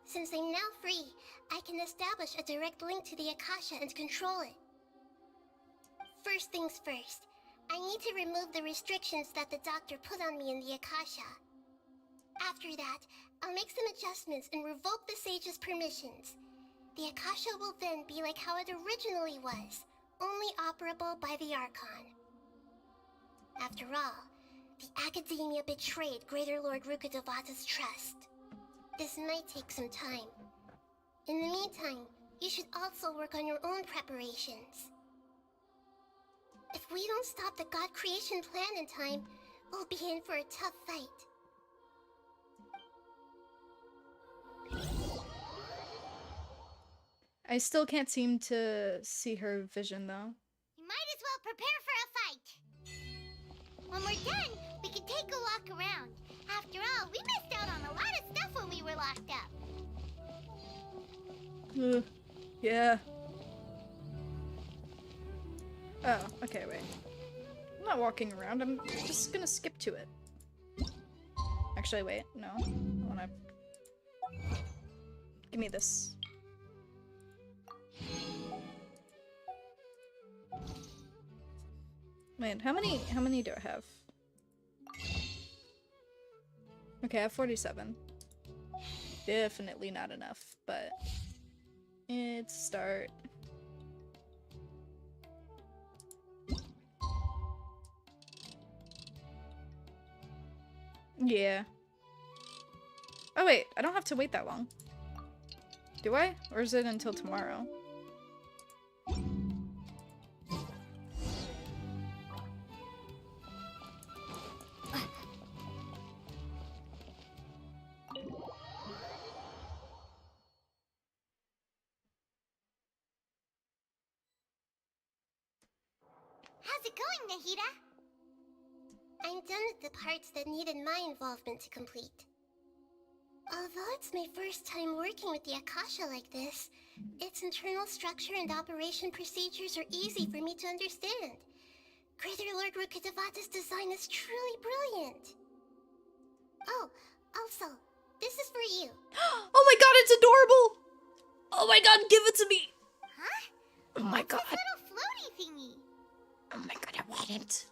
Since I'm now free, I can establish a direct link to the Akasha and control it. First things first, I need to remove the restrictions that the doctor put on me in the Akasha. After that, I'll make some adjustments and revoke the sage's permissions. The Akasha will then be like how it originally was, only operable by the Archon. After all, the Academia betrayed Greater Lord Rukkhadevata's trust. This might take some time. In the meantime, you should also work on your own preparations. If we don't stop the God creation plan in time, we'll be in for a tough fight. I still can't seem to see her vision though. You might as well prepare for a fight. When we're done, we can take a walk around. After all, we missed out on a lot of stuff when we were locked up. Yeah. Oh, okay, wait. I'm not walking around, I'm just gonna skip to it. Actually, wait, no. I wanna... Give me this. Wait, how many do I have? Okay, I have 47. Definitely not enough, but it's a start. Yeah. Oh wait, I don't have to wait that long. Do I? Or is it until tomorrow? How's it going, Nahida? I'm done with the parts that needed my involvement to complete. Although it's my first time working with the Akasha like this, its internal structure and operation procedures are easy for me to understand. Greater Lord Rukkhadevata's design is truly brilliant. Oh, also, this is for you. Oh my god, it's adorable! Oh my god, give it to me! Huh? Oh my god. It's a little floaty thingy. Oh my god, I want it.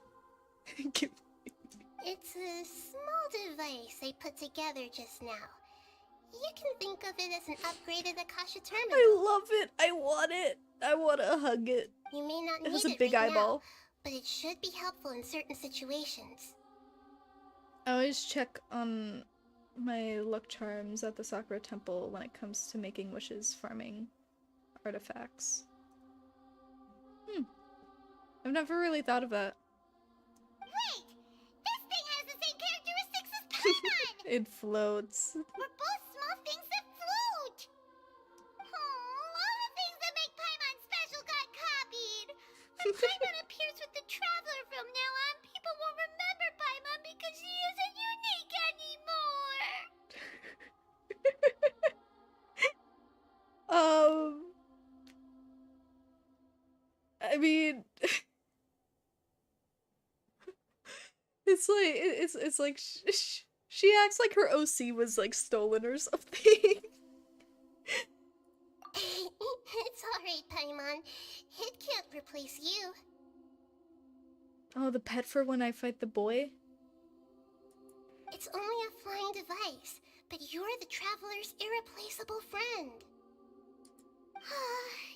It's a small device I put together just now. You can think of it as an upgraded Akasha terminal. I love it. I want it. I want to hug it. You may not It need has a it big right eyeball. now, but it should be helpful in certain situations. I always check on my luck charms at the Sakura Temple when it comes to making wishes farming artifacts. I've never really thought of that. Wait! This thing has the same characteristics as Paimon! It floats. We're both small things that float! Oh, all the things that make Paimon special got copied! When Paimon appears with the Traveler from now on, people won't remember Paimon because she isn't unique anymore! I mean, it's like she acts like her OC was like stolen or something. It's alright, Paimon. It can't replace you. Oh, the pet for when I fight the boy? It's only a flying device, but you're the Traveler's irreplaceable friend.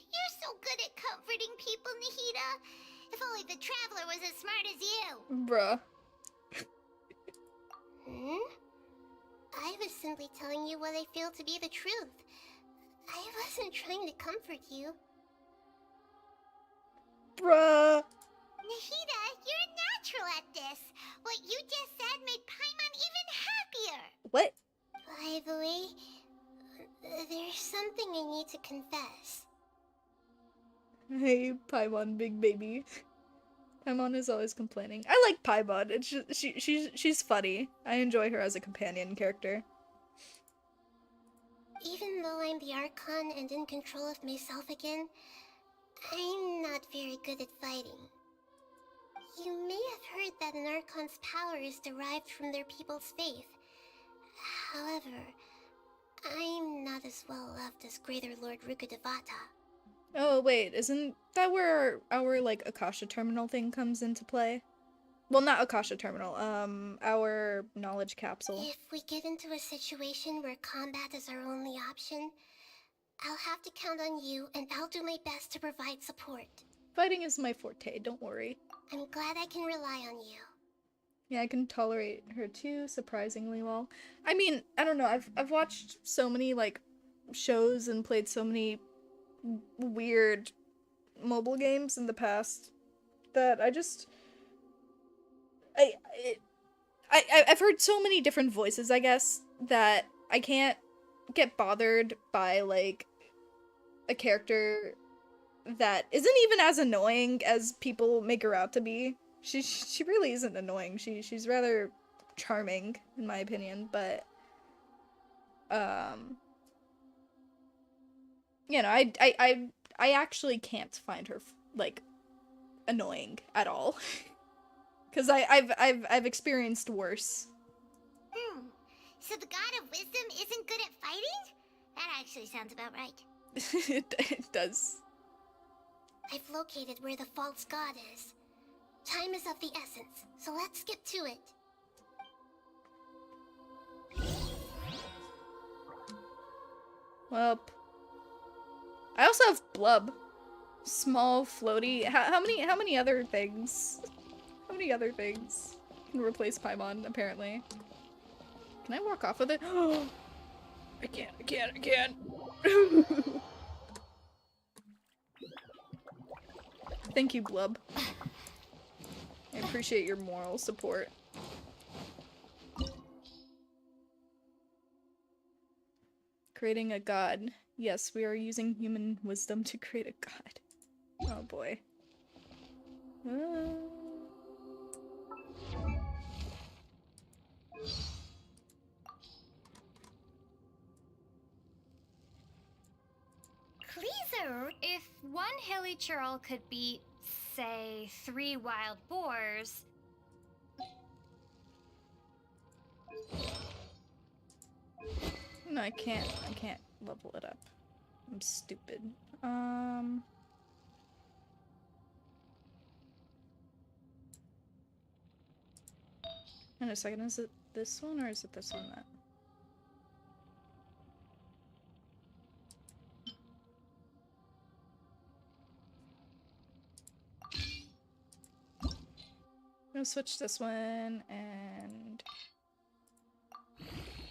You're so good at comforting people, Nahida. If only the Traveler was as smart as you. Bruh. I was simply telling you what I feel to be the truth. I wasn't trying to comfort you. Bruh. Nahida, you're a natural at this. What you just said made Paimon even happier. What? By the way, there's something I need to confess. Hey, Paimon, big baby. Paimon is always complaining. I like Paimon. It's just, she's funny. I enjoy her as a companion character. Even though I'm the Archon and in control of myself again, I'm not very good at fighting. You may have heard that an Archon's power is derived from their people's faith. However, I'm not as well loved as Greater Lord Rukkhadevata. Oh, wait, isn't that where our like, Akasha terminal thing comes into play? Well, not Akasha terminal, our knowledge capsule. If we get into a situation where combat is our only option, I'll have to count on you, and I'll do my best to provide support. Fighting is my forte, don't worry. I'm glad I can rely on you. Yeah, I can tolerate her too, surprisingly well. I mean, I don't know, I've watched so many, like, shows and played so many weird mobile games in the past that I've heard so many different voices, I guess, that I can't get bothered by, like, a character that isn't even as annoying as people make her out to be. She really isn't annoying. She's rather charming, in my opinion, but you know, I actually can't find her like annoying at all. Cause I've experienced worse. So the God of Wisdom isn't good at fighting? That actually sounds about right. It does. I've located where the false god is. Time is of the essence, so let's get to it. Well, I also have Blub. Small, floaty. How many other things? How many other things can replace Paimon, apparently? Can I walk off with it? I can't. Thank you, Blub. I appreciate your moral support. Creating a god. Yes, we are using human wisdom to create a god. Oh boy. Pleaser, if one hilly churl could beat, say, 3 wild boars... No, I can't level it up. I'm stupid. In a second, is it this one or is it this one that? I'm gonna switch this one and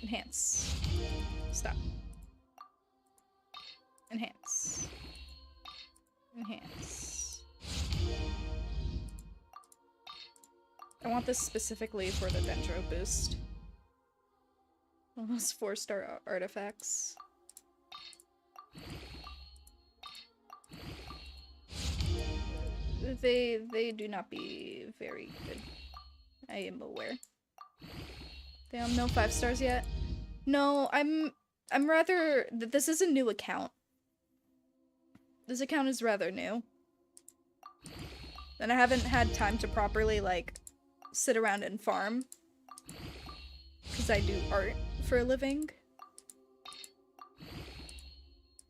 enhance. Stop. Enhance. Enhance. I want this specifically for the Dendro boost. Almost 4-star artifacts. They do not be very good. I am aware. Damn, no 5 stars yet. No, I'm rather... This is a new account. This account is rather new. And I haven't had time to properly, like, sit around and farm. Because I do art for a living.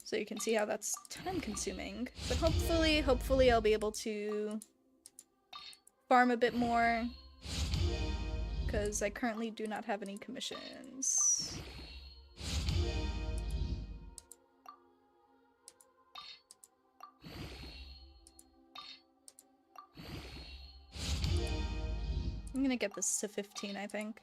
So you can see how that's time consuming. But hopefully I'll be able to farm a bit more. Because I currently do not have any commissions. I'm gonna get this to 15, I think.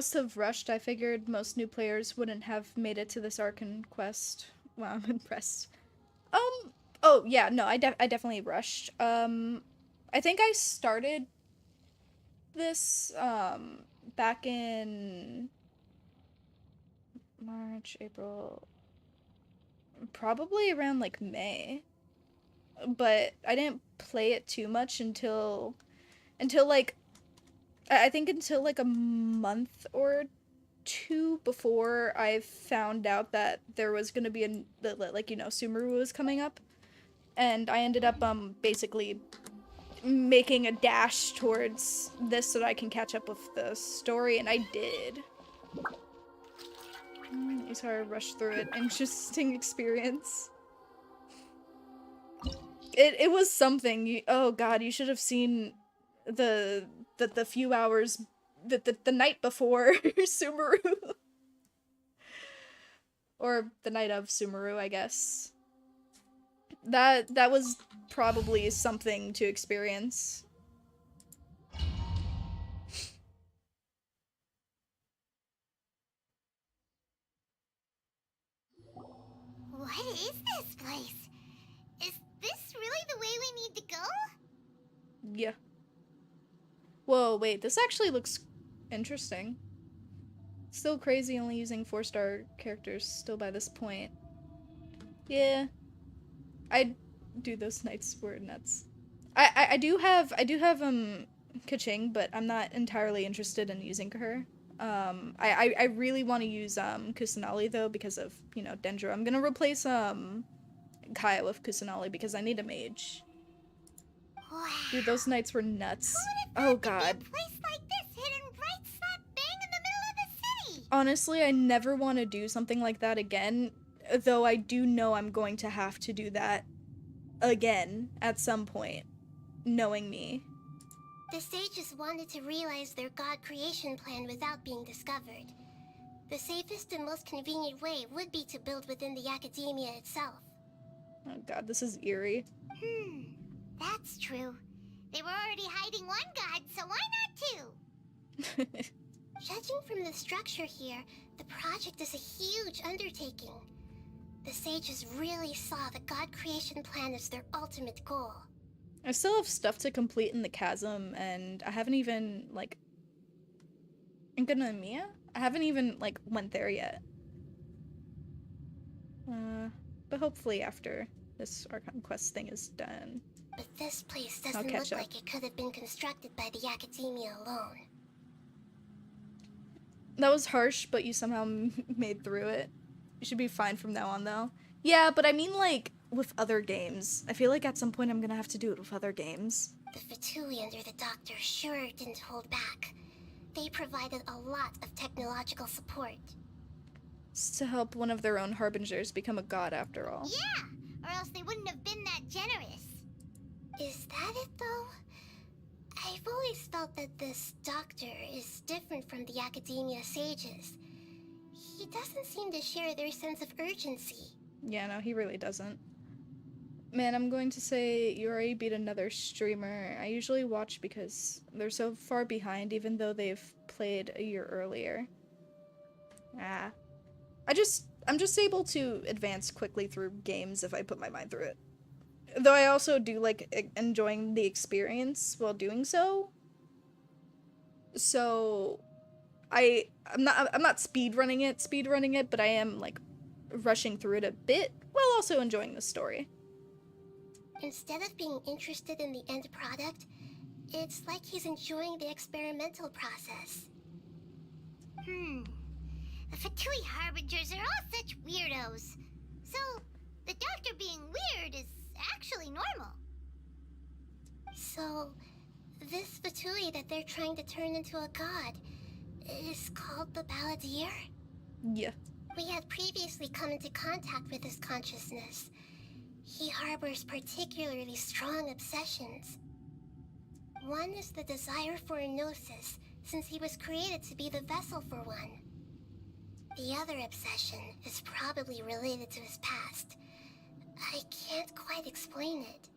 must have rushed. I figured most new players wouldn't have made it to this arc in Quest. Wow, I'm impressed. Oh yeah, no, I definitely rushed. I think I started this back in March, April, probably around like May. But I didn't play it too much until like I think until like a month or two before I found out that there was gonna be like, you know, Sumeru was coming up, and I ended up basically making a dash towards this so that I can catch up with the story, and I did. Sorry, I rushed through it. Interesting experience. It was something. Oh god, you should have seen the few hours the night before Sumeru. Or the night of Sumeru, I guess. That was probably something to experience. What is this place? Is this really the way we need to go? Yeah. Whoa, wait, this actually looks interesting. Still crazy only using 4-star characters still by this point. Yeah. I do those nights were nuts. I do have Kaching, but I'm not entirely interested in using her. I really want to use Kusanali though because of, you know, Dendro. I'm gonna replace Kaya with Kusanali because I need a mage. Wow. Dude, those nights were nuts. Oh god. A place like this hidden right slap bang in the middle of the city. Honestly, I never want to do something like that again, though I do know I'm going to have to do that again at some point, knowing me. The sages wanted to realize their god creation plan without being discovered. The safest and most convenient way would be to build within the academia itself. Oh god, this is eerie. That's true. They were already hiding one god, so why not two? Judging from the structure here, the project is a huge undertaking. The sages really saw the god creation plan as their ultimate goal. I still have stuff to complete in the chasm, and I haven't even, like... Inkanomiya? I haven't even, like, went there yet. But hopefully after this Archon Quest thing is done. But this place doesn't look like it could have been constructed by the academia alone. That was harsh, but you somehow made through it. You should be fine from now on, though. Yeah, but I mean, like, with other games. I feel like at some point I'm gonna have to do it with other games. The Fatui under the Doctor sure didn't hold back. They provided a lot of technological support. It's to help one of their own harbingers become a god, after all. Yeah, or else they wouldn't have been that generous. Is that it, though? I've always felt that this Doctor is different from the Academia sages. He doesn't seem to share their sense of urgency. Yeah, no, he really doesn't. Man, I'm going to say you already beat another streamer. I usually watch because they're so far behind, even though they've played a year earlier. I'm just able to advance quickly through games if I put my mind through it. Though I also do like enjoying the experience while doing so. So I'm not speedrunning it, but I am like rushing through it a bit while also enjoying the story. Instead of being interested in the end product, it's like he's enjoying the experimental process. The Fatui Harbingers are all such weirdos. So, the Doctor being weird is actually normal. So, this Fatui that they're trying to turn into a god is called the Balladeer? Yeah. We had previously come into contact with his consciousness. He harbors particularly strong obsessions. One is the desire for a gnosis, since he was created to be the vessel for one. The other obsession is probably related to his past. I can't quite explain it.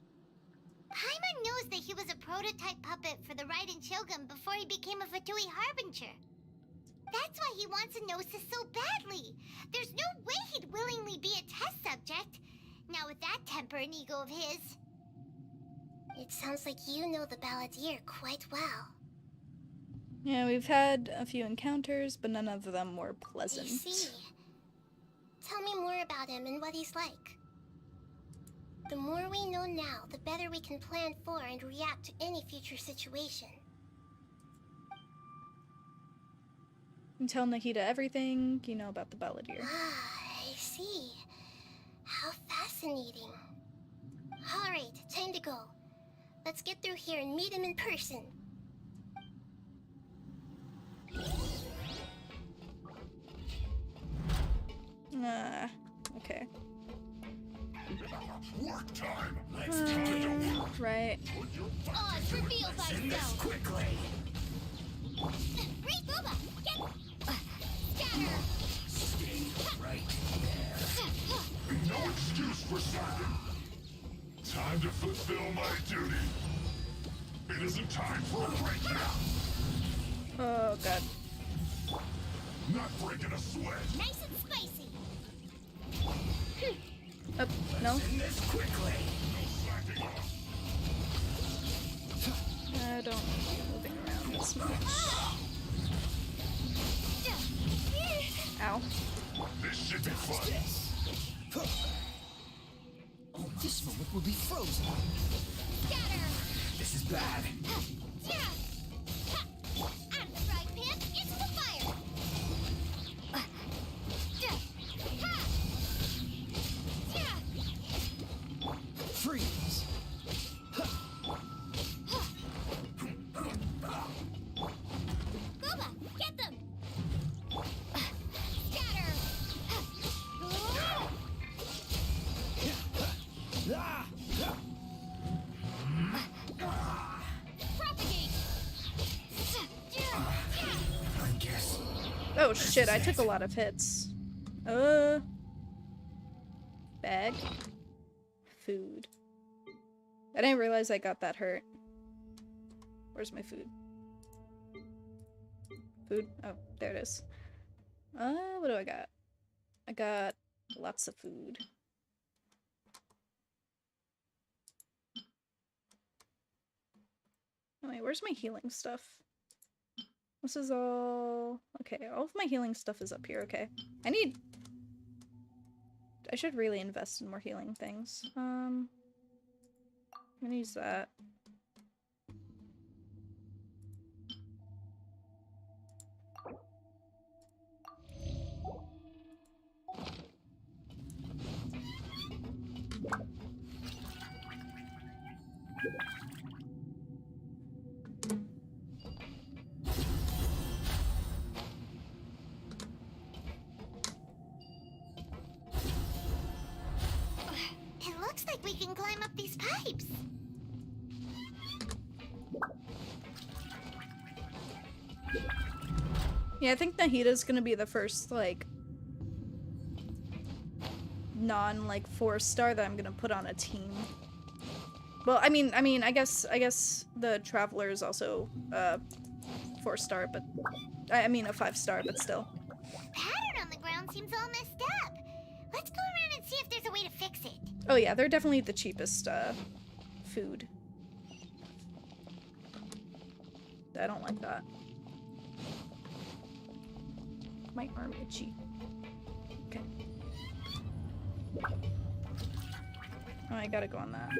Paimon knows that he was a prototype puppet for the Raiden Shogun before he became a Fatui Harbinger. That's why he wants a gnosis so badly. There's no way he'd willingly be a test subject. Now with that temper and ego of his. It sounds like you know the balladeer quite well. Yeah, we've had a few encounters, but none of them were pleasant. I see. Tell me more about him and what he's like. The more we know now, the better we can plan for and react to any future situation. You tell Nahida everything you know about the balladeer. Ah, I see. How fascinating. Alright, time to go. Let's get through here and meet him in person. Okay. Work time. Let's time to work. Right. Oz, reveal thyself. Quickly. Read Booba. Get. Scatter. Stay right there. No excuse for slacking. Time to fulfill my duty. It isn't time for a break now. Oh god. Not breaking a sweat. Nice and spicy. No. End this quickly. I don't need you moving around this much. Ow. This should be fun. Oh, this moment will be frozen. Scatter. This is bad. Out of the frying pan, into the fire. Freeze. Booba, get them. Scatter. Propagate. I guess. Oh shit, I took a lot of hits. Bag. Food. I didn't realize I got that hurt. Where's my food? Food? Oh, there it is. What do I got? I got lots of food. Oh wait, where's my healing stuff? This is all... Okay, all of my healing stuff is up here, okay. I should really invest in more healing things. I'm gonna use that. It looks like we can climb up these pipes. Yeah, I think Nahida's gonna be the first, like, non-like 4-star that I'm gonna put on a team. Well, I mean, I guess the Traveler is also 4-star, but I mean a 5-star, but still. Pattern on the ground seems all messed up. Let's go around and see if there's a way to fix it. Oh yeah, they're definitely the cheapest food. I don't like that. My arm itchy. Okay. Oh, I gotta go on that.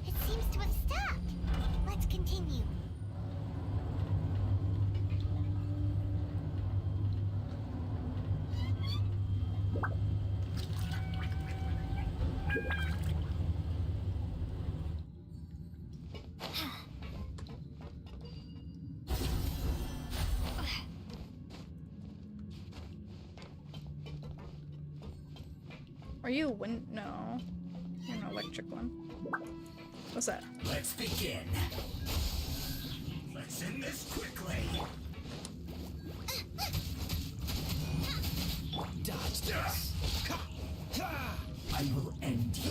It seems to have stopped. Let's continue. Are you a wind? No. You're an electric one. What's that? Let's begin. Let's end this quickly. Dodge this. I will end you.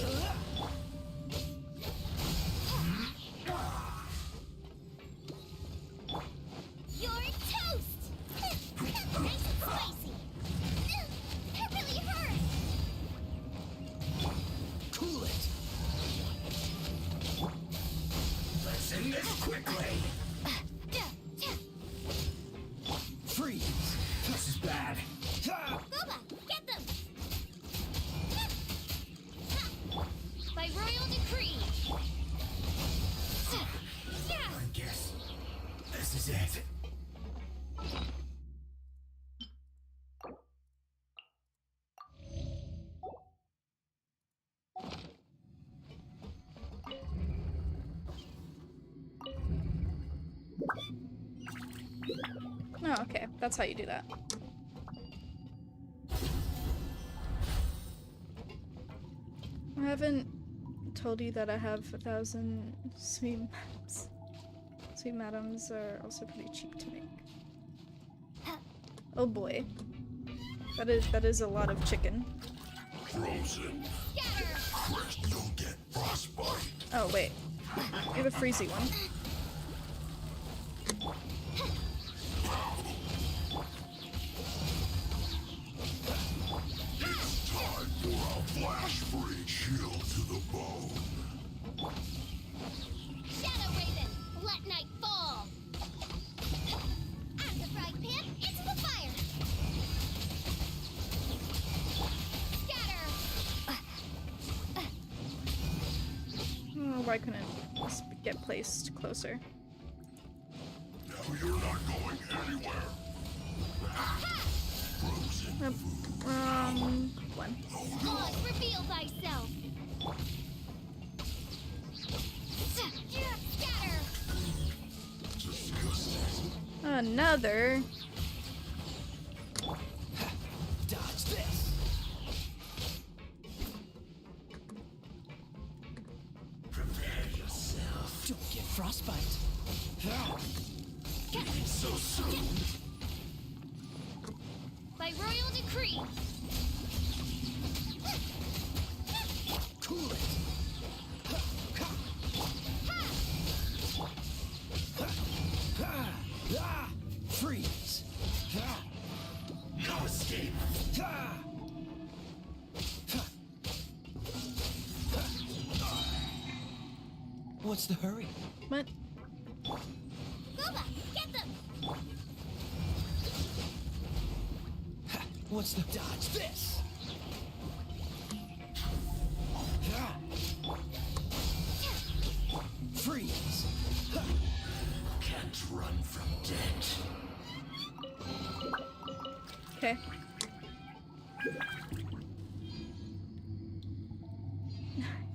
You're toast! Nice and spicy! That really hurt! Cool it. Let's end this quickly. Freeze. This is bad. Kalpa, get them! By royal decree! I guess this is it. Oh, okay. That's how you do that. I haven't told you that I have 1,000 sweet madams. Sweet madams are also pretty cheap to make. Oh boy. That is a lot of chicken. Frozen. Crest, don't get frostbite. Oh wait. I have a freezy one. It's time for a flash break. Chill to the bone. Shadow Raven, let night fall! I'm the frying pan, into the fire! Scatter! Oh, why couldn't this get placed closer? Now you're not going anywhere. Frozen. One. Pause, reveal thyself! Scatter! Another. Dodge this. Prepare yourself. Don't get frostbite. So soon. By royal decree! Cool it. Freeze. No escape. What's the hurry? What? Kalpa, get them! What's the dodge this? Freeze. Can't run from death. Okay.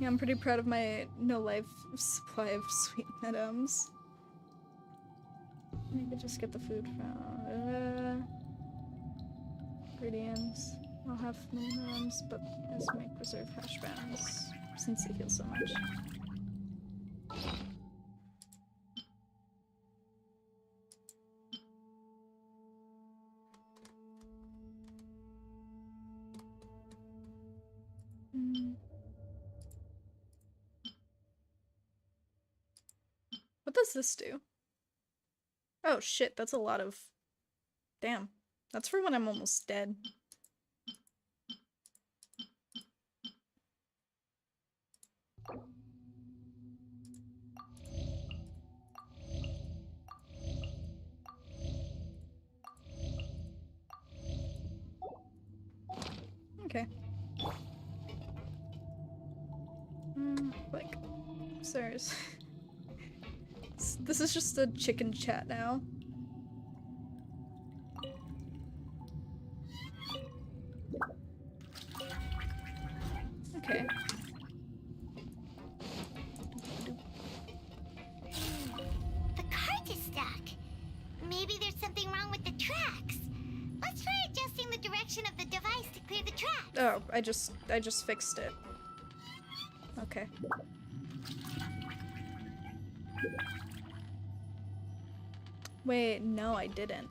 Yeah, I'm pretty proud of my no-life supply of sweet madams. I could just get the food from ingredients. I'll have mini madams, but let's make preserved hash browns since they heal so much. What does this do? Oh shit, that's a lot of... Damn. That's for when I'm almost dead. Okay. Like, serious. This is just a chicken chat now. Okay. The cart is stuck. Maybe there's something wrong with the tracks. Let's try adjusting the direction of the device to clear the track. Oh, I just fixed it. Okay. Wait, no, I didn't.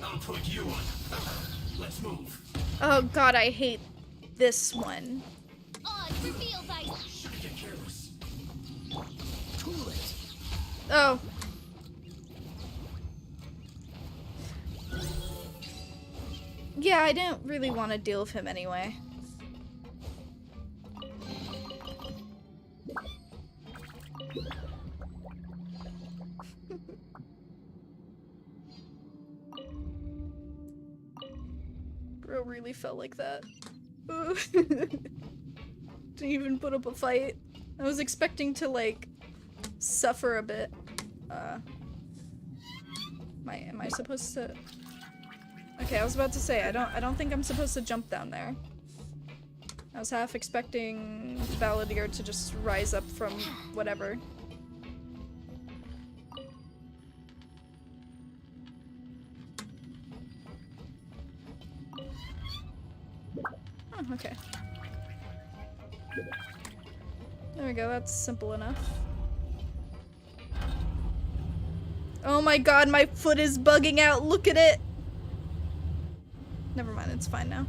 I'll put you on. Let's move. Oh god, I hate this one. Reveal thy. Shouldn't get careless. Cool it. Oh. Yeah, I didn't really want to deal with him anyway. Bro really felt like that. Didn't even put up a fight. I was expecting to like suffer a bit. Am I supposed to? Okay, I was about to say I don't think I'm supposed to jump down there. I was half expecting Valadier to just rise up from whatever. Oh, okay. There we go, that's simple enough. Oh my god, my foot is bugging out, look at it! Never mind, it's fine now.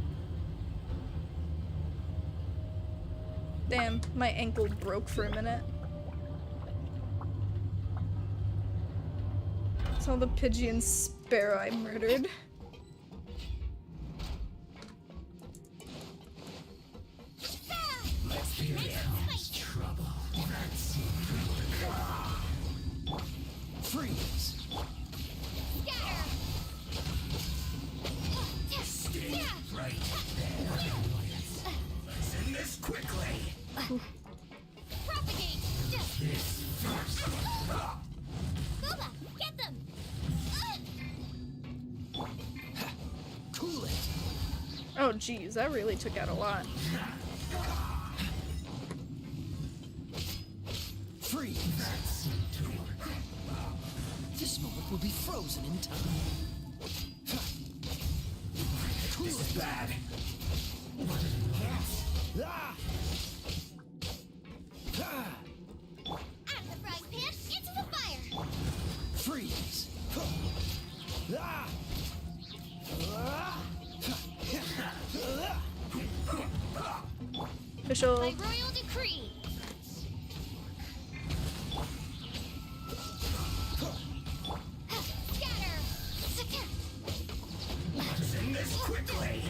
Damn, my ankle broke for a minute. It's all the Pidgey sparrow I murdered. Let's begin this trouble. Freeze. Stay right there. Let's end this quickly. Propagate. This first. Kalpa, get them. Cool it. Oh geez, that really took out a lot. Freeze. This moment will be frozen in time. This is bad. Ah! Ah! Out of the frying pan, into the fire. Freeze. Ah! Official. By royal decree. Scatter. Let's end this quickly.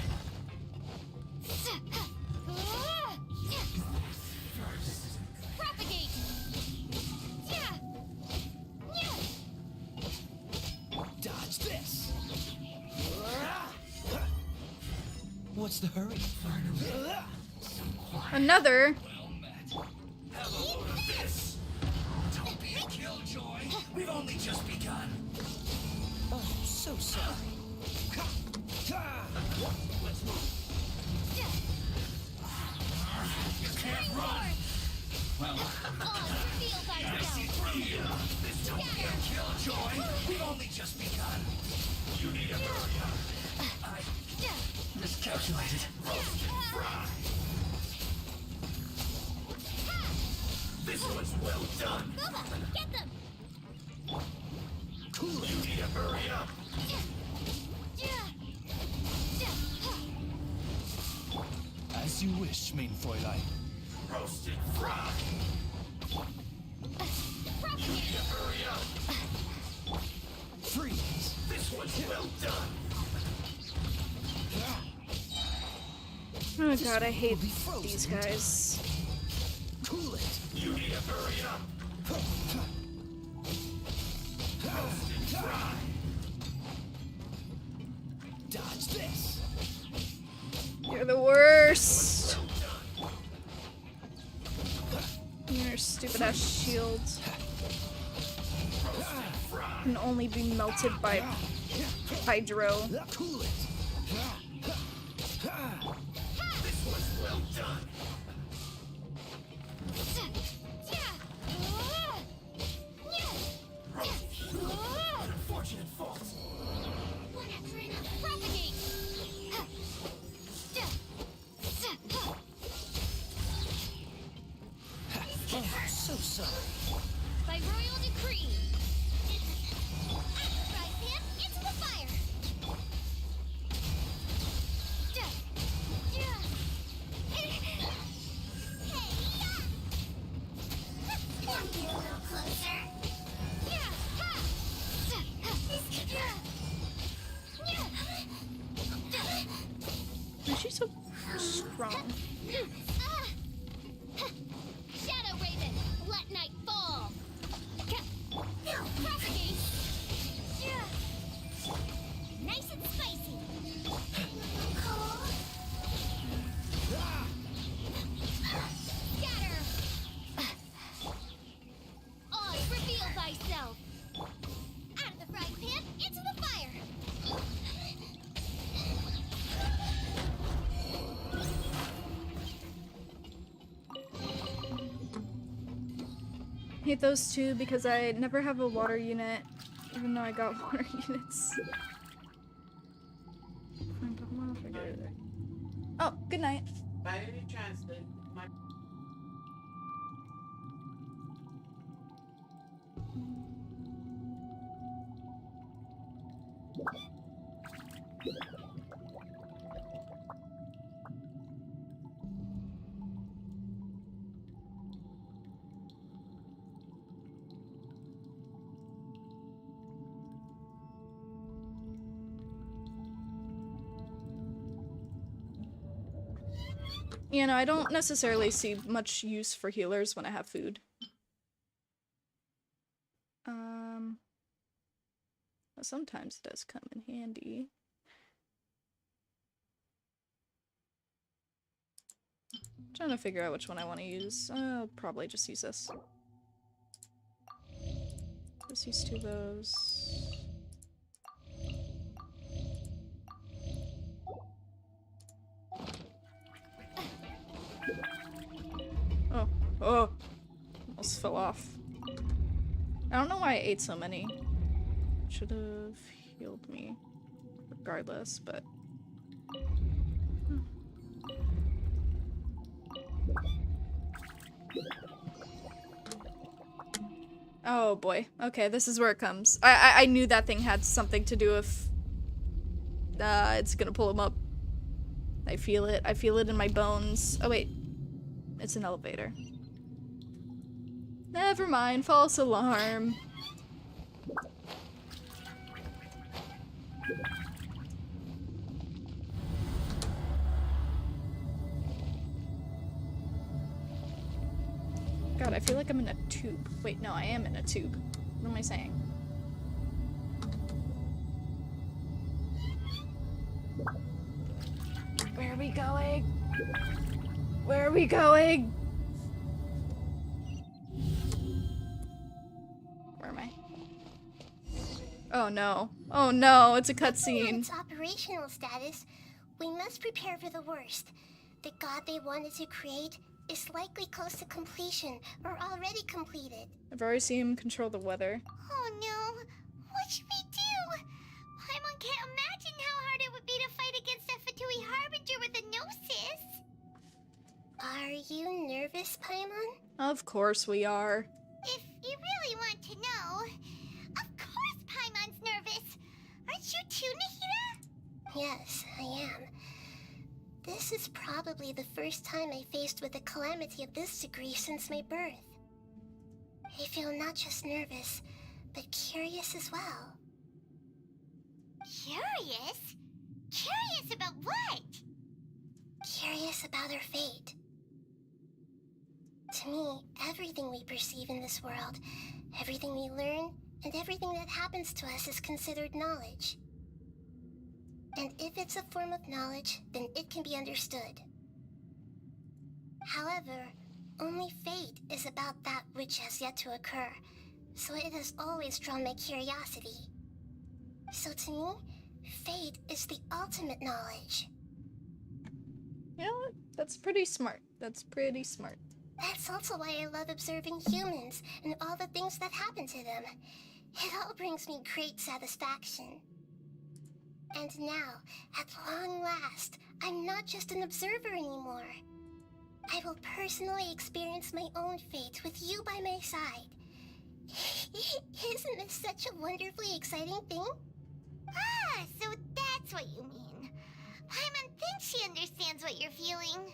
Propagate. Dodge this. What's the hurry? Another? Hello, this. Don't be a killjoy. We've only just begun. Oh, so sorry. Let's move. You can't run. Well, Reveal I see thyself. through you. This don't be a killjoy. We've only just begun. You need a hurry up. I miscalculated. Roasted fry. This one's well done. Kalpa, get them. Cool. You need to hurry up. As you wish, main Fräulein. Roasted fry. You need to hurry up. Freeze. This one's well done. Oh god, I hate these guys. Cool it. You need to hurry up. Roasted fry. Dodge this. You're the worst. Your stupid ass shield. Roasted fry. can only be melted by hydro. Cool it. This was well done. Unfortunate fault. One after another. Propagate. So sorry. By royal decree. Right, Pip, into the fire. Come get a little closer. Why is she so strong? Shadow Raven, let night fall. Propagate. Nice and spicy. Scatter. Oz, reveal thyself. Out of the frying pan, into the fire. I hate those two because I never have a water unit, even though I got water units. I don't want to forget it. Oh, good night. By any chance, my You know, I don't necessarily see much use for healers when I have food. But sometimes it does come in handy. Trying to figure out which one I want to use. I'll probably just use this. Just use two of those. Oh, oh, almost fell off. I don't know why I ate so many. Should have healed me regardless, but oh boy. Okay, this is where it comes. I knew that thing had something to do with it's gonna pull him up. I feel it. I feel it in my bones. Oh wait. It's an elevator. Never mind. False alarm. God, I feel like I'm in a tube. Wait, no, I am in a tube. What am I saying? Where are we going? Where are we going? Where am I? Oh no. Oh no, it's a cutscene. Its operational status, we must prepare for the worst. The god they wanted to create is likely close to completion or already completed. I've already seen him control the weather. Oh no! What should we do? Paimon can't imagine how hard it would be to fight against a Fatui Harbinger with a Gnosis! Are you nervous, Paimon? Of course we are. If you really want to know, of course Paimon's nervous! Aren't you too, Nahida? Yes, I am. This is probably the first time I faced with a calamity of this degree since my birth. I feel not just nervous, but curious as well. Curious? Curious about what? Curious about our fate. To me, everything we perceive in this world, everything we learn, and everything that happens to us is considered knowledge. And if it's a form of knowledge, then it can be understood. However, only fate is about that which has yet to occur, so it has always drawn my curiosity. So to me, fate is the ultimate knowledge. You know what? That's pretty smart. That's pretty smart. That's also why I love observing humans and all the things that happen to them. It all brings me great satisfaction. And now, at long last, I'm not just an observer anymore. I will personally experience my own fate with you by my side. Isn't this such a wonderfully exciting thing? Ah, so that's what you mean. Paimon thinks she understands what you're feeling.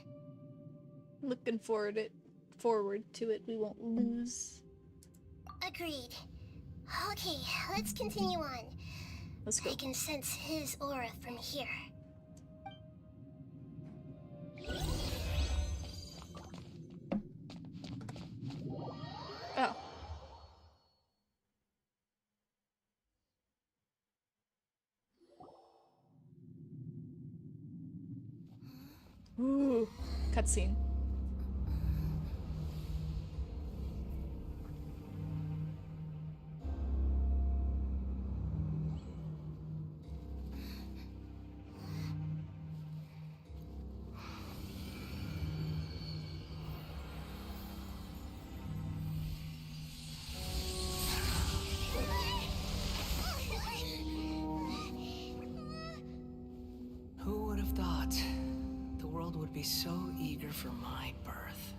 Looking forward to it. We won't lose. Agreed. Okay, let's continue on. Let's go. I can sense his aura from here. Oh. Ooh, cutscene. Who would have thought the world would be so eager for my birth?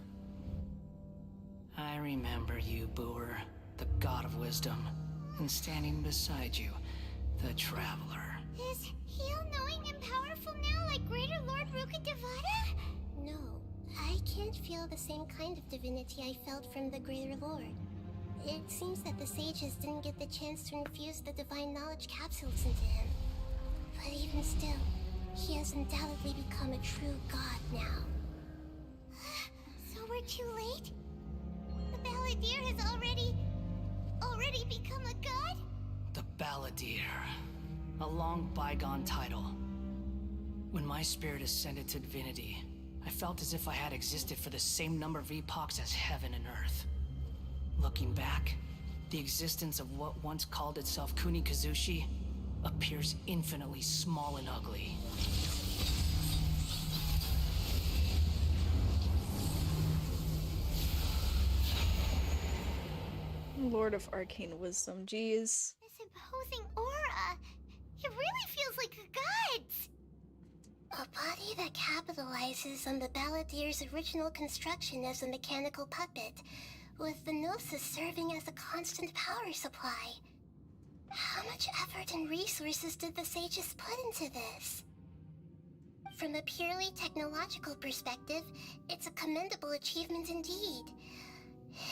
I remember you, Booer, the god of wisdom, and standing beside you, the traveler. Is he all-knowing and powerful now like Greater Lord Rukkhadevata? No, I can't feel the same kind of divinity I felt from the Greater Lord. It seems that the sages didn't get the chance to infuse the divine knowledge capsules into him. But even still, he has undoubtedly become a true god now. So we're too late? The Balladeer has already become a god? The Balladeer. A long bygone title. When my spirit ascended to divinity, I felt as if I had existed for the same number of epochs as heaven and earth. Looking back, the existence of what once called itself Kunikazushi appears infinitely small and ugly. Lord of Arcane Wisdom, jeez. This imposing aura. It really feels like a god's. A body that capitalizes on the Balladeer's original construction as a mechanical puppet, with the Gnosis serving as a constant power supply. How much effort and resources did the sages put into this? From a purely technological perspective, it's a commendable achievement indeed.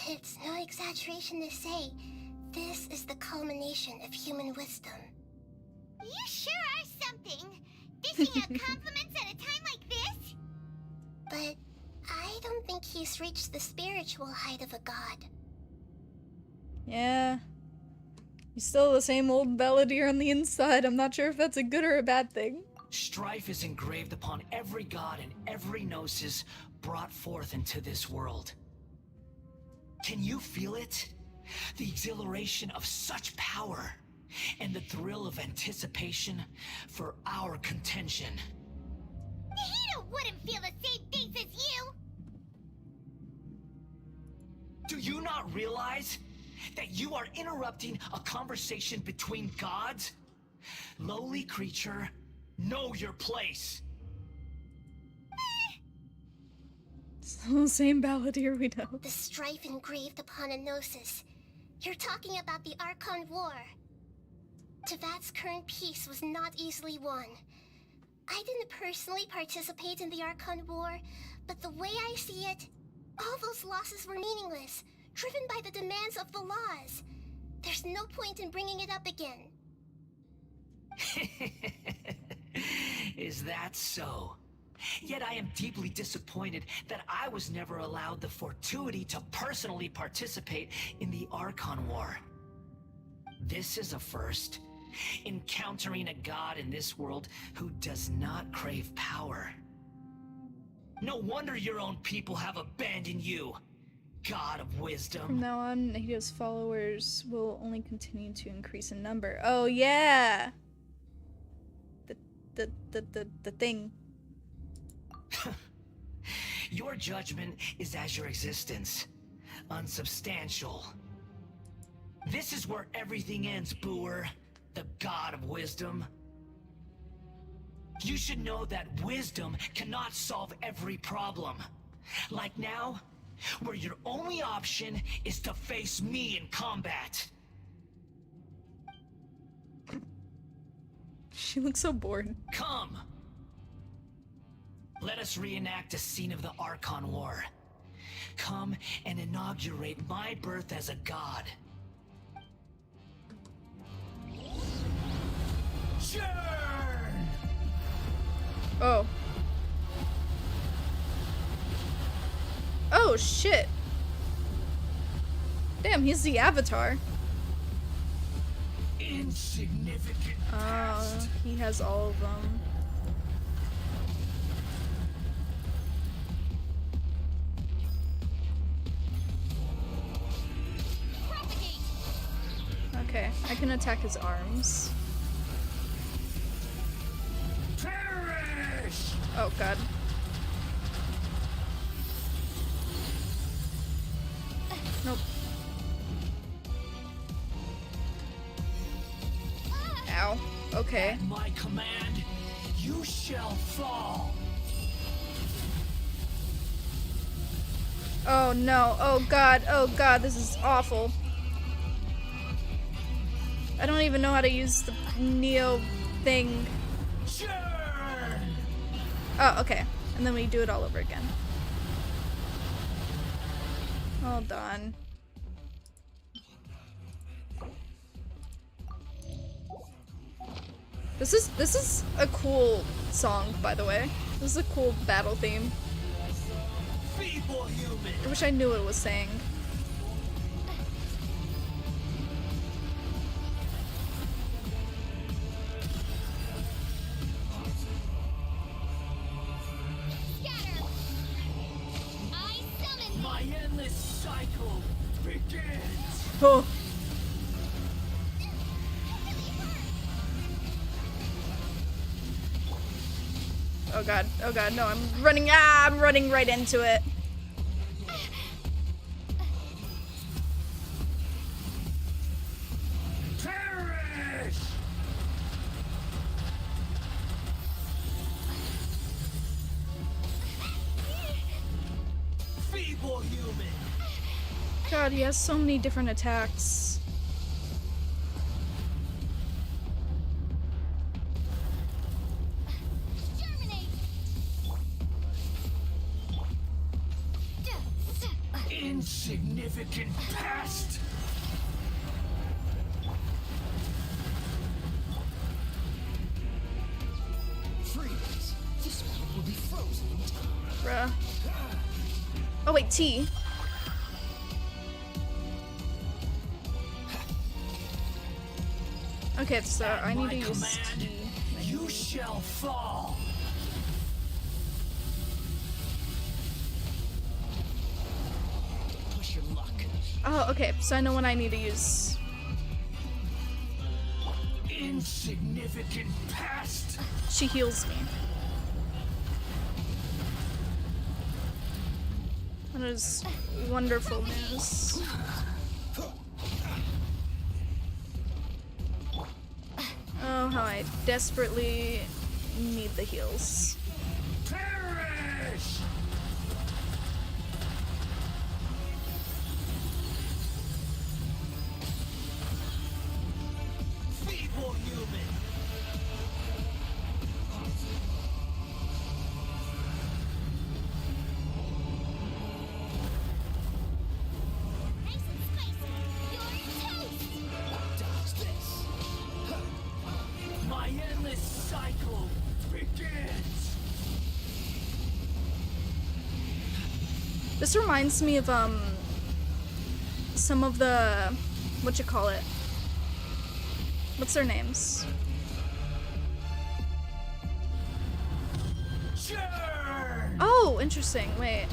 It's no exaggeration to say, this is the culmination of human wisdom. You sure are something. Dishing out compliments at a time like this? But I don't think he's reached the spiritual height of a god. Yeah. He's still the same old Balladeer on the inside. I'm not sure if that's a good or a bad thing. Strife is engraved upon every god and every gnosis brought forth into this world. Can you feel it? The exhilaration of such power, and the thrill of anticipation for our contention. Nahida wouldn't feel the same things as you! Do you not realize that you are interrupting a conversation between gods? Lowly creature, know your place. Same Balladeer we know. The strife engraved upon a Gnosis. You're talking about the Archon War. Tevat's current peace was not easily won. I didn't personally participate in the Archon War, but the way I see it, all those losses were meaningless, driven by the demands of the laws. There's no point in bringing it up again. Is that so? Yet I am deeply disappointed that I was never allowed the fortuity to personally participate in the Archon War. This is a first. Encountering a god in this world who does not crave power. No wonder your own people have abandoned you. God of wisdom. From now on, Nahido's followers will only continue to increase in number. Oh yeah! The thing. Your judgment is as your existence. Unsubstantial. This is where everything ends, Booer. The God of wisdom. You should know that wisdom cannot solve every problem. Like now, where your only option is to face me in combat. She looks so bored. Come! Let us reenact a scene of the Archon War. Come and inaugurate my birth as a god. Churn! Oh. Oh, shit. Damn, he's the Avatar. Insignificant. Oh, he has all of them. Okay, I can attack his arms. Perish! Oh god. Nope. Ow. Okay. At my command, you shall fall. Oh no. Oh god. Oh god. This is awful. I don't even know how to use the Neo thing. Oh, okay. And then we do it all over again. Hold on. This is a cool song, by the way. This is a cool battle theme. Feeble human. I wish I knew what it was saying. My endless cycle begins. Oh. Oh god, no, I'm running right into it. Perish! Feeble human. God, he has so many different attacks. Insignificant past. Freeze. This one will be frozen in time. Bruh. Oh wait, T. Okay, so I need to use T. You shall fall. Push your luck. Oh, okay, so I know when I need to use. Insignificant past. She heals me. That is wonderful news. Oh, how I desperately need the heals. Perish! Feeble human. My endless cycle begins. This reminds me of some of the whatchamacallit. What's their names? Oh, interesting. Wait.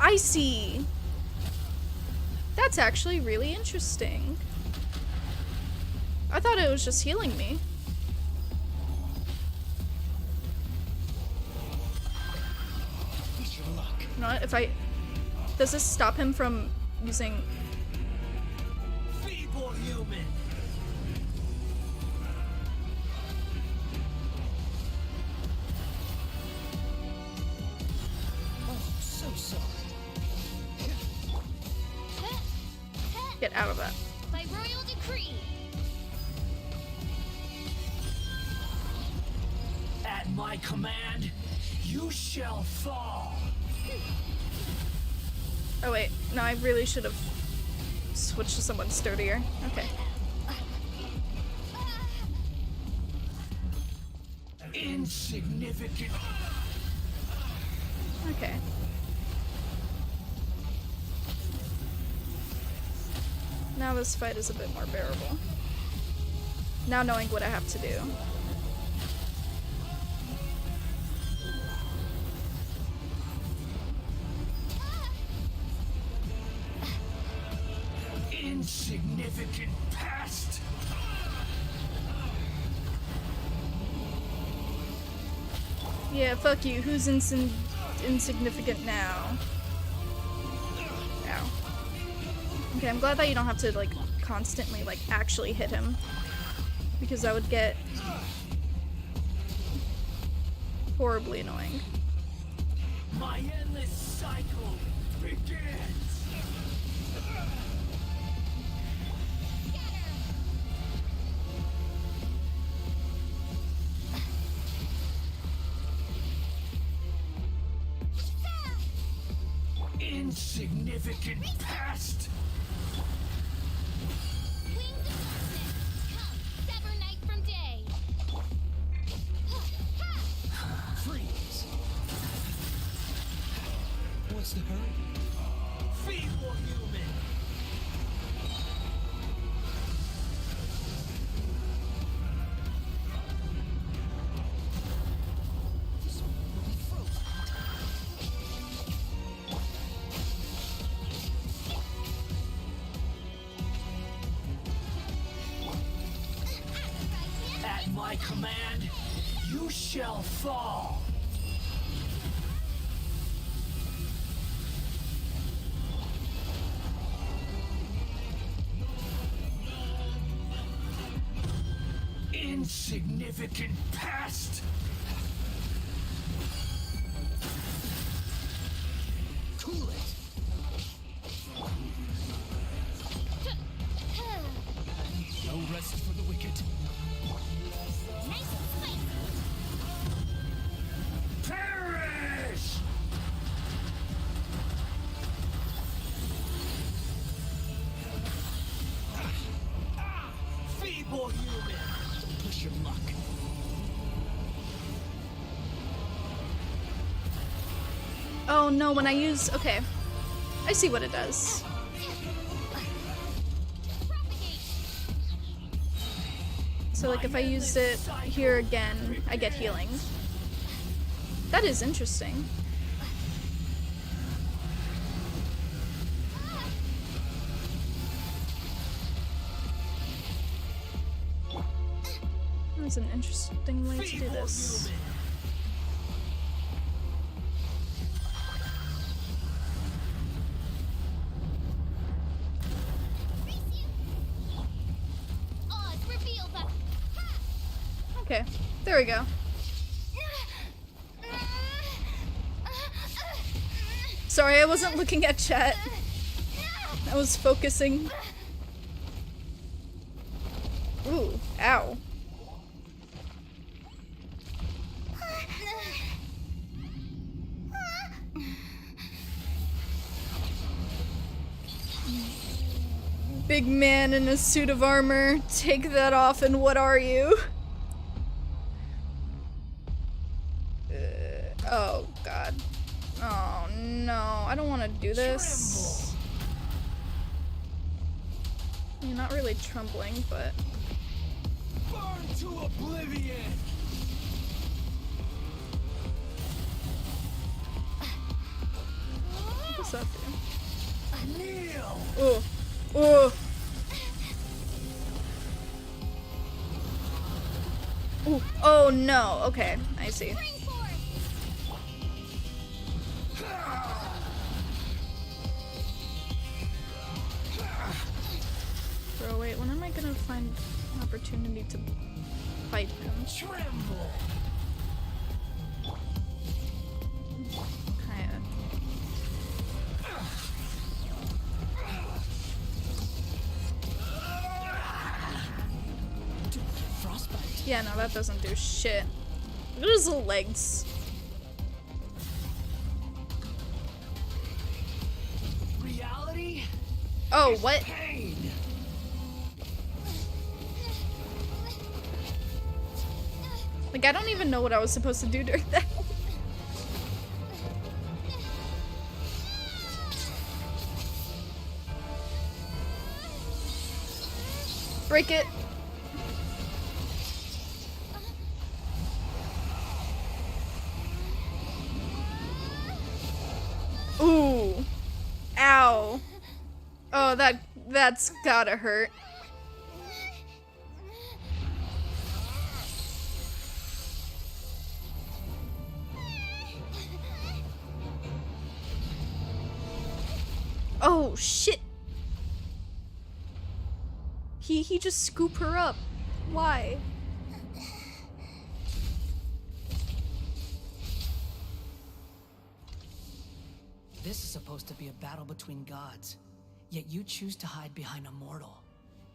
I see. That's actually really interesting. I thought it was just healing me. You know what, if I... Does this stop him from using... Feeble human. Oh, so sorry. Get out of that. By royal decree. At my command, you shall fall. Oh wait, no, I really should have switched to someone sturdier. Okay. Insignificant. Okay. Now this fight is a bit more bearable. Now knowing what I have to do. Insignificant past. Yeah, fuck you. Who's insignificant now? Ow. Okay, I'm glad that you don't have to, like, constantly, like, actually hit him. Because that would get horribly annoying. My endless cycle begins. Insignificant past. Wings of darkness, come, sever night from day. Freeze. What's the hurry? Feeble human. At my command, you shall fall. Insignificant past. Cool it. No rest for the wicked. Nice and spicy. Perish! Feeble human. Don't push your luck. Oh no, when I use... Okay. I see what it does. So like if I use it here again, I get healing. That is interesting. That's an interesting way to do this. Okay, there we go. Sorry, I wasn't looking at chat. I was focusing. Ooh, ow. Big man in a suit of armor. Take that off and what are you? Oh god. Oh no, I don't want to do this. You're not really trembling, but... Burn to oblivion! What's that do? Kneel. Oh. Oh. Ooh. Oh no. Okay, I see. Bro, wait, when am I gonna find an opportunity to fight him? Tremble. Kinda. Frostbite. Yeah, no, that doesn't do shit. Look at his little legs. Reality. Oh, what? Pain. Like, I don't even know what I was supposed to do during that. Break it. Ooh. Ow. Oh, that's gotta hurt. Oh, shit. He just scooped her up. Why? This is supposed to be a battle between gods, yet you choose to hide behind a mortal.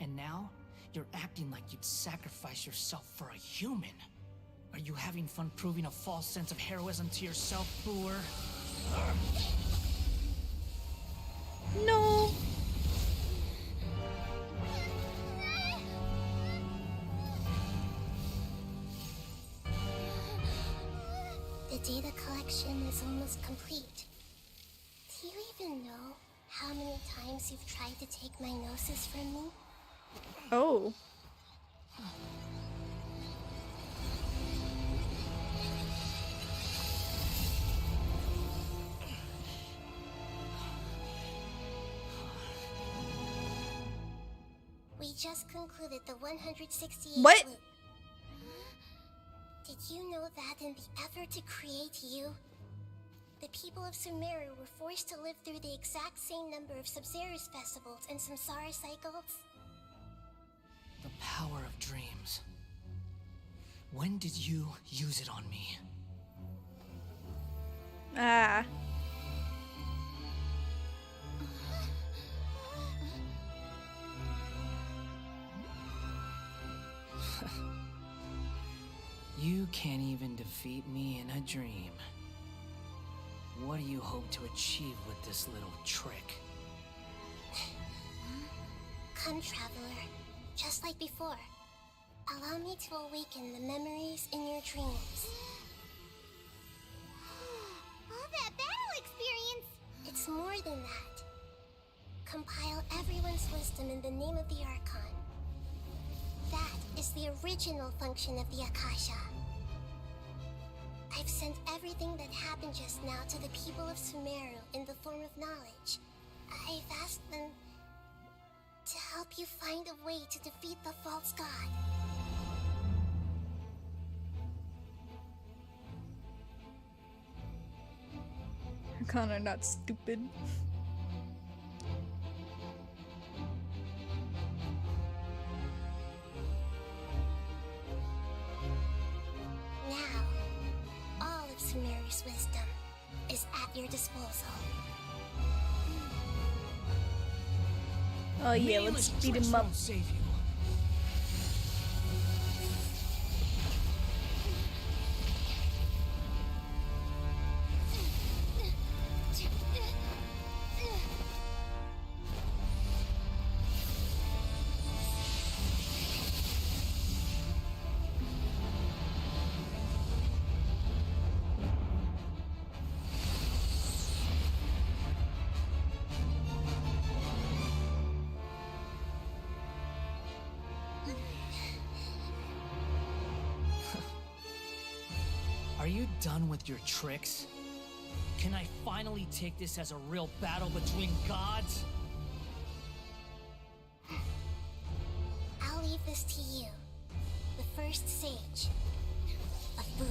And now, you're acting like you'd sacrifice yourself for a human. Are you having fun proving a false sense of heroism to yourself, Boor? No. The data collection is almost complete. Do you even know how many times you've tried to take my gnosis from me? Oh. We just concluded the 168th What? loop. Did you know that in the effort to create you, the people of Sumeru were forced to live through the exact same number of Sub-Zerus festivals and Samsara cycles? The power of dreams. When did you use it on me? Ah. You can't even defeat me in a dream. What do you hope to achieve with this little trick? Come, traveler. Just like before. Allow me to awaken the memories in your dreams. All that battle experience! It's more than that. Compile everyone's wisdom in the name of the Archon. That is the original function of the Akasha. I've sent everything that happened just now to the people of Sumeru in the form of knowledge. I've asked them to help you find a way to defeat the false god. Connor, not stupid. Now, all of Sumeru's wisdom is at your disposal. Oh yeah, let's beat him up. Save you. Are you done with your tricks? Can I finally take this as a real battle between gods? I'll leave this to you. The first sage of Boor.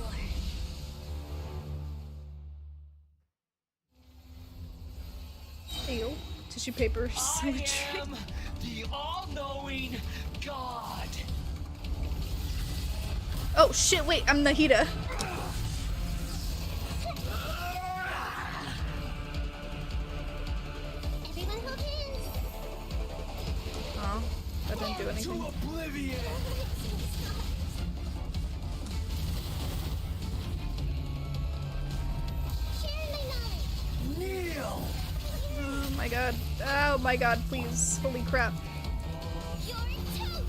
There you go. Tissue paper I symmetry. am the all-knowing god. Oh shit, wait, I'm Nahida. Everyone hold hands. Oh, that didn't do anything. To oblivion. Share my knowledge. Kneel. Oh my god. Oh my god, please. Holy crap. You're toast.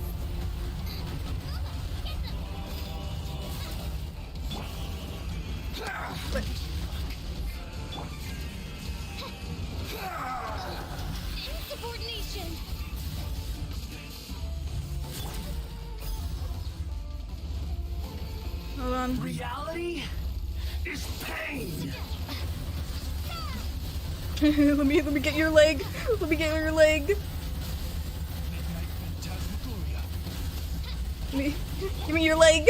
What? Insubordination. Hold on. Reality is pain. let me get your leg. Let me get your leg. Give me your leg.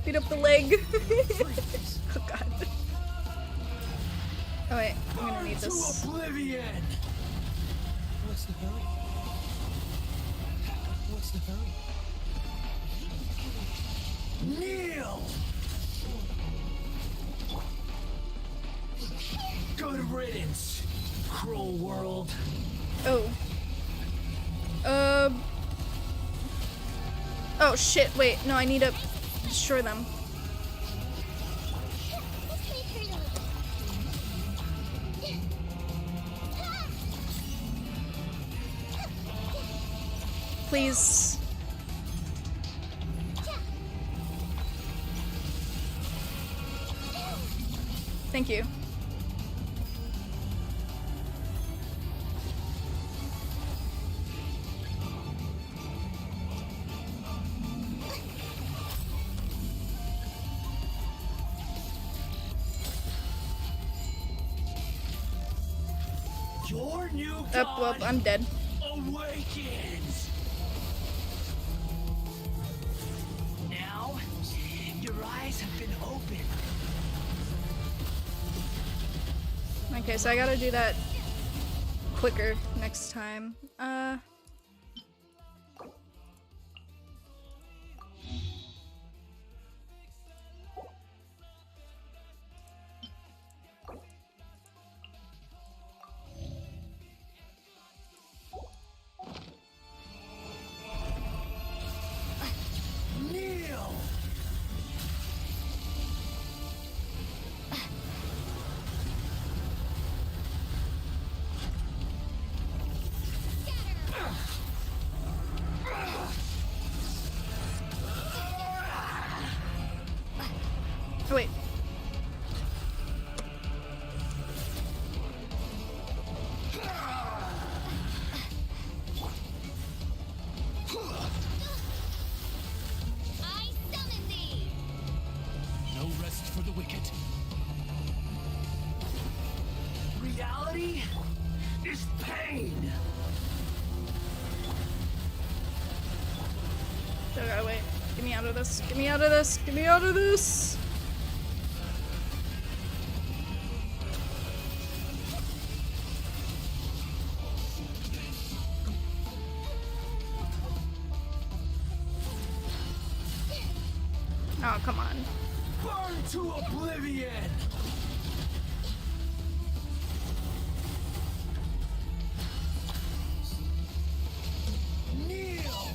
Beat up the leg. Oh god. Oh wait, I'm gonna need this. To oblivion. What's the hurry? What's the hurry? Kneel. Good riddance, cruel world. Oh. Oh shit, wait, no, I need to destroy them. Please. Thank you. Your new Well, I'm dead. awakens. Now, your eyes have been opened. Okay, so I gotta do that quicker next time. Kneel. Oh, wait. I summon thee. No rest for the wicked. Reality is pain. Oh god, wait. Get me out of this. Get me out of this. Get me out of this. Oh, come on. Burn to oblivion. Kneel.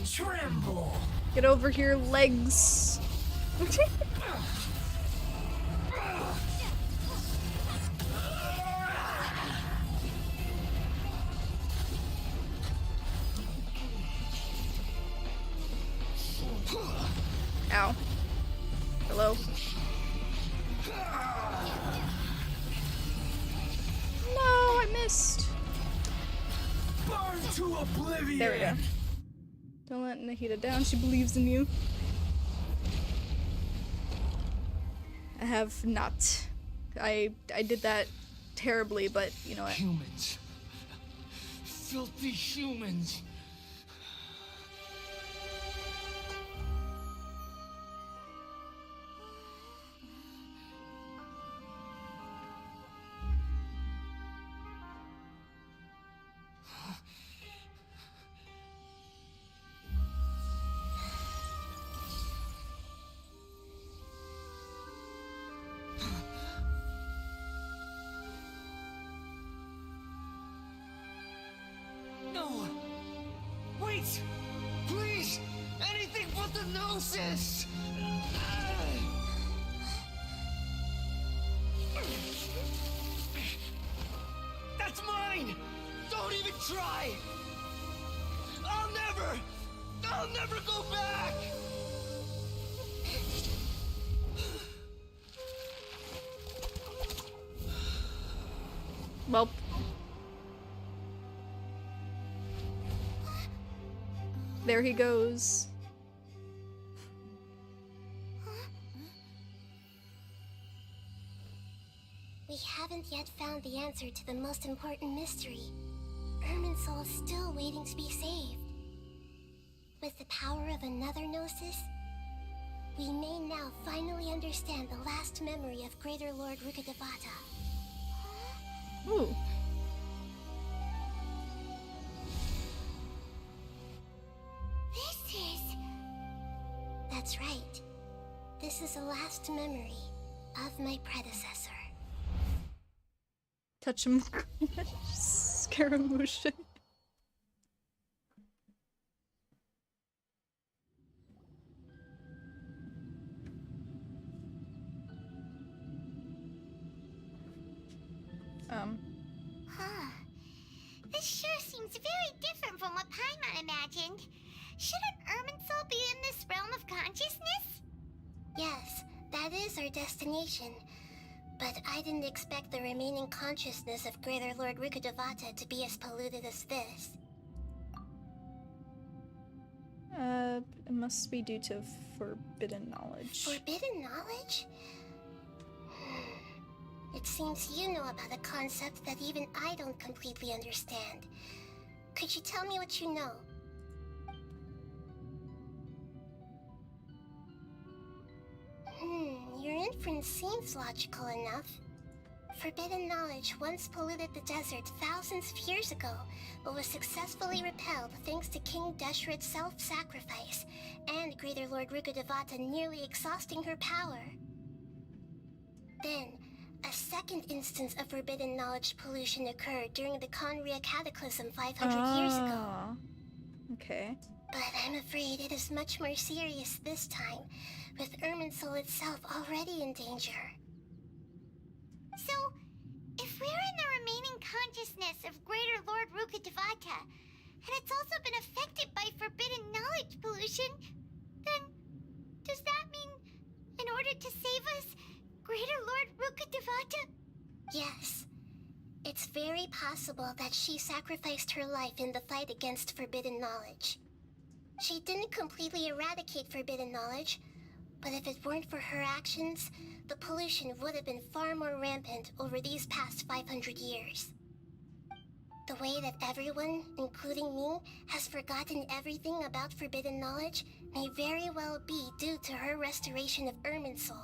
Tremble. Get over here, legs. Ow. Hello. to oblivion. There we go. Don't let Nahida down. She believes in you. I have not. I did that terribly, but you know what? Humans. Filthy humans. No! Wait! Please! Anything but the gnosis! That's mine! Don't even try! I'll never go back! Well. There he goes. We haven't yet found the answer to the most important mystery. Irminsul is still waiting to be saved. With the power of another gnosis, we may now finally understand the last memory of Greater Lord Rukkhadevata. Ooh. This is... That's right. This is the last memory of my predecessor. Touch him. Scaramouche. Huh. This sure seems very different from what Paimon imagined. Shouldn't Irminsul be in this realm of consciousness? Yes, that is our destination. But I didn't expect the remaining consciousness of Greater Lord Rukkhadevata to be as polluted as this. It must be due to forbidden knowledge. Forbidden knowledge? It seems you know about a concept that even I don't completely understand. Could you tell me what you know? Your inference seems logical enough. Forbidden knowledge once polluted the desert thousands of years ago, but was successfully repelled thanks to King Deshret's self-sacrifice, and Greater Lord Rukkhadevata nearly exhausting her power. Then, a second instance of forbidden knowledge pollution occurred during the Conria Cataclysm 500 years ago. Okay. But I'm afraid it is much more serious this time, with Irminsul itself already in danger. So, if we're in the remaining consciousness of Greater Lord Rukkhadevata, and it's also been affected by forbidden knowledge pollution, then does that mean, in order to save us, Greater Lord Rukkhadevata? Yes. It's very possible that she sacrificed her life in the fight against forbidden knowledge. She didn't completely eradicate forbidden knowledge, but if it weren't for her actions, the pollution would have been far more rampant over these past 500 years. The way that everyone, including me, has forgotten everything about forbidden knowledge may very well be due to her restoration of Irminsul.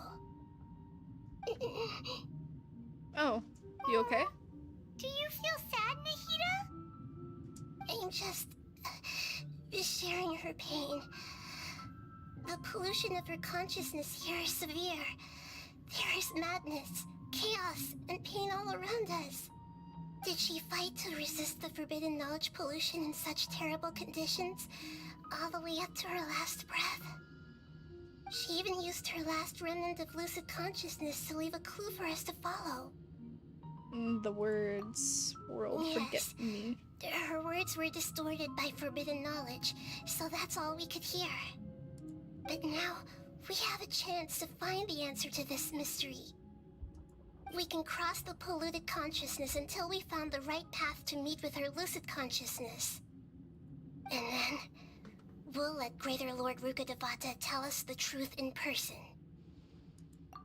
Oh, you okay? Do you feel sad, Nahida? I'm just sharing her pain. The pollution of her consciousness here is severe. There is madness, chaos, and pain all around us. Did she fight to resist the forbidden knowledge pollution in such terrible conditions, all the way up to her last breath? She even used her last remnant of lucid consciousness to leave a clue for us to follow. The words, world, forget me. Her words were distorted by forbidden knowledge, so that's all we could hear. But now, we have a chance to find the answer to this mystery. We can cross the polluted consciousness until we found the right path to meet with her lucid consciousness. And then, we'll let Greater Lord Rukadevata tell us the truth in person.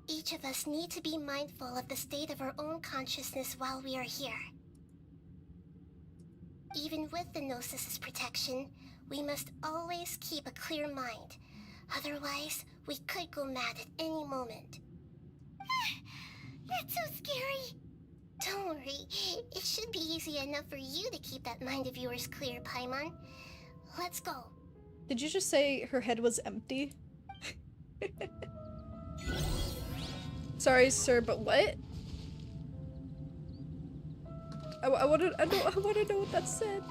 Each of us need to be mindful of the state of our own consciousness while we are here. Even with the Gnosis' protection, we must always keep a clear mind. Otherwise, we could go mad at any moment. That's so scary. Don't worry, it should be easy enough for you to keep that mind of yours clear, Paimon. Let's go. Did you just say her head was empty? Sorry, sir, but what? I wanna know what that said.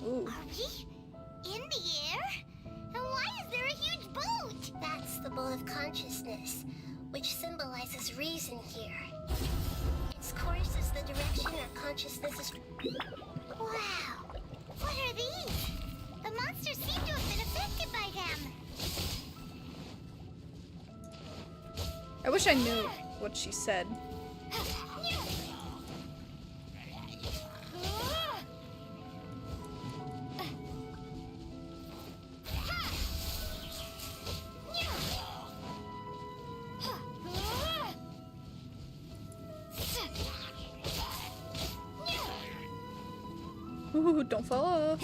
Ooh. Are we in the air? And why is there a huge boat? That's the boat of consciousness, which symbolizes reason here. Its course is the direction our consciousness is. Wow! What are these? The monsters seem to have been affected by them. I wish I knew what she said. Ooh, don't fall off.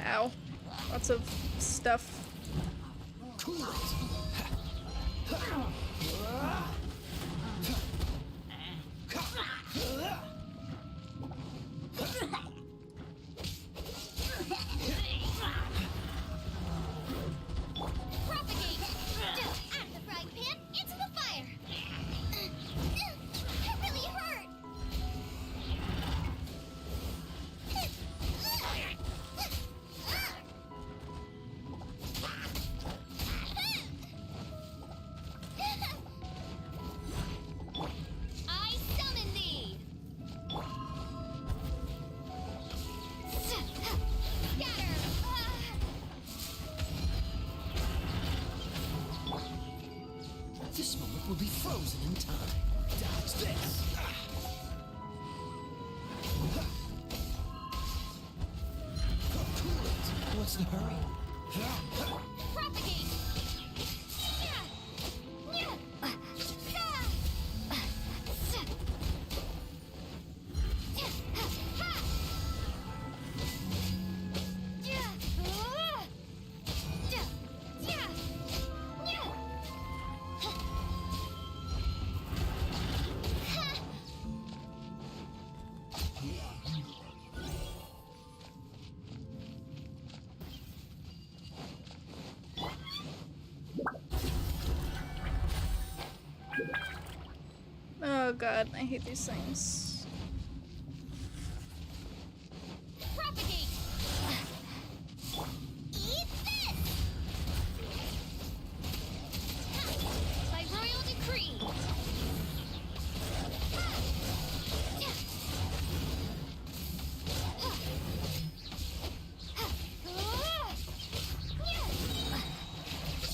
Ow. Lots of stuff. This moment will be frozen in time. Dodge this. What's the hurry? Propagate! Oh god, I hate these things. Propagate! Eat this! By royal decree!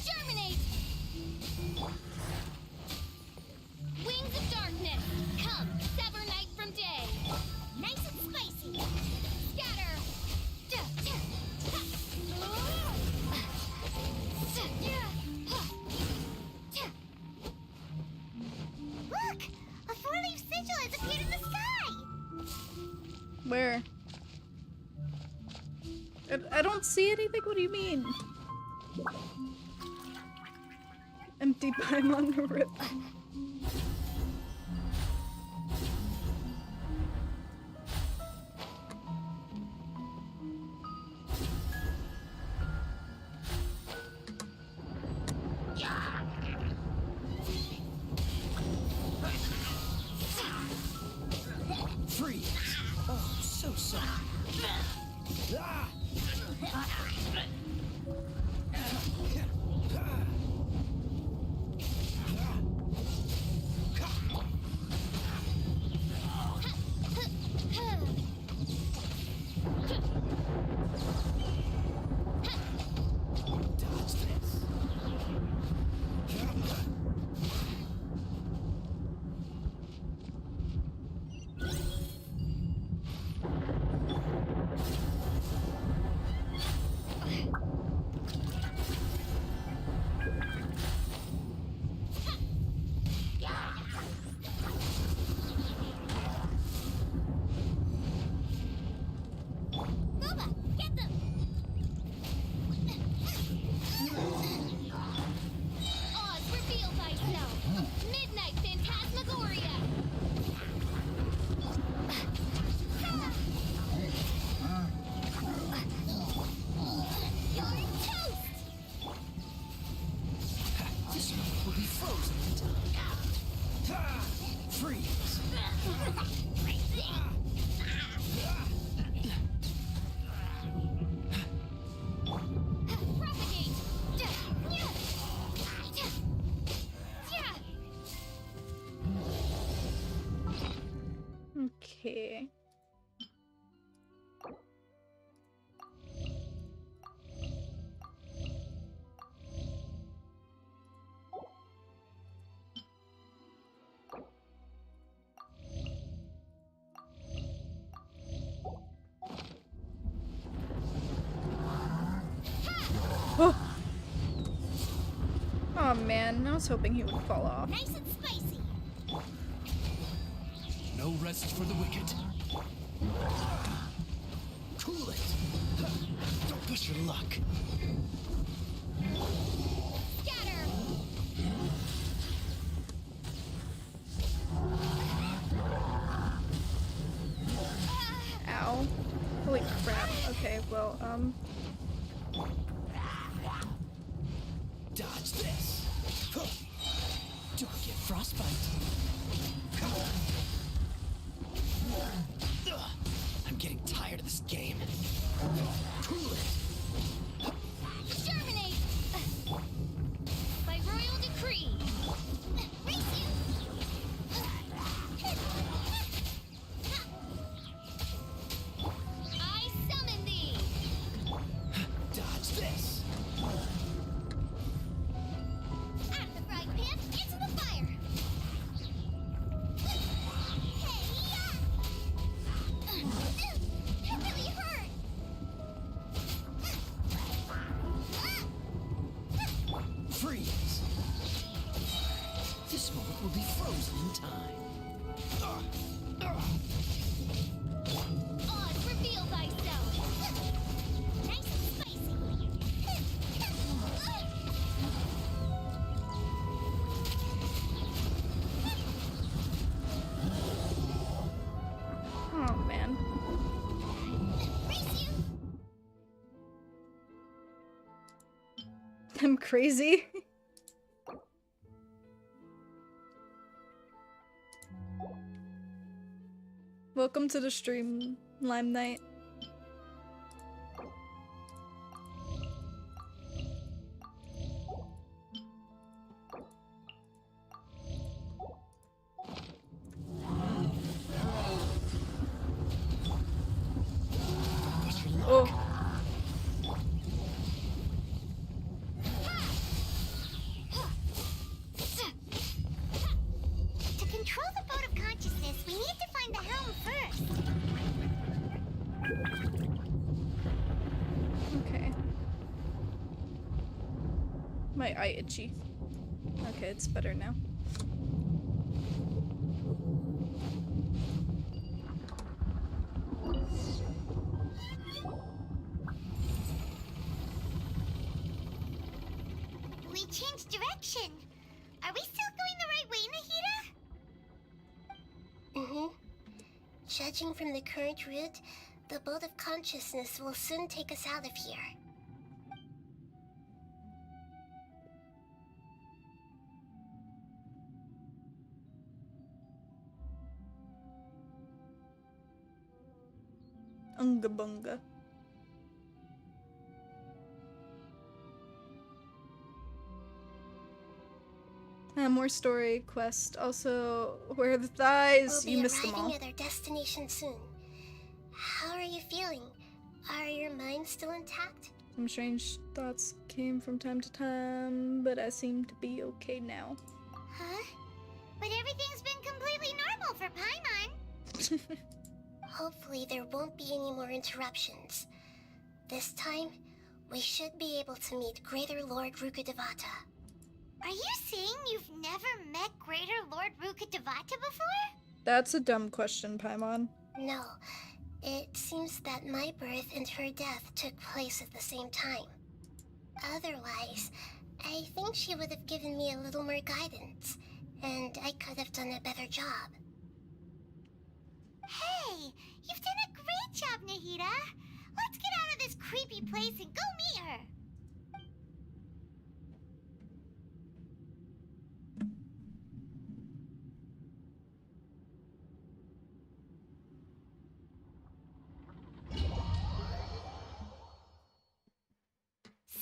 Germinate! Wings of darkness! Come, sever night from day! Nice and spicy! Scatter! Look! A four-leaf sigil has appeared in the sky! Where? I don't see anything. What do you mean? Empty Paimon rip. Freeze. Oh, so sorry. Ah! Okay. Oh. Oh man, I was hoping he would fall off. Nice and spicy. No rest for the wicked. Cool it. Don't push your luck. Scatter. Ow. Holy crap. Okay, well, Dodge this. Don't get frostbite. I'm getting tired of this game. Cool it. Terminate. By royal decree. Race you. I summon thee. Dodge this. Out of the frying pan, into the fire. It really hurt. Freeze. This moment will be frozen in time. Oz, reveal thyself. Nice and spicy. oh man. Race you. I'm crazy. Welcome to the stream, Lime Knight. Oh. To control the boat of consciousness, we need to find the helm first. Okay. My eye itchy. Okay, it's better now. We changed direction. Are we still going the right way, Nahida? Mm-hmm. Judging from the current route, the boat of consciousness will soon take us out of here. Unga bunga. more story quest. Also, where are the thighs? We'll You be missed them all. arriving at our destination soon. How are you feeling? Are your minds still intact? Some strange thoughts came from time to time, but I seem to be okay now. Huh? But everything's been completely normal for Paimon. Hopefully there won't be any more interruptions. This time, we should be able to meet Greater Lord Rukkhadevata. Are you saying you've never met Greater Lord Rukkhadevata before? That's a dumb question, Paimon. No, it seems that my birth and her death took place at the same time. Otherwise, I think she would have given me a little more guidance, and I could have done a better job. Hey, you've done a great job, Nahida. Let's get out of this creepy place and go meet her.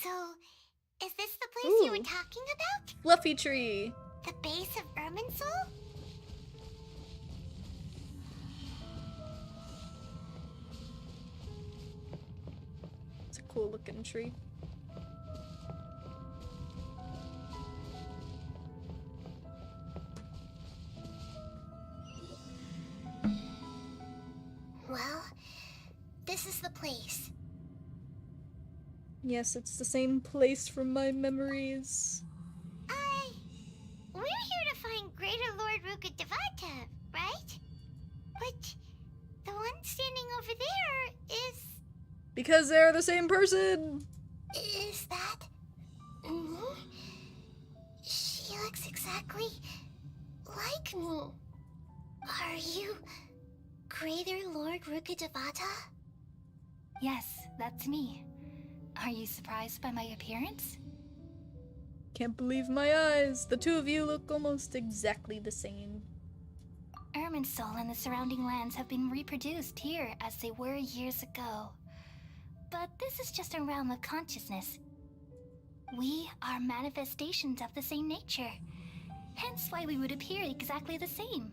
So, is this the place you were talking about? Fluffy tree. The base of Irminsul? It's a cool looking tree. Well, this is the place. Yes, it's the same place from my memories. We're here to find Greater Lord Rukkhadevata, right? But the one standing over there is... Because they're the same person! Is that... me? She looks exactly like me. Are you Greater Lord Rukkhadevata? Yes, that's me. Are you surprised by my appearance? Can't believe my eyes. The two of you look almost exactly the same. Irminsul and the surrounding lands have been reproduced here as they were years ago. But this is just a realm of consciousness. We are manifestations of the same nature. Hence why we would appear exactly the same.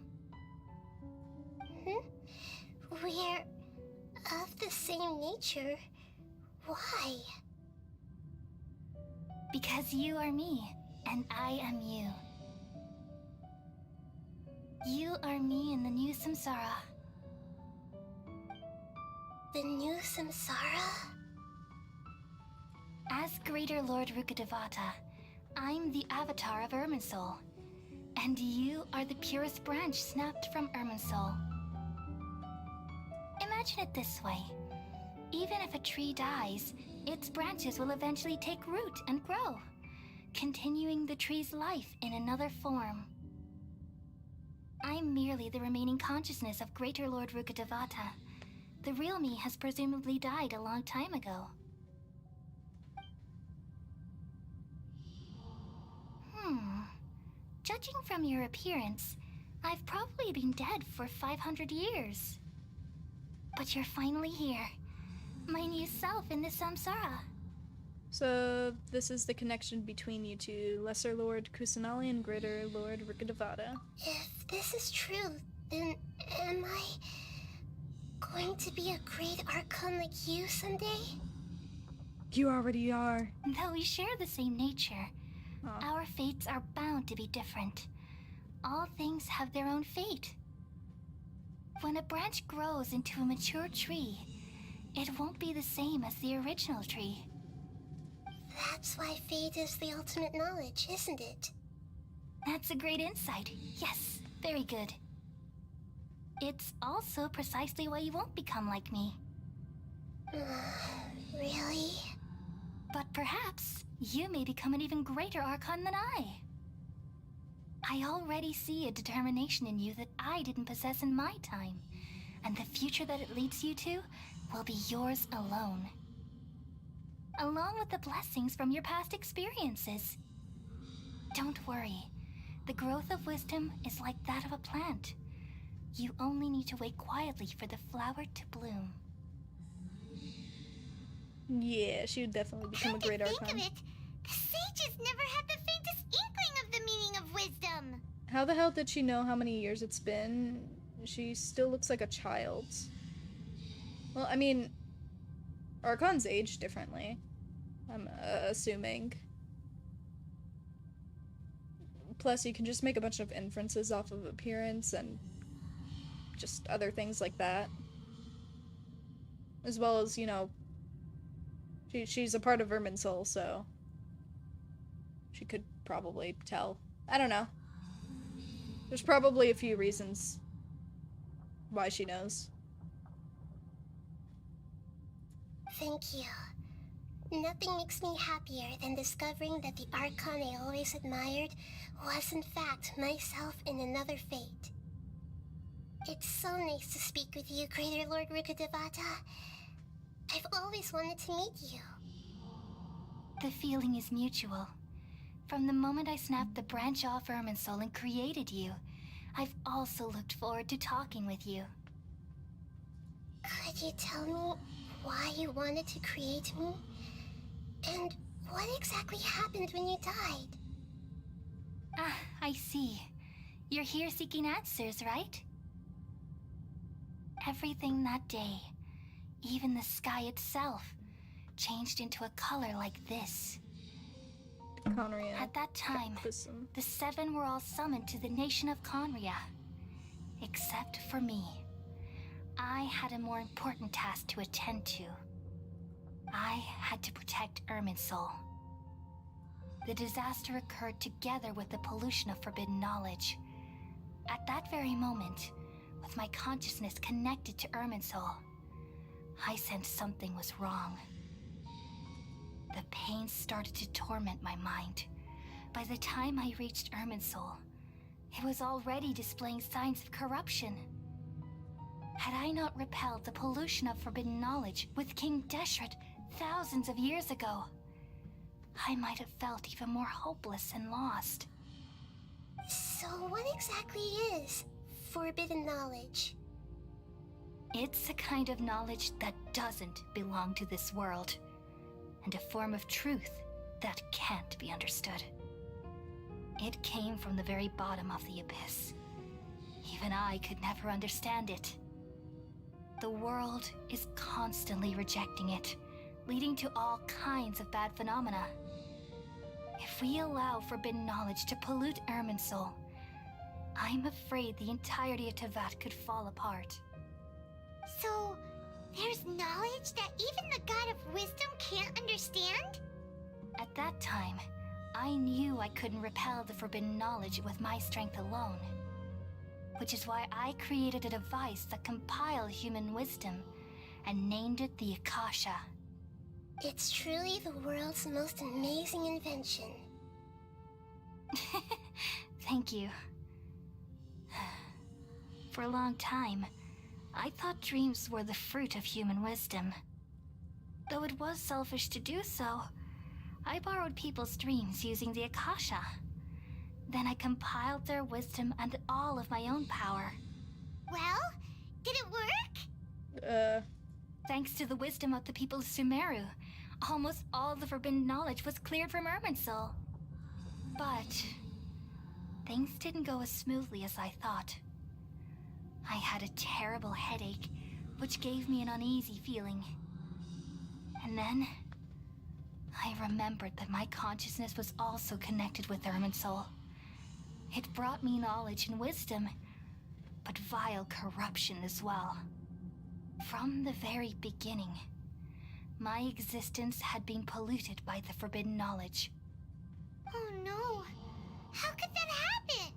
We're of the same nature? Why? Because you are me, and I am you. You are me in the new samsara. The new samsara? As Greater Lord Rukkhadevata, I'm the avatar of Irminsul, and you are the purest branch snapped from Irminsul. Imagine it this way. Even if a tree dies, its branches will eventually take root and grow, continuing the tree's life in another form. I'm merely the remaining consciousness of Greater Lord Rukkhadevata. The real me has presumably died a long time ago. Judging from your appearance, I've probably been dead for 500 years. But you're finally here. My new self in the samsara. So, this is the connection between you two, Lesser Lord Kusanali and Greater Lord Rukkhadevata. If this is true, then am I going to be a great Archon like you someday? You already are. Though we share the same nature, our fates are bound to be different. All things have their own fate. When a branch grows into a mature tree, it won't be the same as the original tree. That's why fate is the ultimate knowledge, isn't it? That's a great insight. Yes, very good. It's also precisely why you won't become like me. Really? But perhaps you may become an even greater Archon than I. I already see a determination in you that I didn't possess in my time, and the future that it leads you to will be yours alone. Along with the blessings from your past experiences. Don't worry. The growth of wisdom is like that of a plant. You only need to wait quietly for the flower to bloom. Yeah, she would definitely become a great Archon. Think of it, the sages never had the faintest inkling of the meaning of of wisdom. How the hell did she know how many years it's been? She still looks like a child. Well, I mean, Archons age differently, I'm assuming. Plus, you can just make a bunch of inferences off of appearance and just other things like that. As well as, you know, she's a part of Irminsul, so she could probably tell. I don't know. There's probably a few reasons why she knows. Thank you. Nothing makes me happier than discovering that the Archon I always admired was in fact myself in another fate. It's so nice to speak with you, Greater Lord Rukkhadevata. I've always wanted to meet you. The feeling is mutual. From the moment I snapped the branch off Irminsul and created you, I've also looked forward to talking with you. Could you tell me why you wanted to create me? And what exactly happened when you died? Ah, I see. You're here seeking answers, right? Everything that day, even the sky itself, changed into a color like this. Conria. At that time, the seven were all summoned to the nation of Conria. Except for me. I had a more important task to attend to. I had to protect Irminsul. The disaster occurred together with the pollution of forbidden knowledge. At that very moment, with my consciousness connected to Irminsul, I sensed something was wrong. The pain started to torment my mind. By the time I reached Irminsul, it was already displaying signs of corruption. Had I not repelled the pollution of forbidden knowledge with King Deshret thousands of years ago, I might have felt even more hopeless and lost. So what exactly is forbidden knowledge? It's a kind of knowledge that doesn't belong to this world, and a form of truth that can't be understood. It came from the very bottom of the abyss. Even I could never understand it. The world is constantly rejecting it, leading to all kinds of bad phenomena. If we allow forbidden knowledge to pollute Irminsul, I'm afraid the entirety of Tevat could fall apart. So, there's knowledge that even the God of Wisdom can't understand? At that time, I knew I couldn't repel the forbidden knowledge with my strength alone. Which is why I created a device that compiled human wisdom and named it the Akasha. It's truly the world's most amazing invention. Thank you. For a long time, I thought dreams were the fruit of human wisdom. Though it was selfish to do so, I borrowed people's dreams using the Akasha. Then I compiled their wisdom and all of my own power. Well, did it work? Thanks to the wisdom of the people of Sumeru, almost all the forbidden knowledge was cleared from Irminsul. But things didn't go as smoothly as I thought. I had a terrible headache, which gave me an uneasy feeling. And then I remembered that my consciousness was also connected with Irminsul. It brought me knowledge and wisdom, but vile corruption as well. From the very beginning, my existence had been polluted by the forbidden knowledge. Oh no! How could that happen?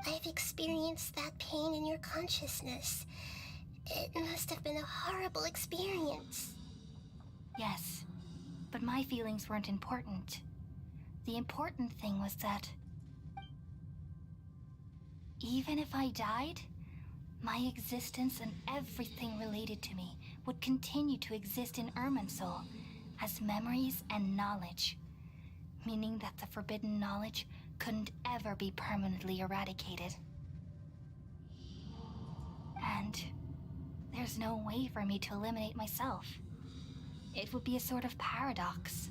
I've experienced that pain in your consciousness. It must have been a horrible experience. Yes, but my feelings weren't important. The important thing was that even if I died, my existence and everything related to me would continue to exist in Irminsul as memories and knowledge, meaning that the forbidden knowledge couldn't ever be permanently eradicated. And there's no way for me to eliminate myself. It would be a sort of paradox.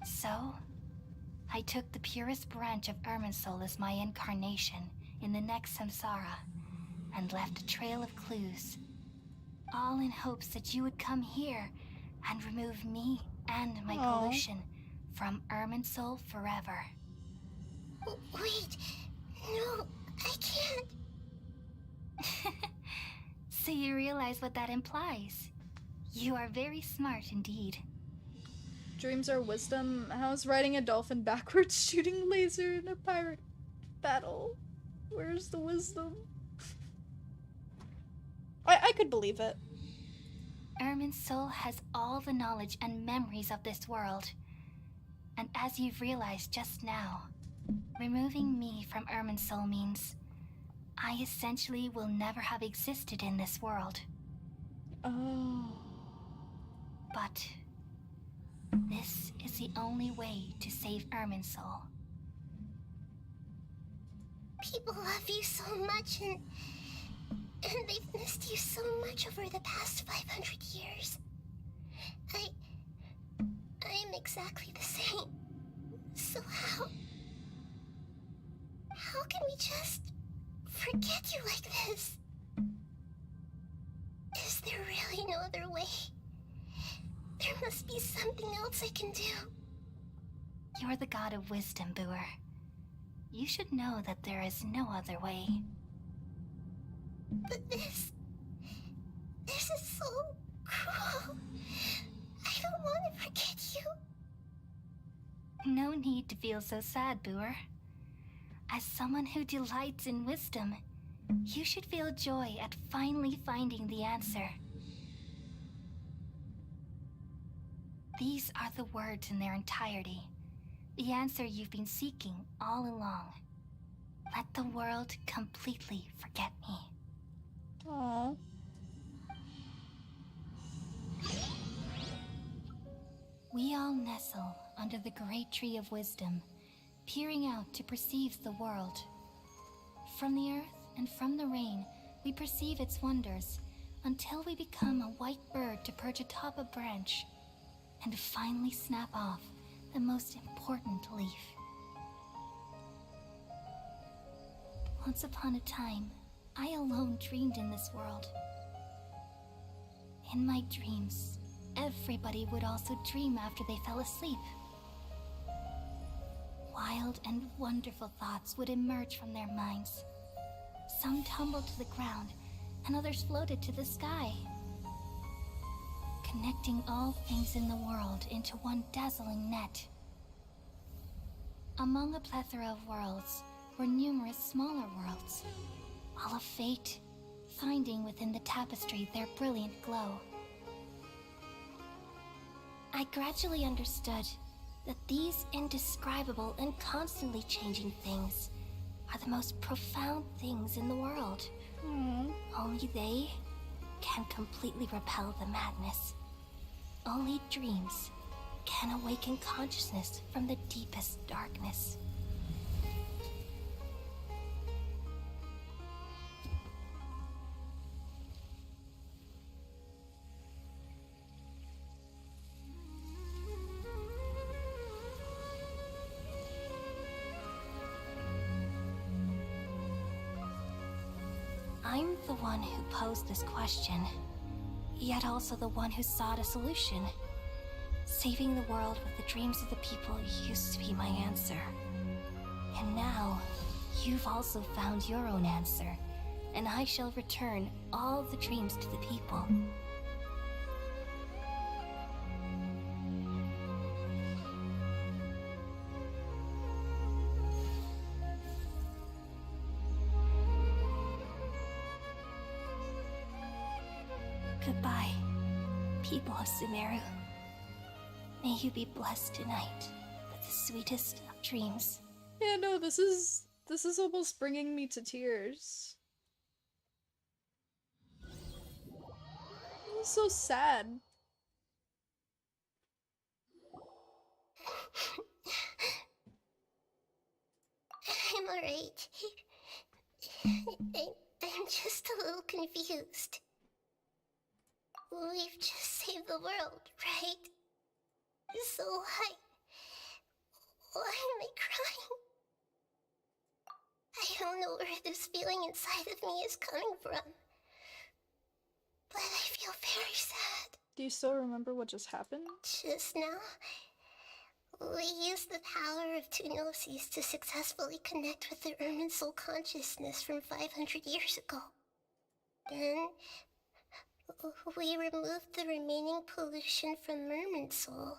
So, I took the purest branch of Irminsul as my incarnation in the next samsara, and left a trail of clues, all in hopes that you would come here and remove me and my pollution from Irminsul forever. Wait, no, I can't. So you realize what that implies. You are very smart indeed. Dreams are wisdom. How's riding a dolphin backwards shooting laser in a pirate battle? Where's the wisdom? I could believe it. Irminsul has all the knowledge and memories of this world. And as you've realized just now, removing me from Irminsul means I essentially will never have existed in this world. Oh. But this is the only way to save Irminsul. People love you so much, and they've missed you so much over the past 500 years. I am exactly the same. So how can we just forget you like this? Is there really no other way? There must be something else I can do. You're the god of wisdom, Booer. You should know that there is no other way. But this is so cruel. I don't want to forget you. No need to feel so sad, Booer. As someone who delights in wisdom, you should feel joy at finally finding the answer. These are the words in their entirety. The answer you've been seeking all along. Let the world completely forget me. Aww. We all nestle under the great tree of wisdom, peering out to perceive the world. From the earth and from the rain, we perceive its wonders, until we become a white bird to perch atop a branch, and finally snap off the most important leaf. Once upon a time, I alone dreamed in this world. In my dreams, everybody would also dream after they fell asleep. Wild and wonderful thoughts would emerge from their minds. Some tumbled to the ground, and others floated to the sky, connecting all things in the world into one dazzling net. Among a plethora of worlds were numerous smaller worlds, all of fate, finding within the tapestry their brilliant glow. I gradually understood that these indescribable and constantly changing things are the most profound things in the world. Only they can completely repel the madness. Only dreams can awaken consciousness from the deepest darkness. I'm the one who posed this question, yet also the one who sought a solution. Saving the world with the dreams of the people used to be my answer. And now, you've also found your own answer, and I shall return all the dreams to the people. Goodbye, people of Sumeru. May you be blessed tonight with the sweetest of dreams. Yeah, no, this is almost bringing me to tears. It's so sad. I'm alright. I'm just a little confused. We've just saved the world, right? So Why am I crying? I don't know where this feeling inside of me is coming from, but I feel very sad. Do you still remember what just happened? Just now, we used the power of two gnosis to successfully connect with the Ermin soul consciousness from 500 years ago. Then, we removed the remaining pollution from Merman soul.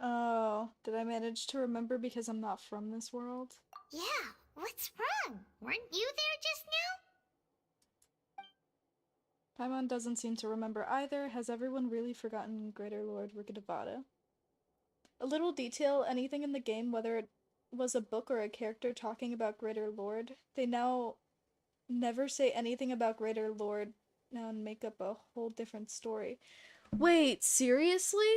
Oh, did I manage to remember because I'm not from this world? Yeah, what's wrong? Weren't you there just now? Paimon doesn't seem to remember either. Has everyone really forgotten Greater Lord Rukkhadevata? A little detail, anything in the game, whether it was a book or a character talking about Greater Lord, they now never say anything about Greater Lord now and make up a whole different story. Wait, seriously?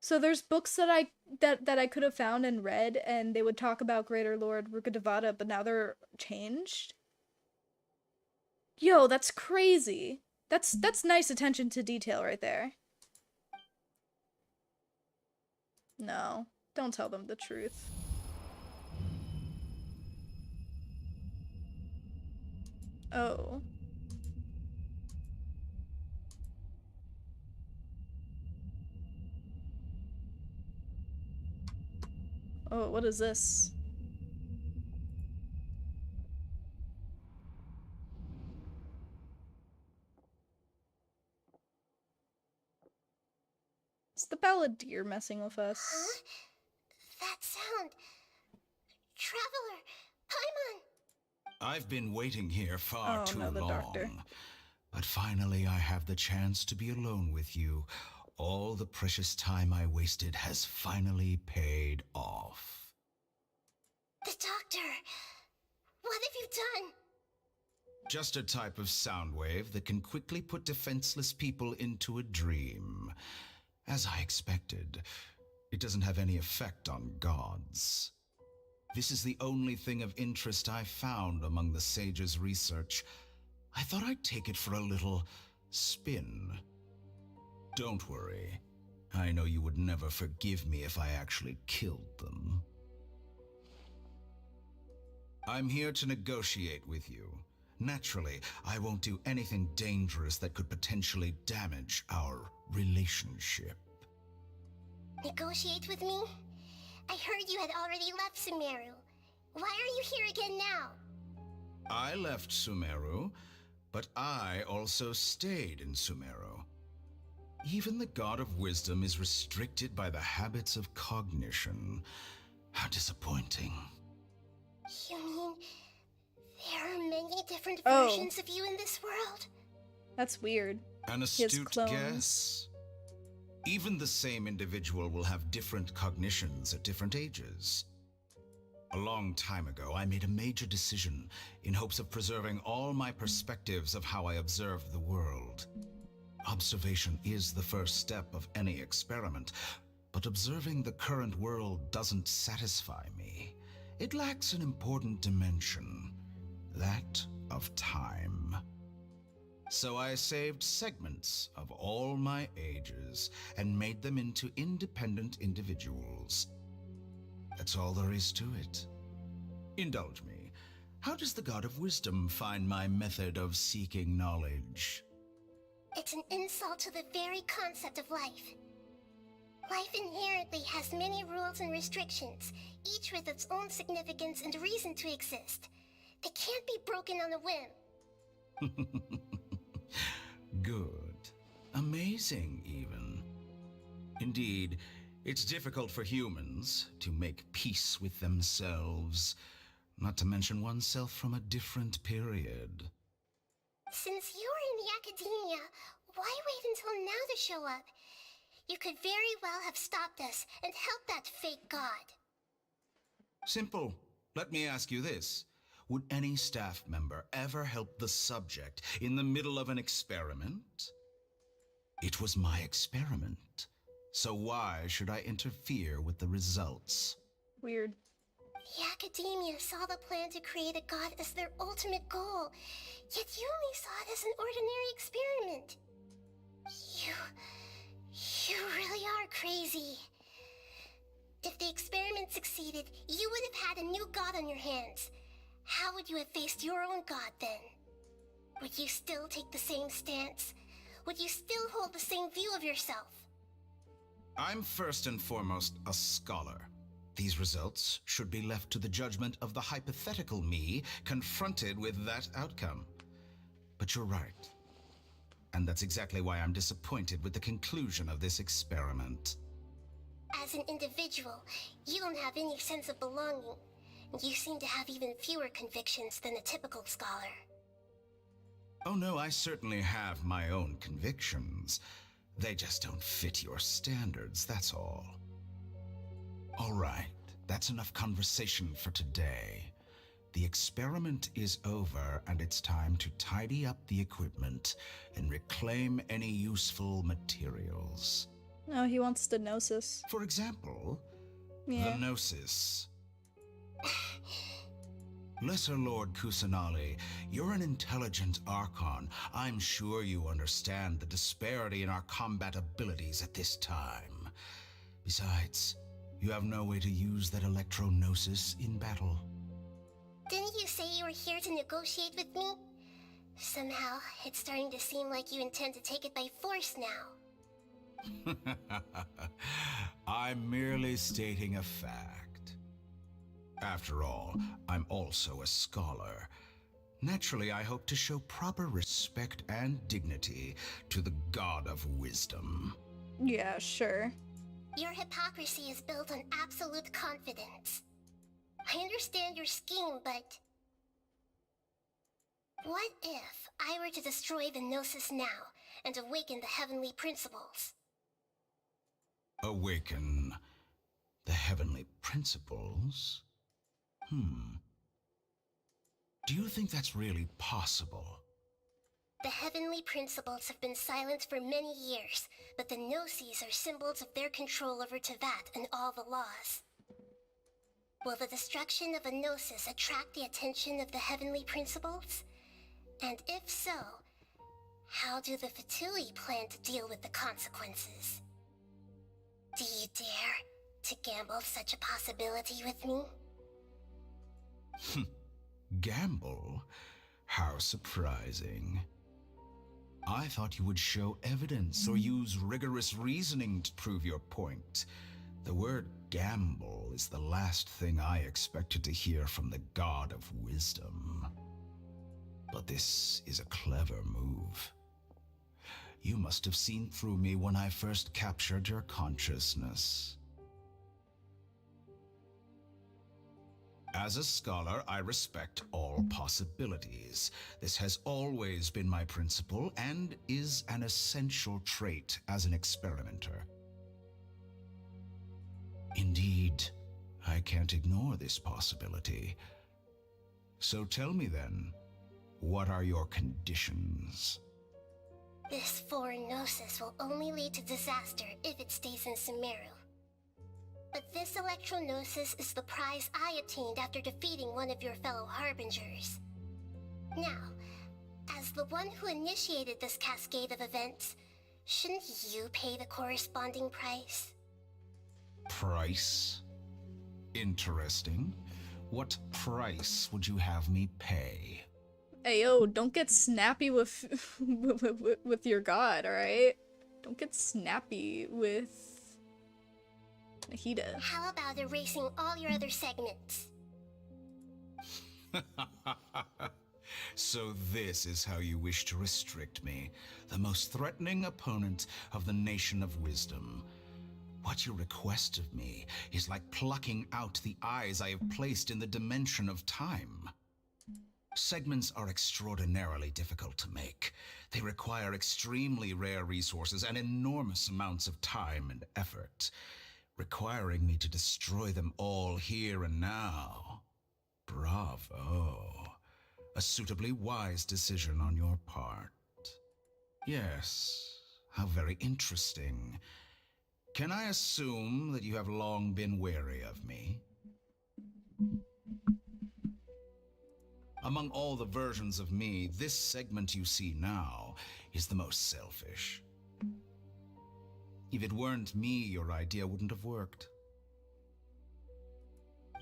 So there's books that I could have found and read, and they would talk about Greater Lord Rukkhadevata, but now they're changed? Yo, that's crazy. That's nice attention to detail right there. No, don't tell them the truth. Oh. Oh, what is this? It's the balladeer messing with us. Huh? That sound. Traveler! Paimon! I've been waiting here far too no, the long. doctor. But finally I have the chance to be alone with you. All the precious time I wasted has finally paid off. The doctor! What have you done? Just a type of sound wave that can quickly put defenseless people into a dream. As I expected, it doesn't have any effect on gods. This is the only thing of interest I found among the sage's research. I thought I'd take it for a little spin. Don't worry. I know you would never forgive me if I actually killed them. I'm here to negotiate with you. Naturally, I won't do anything dangerous that could potentially damage our relationship. Negotiate with me? I heard you had already left Sumeru. Why are you here again now? I left Sumeru, but I also stayed in Sumeru. Even the God of Wisdom is restricted by the habits of cognition. How disappointing. You mean there are many different versions of you in this world? That's weird. An astute guess. Even the same individual will have different cognitions at different ages. A long time ago, I made a major decision in hopes of preserving all my perspectives of how I observed the world. Observation is the first step of any experiment, but observing the current world doesn't satisfy me. It lacks an important dimension, that of time. So I saved segments of all my ages and made them into independent individuals. That's all there is to it. Indulge me. How does the God of Wisdom find my method of seeking knowledge? It's an insult to the very concept of life. Life inherently has many rules and restrictions, each with its own significance and reason to exist. They can't be broken on a whim. Good. Amazing, even. Indeed, it's difficult for humans to make peace with themselves, not to mention oneself from a different period. Since you were in the academia, why wait until now to show up? You could very well have stopped us and helped that fake god. Simple. Let me ask you this. Would any staff member ever help the subject in the middle of an experiment? It was my experiment, so why should I interfere with the results? Weird. The academia saw the plan to create a god as their ultimate goal, yet you only saw it as an ordinary experiment. You really are crazy. If the experiment experiment succeeded, you would have had a new god on your hands. How would you have faced your own god then? Would you still take the same stance? Would you still hold the same view of yourself? I'm first and foremost a scholar. These results should be left to the judgment of the hypothetical me confronted with that outcome. But you're right. And that's exactly why I'm disappointed with the conclusion of this experiment. As an individual, you don't have any sense of belonging. You seem to have even fewer convictions than a typical scholar. Oh no, I certainly have my own convictions. They just don't fit your standards, that's all. All right, that's enough conversation for today. The experiment is over, and it's time to tidy up the equipment and reclaim any useful materials. No, he wants the Gnosis. For example, Yeah. the Gnosis. Lesser Lord Kusanali, you're an intelligent Archon. I'm sure you understand the disparity in our combat abilities at this time. Besides, you have no way to use that electro-gnosis in battle. Didn't you say you were here to negotiate with me? Somehow, it's starting to seem like you intend to take it by force now. I'm merely stating a fact. After all, I'm also a scholar. Naturally, I hope to show proper respect and dignity to the God of Wisdom. Yeah, sure. Your hypocrisy is built on absolute confidence. I understand your scheme, but... what if I were to destroy the Gnosis now and awaken the heavenly principles? Awaken the heavenly principles? Do you think that's really possible? The heavenly principles have been silent for many years, but the Gnosis are symbols of their control over Tevat and all the laws. Will the destruction of a Gnosis attract the attention of the heavenly principles? And if so, how do the Fatui plan to deal with the consequences? Do you dare to gamble such a possibility with me? Gamble? How surprising. I thought you would show evidence or use rigorous reasoning to prove your point. The word gamble is the last thing I expected to hear from the God of Wisdom. But this is a clever move. You must have seen through me when I first captured your consciousness. As a scholar, I respect all possibilities. This has always been my principle and is an essential trait as an experimenter. Indeed, I can't ignore this possibility. So tell me then, what are your conditions? This foreign Gnosis will only lead to disaster if it stays in Sumeru. But this electro-gnosis is the prize I obtained after defeating one of your fellow Harbingers. Now, as the one who initiated this cascade of events, shouldn't you pay the corresponding price? Price? Interesting. What price would you have me pay? Ayo, don't get snappy with with your god, alright? Don't get snappy with Nahida. How about erasing all your other segments? So this is how you wish to restrict me, the most threatening opponent of the Nation of Wisdom. What you request of me is like plucking out the eyes I have placed in the dimension of time. Segments are extraordinarily difficult to make. They require extremely rare resources and enormous amounts of time and effort, requiring me to destroy them all here and now. Bravo. A suitably wise decision on your part. Yes, how very interesting. Can I assume that you have long been wary of me? Among all the versions of me, this segment you see now is the most selfish. If it weren't me, your idea wouldn't have worked.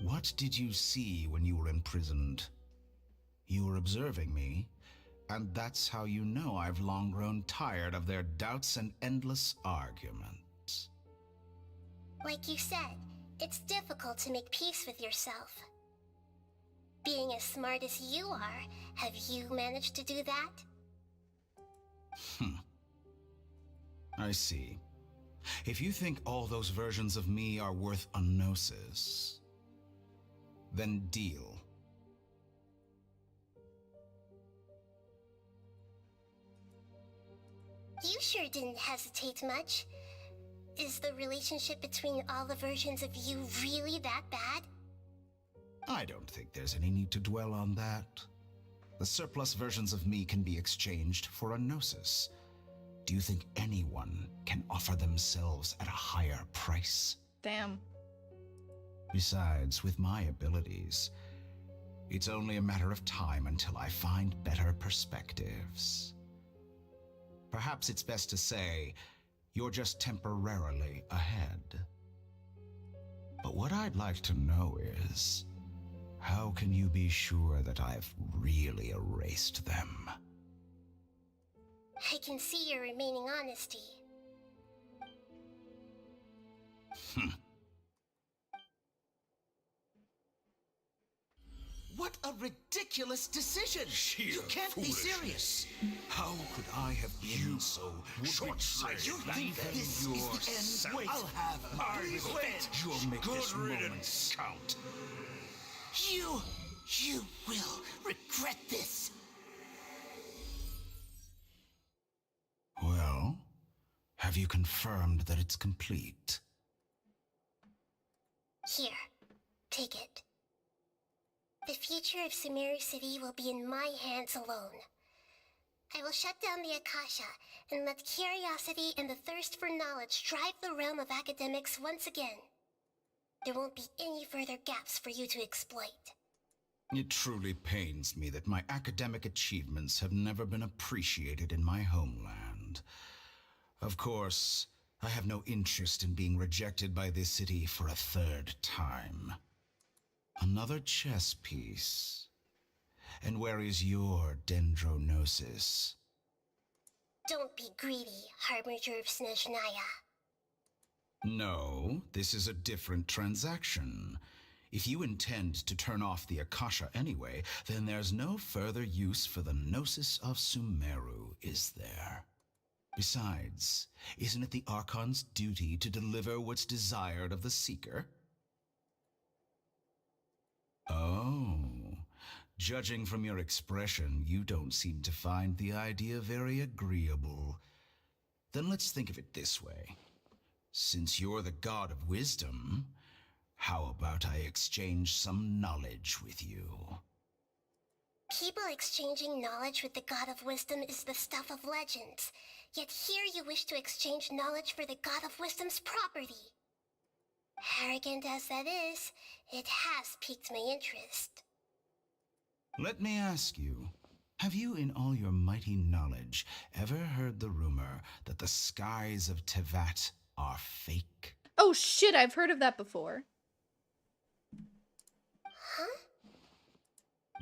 What did you see when you were imprisoned? You were observing me, and that's how you know I've long grown tired of their doubts and endless arguments. Like you said, it's difficult to make peace with yourself. Being as smart as you are, have you managed to do that? I see. If you think all those versions of me are worth a gnosis, then deal. You sure didn't hesitate much. Is the relationship between all the versions of you really that bad? I don't think there's any need to dwell on that. The surplus versions of me can be exchanged for a gnosis. Do you think anyone can offer themselves at a higher price? Damn. Besides, with my abilities, it's only a matter of time until I find better perspectives. Perhaps it's best to say, you're just temporarily ahead. But what I'd like to know is, how can you be sure that I've really erased them? I can see your remaining honesty. What a ridiculous decision! You can't be serious! How could I have been so short-sighted? You think this is the end? Wait, I'll have my revenge! You'll make this moment count. You will regret this! Well, have you confirmed that it's complete? Here, take it. The future of Sumeru City will be in my hands alone. I will shut down the Akasha and let curiosity and the thirst for knowledge drive the realm of academics once again. There won't be any further gaps for you to exploit. It truly pains me that my academic achievements have never been appreciated in my homeland. Of course, I have no interest in being rejected by this city for a third time. Another chess piece. And where is your dendronosis? Don't be greedy, Harbinger of Snezhnaya. No, this is a different transaction. If you intend to turn off the Akasha anyway, then there's no further use for the Gnosis of Sumeru, is there? Besides, isn't it the Archon's duty to deliver what's desired of the Seeker? Oh, judging from your expression, you don't seem to find the idea very agreeable. Then let's think of it this way. Since you're the god of wisdom, how about I exchange some knowledge with you? People exchanging knowledge with the god of wisdom is the stuff of legends. Yet here you wish to exchange knowledge for the god of wisdom's property. Arrogant as that is, it has piqued my interest. Let me ask you, have you in all your mighty knowledge ever heard the rumor that the skies of Tevat are fake? Oh shit, I've heard of that before. Huh?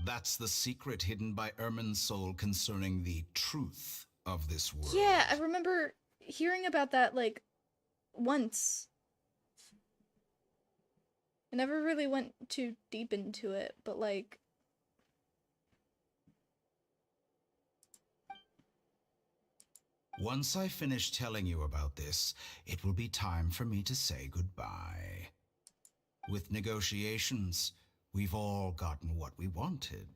That's the secret hidden by Irminsul concerning the truth of this world. Yeah, I remember hearing about that, like, once. I never really went too deep into it, but, like... Once I finish telling you about this, it will be time for me to say goodbye. With negotiations, we've all gotten what we wanted.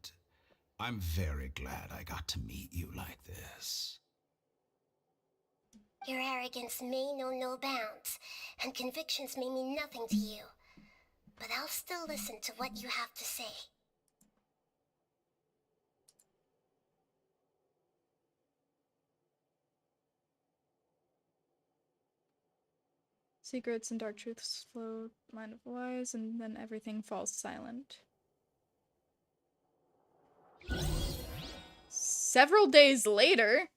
I'm very glad I got to meet you like this. Your arrogance may know no bounds, and convictions may mean nothing to you. But I'll still listen to what you have to say. Secrets and dark truths flow, mind of the wise, and then everything falls silent. Several days later...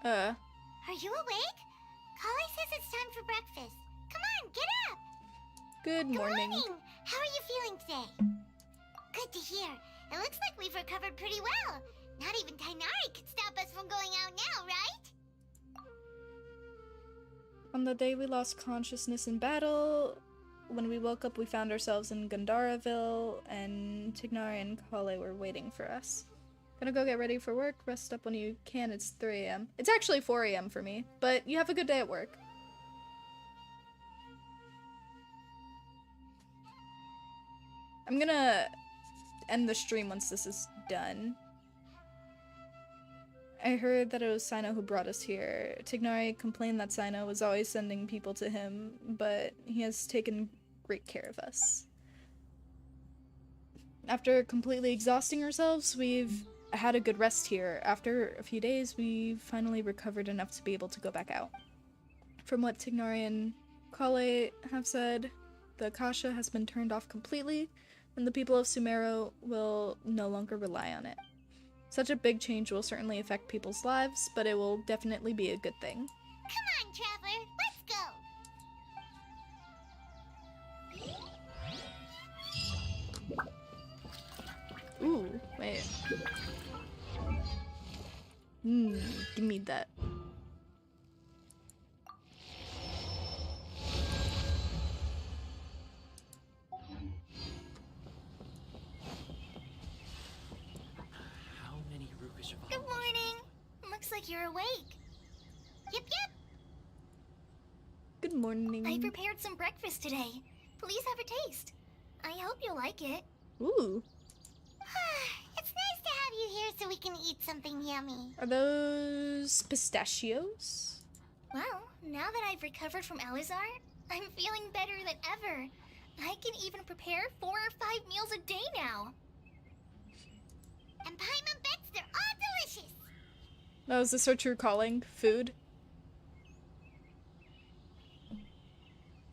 Are you awake? Kali says it's time for breakfast. Come on, get up! Good morning. Good morning! How are you feeling today? Good to hear. It looks like we've recovered pretty well. Not even Tainari could stop us from going out now, right? On the day we lost consciousness in battle, when we woke up we found ourselves in Gandaraville, and Tignari and Kale were waiting for us. Gonna go get ready for work, rest up when you can. It's 3 a.m. It's actually 4 a.m. for me, but you have a good day at work. I'm gonna end the stream once this is done. I heard that it was Sino who brought us here. Tignari complained that Sino was always sending people to him, but he has taken great care of us. After completely exhausting ourselves, we've had a good rest here. After a few days, we finally recovered enough to be able to go back out. From what Tignari and Kale have said, the Akasha has been turned off completely, and the people of Sumeru will no longer rely on it. Such a big change will certainly affect people's lives, but it will definitely be a good thing. Come on, Traveler, let's go! Ooh, wait. Give me that. Good morning! Looks like you're awake. Yep. Good morning. I prepared some breakfast today. Please have a taste. I hope you'll like it. Ooh. It's nice to have you here so we can eat something yummy. Are those pistachios? Well, now that I've recovered from Alizar, I'm feeling better than ever. I can even prepare 4 or 5 meals a day now. And Paimon bets they're all delicious. Now, is this our true calling? Food?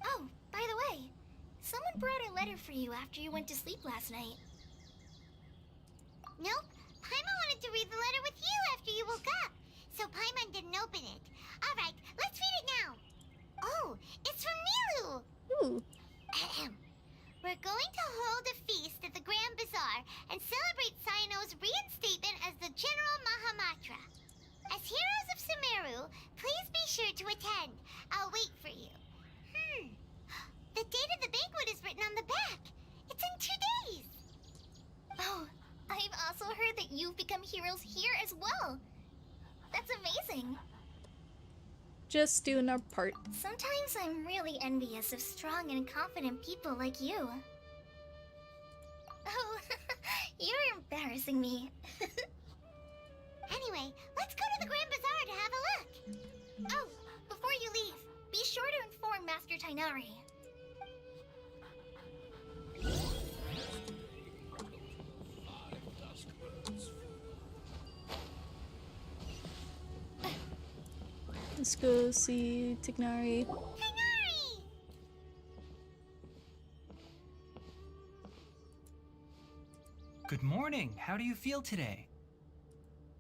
Oh, by the way, someone brought a letter for you after you went to sleep last night. Nope, Paimon wanted to read the letter with you after you woke up, so Paimon didn't open it. Alright, let's read it now. Oh, it's from Nilu. Ooh. We're going to hold a feast at the Grand Bazaar and celebrate Sino's reinstatement as the General Mahamatra. As heroes of Sumeru, please be sure to attend. I'll wait for you. The date of the banquet is written on the back. It's in 2 days. Oh, I've also heard that you've become heroes here as well. That's amazing. Just doing our part. Sometimes I'm really envious of strong and confident people like you. Oh, you're embarrassing me. Anyway, let's go to the Grand Bazaar to have a look. Oh, before you leave, be sure to inform Master Tainari. Let's go see Tignari. Tainari! Good morning. How do you feel today?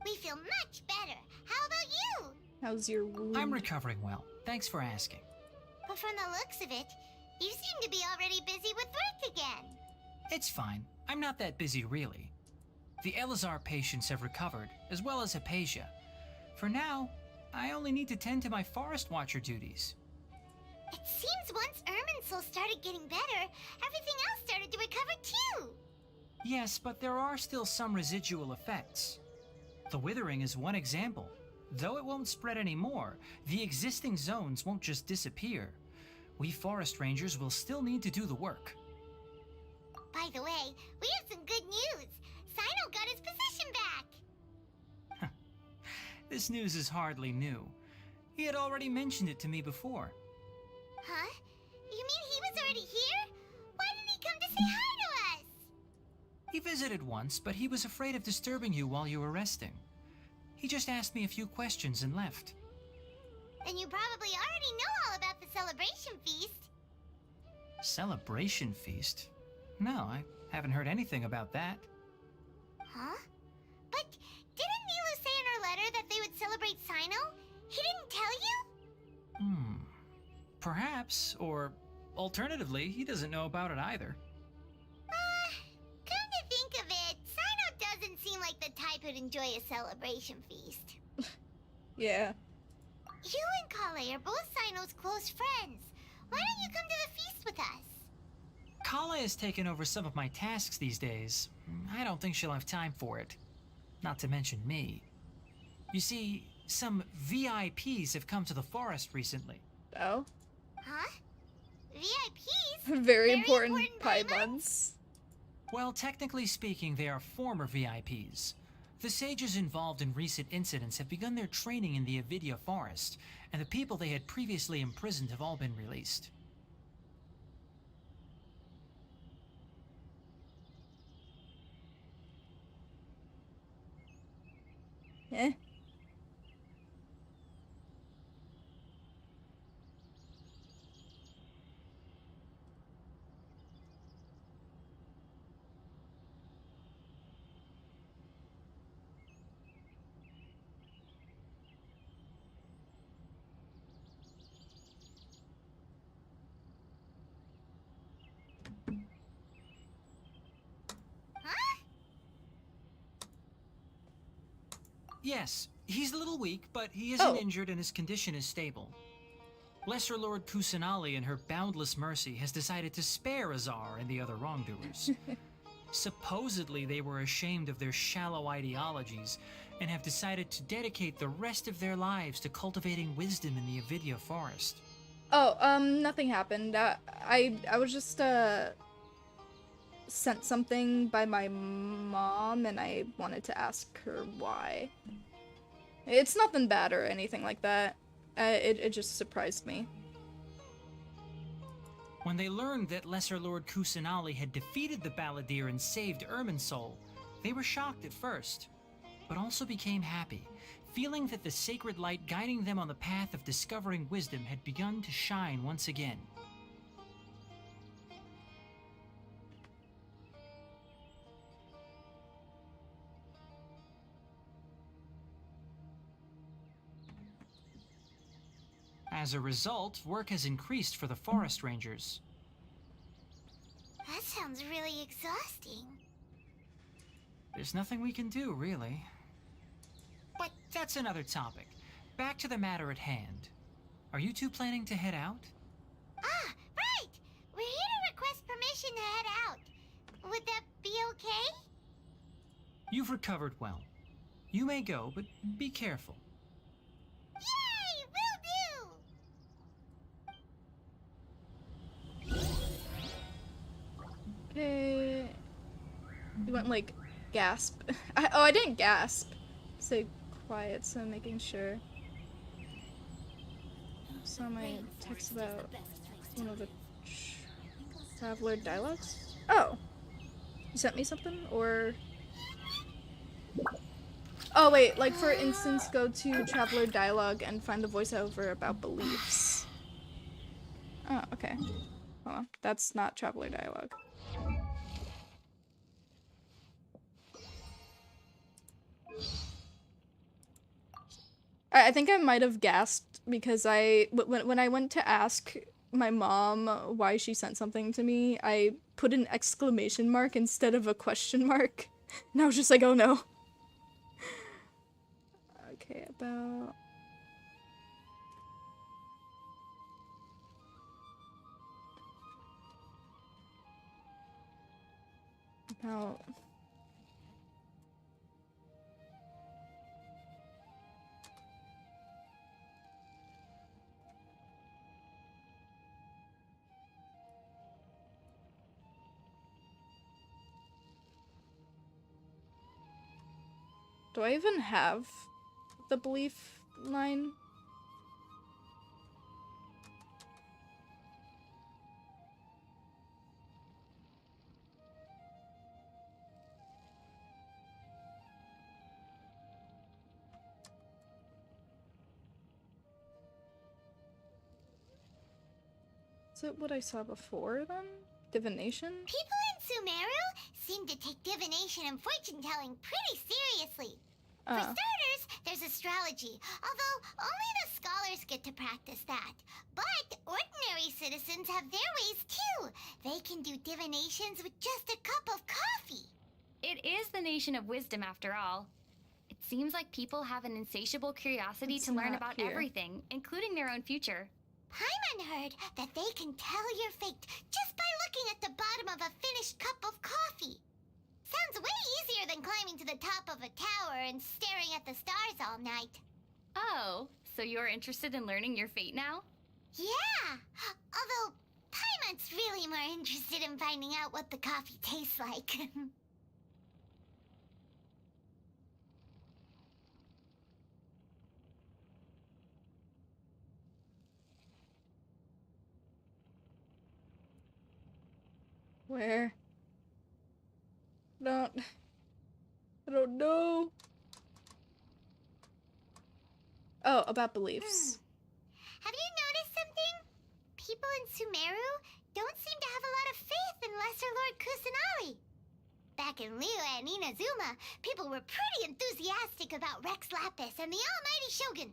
We feel much better. How about you? How's your wound? I'm recovering well. Thanks for asking. But from the looks of it, you seem to be already busy with work again. It's fine. I'm not that busy, really. The Elazar patients have recovered, as well as Hypatia. For now, I only need to tend to my Forest Watcher duties. It seems once Irminsul started getting better, everything else started to recover too. Yes, but there are still some residual effects. The withering is one example. Though it won't spread anymore, the existing zones won't just disappear. We forest rangers will still need to do the work. By the way, we have some good news. Sino got his position back. This news is hardly new. He had already mentioned it to me before. Huh? You mean he was already here? Why didn't he come to say hi to us? He visited once, but he was afraid of disturbing you while you were resting. He just asked me a few questions and left. Then you probably already know all about the celebration feast. Celebration feast? No, I haven't heard anything about that. Huh? But didn't Nilu say in her letter that they would celebrate Sino? Perhaps, or alternatively, he doesn't know about it either. Come to think of it, Sino doesn't seem like the type who'd enjoy a celebration feast. Yeah. You and Kale are both Sino's close friends. Why don't you come to the feast with us? Kala has taken over some of my tasks these days. I don't think she'll have time for it. Not to mention me. You see, some VIPs have come to the forest recently. Oh? Huh? VIPs? Very important Paimons. Well, technically speaking, they are former VIPs. The sages involved in recent incidents have begun their training in the Avidya forest, and the people they had previously imprisoned have all been released. Eh? Yes, he's a little weak, but he isn't injured and his condition is stable. Lesser Lord Kusanali, in her boundless mercy, has decided to spare Azar and the other wrongdoers. Supposedly, they were ashamed of their shallow ideologies and have decided to dedicate the rest of their lives to cultivating wisdom in the Avidya forest. Oh, nothing happened. I was just, sent something by my mom, and I wanted to ask her why. It's nothing bad or anything like that. It just surprised me. When they learned that Lesser Lord Kusanali had defeated the Balladeer and saved Irminsul, they were shocked at first, but also became happy, feeling that the sacred light guiding them on the path of discovering wisdom had begun to shine once again. As a result, work has increased for the forest rangers. That sounds really exhausting. There's nothing we can do, really. But that's another topic. Back to the matter at hand. Are you two planning to head out? Ah, right! We're here to request permission to head out. Would that be okay? You've recovered well. You may go, but be careful. Yay! Will do! Okay. You went like gasp. I didn't gasp. Say quiet, so I'm making sure. Saw my text about one of the traveler dialogues. Oh, you sent me something, or? Oh wait, like for instance, go to traveler dialogue and find the voiceover about beliefs. Oh, okay. Hold on, that's not traveler dialogue. I think I might have gasped because when I went to ask my mom why she sent something to me, I put an exclamation mark instead of a question mark. And I was just like, oh no. Okay, about... Do I even have the belief line? Is it what I saw before then? Divination? People in Sumeru seem to take divination and fortune-telling pretty seriously. For starters, there's astrology, although only the scholars get to practice that. But ordinary citizens have their ways too. They can do divinations with just a cup of coffee. It is the nation of wisdom after all. It seems like people have an insatiable curiosity to learn about everything, including their own future. Paimon heard that they can tell your fate just by looking at the bottom of a finished cup of coffee. Sounds way easier than climbing to the top of a tower and staring at the stars all night. Oh, so you're interested in learning your fate now? Yeah, although Paimon's really more interested in finding out what the coffee tastes like. Where? I don't know. Oh, about beliefs. Have you noticed something? People in Sumeru don't seem to have a lot of faith in Lesser Lord Kusanali. Back in Liyue and Inazuma, people were pretty enthusiastic about Rex Lapis and the Almighty Shogun.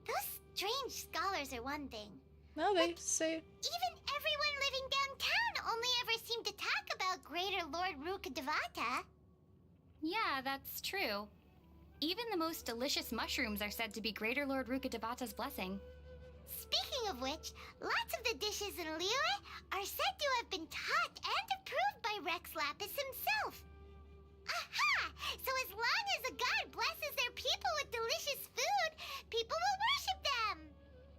Those strange scholars are one thing. No, they say... Even everyone living downtown only ever seemed to talk about Greater Lord Rukkhadevata. Yeah, that's true. Even the most delicious mushrooms are said to be Greater Lord Rukkhadevata's blessing. Speaking of which, lots of the dishes in Liyue are said to have been taught and approved by Rex Lapis himself. Aha! So as long as a god blesses their people with delicious food, people will worship them.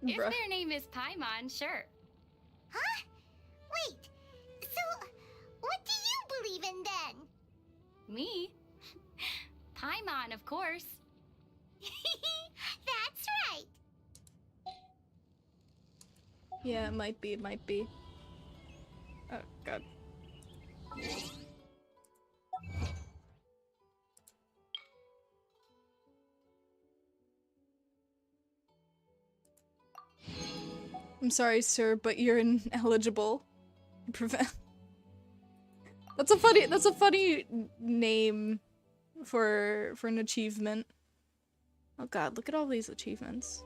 If their name is Paimon, sure. Huh? Wait, so what do you believe in then? Me? Paimon, of course. That's right. Yeah, it might be, Oh, God. I'm sorry, sir, but you're ineligible. That's a funny name for an achievement. Oh God, look at all these achievements.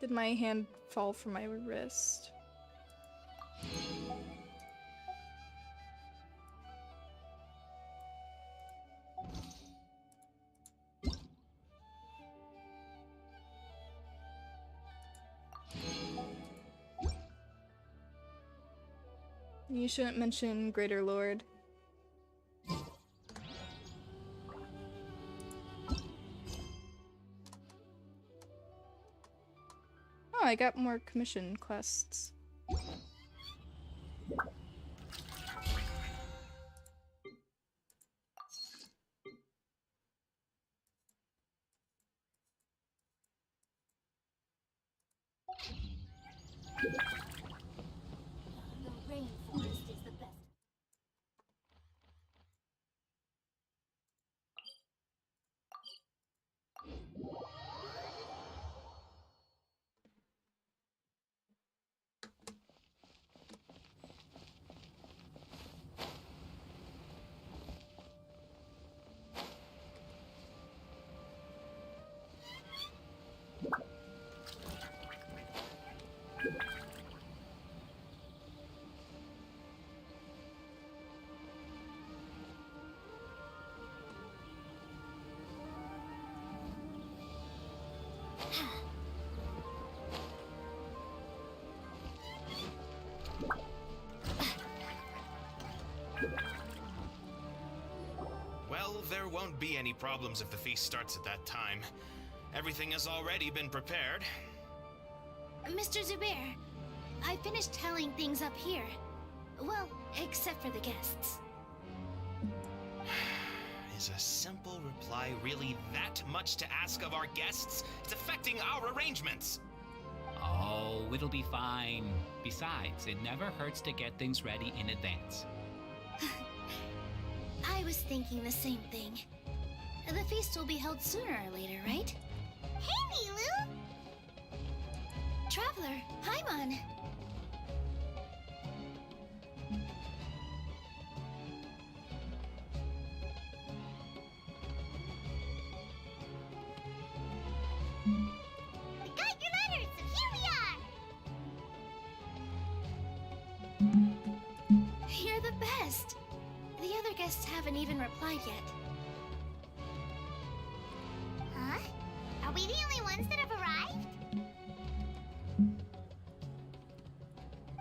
Did my hand fall from my wrist? You shouldn't mention Greater Lord. Oh, I got more commission quests. Well, there won't be any problems if the feast starts at that time. Everything has already been prepared. Mr. Zubair, I finished telling things up here. Well, except for the guests. Is a simple reply really that much to ask of our guests? It's affecting our arrangements. Oh, it'll be fine. Besides, it never hurts to get things ready in advance. I was thinking the same thing. The feast will be held sooner or later, right? Hey, Milu! Traveler, Paimon. We got your letters, so here we are! You're the best. The other guests haven't even replied yet. Huh? Are we the only ones that have arrived?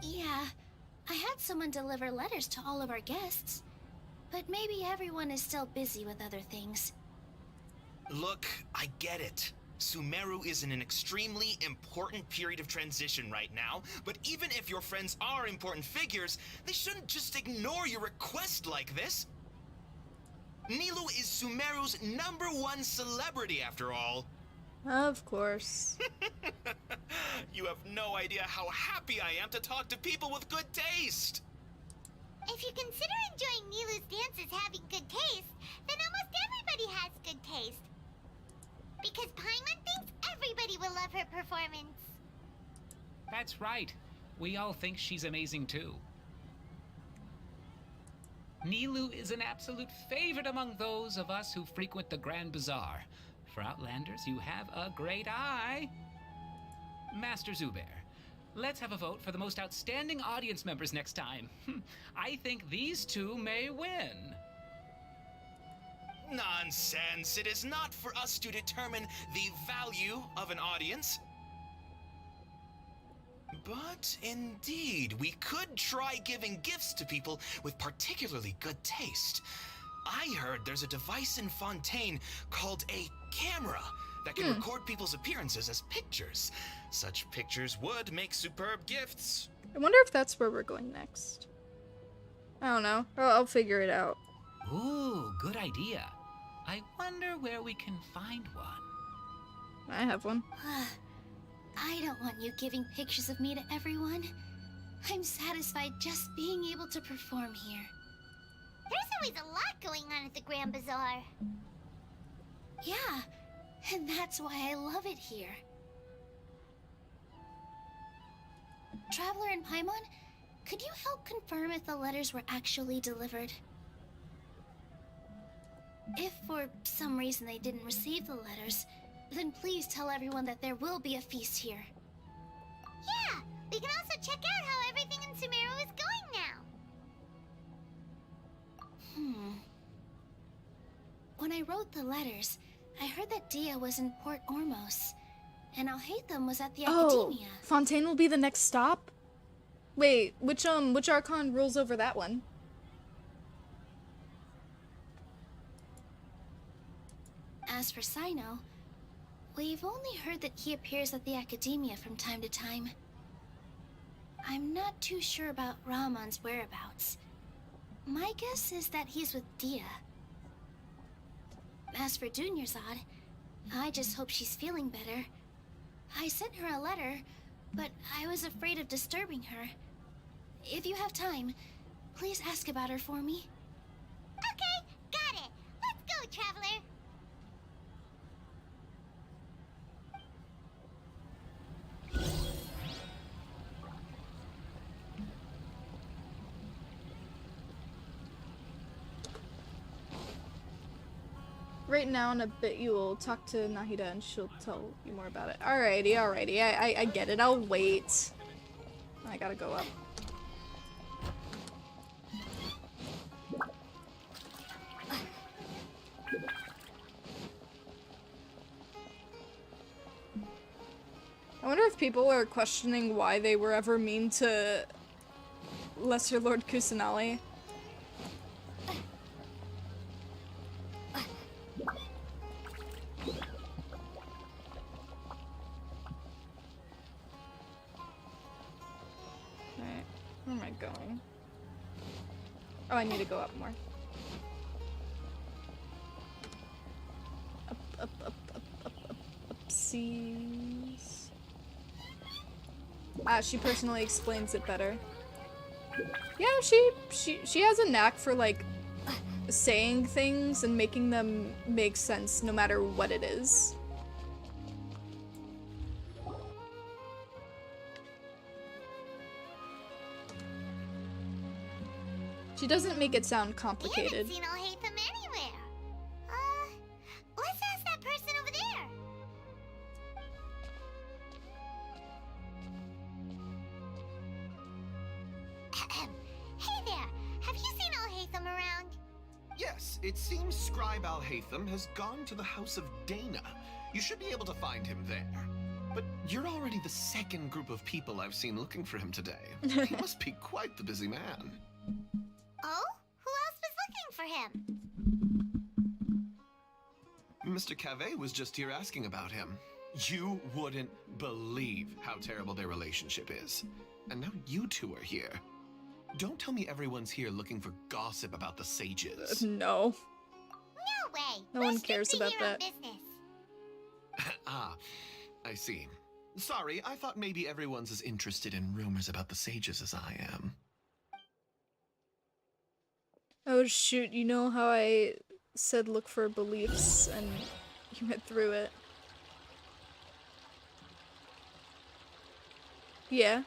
Yeah, I had someone deliver letters to all of our guests. But maybe everyone is still busy with other things. Look, I get it. Sumeru is in an extremely important period of transition right now, but even if your friends are important figures, they shouldn't just ignore your request like this. Nilou is Sumeru's #1 celebrity, after all. Of course. You have no idea how happy I am to talk to people with good taste. If you consider enjoying Nilou's dances having good taste, then almost everybody has good taste. Because Paimon thinks everybody will love her performance. That's right. We all think she's amazing too. Nilou is an absolute favorite among those of us who frequent the Grand Bazaar. For Outlanders, you have a great eye. Master Zubair, let's have a vote for the most outstanding audience members next time. I think these two may win. Nonsense. It is not for us to determine the value of an audience. But indeed, we could try giving gifts to people with particularly good taste. I heard there's a device in Fontaine called a camera that can record people's appearances as pictures. Such pictures would make superb gifts. I wonder if that's where we're going next. I don't know. I'll figure it out. Ooh, good idea. I wonder where we can find one. I have one. I don't want you giving pictures of me to everyone. I'm satisfied just being able to perform here. There's always a lot going on at the Grand Bazaar. Yeah, and that's why I love it here. Traveler and Paimon, could you help confirm if the letters were actually delivered? If for some reason they didn't receive the letters, then please tell everyone that there will be a feast here. Yeah, we can also check out how everything in Sumeru is going now. When I wrote the letters, I heard that Dia was in Port Ormos, and Alhaitham was at the Academia. Fontaine will be the next stop? Wait, which Archon rules over that one? As for Sino, we've only heard that he appears at the Academia from time to time. I'm not too sure about Ramon's whereabouts. My guess is that he's with Dia. As for Dunyarzad, I just hope she's feeling better. I sent her a letter, but I was afraid of disturbing her. If you have time, please ask about her for me. Okay, got it. Let's go, Traveler. Right now, in a bit, you will talk to Nahida and she'll tell you more about it. Alrighty, alrighty. I get it. I'll wait. I gotta go up. I wonder if people are questioning why they were ever mean to Lesser Lord Kusanali. Alright, where am I going? Oh, I need to go up more. Upsies. She personally explains it better. Yeah, she has a knack for like saying things and making them make sense no matter what it is. She doesn't make it sound We complicated. haven't seen Alhaitham anywhere. Let's ask that person over there. Hey there, have you seen Alhaitham around? Yes, it seems Scribe Alhaitham has gone to the House of Dana. You should be able to find him there. But you're already the second group of people I've seen looking for him today. He must be quite the busy man. Oh? Who else was looking for him? Mr. Cave was just here asking about him. You wouldn't believe how terrible their relationship is. And now you two are here. Don't tell me everyone's here looking for gossip about the sages. No. No way. No one cares about that. Business. Ah, I see. Sorry, I thought maybe everyone's as interested in rumors about the sages as I am. Oh shoot, you know how I said look for beliefs and you went through it? Yeah.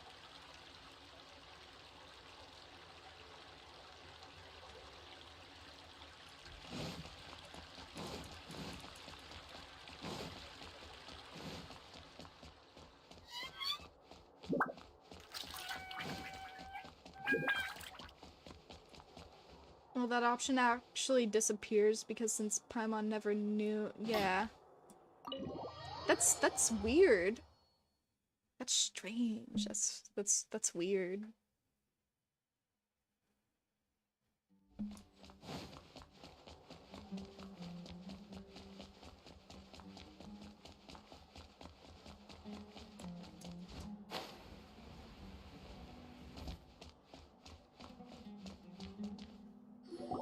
Well, that option actually disappears because since Paimon never knew, yeah. That's weird. That's strange. That's weird.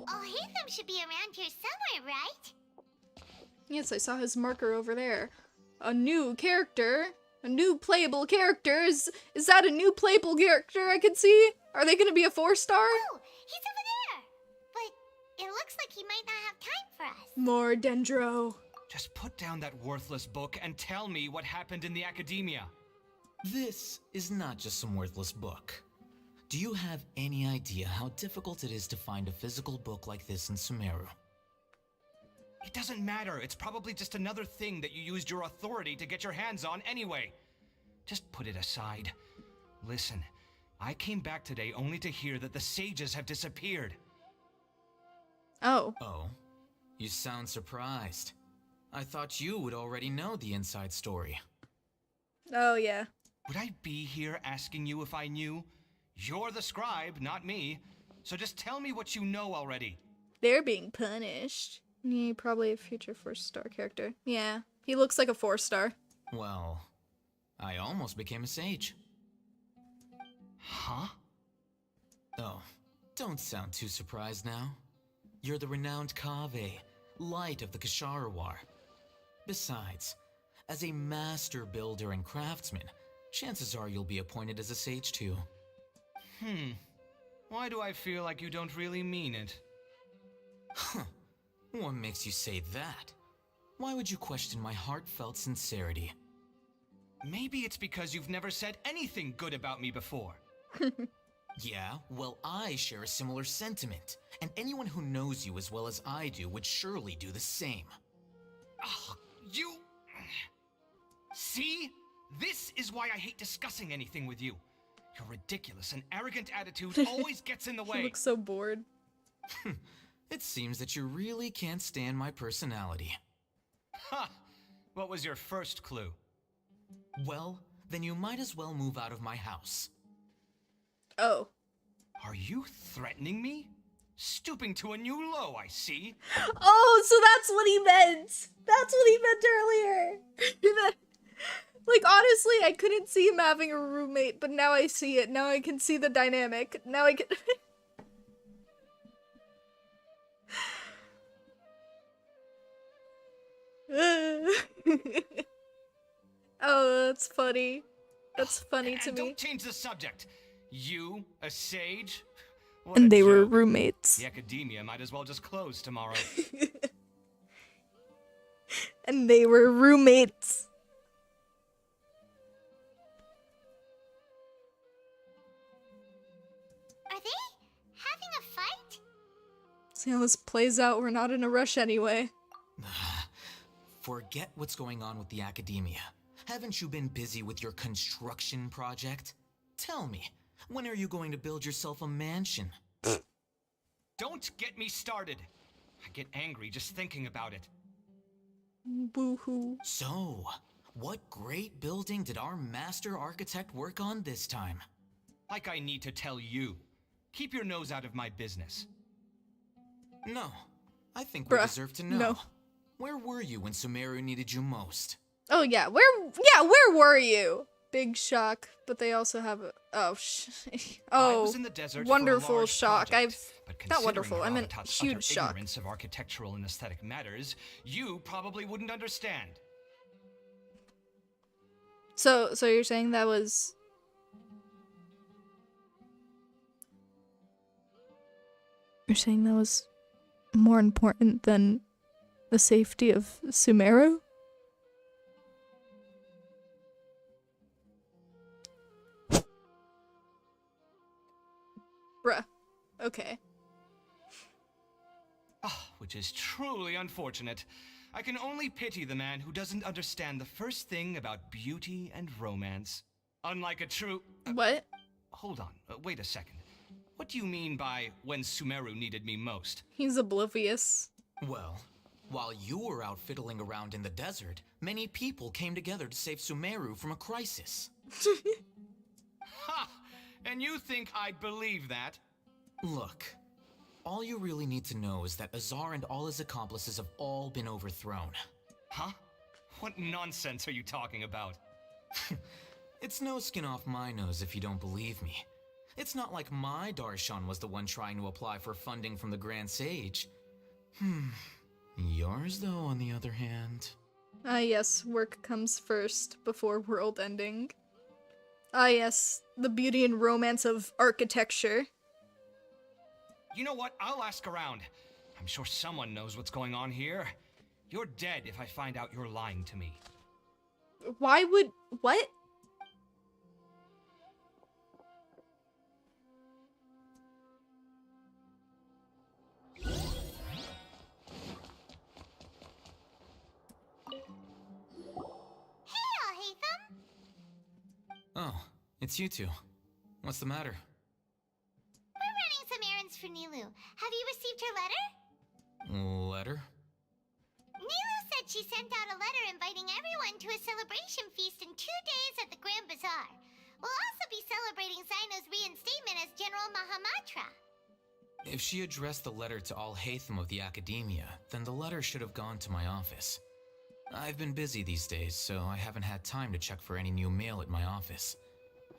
Alhaitham should be around here somewhere, right? Yes, I saw his marker over there. A new character? A new playable character? Is that a new playable character I can see? Are they gonna be a 4-star? Oh, he's over there! But it looks like he might not have time for us. More Dendro. Just put down that worthless book and tell me what happened in the academia. This is not just some worthless book. Do you have any idea how difficult it is to find a physical book like this in Sumeru? It doesn't matter. It's probably just another thing that you used your authority to get your hands on anyway. Just put it aside. Listen, I came back today only to hear that the sages have disappeared. Oh. Oh, you sound surprised. I thought you would already know the inside story. Oh, yeah. Would I be here asking you if I knew? You're the scribe, not me. So just tell me what you know already. They're being punished. Yeah, probably a future 4-star character. Yeah, he looks like a 4-star. Well, I almost became a sage. Huh? Oh, don't sound too surprised now. You're the renowned Kave, light of the Kashara War. Besides, as a master builder and craftsman, chances are you'll be appointed as a sage too. Why do I feel like you don't really mean it? Huh. What makes you say that? Why would you question my heartfelt sincerity? Maybe it's because you've never said anything good about me before. Yeah, well, I share a similar sentiment, and anyone who knows you as well as I do would surely do the same. Oh, you... See? This is why I hate discussing anything with you. Your ridiculous and arrogant attitude always gets in the way. He looks so bored. It seems that you really can't stand my personality. Ha! What was your first clue? Well, then you might as well move out of my house. Oh. Are you threatening me? Stooping to a new low, I see. Oh, so that's what he meant! That's what he meant earlier! Like, honestly, I couldn't see him having a roommate, but now I see it. Now I can see the dynamic. Now I can... Oh, that's funny. That's funny to me. Don't change the subject. You, a sage? What And a they were joke. roommates. The academia might as well just close tomorrow. And they were roommates. Are they having a fight? See how this plays out. We're not in a rush anyway. Forget what's going on with the academia. Haven't you been busy with your construction project? Tell me, when are you going to build yourself a mansion? Don't get me started. I get angry just thinking about it. Boo-hoo. So, what great building did our master architect work on this time? Like I need to tell you. Keep your nose out of my business. No, I think we Bruh, deserve to know. no. Where were you when Sumeru needed you most? Oh yeah, where were you? Big shock, but they also have a I oh was in the desert wonderful for a large shock. project, but Not considering wonderful. I meant Herodotus' huge utter shock. ignorance of architectural and aesthetic matters, you probably wouldn't understand. So you're saying that was more important than the safety of Sumeru? Bruh. Okay. Which is truly unfortunate. I can only pity the man who doesn't understand the first thing about beauty and romance. Unlike a true... What? Hold on, wait a second. What do you mean by when Sumeru needed me most? He's oblivious. Well, while you were out fiddling around in the desert, many people came together to save Sumeru from a crisis. Ha! And you think I'd believe that? Look, all you really need to know is that Azar and all his accomplices have all been overthrown. Huh? What nonsense are you talking about? It's no skin off my nose if you don't believe me. It's not like my Darshan was the one trying to apply for funding from the Grand Sage. Yours, though, on the other hand... Ah yes, work comes first before world ending. Ah yes, the beauty and romance of architecture. You know what? I'll ask around. I'm sure someone knows what's going on here. You're dead if I find out you're lying to me. Why would... what? Oh, it's you two. What's the matter? We're running some errands for Nilu. Have you received her letter? Letter? Nilu said she sent out a letter inviting everyone to a celebration feast in 2 days at the Grand Bazaar. We'll also be celebrating Zaino's reinstatement as General Mahamatra. If she addressed the letter to all Hatham of the Academia, then the letter should have gone to my office. I've been busy these days, so I haven't had time to check for any new mail at my office.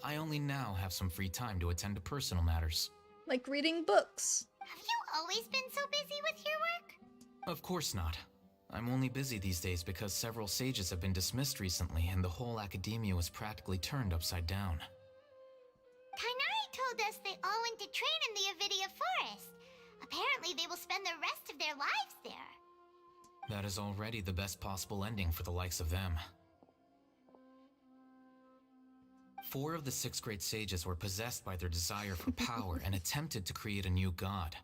I only now have some free time to attend to personal matters. Like reading books. Have you always been so busy with your work? Of course not. I'm only busy these days because several sages have been dismissed recently and the whole Academia was practically turned upside down. Kainari told us they all went to train in the Avidia Forest. Apparently they will spend the rest of their lives there. That is already the best possible ending for the likes of them. 4 of the 6 great sages were possessed by their desire for power and attempted to create a new god.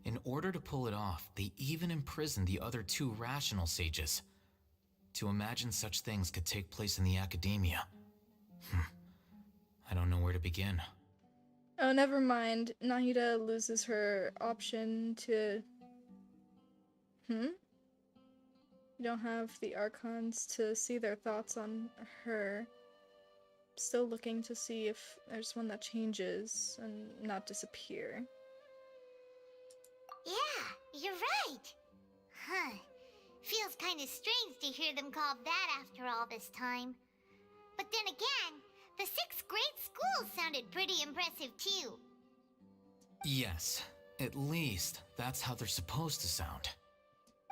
In order to pull it off, they even imprisoned the other 2 rational sages. To imagine such things could take place in the Academia. I don't know where to begin. Oh, never mind. Nahida loses her option to... You don't have the Archons to see their thoughts on her. Still looking to see if there's one that changes and not disappear. Yeah, you're right. Huh. Feels kinda strange to hear them called that after all this time. But then again, the 6 great schools sounded pretty impressive too. Yes, at least that's how they're supposed to sound.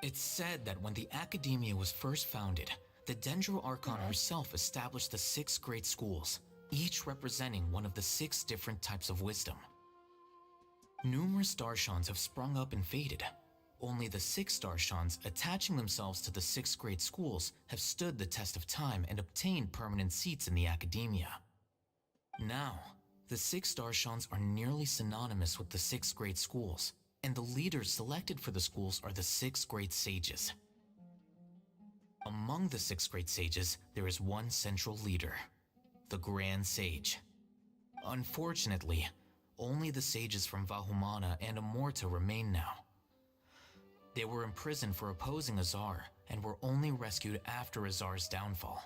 It's said that when the Academia was first founded, the Dendro Archon herself established the 6 great schools, each representing one of the 6 different types of wisdom. Numerous Darshans have sprung up and faded. Only the 6 Darshans attaching themselves to the 6 great schools have stood the test of time and obtained permanent seats in the Academia. Now, the 6 Darshans are nearly synonymous with the 6 great schools, And the leaders selected for the schools are the 6th grade sages. Among the 6th grade sages, there is one central leader, the Grand Sage. Unfortunately, only the sages from Vahumana and Amorta remain now. They were imprisoned for opposing Azar and were only rescued after Azar's downfall.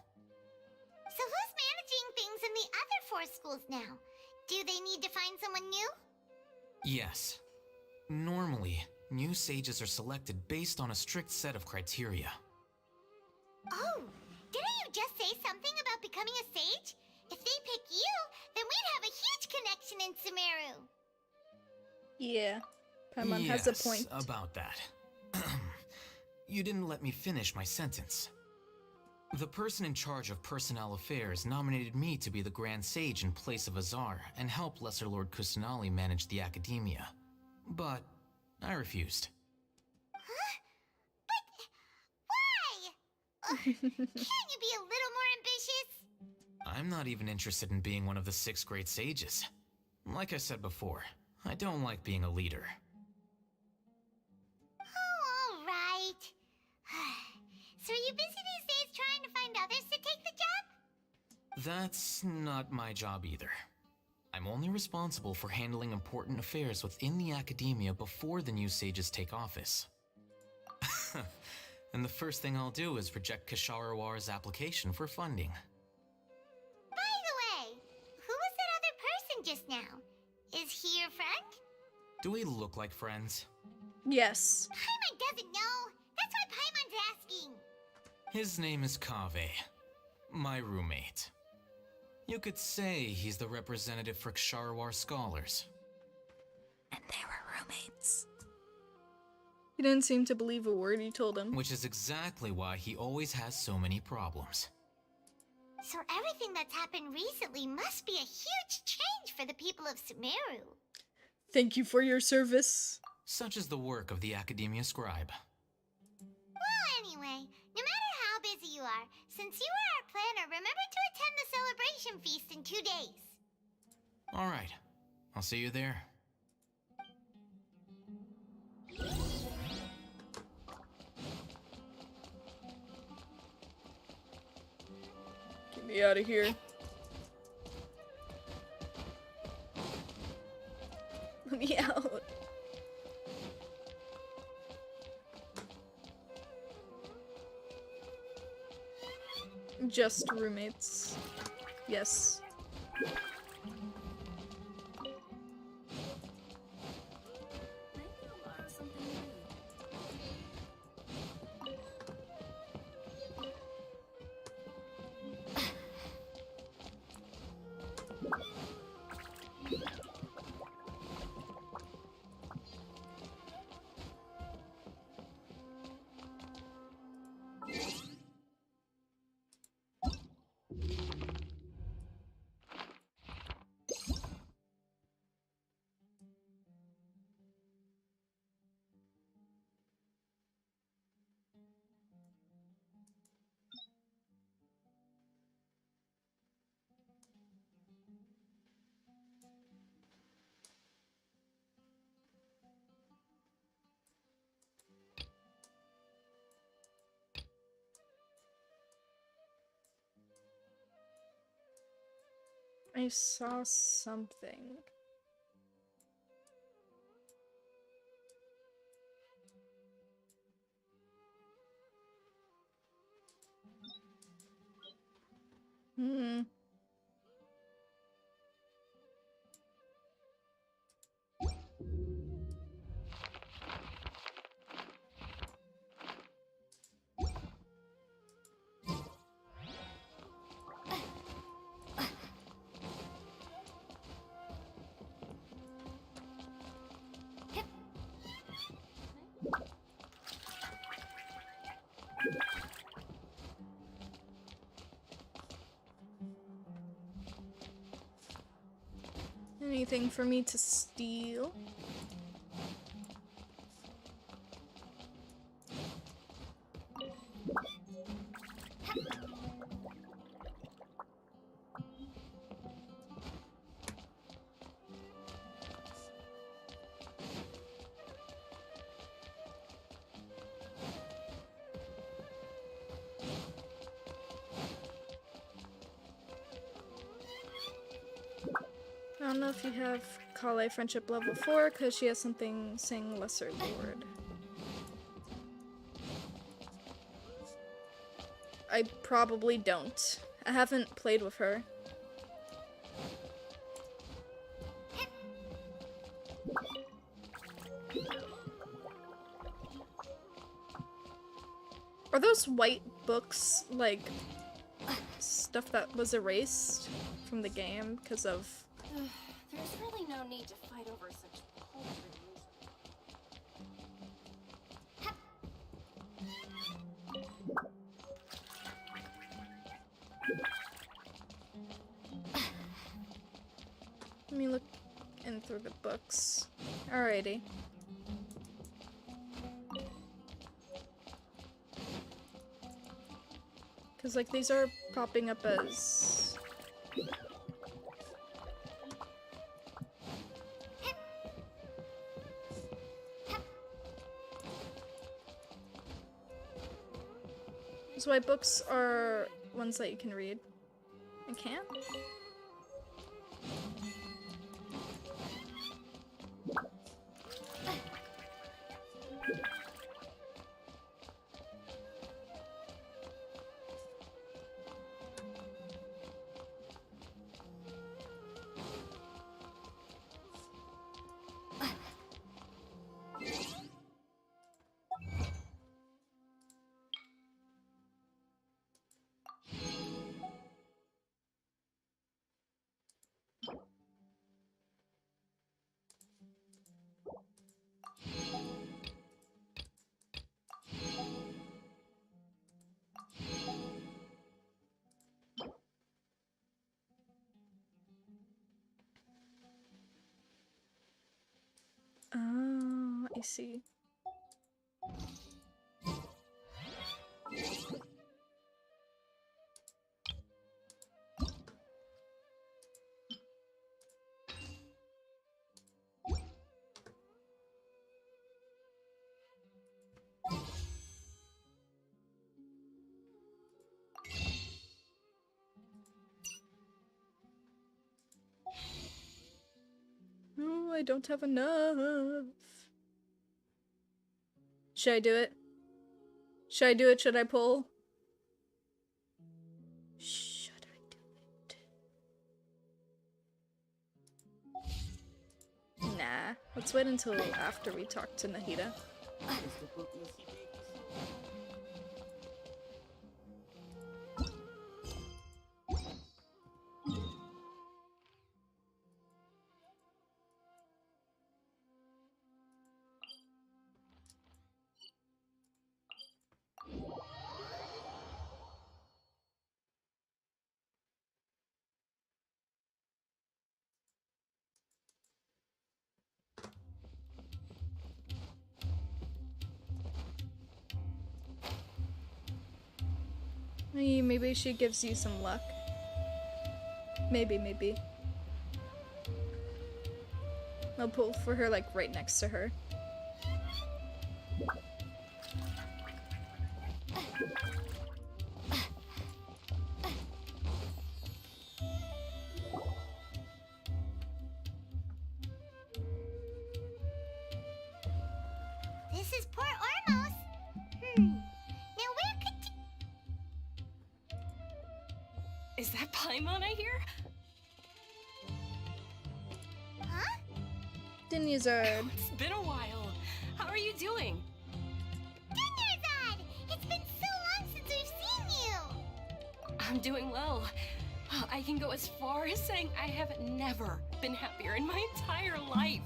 So who's managing things in the other 4 schools now? Do they need to find someone new? Yes. Normally, new sages are selected based on a strict set of criteria. Oh, didn't you just say something about becoming a sage? If they pick you, then we'd have a huge connection in Sumeru. Yeah, Paimon Yes, has a point. About that. You didn't let me finish my sentence. The person in charge of personnel affairs nominated me to be the Grand Sage in place of Azar and help Lesser Lord Kusanali manage the academia. But I refused. Huh? But why? Can't you be a little more ambitious? I'm not even interested in being one of the 6th grade sages. Like I said before, I don't like being a leader. Oh, all right. So are you busy these days trying to find others to take the job? That's not my job either. I'm only responsible for handling important affairs within the academia before the new sages take office. And the first thing I'll do is reject Kasharawar's application for funding. By the way, who was that other person just now? Is he your friend? Do we look like friends? Yes. Paimon doesn't know. That's why Paimon's asking. His name is Kaveh, my roommate. You could say he's the representative for Ksharawar scholars. And they were roommates. He didn't seem to believe a word you told him. Which is exactly why he always has so many problems. So everything that's happened recently must be a huge change for the people of Sumeru. Thank you for your service. Such is the work of the Academia Scribe. Well, anyway, no matter how busy you are, since you are our planner, remember to attend the celebration feast in 2 days. All right, I'll see you there. Get me out of here. Let me out. Just roommates. Yes. I saw something. Anything for me to steal? I don't know if you have Kale friendship level 4 because she has something saying lesser lord. I probably don't. I haven't played with her. Are those white books like stuff that was erased from the game because of... There's really no need to fight over such paltry Let me look in through the books. Alrighty. Because, like, these are popping up as... These white books are ones that you can read. I can't? Oh, I see. Oh, I don't have enough. Should I do it? Should I do it? Should I pull? Should I do it? Nah. Let's wait until after we talk to Nahida. Maybe she gives you some luck. Maybe. I'll pull for her, like, right next to her. This is Port Ormos. Now where could... Is that Paimon I hear? Huh? Dinuzard. It's been a while. How are you doing? Dinuzard! It's been so long since we've seen you! I'm doing well. I can go as far as saying I have never been happier in my entire life.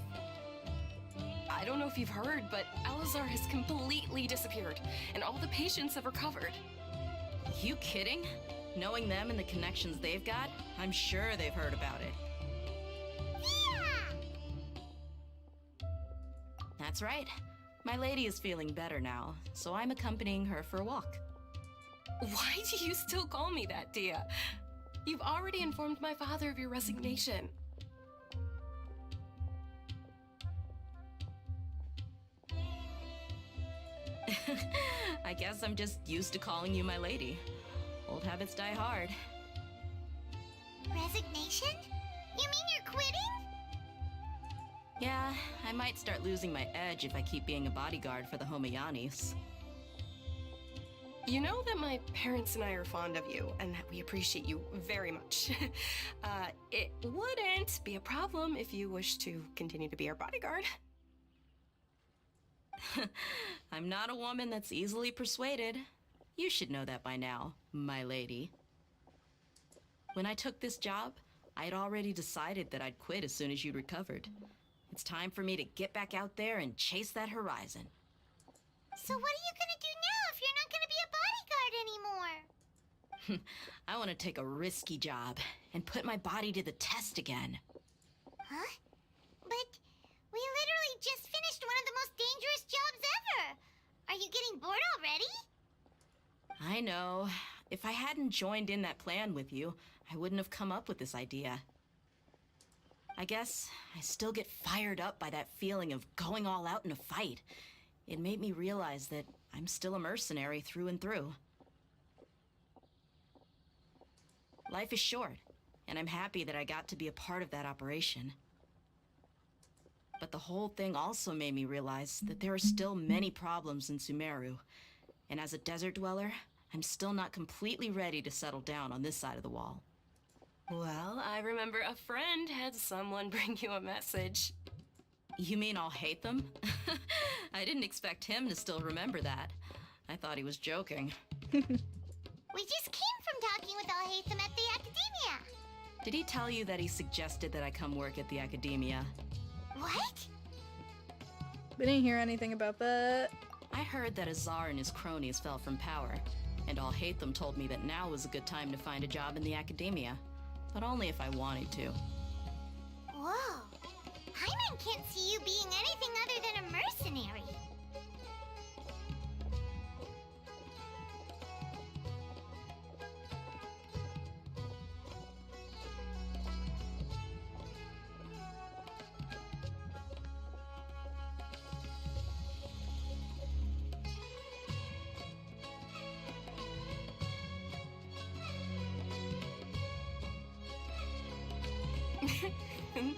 I don't know if you've heard, but Alizar has completely disappeared, and all the patients have recovered. You kidding? Knowing them and the connections they've got, I'm sure they've heard about it. Yeah! That's right. My lady is feeling better now, so I'm accompanying her for a walk. Why do you still call me that, Dia? You've already informed my father of your resignation. I guess I'm just used to calling you my lady. Old habits die hard. Resignation? You mean you're quitting? Yeah, I might start losing my edge if I keep being a bodyguard for the Homayanis. You know that my parents and I are fond of you, and that we appreciate you very much. It wouldn't be a problem if you wish to continue to be our bodyguard. I'm not a woman that's easily persuaded. You should know that by now, my lady. When I took this job, I'd already decided that I'd quit as soon as you'd recovered. It's time for me to get back out there and chase that horizon. So what are you gonna do now if you're not gonna be a bodyguard anymore? I want to take a risky job and put my body to the test again. Huh? But we literally just finished one of the most dangerous jobs ever! Are you getting bored already? I know. If I hadn't joined in that plan with you, I wouldn't have come up with this idea. I guess I still get fired up by that feeling of going all out in a fight. It made me realize that I'm still a mercenary through and through. Life is short, and I'm happy that I got to be a part of that operation. But the whole thing also made me realize that there are still many problems in Sumeru, and as a desert dweller, I'm still not completely ready to settle down on this side of the wall. Well, I remember a friend had someone bring you a message. You mean I'll hate them? I didn't expect him to still remember that. I thought he was joking. We just came from talking with Al-Haytham at the Academia. Did he tell you that he suggested that I come work at the Academia? What? We didn't hear anything about that. I heard that Azar and his cronies fell from power, and Al-Haytham told me that now was a good time to find a job in the Academia, but only if I wanted to. Whoa. Paimon can't see you being anything other than a mercenary.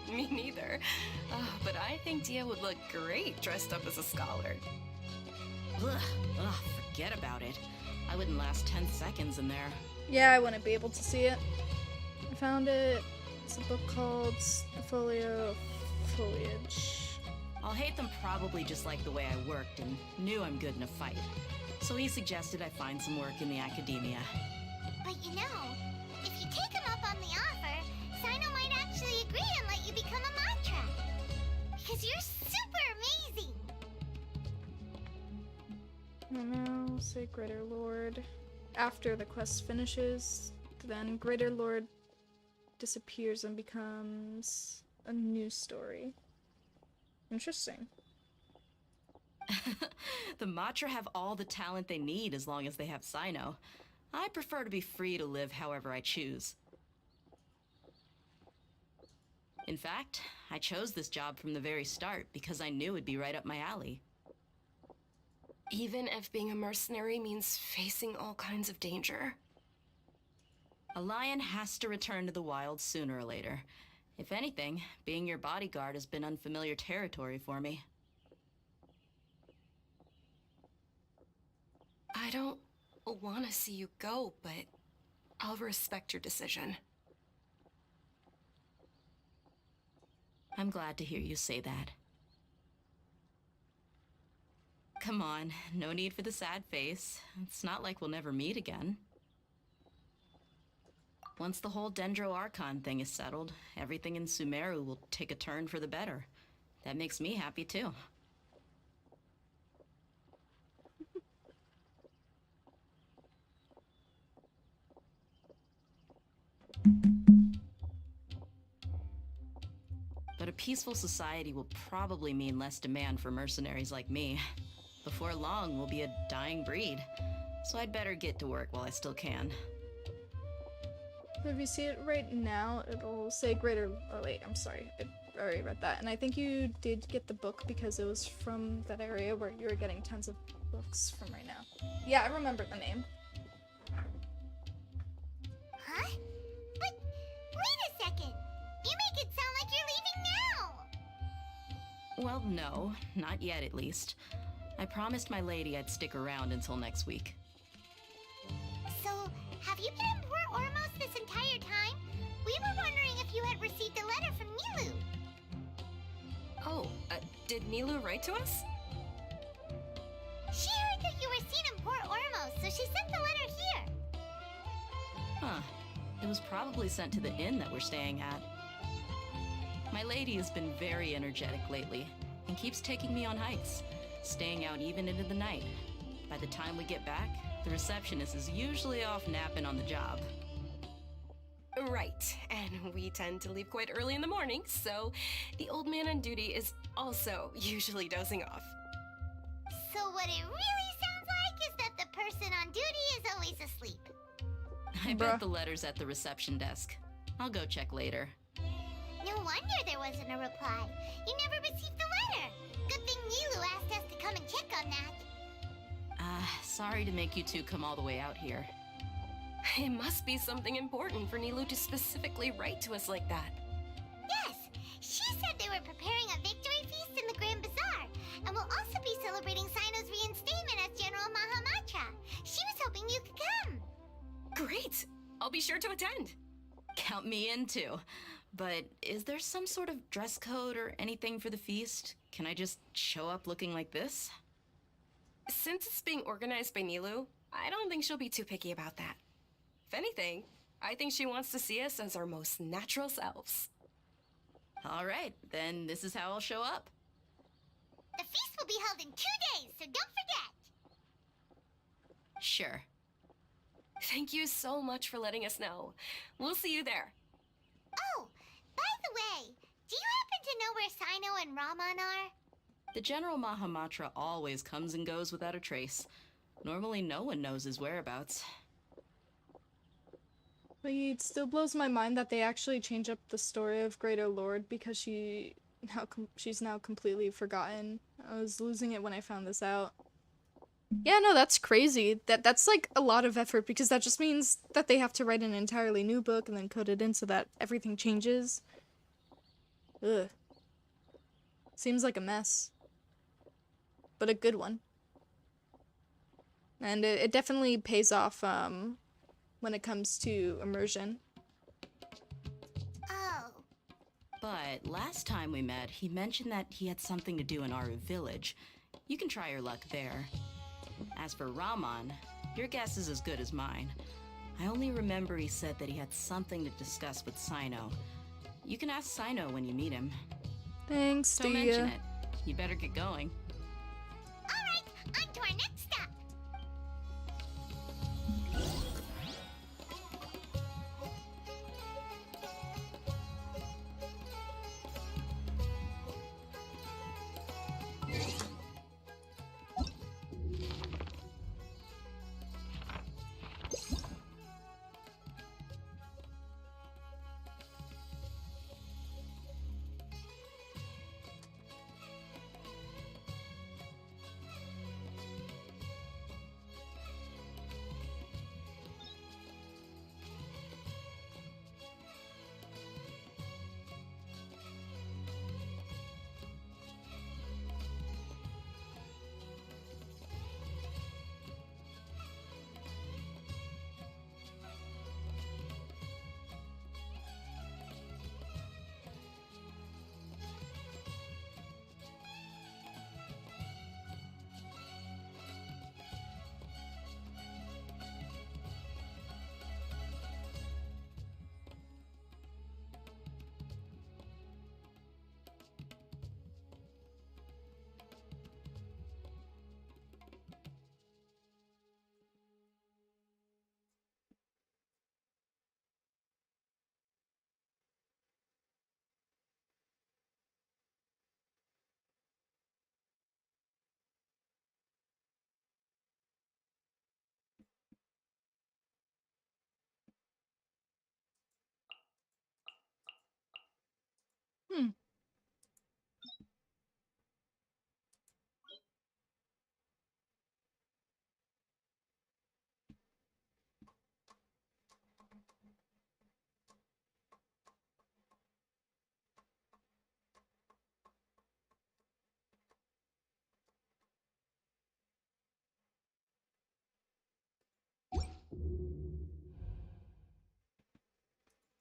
Me neither. But I think Dia would look great dressed up as a scholar. Ugh, forget about it. I wouldn't last 10 seconds in there. Yeah, I wouldn't be able to see it. I found it. It's a book called The Folio of Foliage. Al-Haytham probably just liked the way I worked and knew I'm good in a fight. So he suggested I find some work in the Academia. But you know, if you take him up on the offer, Sino might actually agree and let you become a mantra. Because you're super amazing! And now, say Greater Lord. After the quest finishes, then Greater Lord disappears and becomes a new story. Interesting. The Matra have all the talent they need as long as they have Sino. I prefer to be free to live however I choose. In fact, I chose this job from the very start because I knew it'd be right up my alley. Even if being a mercenary means facing all kinds of danger. A lion has to return to the wild sooner or later. If anything, being your bodyguard has been unfamiliar territory for me. I don't want to see you go, but I'll respect your decision. I'm glad to hear you say that. Come on, no need for the sad face. It's not like we'll never meet again. Once the whole Dendro Archon thing is settled, everything in Sumeru will take a turn for the better. That makes me happy too. But a peaceful society will probably mean less demand for mercenaries like me. Before long, we'll be a dying breed. So I'd better get to work while I still can. If you see it right now, it'll say Greater... Oh wait, I'm sorry. I already read that. And I think you did get the book because it was from that area where you were getting tons of books from right now. Yeah, I remember the name. Huh? But wait a second! You make Well, no, not yet at least. I promised my lady I'd stick around until next week. So, have you been in Port Ormos this entire time? We were wondering if you had received a letter from Nilu. Oh, did Nilu write to us? She heard that you were seen in Port Ormos, so she sent the letter here. Huh. It was probably sent to the inn that we're staying at. My lady has been very energetic lately and keeps taking me on hikes, staying out even into the night. By the time we get back, the receptionist is usually off napping on the job. Right, and we tend to leave quite early in the morning, so the old man on duty is also usually dozing off. So what it really sounds like is that the person on duty is always asleep. I bet the letter's at the reception desk. I'll go check later. No wonder there wasn't a reply. You never received the letter. Good thing Nilu asked us to come and check on that. Sorry to make you two come all the way out here. It must be something important for Nilu to specifically write to us like that. Yes, she said they were preparing a victory feast in the Grand Bazaar, and will also be celebrating Sino's reinstatement as General Mahamatra. She was hoping you could come. Great! I'll be sure to attend. Count me in too. But is there some sort of dress code or anything for the feast? Can I just show up looking like this? Since it's being organized by Nilu, I don't think she'll be too picky about that. If anything, I think she wants to see us as our most natural selves. All right, then this is how I'll show up. The feast will be held in 2 days, so don't forget. Sure. Thank you so much for letting us know. We'll see you there. Oh, by the way, do you happen to know where Sino and Raman are? The General Mahamatra always comes and goes without a trace. Normally no one knows his whereabouts. But it still blows my mind that they actually change up the story of Greater Lord because she's now completely forgotten. I was losing it when I found this out. Yeah, no, that's crazy. That's like a lot of effort because that just means that they have to write an entirely new book and then code it in so that everything changes. Ugh. Seems like a mess. But a good one. And it definitely pays off when it comes to immersion. Oh. But last time we met, he mentioned that he had something to do in our village. You can try your luck there. As for Raman, your guess is as good as mine. I only remember he said that he had something to discuss with Sino. You can ask Sino when you meet him. Thanks, Don't mention it. You better get going. Alright, on to our next stop.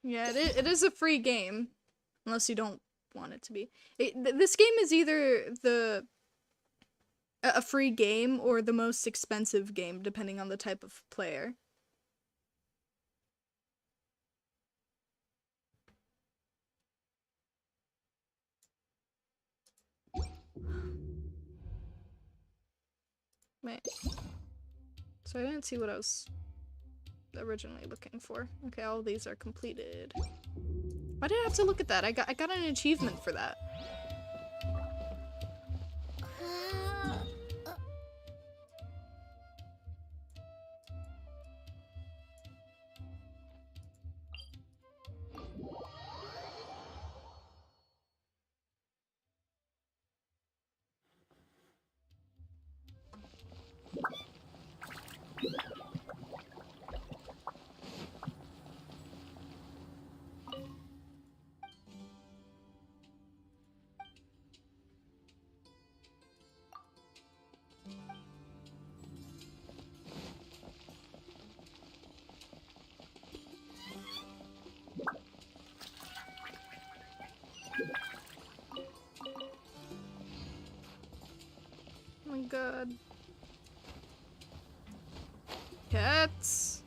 Yeah, it is a free game, unless you don't want it to be. This game is either a free game or the most expensive game, depending on the type of player. Wait. So I didn't see what I was originally looking for. Okay, all these are completed. Why did I have to look at that? I got an achievement for that. Oh my god. Cats.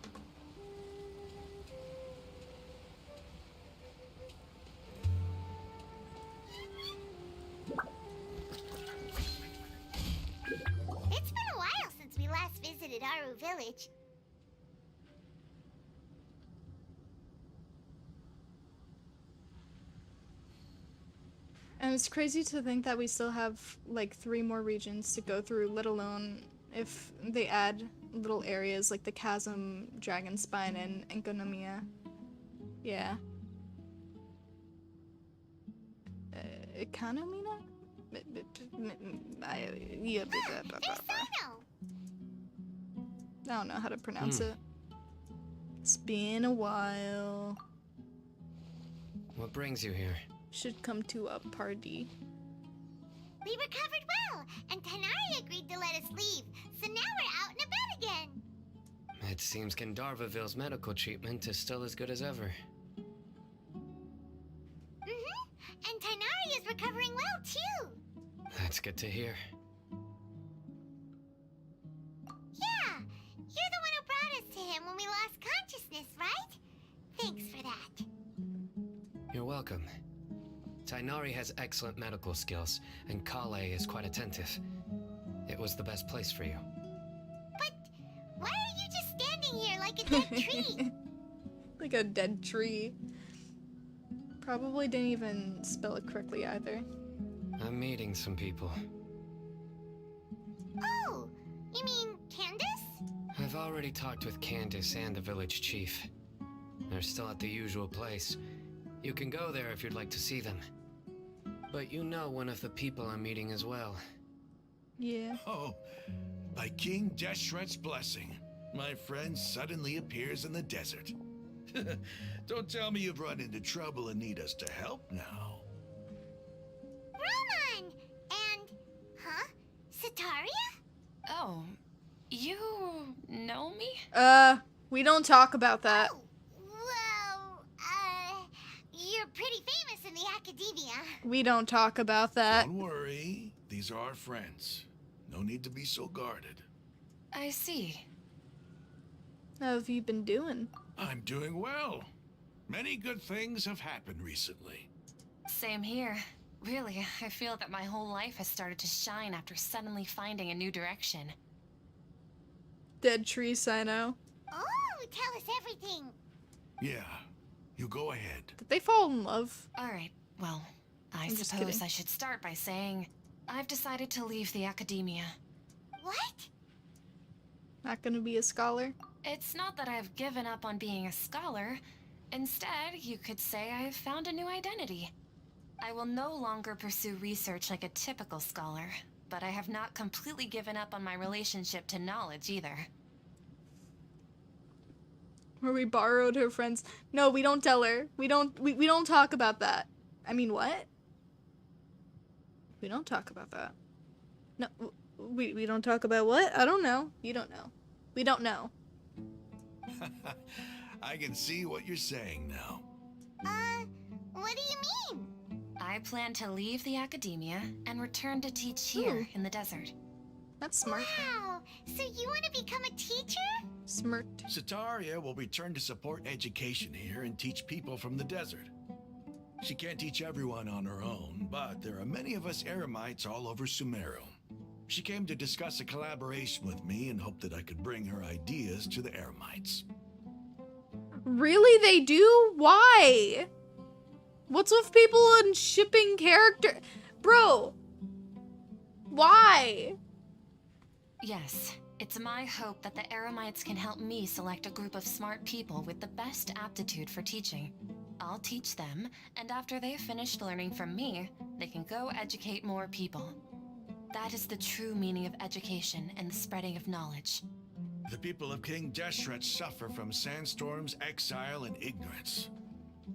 It's been a while since we last visited Aru Village. And it's crazy to think that we still have like 3 more regions to go through, let alone if they add little areas like the Chasm, Dragon Spine, and Enkonomiya. Yeah. Economina? I don't know how to pronounce it. It's been a while. What brings you here? Should come to a party. We recovered well, and Tanari agreed to let us leave, so now we're out and about again. It seems Gandharvaville's medical treatment is still as good as ever. And Tanari is recovering well, too. That's good to hear. Yeah, you're the one who brought us to him when we lost consciousness, right? Thanks for that. You're welcome. Tainari has excellent medical skills, and Kale is quite attentive. It was the best place for you. But why are you just standing here like a dead tree? Like a dead tree. Probably didn't even spell it correctly either. I'm meeting some people. Oh, you mean Candace? I've already talked with Candace and the village chief. They're still at the usual place. You can go there if you'd like to see them. But you know one of the people I'm meeting as well. Yeah. Oh, by King Deshret's blessing, my friend suddenly appears in the desert. Don't tell me you've run into trouble and need us to help now. Roman! And, Sataria? Oh, you know me? We don't talk about that. Well, you're pretty famous in the academia. We don't talk about that. Don't worry, these are our friends. No need to be so guarded. I see. How have you been doing? I'm doing well. Many good things have happened recently. Same here. Really, I feel that my whole life has started to shine after suddenly finding a new direction. Dead tree, Sino. Oh, tell us everything. Yeah, you go ahead. Did they fall in love? Alright, well, I I'm just suppose kidding. I should start by saying I've decided to leave the academia. What? Not gonna be a scholar? It's not that I've given up on being a scholar. Instead, you could say I've found a new identity. I will no longer pursue research like a typical scholar, but I have not completely given up on my relationship to knowledge either. Where we borrowed her friends. No, we don't tell her. We don't talk about that. I mean, what? We don't talk about that. No, we don't talk about what? I don't know. You don't know. We don't know. I can see what you're saying now. What do you mean? I plan to leave the academia and return to teach here in the desert. That's smart. Wow, so you want to become a teacher? Smirked. Sataria will return to support education here and teach people from the desert. She can't teach everyone on her own, but there are many of us Eremites all over Sumeru. She came to discuss a collaboration with me and hoped that I could bring her ideas to the Eremites. Really, they do? Why? What's with people and shipping character? Bro, why? Yes, it's my hope that the Eremites can help me select a group of smart people with the best aptitude for teaching. I'll teach them, and after they've finished learning from me, they can go educate more people. That is the true meaning of education and the spreading of knowledge. The people of King Deshret suffer from sandstorms, exile, and ignorance.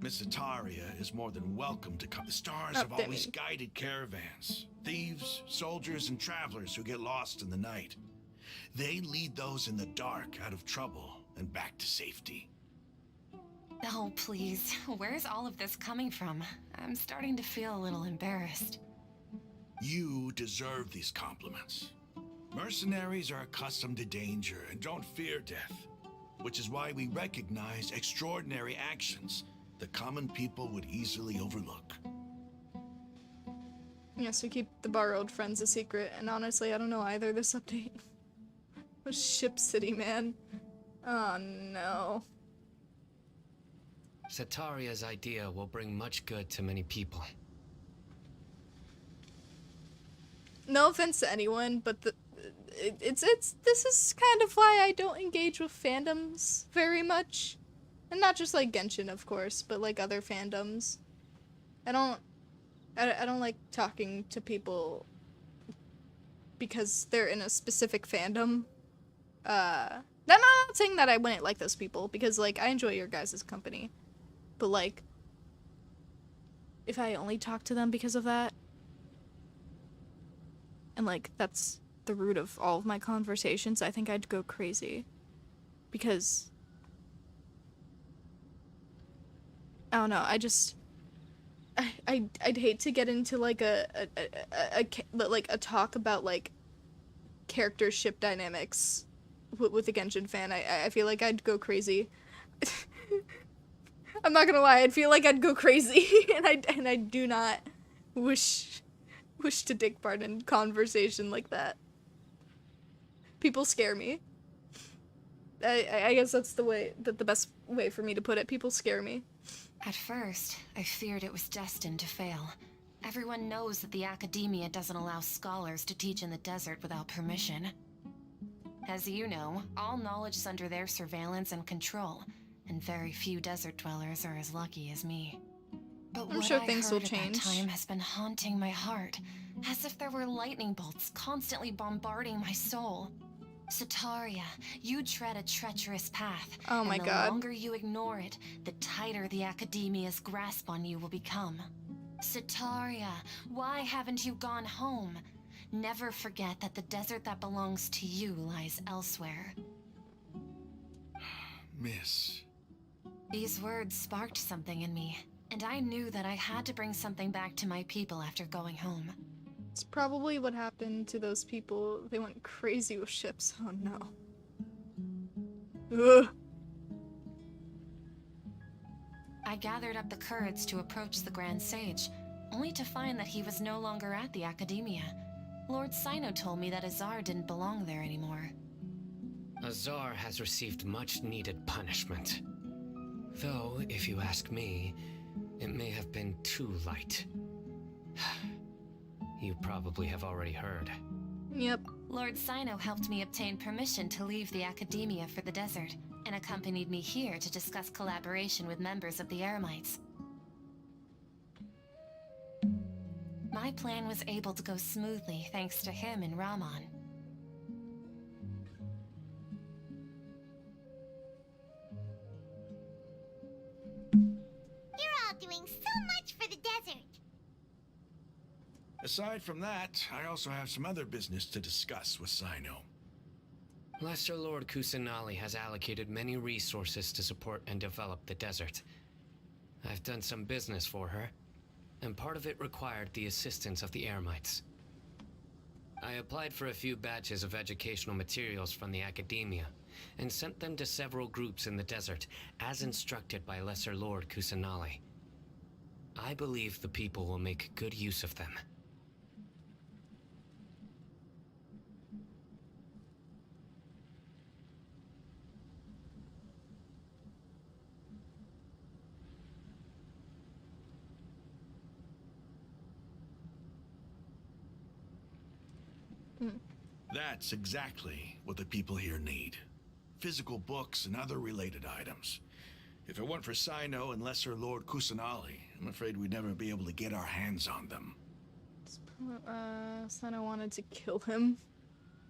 Miss Sataria is more than welcome to come. The stars have always guided caravans, thieves, soldiers, and travelers who get lost in the night. They lead those in the dark out of trouble and back to safety. Oh, please. Where's all of this coming from? I'm starting to feel a little embarrassed. You deserve these compliments. Mercenaries are accustomed to danger and don't fear death, which is why we recognize extraordinary actions that common people would easily overlook. Yeah, so keep the borrowed friends a secret, and honestly, I don't know either this update. Was Ship City, man. Oh no. Sataria's idea will bring much good to many people. No offense to anyone, but this is kind of why I don't engage with fandoms very much. And not just like Genshin, of course, but like other fandoms. I don't like talking to people because they're in a specific fandom. I'm not saying that I wouldn't like those people, because like I enjoy your guys' company. But like, if I only talk to them because of that, and like that's the root of all of my conversations, I think I'd go crazy. Because I don't know, I'd hate to get into like a talk about like character ship dynamics with a Genshin fan. I feel like I'd go crazy. I'm not gonna lie, I'd feel like I'd go crazy, and I do not wish to take part in conversation like that. People scare me. I guess that's the best way for me to put it. People scare me. At first, I feared it was destined to fail. Everyone knows that the academia doesn't allow scholars to teach in the desert without permission. As you know, all knowledge is under their surveillance and control, and very few desert dwellers are as lucky as me. But I'm what sure I things heard will at change. that time has been haunting my heart, as if there were lightning bolts constantly bombarding my soul. Sataria, you tread a treacherous path. Oh my and God. the longer you ignore it, the tighter the academia's grasp on you will become. Sataria, why haven't you gone home? Never forget that the desert that belongs to you lies elsewhere. Miss. These words sparked something in me, and I knew that I had to bring something back to my people after going home. It's probably what happened to those people. They went crazy with ships. Oh no. Ugh. I gathered up the courage to approach the Grand Sage, only to find that he was no longer at the Academia. Lord Sino told me that Azar didn't belong there anymore. Azar has received much needed punishment. Though, if you ask me, it may have been too light. You probably have already heard. Yep. Lord Sino helped me obtain permission to leave the Academia for the desert, and accompanied me here to discuss collaboration with members of the Eremites. My plan was able to go smoothly thanks to him and Rahman. You're all doing so much for the desert. Aside from that, I also have some other business to discuss with Sino. Lesser Lord Kusanali has allocated many resources to support and develop the desert. I've done some business for her, and part of it required the assistance of the Eremites. I applied for a few batches of educational materials from the academia, and sent them to several groups in the desert, as instructed by Lesser Lord Kusanali. I believe the people will make good use of them. That's exactly what the people here need. Physical books and other related items. If it weren't for Sino and Lesser Lord Kusanali, I'm afraid we'd never be able to get our hands on them. Sino wanted to kill him.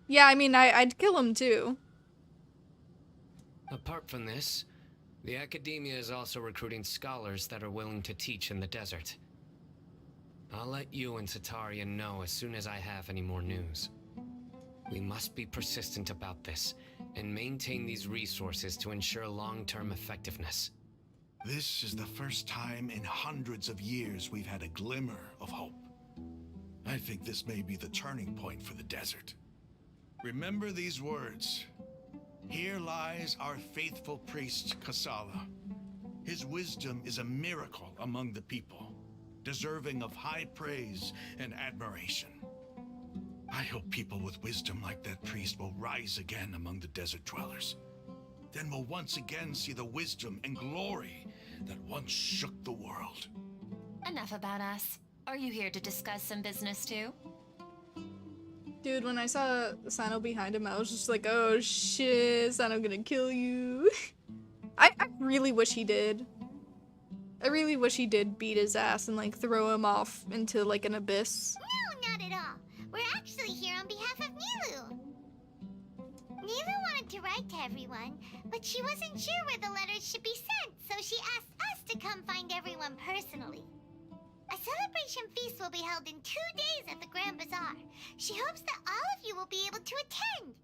Yeah, I mean, I'd kill him too. Apart from this, the academia is also recruiting scholars that are willing to teach in the desert. I'll let you and Satarian know as soon as I have any more news. We must be persistent about this, and maintain these resources to ensure long-term effectiveness. This is the first time in hundreds of years we've had a glimmer of hope. I think this may be the turning point for the desert. Remember these words. Here lies our faithful priest, Kasala. His wisdom is a miracle among the people, deserving of high praise and admiration. I hope people with wisdom like that priest will rise again among the desert dwellers. Then we'll once again see the wisdom and glory that once shook the world. Enough about us. Are you here to discuss some business too? Dude, when I saw Sino behind him, I was just like, oh shit, Sino gonna kill you. I really wish he did. I really wish he did beat his ass and like throw him off into like an abyss. No, not at all. We're actually here on behalf of Nilu. Nilu wanted to write to everyone, but she wasn't sure where the letters should be sent, so she asked us to come find everyone personally. A celebration feast will be held in 2 days at the Grand Bazaar. She hopes that all of you will be able to attend.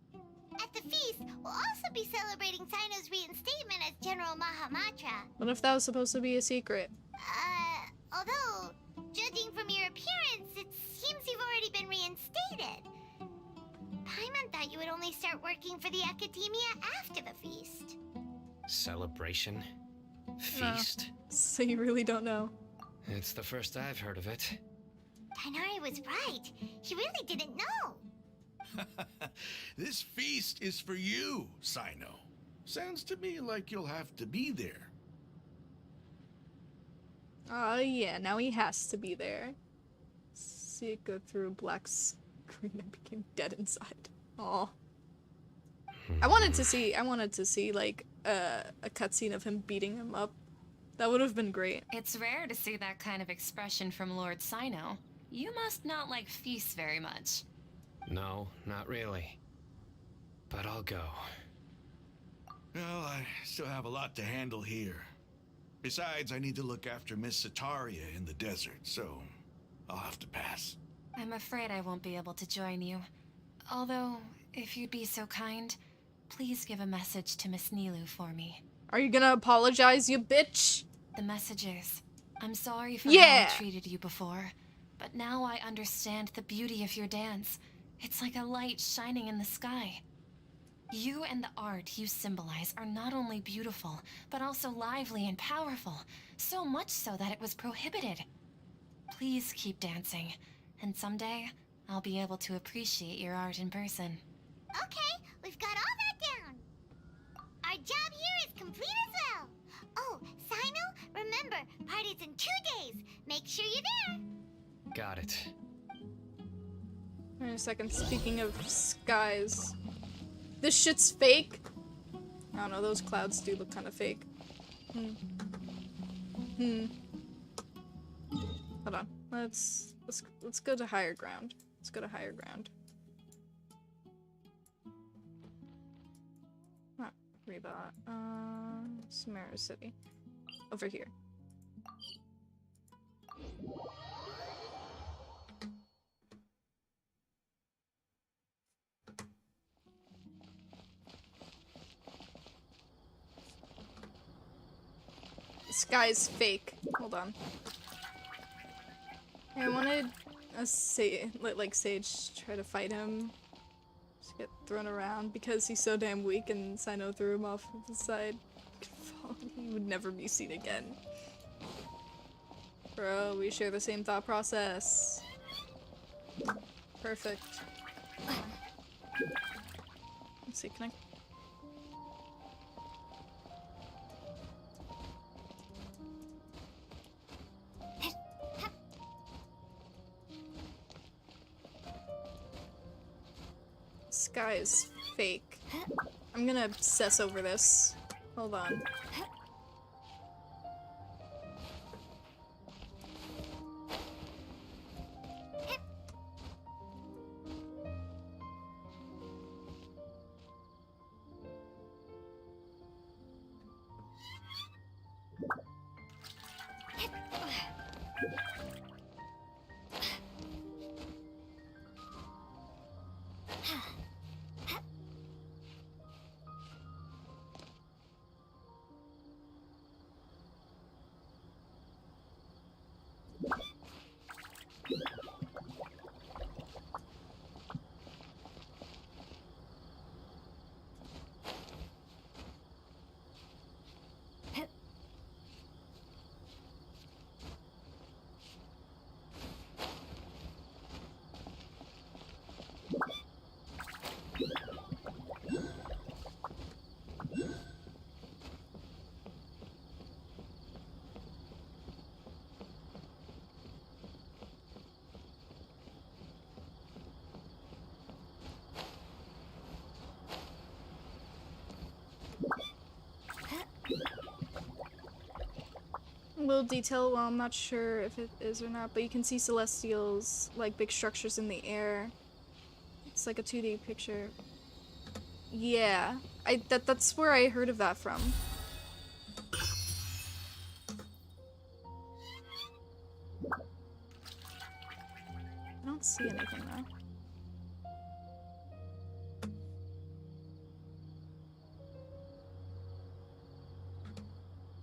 At the feast, we'll also be celebrating Sino's reinstatement as General Mahamatra. What if that was supposed to be a secret? Although, judging from your appearance, it seems you've already been reinstated. Paimon thought you would only start working for the Academia after the feast. Celebration? Feast? So you really don't know. It's the first I've heard of it. Tainari was right. He really didn't know. This feast is for you, Sino. Sounds to me like you'll have to be there. Oh yeah, now he has to be there. See it go through a black screen and became dead inside. Aw. I wanted to see like a cutscene of him beating him up. That would have been great. It's rare to see that kind of expression from Lord Sino. You must not like feasts very much. No, not really. But I'll go. Well, I still have a lot to handle here. Besides, I need to look after Miss Sataria in the desert, so I'll have to pass. I'm afraid I won't be able to join you. Although, if you'd be so kind, please give a message to Miss Nilu for me. Are you gonna apologize, you bitch? The message is, I'm sorry for Yeah. how I treated you before, but now I understand the beauty of your dance. It's like a light shining in the sky. You and the art you symbolize are not only beautiful, but also lively and powerful, so much so that it was prohibited. Please keep dancing, and someday I'll be able to appreciate your art in person. Okay, we've got all that down. Our job here is complete as well. Oh, Sino, remember, party's in 2 days. Make sure you're there. Got it. Wait a second, speaking of skies. This shit's fake? I don't know, those clouds do look kind of fake. Hold on. Let's go to higher ground. Let's go to higher ground. Not Reba. Sumeru City. Over here. The sky's fake. hold on. I wanted a Sage to try to fight him. Just get thrown around because he's so damn weak and Sino threw him off of the side. He would never be seen again. Bro, we share the same thought process. Perfect. Let's see, can I... Sky is fake. I'm gonna obsess over this. Hold on. Little detail, well, I'm not sure if it is or not, but you can see celestials, like big structures in the air. It's like a 2D picture. Yeah, that's where I heard of that from. I don't see anything though.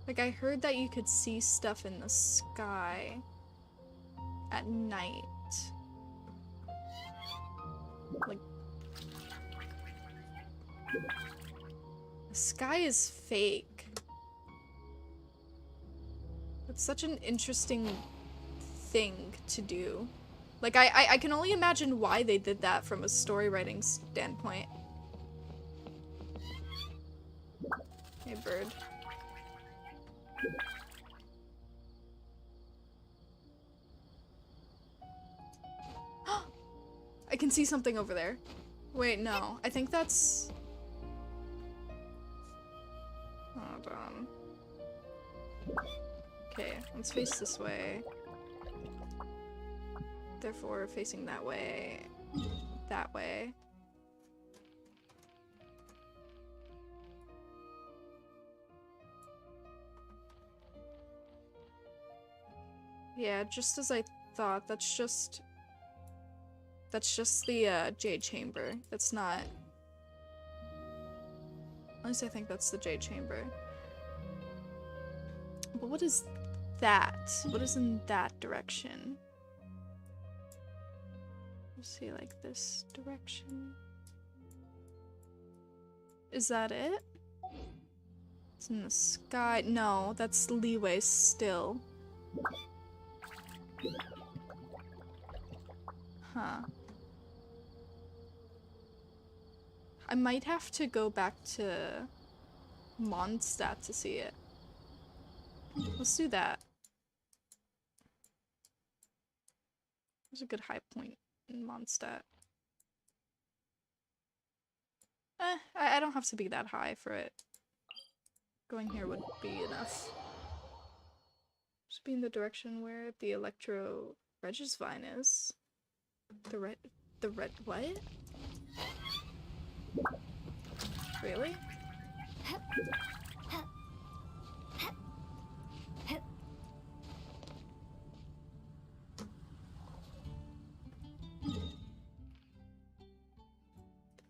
Like, I heard that you could see stuff in the sky at night. Like, the sky is fake. It's such an interesting thing to do. Like, I can only imagine why they did that from a story writing standpoint. Hey, bird. I can see something over there. Wait, no. I think that's... Hold on. Okay, let's face this way. Therefore, facing that way. That way. Yeah, just as I thought, that's just the Jade Chamber. That's not... At least I think that's the Jade Chamber. But what is that? What is in that direction? Let's see, like this direction. Is that it? It's in the sky. No, that's leeway still. Huh. I might have to go back to Mondstadt to see it. Let's do that. There's a good high point in Mondstadt. I don't have to be that high for it. Going here would be enough. Just be in the direction where the Electro Regisvine is. The red what? Really?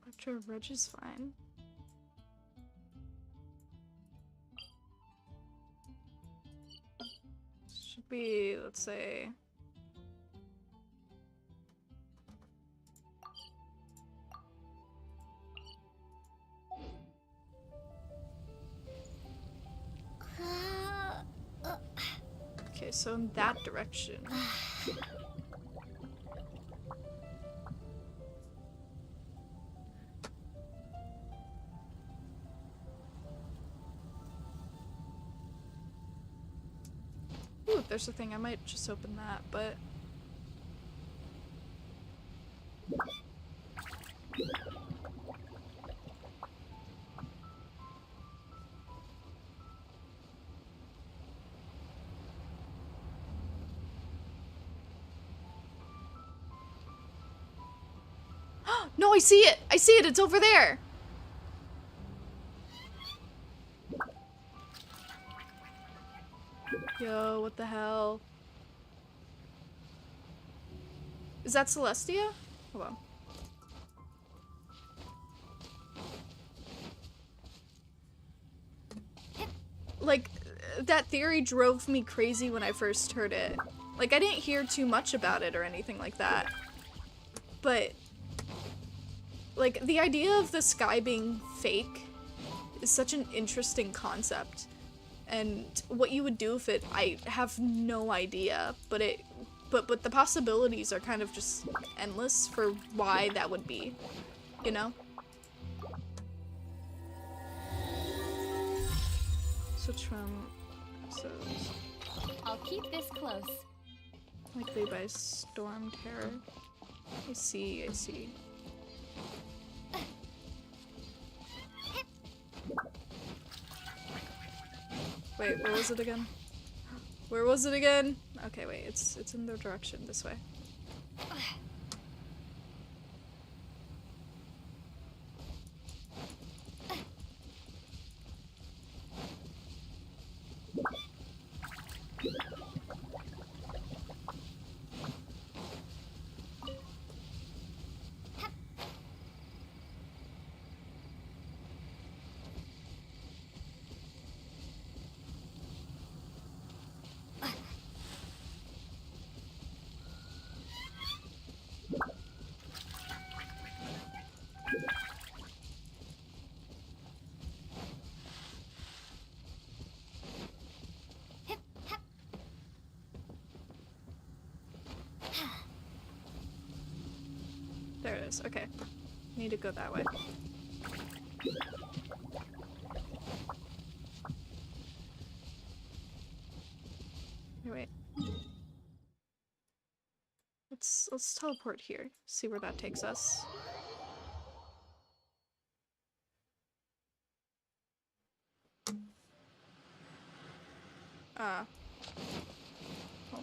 Electro Regisvine. It's be, let's say... Okay, so in that direction. Ooh, there's a thing. I might just open that, but... No, I see it! I see it! It's over there! Yo, what the hell? Is that Celestia? Hold on. Like, that theory drove me crazy when I first heard it. Like, I didn't hear too much about it or anything like that. But... like, the idea of the sky being fake is such an interesting concept. And what you would do with it, I have no idea. But the possibilities are kind of just endless for why that would be, you know? Switch from... so... I'll keep this close. Likely by storm terror. I see, I see. Wait, where was it again? Where was it again? Okay, wait, it's in the direction this way. There it is, okay. Need to go that way. Wait. Let's teleport here. See where that takes us. Well,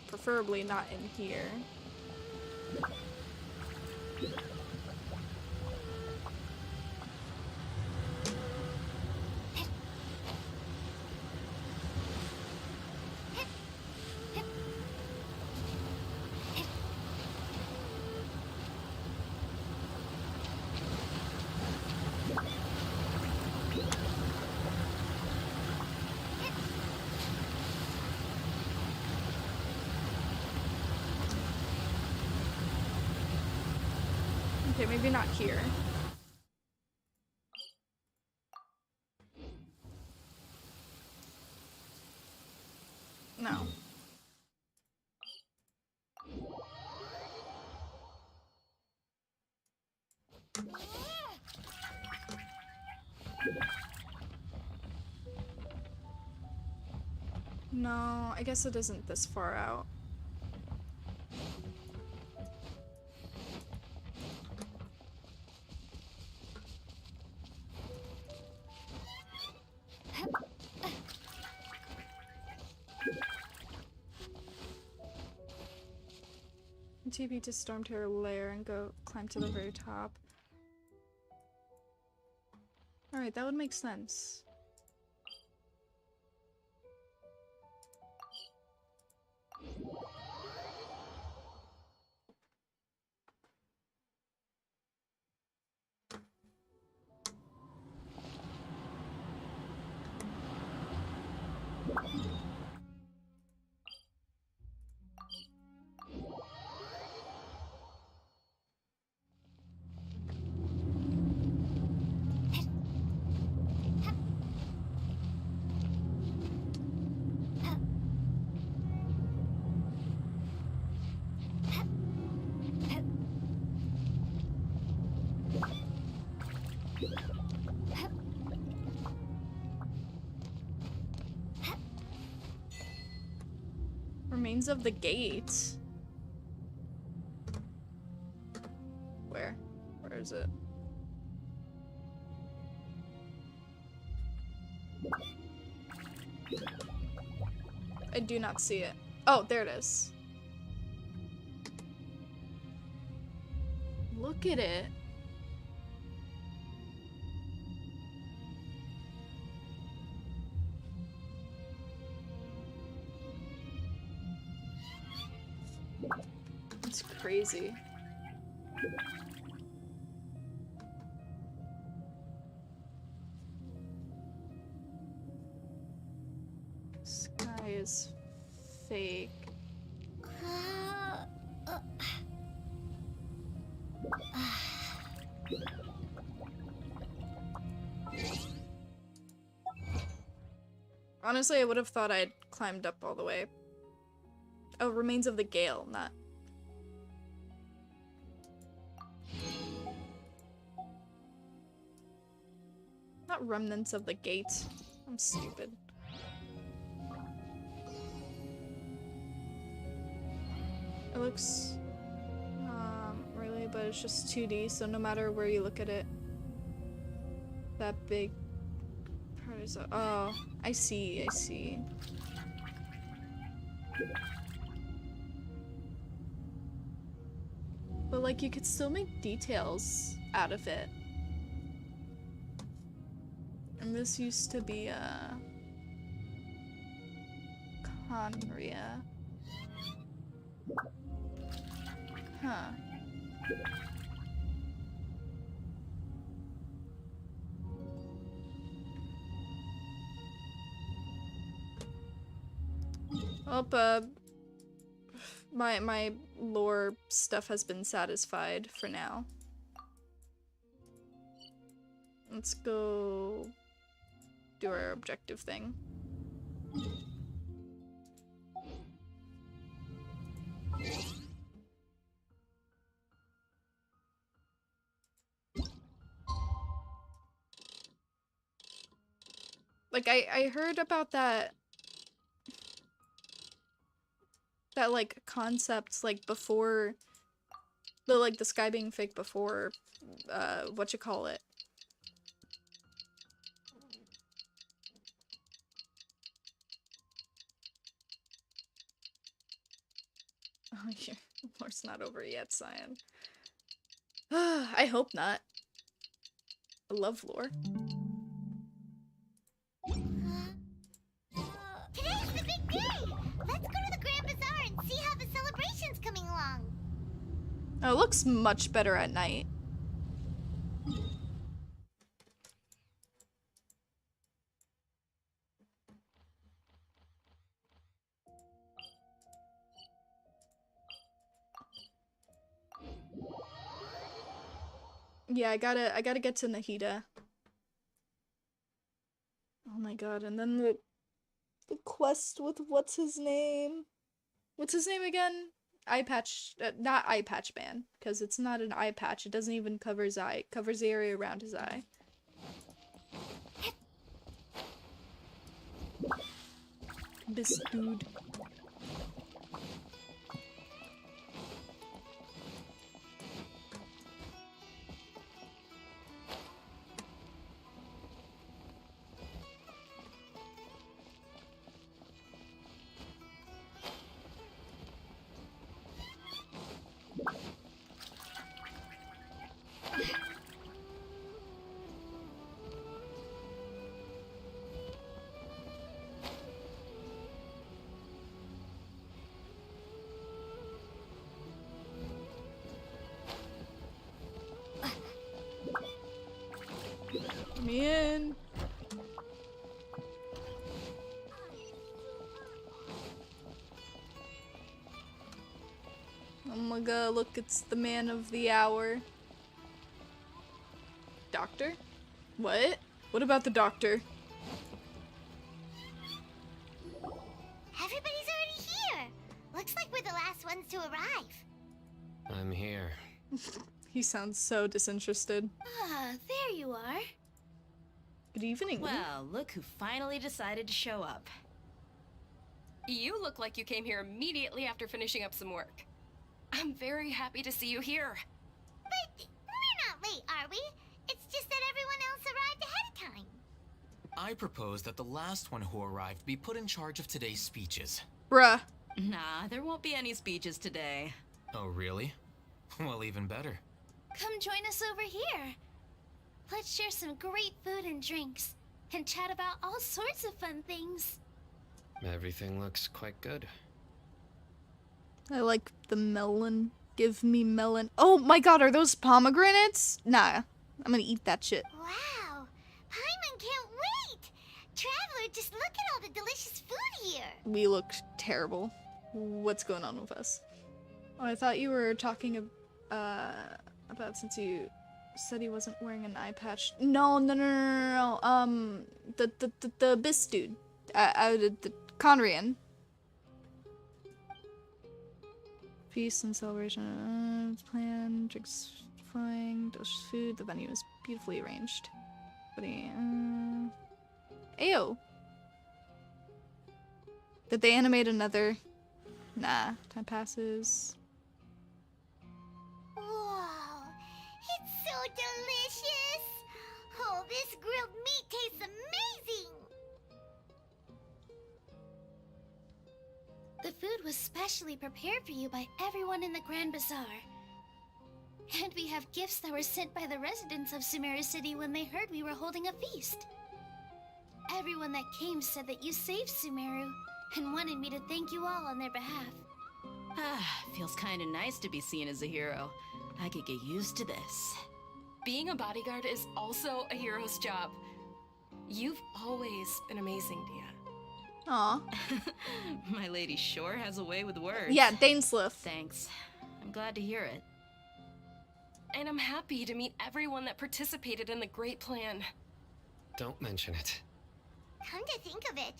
preferably not in here. Okay, maybe not here. No. No, I guess it isn't this far out. TP to Storm Terror lair and go climb to the very top. Alright, that would make sense. remains of the gate. Where? Where is it? I do not see it. Oh, there it is. Look at it. It's crazy. Sky is fake. Honestly, I would have thought I'd climbed up all the way. Oh, remains of the gale, not... Not remnants of the gate. I'm stupid. It looks... really, but it's just 2D, so no matter where you look at it, that big part is... Oh, I see, I see. But, like, you could still make details out of it. And this used to be a... Conria. Huh. Well, my lore stuff has been satisfied for now. Let's go do our objective thing. Like, I heard about that like concept like before the sky being fake before whatchamacallit. Oh, yeah. Lore's not over yet, Cyan. I hope not. I love lore. Today's the big day! Let's go to the Grand Bazaar and see how the celebration's coming along. Oh, it looks much better at night. Yeah, I gotta get to Nahida. Oh my god, and then the quest with what's his name? What's his name again? Eye patch, not eye patch man, because it's not an eye patch. It doesn't even cover his eye. It covers the area around his eye. This dude. Let me in. Oh my god, look, it's the man of the hour. Doctor? What? What about the doctor? Everybody's already here! Looks like we're the last ones to arrive. I'm here. He sounds so disinterested. Ah, there you are. Good evening. Well, look who finally decided to show up. You look like you came here immediately after finishing up some work. I'm very happy to see you here. But we're not late, are we? It's just that everyone else arrived ahead of time. I propose that the last one who arrived be put in charge of today's speeches. Bruh. Nah, there won't be any speeches today. Oh, really? Well, even better. Come join us over here. Let's share some great food and drinks, and chat about all sorts of fun things. Everything looks quite good. I like the melon. Give me melon. Oh my god, are those pomegranates? Nah, I'm gonna eat that shit. Wow, Paimon can't wait! Traveler, just look at all the delicious food here. We look terrible. What's going on with us? Oh, I thought you were talking about since you said he wasn't wearing an eye patch. No. The Bis dude. The Conrian. Feast and celebration. Plan, drinks flowing, delicious food. The venue is beautifully arranged. Ayo. Did they animate another? Nah, time passes. Wow, it's so delicious! Oh, this grilled meat tastes amazing! The food was specially prepared for you by everyone in the Grand Bazaar. And we have gifts that were sent by the residents of Sumeru City when they heard we were holding a feast. Everyone that came said that you saved Sumeru and wanted me to thank you all on their behalf. Feels kind of nice to be seen as a hero. I could get used to this. Being a bodyguard is also a hero's job. You've always been amazing, Dia. Aw. My lady sure has a way with words. Yeah, Dainsliff. Thanks. I'm glad to hear it. And I'm happy to meet everyone that participated in the great plan. Don't mention it. Come to think of it,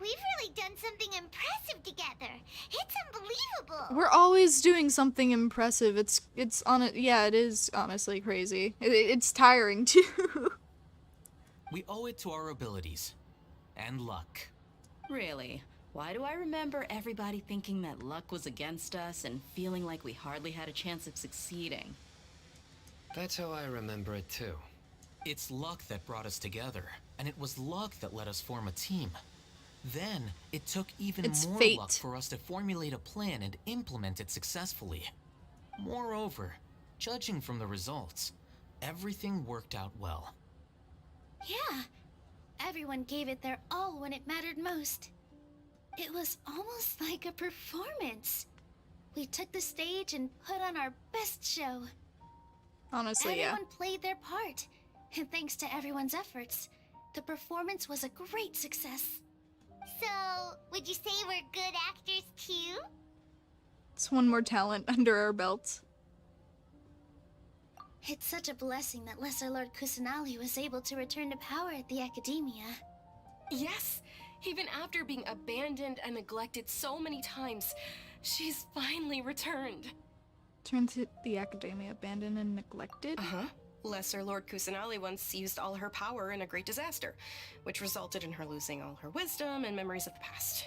we've really done something impressive together. It's unbelievable. We're always doing something impressive. It's on it. Yeah, it is honestly crazy. It's tiring too. We owe it to our abilities. And luck. Really? Why do I remember everybody thinking that luck was against us and feeling like we hardly had a chance of succeeding? That's how I remember it too. It's luck that brought us together, and it was luck that let us form a team. Then, it took even more luck for us to formulate a plan and implement it successfully. Moreover, judging from the results, everything worked out well. Yeah, everyone gave it their all when it mattered most. It was almost like a performance. We took the stage and put on our best show. Honestly, Everyone played their part, and thanks to everyone's efforts, the performance was a great success. So, would you say we're good actors too? It's one more talent under our belts. It's such a blessing that Lesser Lord Kusanali was able to return to power at the Academia. Yes, even after being abandoned and neglected so many times, she's finally returned. Turned to the Academia, abandoned and neglected? Uh-huh. Lesser Lord Kusanali once used all her power in a great disaster, which resulted in her losing all her wisdom and memories of the past.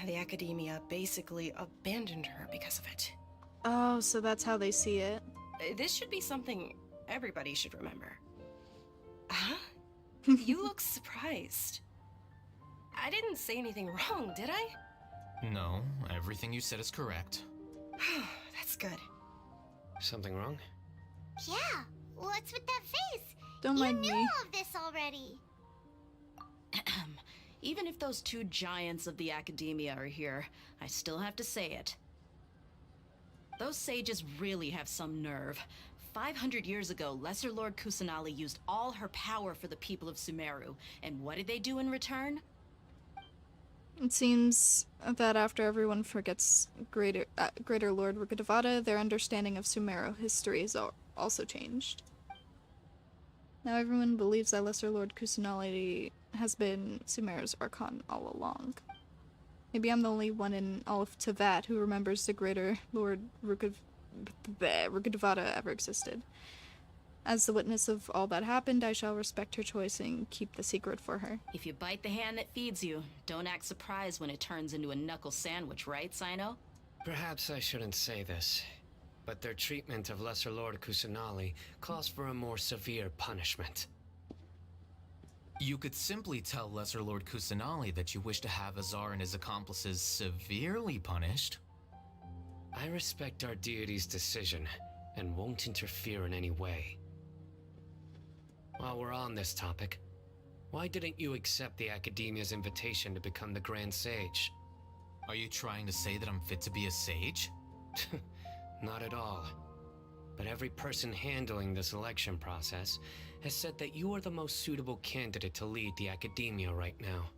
The Academia basically abandoned her because of it. Oh, so that's how they see it. This should be something everybody should remember. Huh? You look surprised. I didn't say anything wrong, did I? No, everything you said is correct. That's good. Something wrong? Yeah, what's with that face? Don't mind me. You knew all of this already. Even if those two giants of the Academia are here, I still have to say it. Those sages really have some nerve. 500 years ago, Lesser Lord Kusanali used all her power for the people of Sumeru, and what did they do in return? It seems that after everyone forgets Greater Lord Rukkhadevata, their understanding of Sumeru history has also changed. Now everyone believes that Lesser Lord Kusanali has been Sumeru's Archon all along. Maybe I'm the only one in all of Tevat who remembers the Greater Lord Rukkhadevata ever existed. As the witness of all that happened, I shall respect her choice and keep the secret for her. If you bite the hand that feeds you, don't act surprised when it turns into a knuckle sandwich, right, Sino? Perhaps I shouldn't say this, but their treatment of Lesser Lord Kusanali calls for a more severe punishment. You could simply tell Lesser Lord Kusanali that you wish to have Azar and his accomplices severely punished. I respect our deity's decision and won't interfere in any way. While we're on this topic, why didn't you accept the Academia's invitation to become the Grand Sage? Are you trying to say that I'm fit to be a sage? Not at all. But every person handling the selection process has said that you are the most suitable candidate to lead the Academia right now.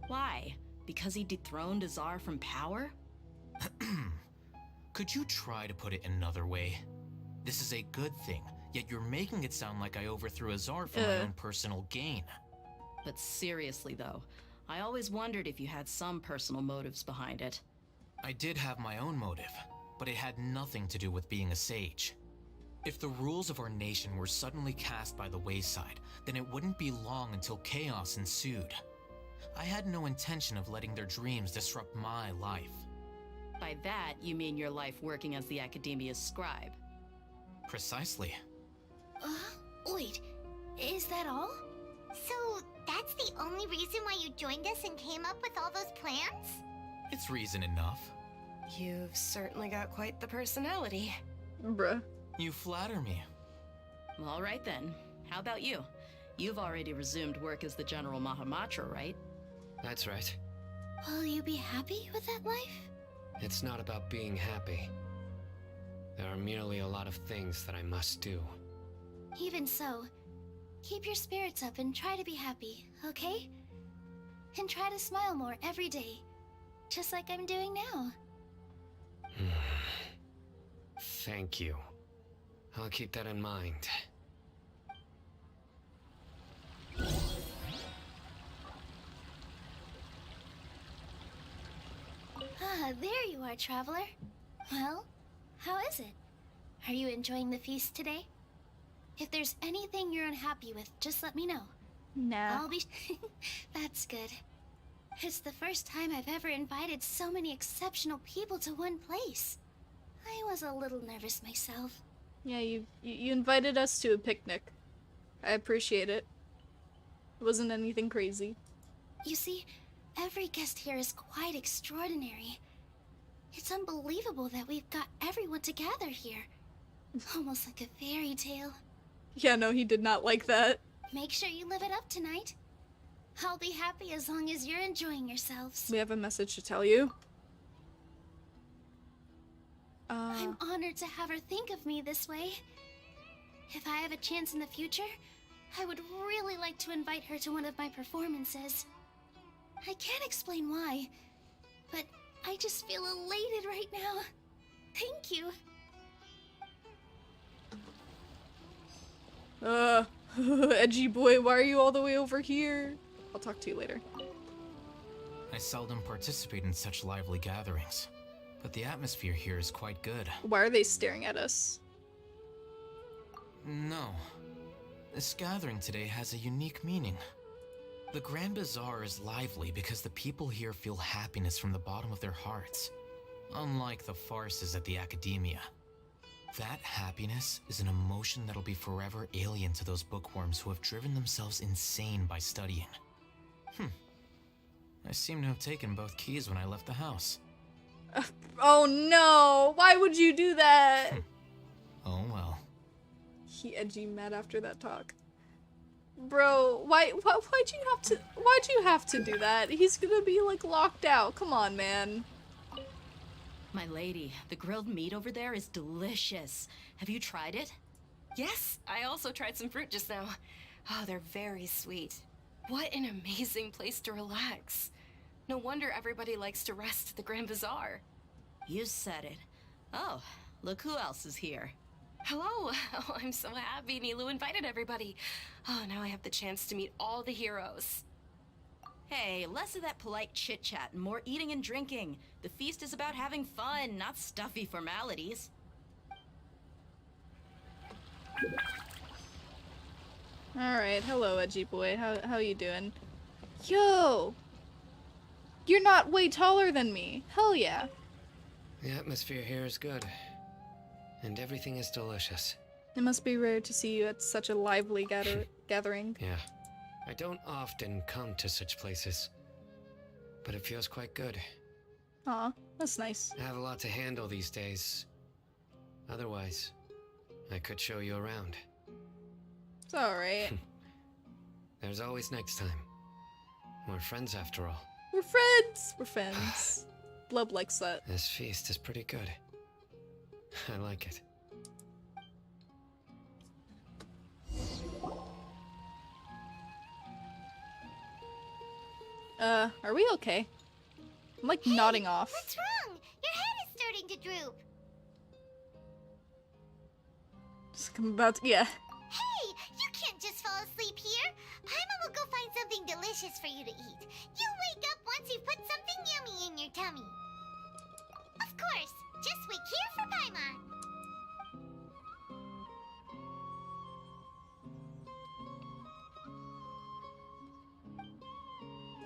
Why? Because he dethroned Azar from power? Could you try to put it another way? This is a good thing, yet you're making it sound like I overthrew Azar for my own personal gain. But seriously though, I always wondered if you had some personal motives behind it. I did have my own motive, but it had nothing to do with being a sage. If the rules of our nation were suddenly cast by the wayside, then it wouldn't be long until chaos ensued. I had no intention of letting their dreams disrupt my life. By that, you mean your life working as the Academia's scribe? Precisely. Wait, is that all? So, that's the only reason why you joined us and came up with all those plans? It's reason enough. You've certainly got quite the personality. Bruh. You flatter me. All right then. How about you? You've already resumed work as the General Mahamatra, right? That's right. Will you be happy with that life? It's not about being happy. There are merely a lot of things that I must do. Even so, keep your spirits up and try to be happy, okay? And try to smile more every day, just like I'm doing now. Thank you. I'll keep that in mind. Ah, there you are, traveler. Well, how is it? Are you enjoying the feast today? If there's anything you're unhappy with, just let me know. Nah. I'll be... That's good. It's the first time I've ever invited so many exceptional people to one place. I was a little nervous myself. Yeah, you invited us to a picnic. I appreciate it. It wasn't anything crazy. You see, every guest here is quite extraordinary. It's unbelievable that we've got everyone together here. Almost like a fairy tale. Yeah, no, he did not like that. Make sure you live it up tonight. I'll be happy as long as you're enjoying yourselves. We have a message to tell you. I'm honored to have her think of me this way. If I have a chance in the future, I would really like to invite her to one of my performances. I can't explain why, but I just feel elated right now. Thank you. Edgy boy, why are you all the way over here? I'll talk to you later. I seldom participate in such lively gatherings, but the atmosphere here is quite good. Why are they staring at us? No. This gathering today has a unique meaning. The Grand Bazaar is lively because the people here feel happiness from the bottom of their hearts, unlike the farces at the Academia. That happiness is an emotion that'll be forever alien to those bookworms who have driven themselves insane by studying. I seem to have taken both keys when I left the house. Oh no! Why would you do that? Oh well. He edgy mad after that talk. Bro, why'd you have to do that? He's gonna be like locked out. Come on, man. My lady, the grilled meat over there is delicious. Have you tried it? Yes, I also tried some fruit just now. Oh, they're very sweet. What an amazing place to relax. No wonder everybody likes to rest at the Grand Bazaar. You said it. Oh, look who else is here. Hello. Oh, I'm so happy Nilu invited everybody. Oh, now I have the chance to meet all the heroes. Hey, less of that polite chit-chat and more eating and drinking. The feast is about having fun, not stuffy formalities. Alright, hello, edgy boy. How you doing? Yo! You're not way taller than me. Hell yeah. The atmosphere here is good. And everything is delicious. It must be rare to see you at such a lively gathering. Yeah. I don't often come to such places. But it feels quite good. Aw, that's nice. I have a lot to handle these days. Otherwise, I could show you around. It's alright. There's always next time. We're friends after all. We're friends! We're friends. Blub likes that. This feast is pretty good. I like it. Are we okay? I'm like nodding off. What's wrong? Your head is starting to droop. I'm about to, yeah. Hey, you can't just fall asleep here. Paimon will go find something delicious for you to eat. You'll wake up once you put something yummy in your tummy. Of course, just wait here for Paimon.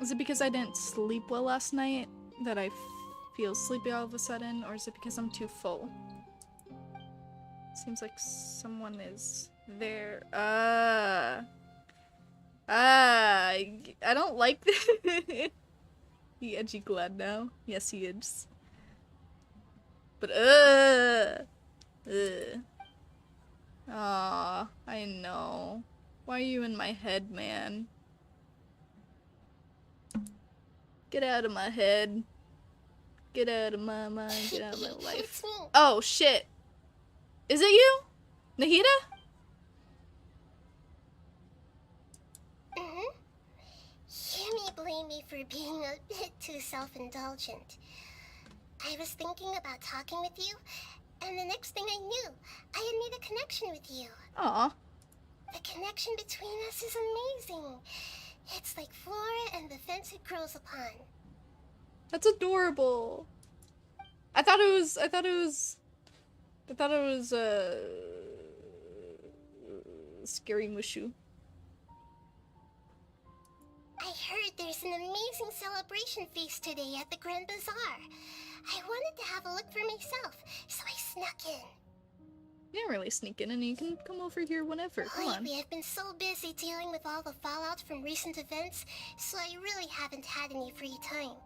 Is it because I didn't sleep well last night that I feel sleepy all of a sudden, or is it because I'm too full? Seems like someone is there. I don't like this. He edgy glad now. Yes, he is. But Aw, I know. Why are you in my head, man? Get out of my head. Get out of my mind. Get out of my life. Oh, shit. Is it you? Nahida? You may blame me for being a bit too self-indulgent. I was thinking about talking with you, and the next thing I knew, I had made a connection with you. Aw. The connection between us is amazing. It's like flora and the fence it grows upon. That's adorable. I thought it was Scary Mushu. I heard there's an amazing celebration feast today at the Grand Bazaar. I wanted to have a look for myself, so I snuck in. You didn't really sneak in, and you can come over here whenever. Come on. Lately, I've been so busy dealing with all the fallout from recent events, so I really haven't had any free time.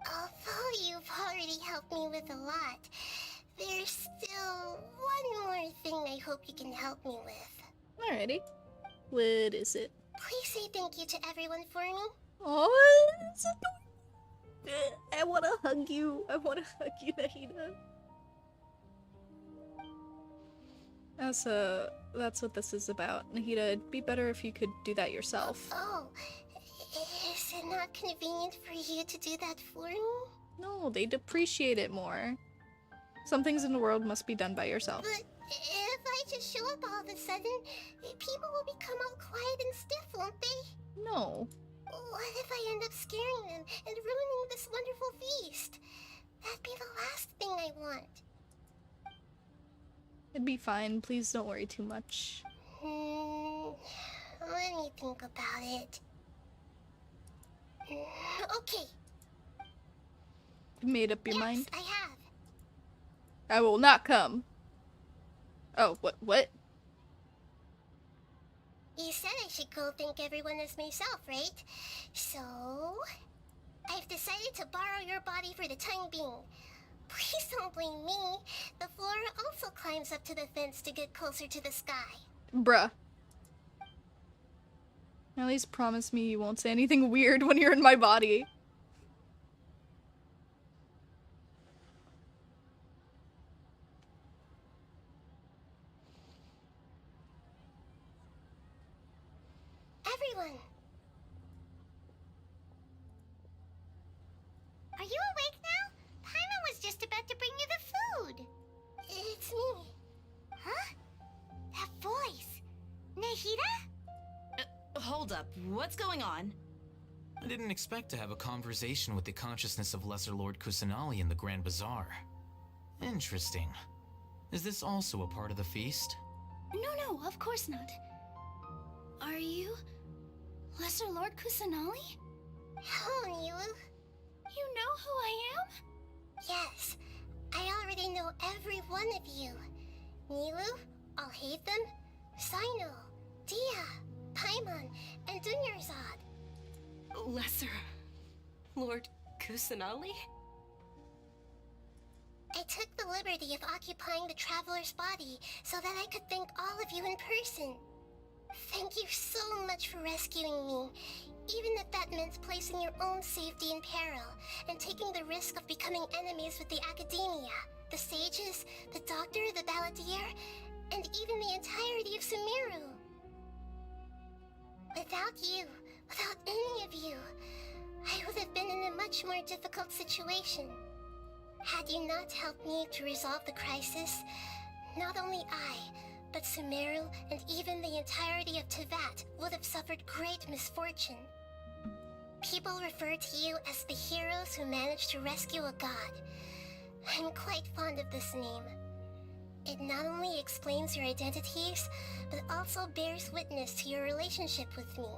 Although you've already helped me with a lot, there's still one more thing I hope you can help me with. Alrighty. What is it? Please say thank you to everyone for me. Oh, it's adorable. I wanna hug you. I wanna hug you, Nahida. That's what this is about. Nahida, it'd be better if you could do that yourself. Oh, is it not convenient for you to do that for me? No, they'd appreciate it more. Some things in the world must be done by yourself. But if I just show up all of a sudden, people will become all quiet and stiff, won't they? No. What if I end up scaring them and ruining this wonderful feast? That'd be the last thing I want. It'd be fine. Please don't worry too much. Let me think about it. Okay. You made up your mind? I have. I will not come. Oh, what? You said I should go thank everyone as myself, right? So, I've decided to borrow your body for the time being. Please don't blame me. The flora also climbs up to the fence to get closer to the sky. Bruh. At least promise me you won't say anything weird when you're in my body. Everyone! Are you awake now? Paimon was just about to bring you the food. It's me. Huh? That voice. Nahida? Hold up, what's going on? I didn't expect to have a conversation with the consciousness of Lesser Lord Kusanali in the Grand Bazaar. Interesting. Is this also a part of the feast? No, of course not. Are you Lesser Lord Kusanali? Hello, Nilu. You know who I am? Yes, I already know every one of you. Nilu, Alhaitham, Sino, Dia, Paimon, and Dunyarzad. Lesser Lord Kusanali? I took the liberty of occupying the Traveler's body so that I could thank all of you in person. Thank you so much for rescuing me, even if that meant placing your own safety in peril and taking the risk of becoming enemies with the Academia, the Sages, the Doctor, the Balladeer, and even the entirety of Sumeru. Without you, without any of you, I would have been in a much more difficult situation. Had you not helped me to resolve the crisis, not only I, but Sumeru and even the entirety of Teyvat would have suffered great misfortune. People refer to you as the heroes who managed to rescue a god. I'm quite fond of this name. It not only explains your identities, but also bears witness to your relationship with me.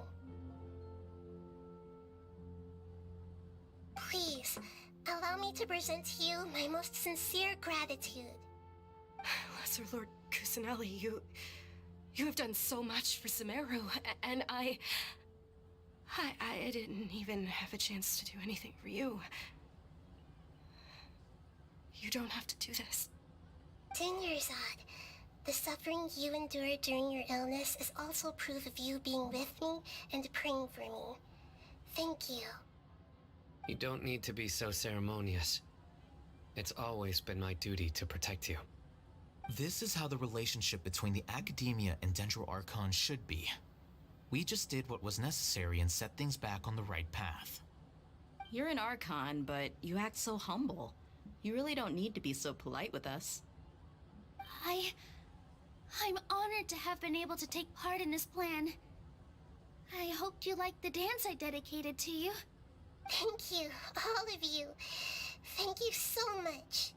Please, allow me to present to you my most sincere gratitude. Lesser Lord Kusanali, you have done so much for Sumeru, and I didn't even have a chance to do anything for you. You don't have to do this. Dunyarzad, the suffering you endured during your illness is also proof of you being with me and praying for me. Thank you. You don't need to be so ceremonious. It's always been my duty to protect you. This is how the relationship between the Academia and Dendro Archon should be. We just did what was necessary and set things back on the right path. You're an Archon, but you act so humble. You really don't need to be so polite with us. I'm honored to have been able to take part in this plan. I hoped you liked the dance I dedicated to you. Thank you, all of you. Thank you so much.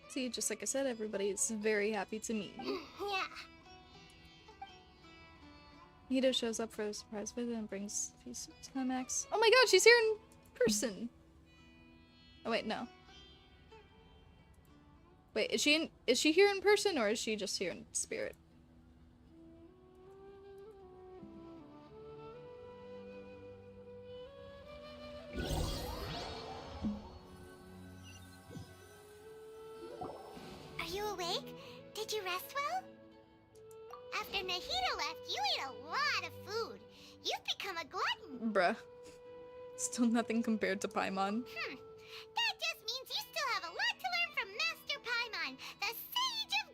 See, just like I said, everybody's very happy to meet you. Yeah. Nito shows up for a surprise visit and brings a few Timax. Oh my god, she's here in person! Oh wait, no. Wait, is she here in person or is she just here in spirit? Are you awake? Did you rest well? After Nahida left, you ate a lot of food. You've become a glutton. Bruh. Still nothing compared to Paimon. That just means you still have a lot to learn from Master Paimon, the Sage of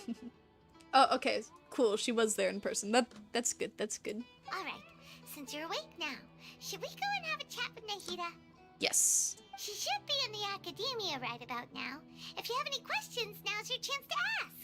Gluttony. Oh, okay. Cool. She was there in person. That's good. That's good. Alright, since you're awake now, should we go and have a chat with Nahida? Yes. She should be in the Academia right about now. If you have any questions, now's your chance to ask.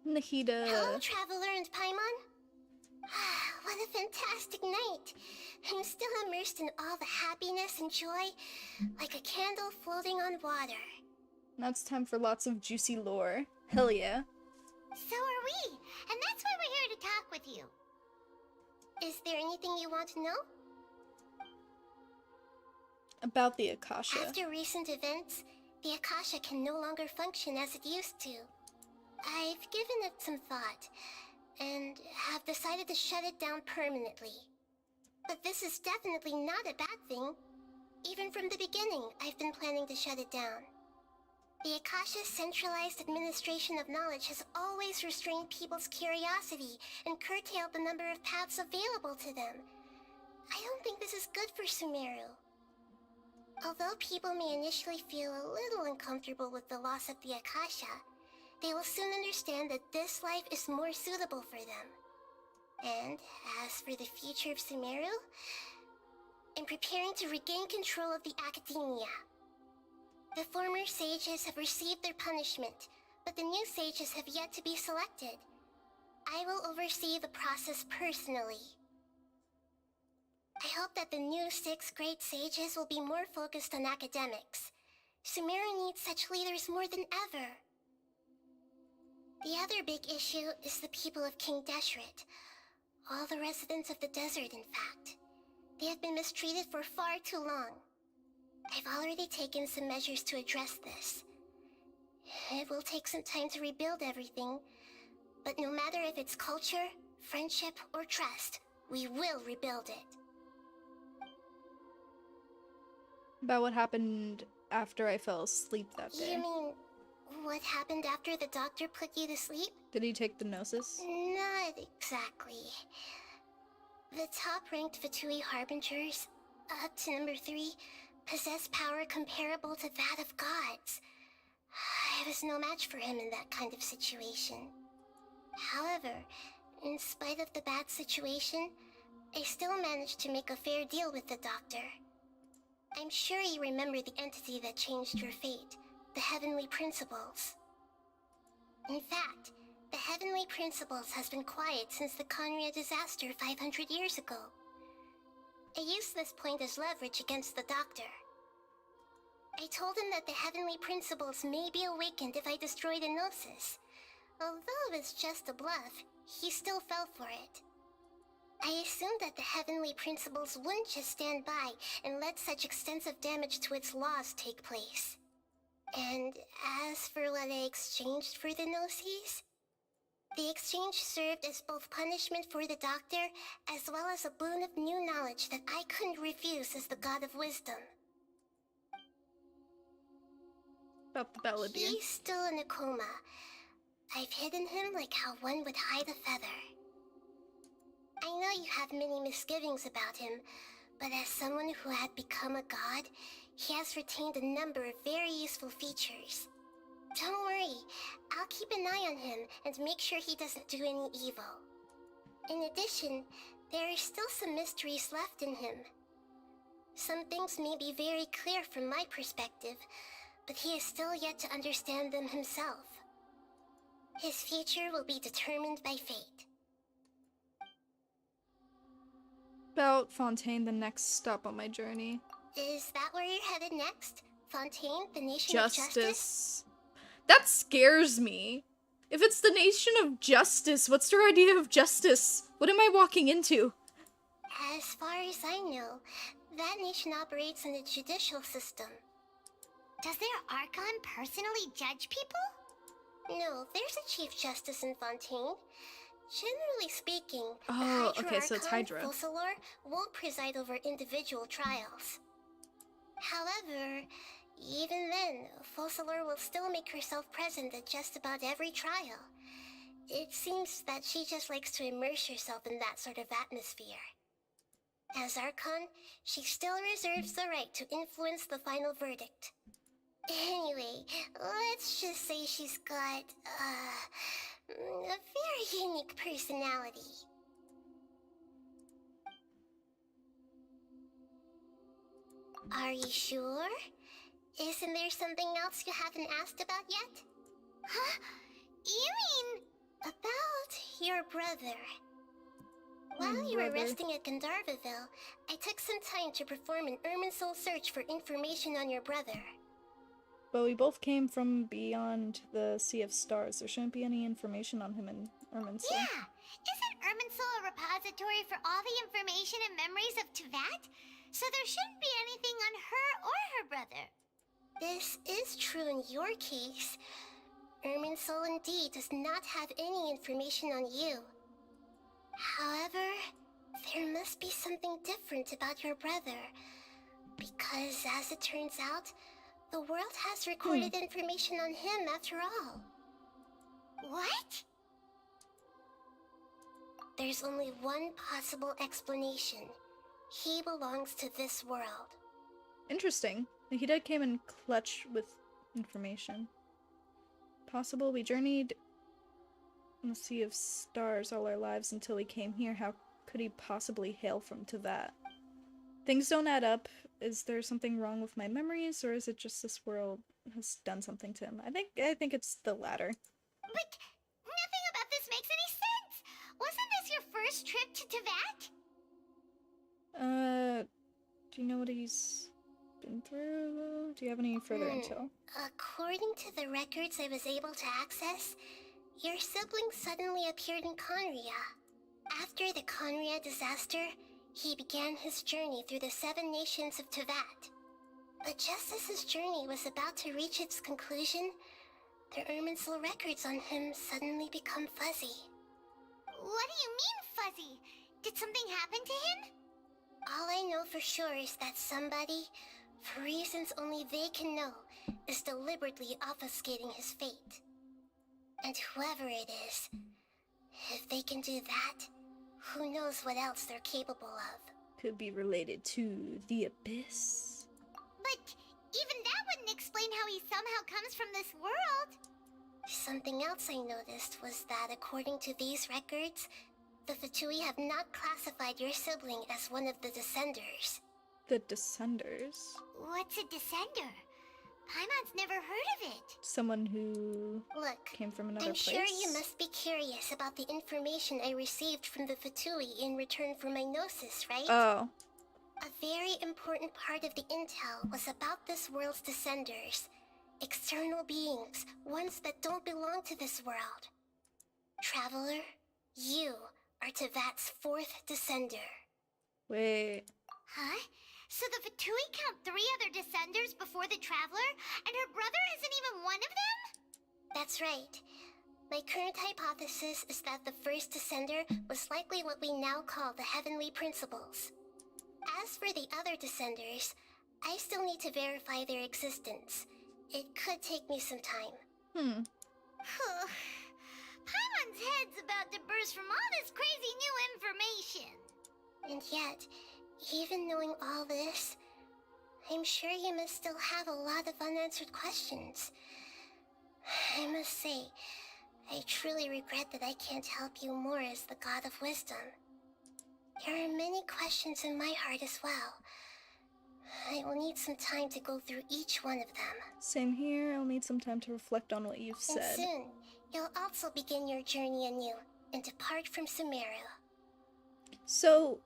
Nahida. Hello, Traveler and Paimon. What a fantastic night. I'm still immersed in all the happiness and joy, like a candle floating on water. Now it's time for lots of juicy lore. Hell yeah. So are we, and that's why we're here to talk with you. Is there anything you want to know? About the Akasha. After recent events, the Akasha can no longer function as it used to. I've given it some thought, and have decided to shut it down permanently. But this is definitely not a bad thing. Even from the beginning, I've been planning to shut it down. The Akasha's centralized administration of knowledge has always restrained people's curiosity and curtailed the number of paths available to them. I don't think this is good for Sumeru. Although people may initially feel a little uncomfortable with the loss of the Akasha, they will soon understand that this life is more suitable for them. And as for the future of Sumeru, I'm preparing to regain control of the academia. The former sages have received their punishment, but the new sages have yet to be selected. I will oversee the process personally. I hope that the new 6 great sages will be more focused on academics. Sumeru needs such leaders more than ever. The other big issue is the people of King Deshret. All the residents of the desert, in fact. They have been mistreated for far too long. I've already taken some measures to address this. It will take some time to rebuild everything, but no matter if it's culture, friendship, or trust, we will rebuild it. About what happened after I fell asleep that day. You mean, what happened after the doctor put you to sleep? Did he take the gnosis? Not exactly. The top-ranked Fatui Harbingers, up to number 3, possess power comparable to that of gods. I was no match for him in that kind of situation. However, in spite of the bad situation, I still managed to make a fair deal with the doctor. I'm sure you remember the entity that changed your fate, the Heavenly Principles. In fact, the Heavenly Principles has been quiet since the Conria disaster 500 years ago. I used this point as leverage against the doctor. I told him that the Heavenly Principles may be awakened if I destroy the Gnosis. Although it's just a bluff, he still fell for it. I assumed that the Heavenly Principles wouldn't just stand by and let such extensive damage to its laws take place. And as for what I exchanged for the Gnosis, the exchange served as both punishment for the doctor as well as a boon of new knowledge that I couldn't refuse as the God of Wisdom. About the Belladere. He's still in a coma. I've hidden him like how one would hide a feather. I know you have many misgivings about him, but as someone who had become a god, he has retained a number of very useful features. Don't worry, I'll keep an eye on him and make sure he doesn't do any evil. In addition, there are still some mysteries left in him. Some things may be very clear from my perspective, but he is still yet to understand them himself. His future will be determined by fate. About Fontaine, the next stop on my journey. Is that where you're headed next? Fontaine, the nation of justice? That scares me. If it's the nation of justice, what's their idea of justice? What am I walking into? As far as I know, that nation operates in a judicial system. Does their Archon personally judge people? No, there's a Chief Justice in Fontaine. Generally speaking, oh, the Hydra okay, so it's Archon, Hydra. Focalor, won't preside over individual trials. However, even then, Focalor will still make herself present at just about every trial. It seems that she just likes to immerse herself in that sort of atmosphere. As Archon, she still reserves the right to influence the final verdict. Anyway, let's just say she's got, a very unique personality. Are you sure? Isn't there something else you haven't asked about yet? Huh? You mean... About your brother. While you were resting at Gandharvaville, I took some time to perform an Irminsul search for information on your brother. But we both came from beyond the Sea of Stars. There shouldn't be any information on him in Irminsul. Yeah! Isn't Irminsul a repository for all the information and memories of Teyvat? So there shouldn't be anything on her or her brother. This is true in your case. Irminsul indeed does not have any information on you. However, There must be something different about your brother. Because, as it turns out, the world has recorded information on him after all. What? There's only one possible explanation. He belongs to this world. Interesting. Nahida came in clutch with information. Possible we journeyed in the sea of stars all our lives until we came here. How could he possibly hail from Teyvat? Things don't add up. Is there something wrong with my memories, or is it just this world has done something to him? I think it's the latter. But nothing about this makes any sense! Wasn't this your first trip to Teyvat? Do you know what he's been through? Do you have any further intel? According to the records I was able to access, your sibling suddenly appeared in Conria. After the Conria disaster, he began his journey through the 7 nations of Teyvat. But just as his journey was about to reach its conclusion, the Irminsul records on him suddenly become fuzzy. What do you mean, fuzzy? Did something happen to him? All I know for sure is that somebody, for reasons only they can know, is deliberately obfuscating his fate. And whoever it is, if they can do that, who knows what else they're capable of. Could be related to the Abyss. But even that wouldn't explain how he somehow comes from this world. Something else I noticed was that according to these records, the Fatui have not classified your sibling as one of the Descenders. The Descenders? What's a Descender? Paimon's never heard of it. Someone who came from another place? I'm sure you must be curious about the information I received from the Fatui in return for my gnosis, right? Oh. A very important part of the intel was about this world's Descenders. External beings, ones that don't belong to this world. Traveler, you are Teyvat's 4th Descender. Wait. Huh? So the Fatui count 3 other Descenders before the Traveler, and her brother isn't even one of them? That's right. My current hypothesis is that the first Descender was likely what we now call the Heavenly Principles. As for the other Descenders, I still need to verify their existence. It could take me some time. Paimon's head's about to burst from all this crazy new information. And yet, even knowing all this, I'm sure you must still have a lot of unanswered questions. I must say, I truly regret that I can't help you more as the God of Wisdom. There are many questions in my heart as well. I will need some time to go through each one of them. Same here. I'll need some time to reflect on what you've said. And soon, you'll also begin your journey anew and depart from Sumeru. So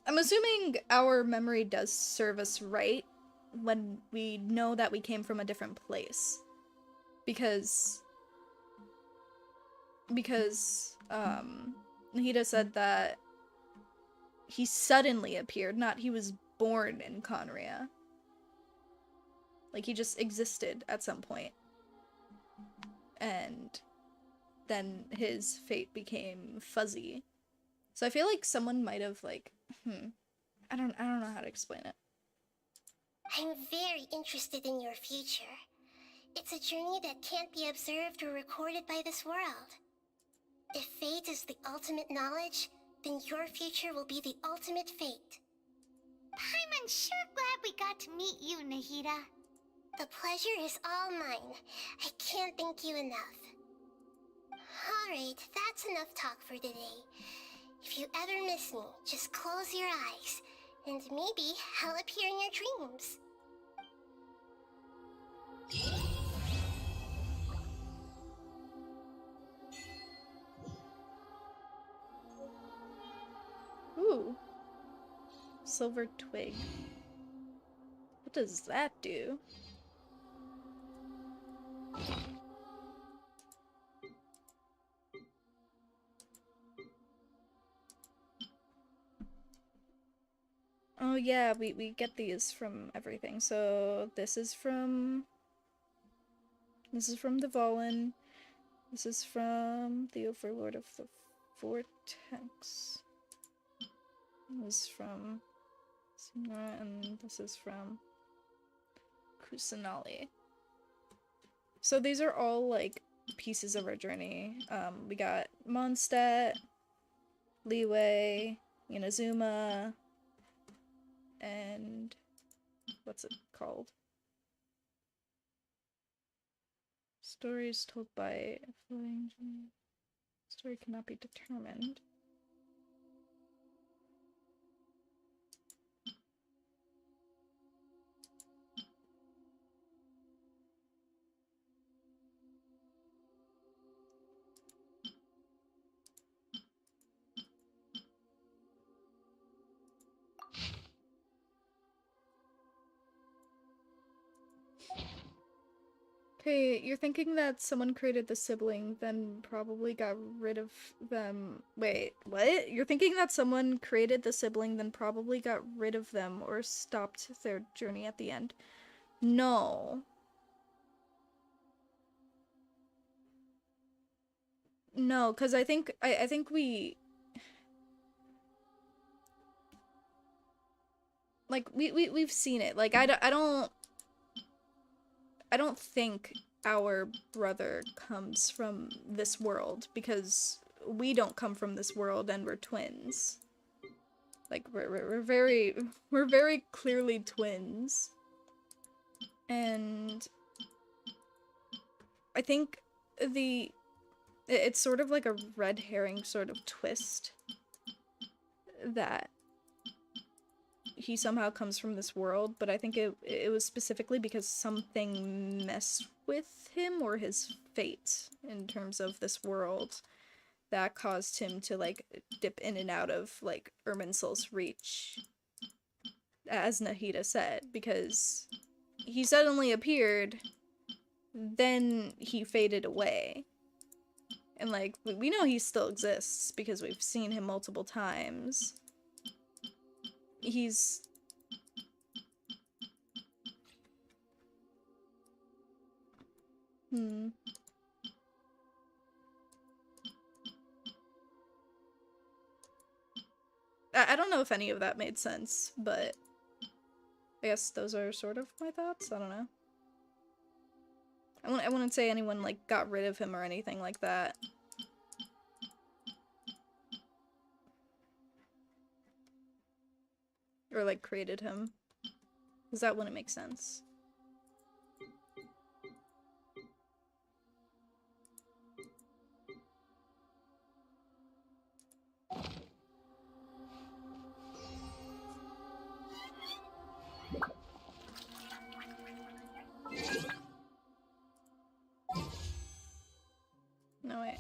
I'm assuming our memory does serve us right when we know that we came from a different place. Because Nahida said that he suddenly appeared, not he was born in Conria. Like, he just existed at some point. And then his fate became fuzzy. So I feel like someone might have, like, I don't know how to explain it. I'm very interested in your future. It's a journey that can't be observed or recorded by this world. If fate is the ultimate knowledge, then your future will be the ultimate fate. Paimon's sure glad we got to meet you, Nahida. The pleasure is all mine. I can't thank you enough. Alright, that's enough talk for today. If you ever miss me, just close your eyes, and maybe I'll appear in your dreams. Ooh. Silver twig. What does that do? Oh yeah, we get these from everything. So this is from the Volin. This is from the Overlord of the Vortex. This is from Simura, and this is from Kusanali. So these are all like pieces of our journey. We got Mondstadt, Leeway, Inazuma, and what's it called? Stories told by flying. Story cannot be determined. Okay, you're thinking that someone created the sibling, then probably got rid of them. Wait, what? You're thinking that someone created the sibling, then probably got rid of them or stopped their journey at the end. No. No, because I think we like we've seen it. Like I don't think our brother comes from this world, because we don't come from this world and we're twins. Like we're very clearly twins. And I think it's sort of like a red herring sort of twist that he somehow comes from this world, but I think it was specifically because something messed with him or his fate in terms of this world that caused him to like dip in and out of like Irminsul's reach, as Nahida said, because he suddenly appeared, then he faded away. And like we know he still exists because we've seen him multiple times. He's I don't know if any of that made sense, but I guess those are sort of my thoughts. I don't know. I wouldn't say anyone like got rid of him or anything like that. Or like created him, because that wouldn't make sense. No way.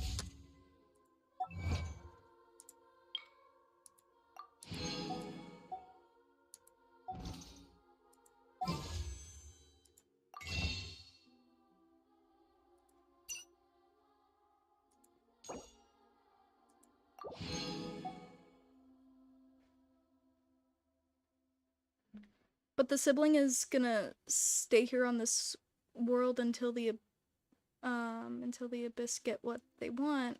But the sibling is gonna stay here on this world until the Abyss get what they want.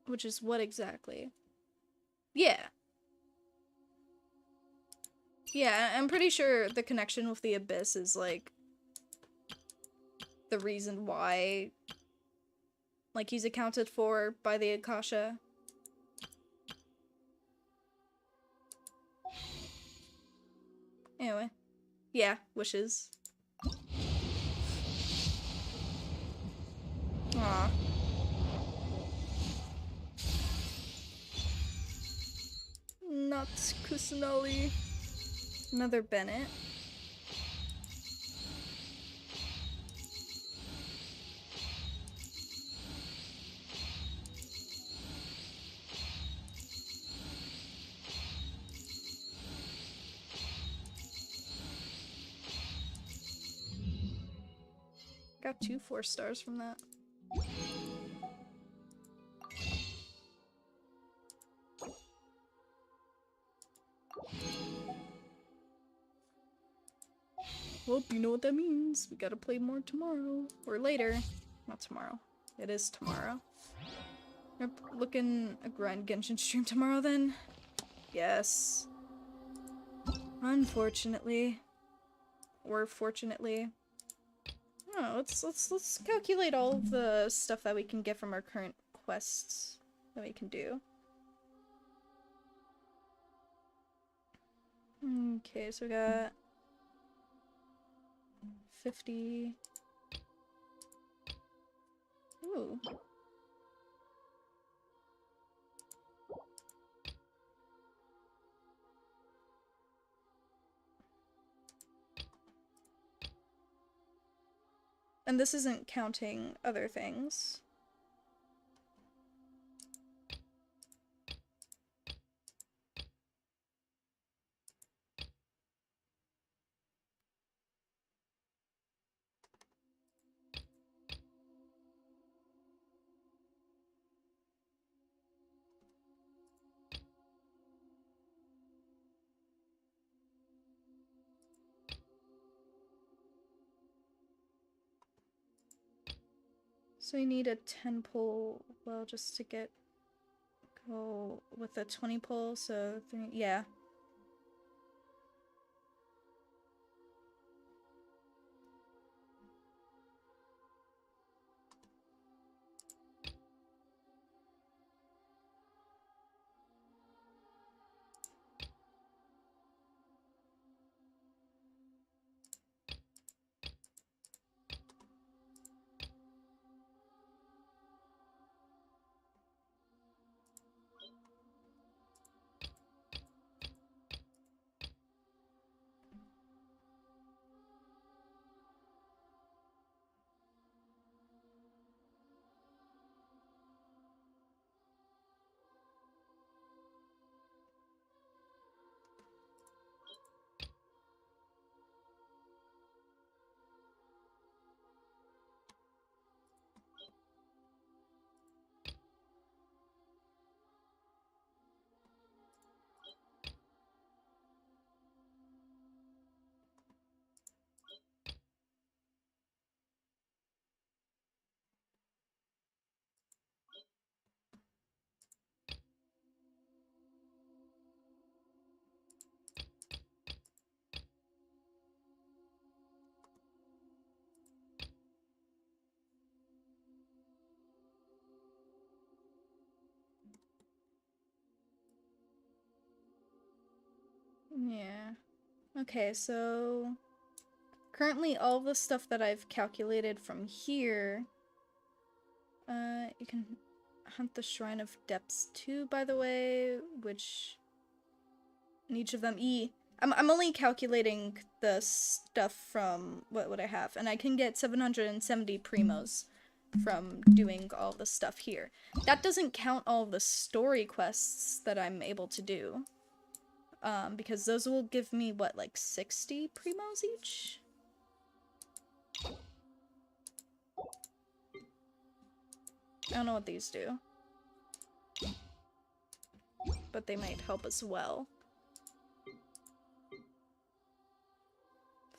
Which is what exactly? Yeah. Yeah, I'm pretty sure the connection with the Abyss is like the reason why like he's accounted for by the Akasha. Anyway. Yeah, wishes. Aw. Not Kusanali. Another Bennett. Got 2 4 stars from that. Well, you know what that means. We gotta play more tomorrow. Or later. Not tomorrow. It is tomorrow. You're looking a grind Genshin stream tomorrow then? Yes. Unfortunately. Or fortunately. Oh, let's calculate all of the stuff that we can get from our current quests that we can do. Okay, so we got 50. Ooh. And this isn't counting other things. So we need a 10 pull, well, just to go with a 20 pull, so 3, yeah. Yeah. Okay, so currently all the stuff that I've calculated from here, you can hunt the Shrine of Depths too, by the way, which in each of them, I'm only calculating the stuff from what would I have, and I can get 770 primos from doing all the stuff here. That doesn't count all the story quests that I'm able to do. Because those will give me, what, like 60 primos each? I don't know what these do. But they might help as well.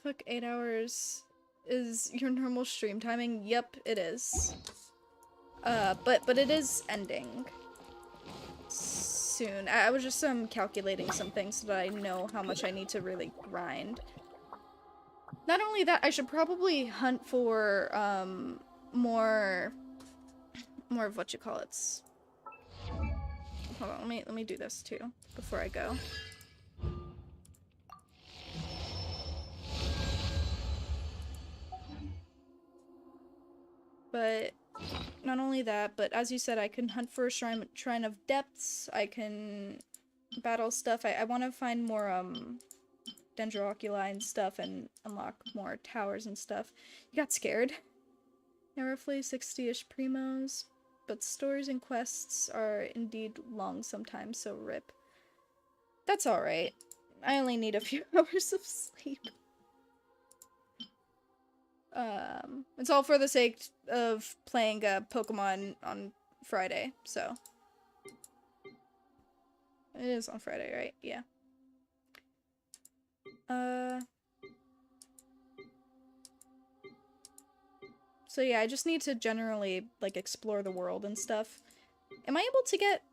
Fuck, 8 hours is your normal stream timing? Yep, it is. But it is ending soon. I was just calculating some things so that I know how much I need to really grind. Not only that, I should probably hunt for more of what you call it. Hold on, let me do this too before I go. But not only that, but as you said, I can hunt for a Shrine of Depths. I can battle stuff. I want to find more Dendroculi and stuff and unlock more towers and stuff. You got scared. Yeah, roughly 60-ish primos, but stories and quests are indeed long sometimes, so rip. That's alright. I only need a few hours of sleep. It's all for the sake of playing Pokemon on Friday, so. It is on Friday, right? Yeah. So yeah, I just need to generally, like, explore the world and stuff. Am I able to get...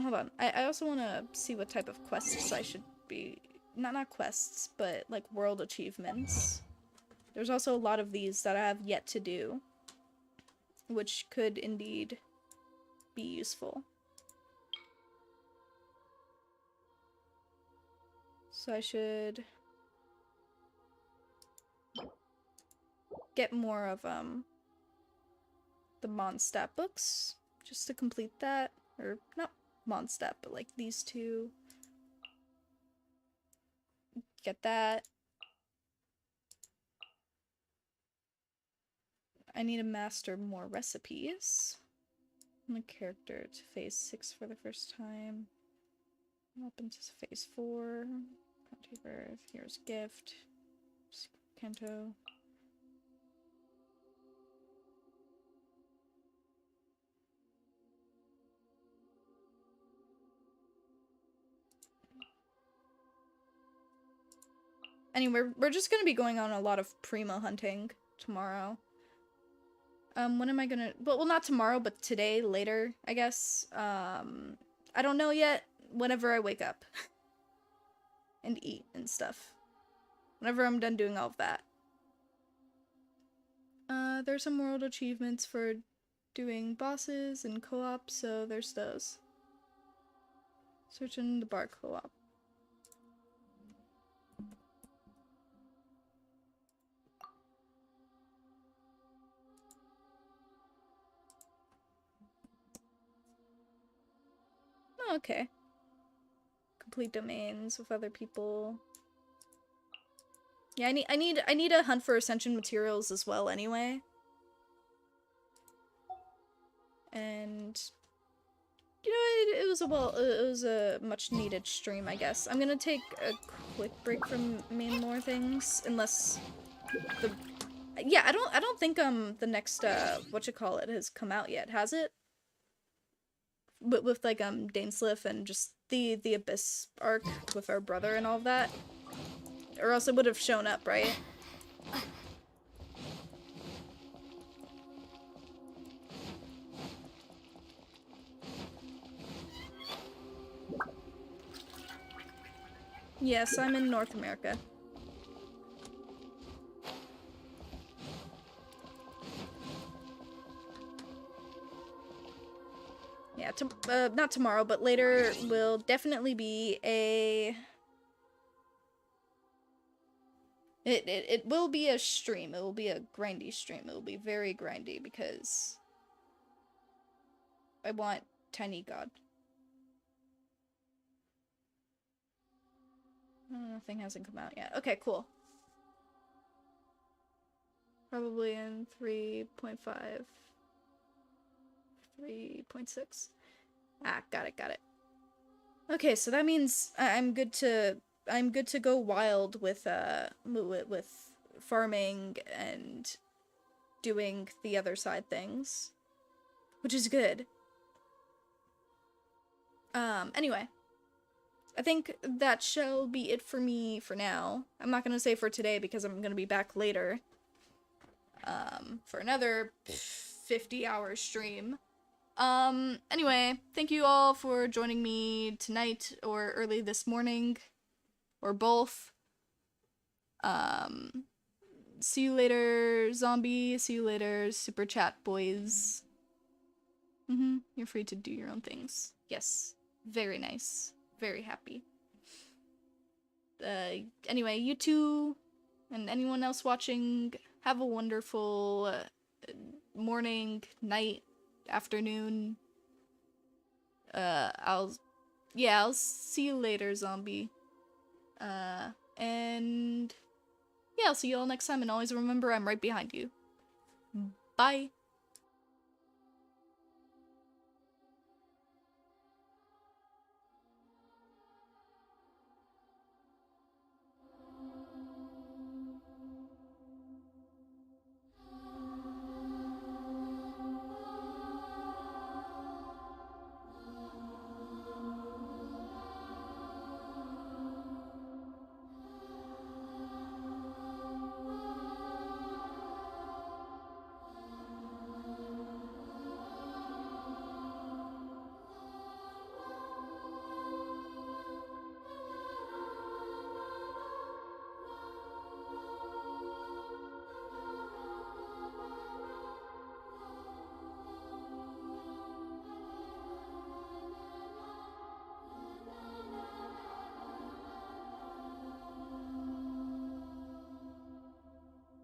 Hold on. I also want to see what type of quests I should be... Not quests, but, like, world achievements. There's also a lot of these that I have yet to do, which could indeed be useful. So I should get more of the Mondstadt books just to complete that, or not Mondstadt, but like these two. Get that. I need to master more recipes. My character to phase 6 for the first time. Open to phase 4. Country birth. Here's gift. Kanto. Anyway, we're just gonna be going on a lot of primo hunting tomorrow. When am I gonna... Well, not tomorrow, but today, later, I guess. I don't know yet. Whenever I wake up. And eat and stuff. Whenever I'm done doing all of that. There's some world achievements for doing bosses and co-op, so there's those. Searching the bar co-op. Oh, okay. Complete domains with other people. Yeah, I need to hunt for ascension materials as well anyway. And you know, it was a much needed stream, I guess. I'm gonna take a quick break from main lore things, unless the... Yeah, I don't think the next whatchamacallit has come out yet, has it? But with like Dainsliff and just the Abyss arc with our brother and all of that. Or else it would have shown up, right? Yes, I'm in North America. Yeah, not tomorrow, but later will definitely be a... It will be a stream. It will be a grindy stream. It will be very grindy because I want Tiny God. Oh, nothing hasn't come out yet. Okay, cool. Probably in 3.5. 3.6. Ah, got it. Okay, so that means I'm good to go wild with farming and doing the other side things, which is good. Anyway, I think that shall be it for me for now. I'm not gonna say for today because I'm gonna be back later for another 50-hour stream. Anyway, thank you all for joining me tonight or early this morning. Or both. See you later, zombie. See you later, super chat boys. You're free to do your own things. Yes. Very nice. Very happy. Anyway, you two and anyone else watching, have a wonderful morning, night, afternoon. I'll see you later, zombie. And yeah, I'll see you all next time, and always remember I'm right behind you. Bye.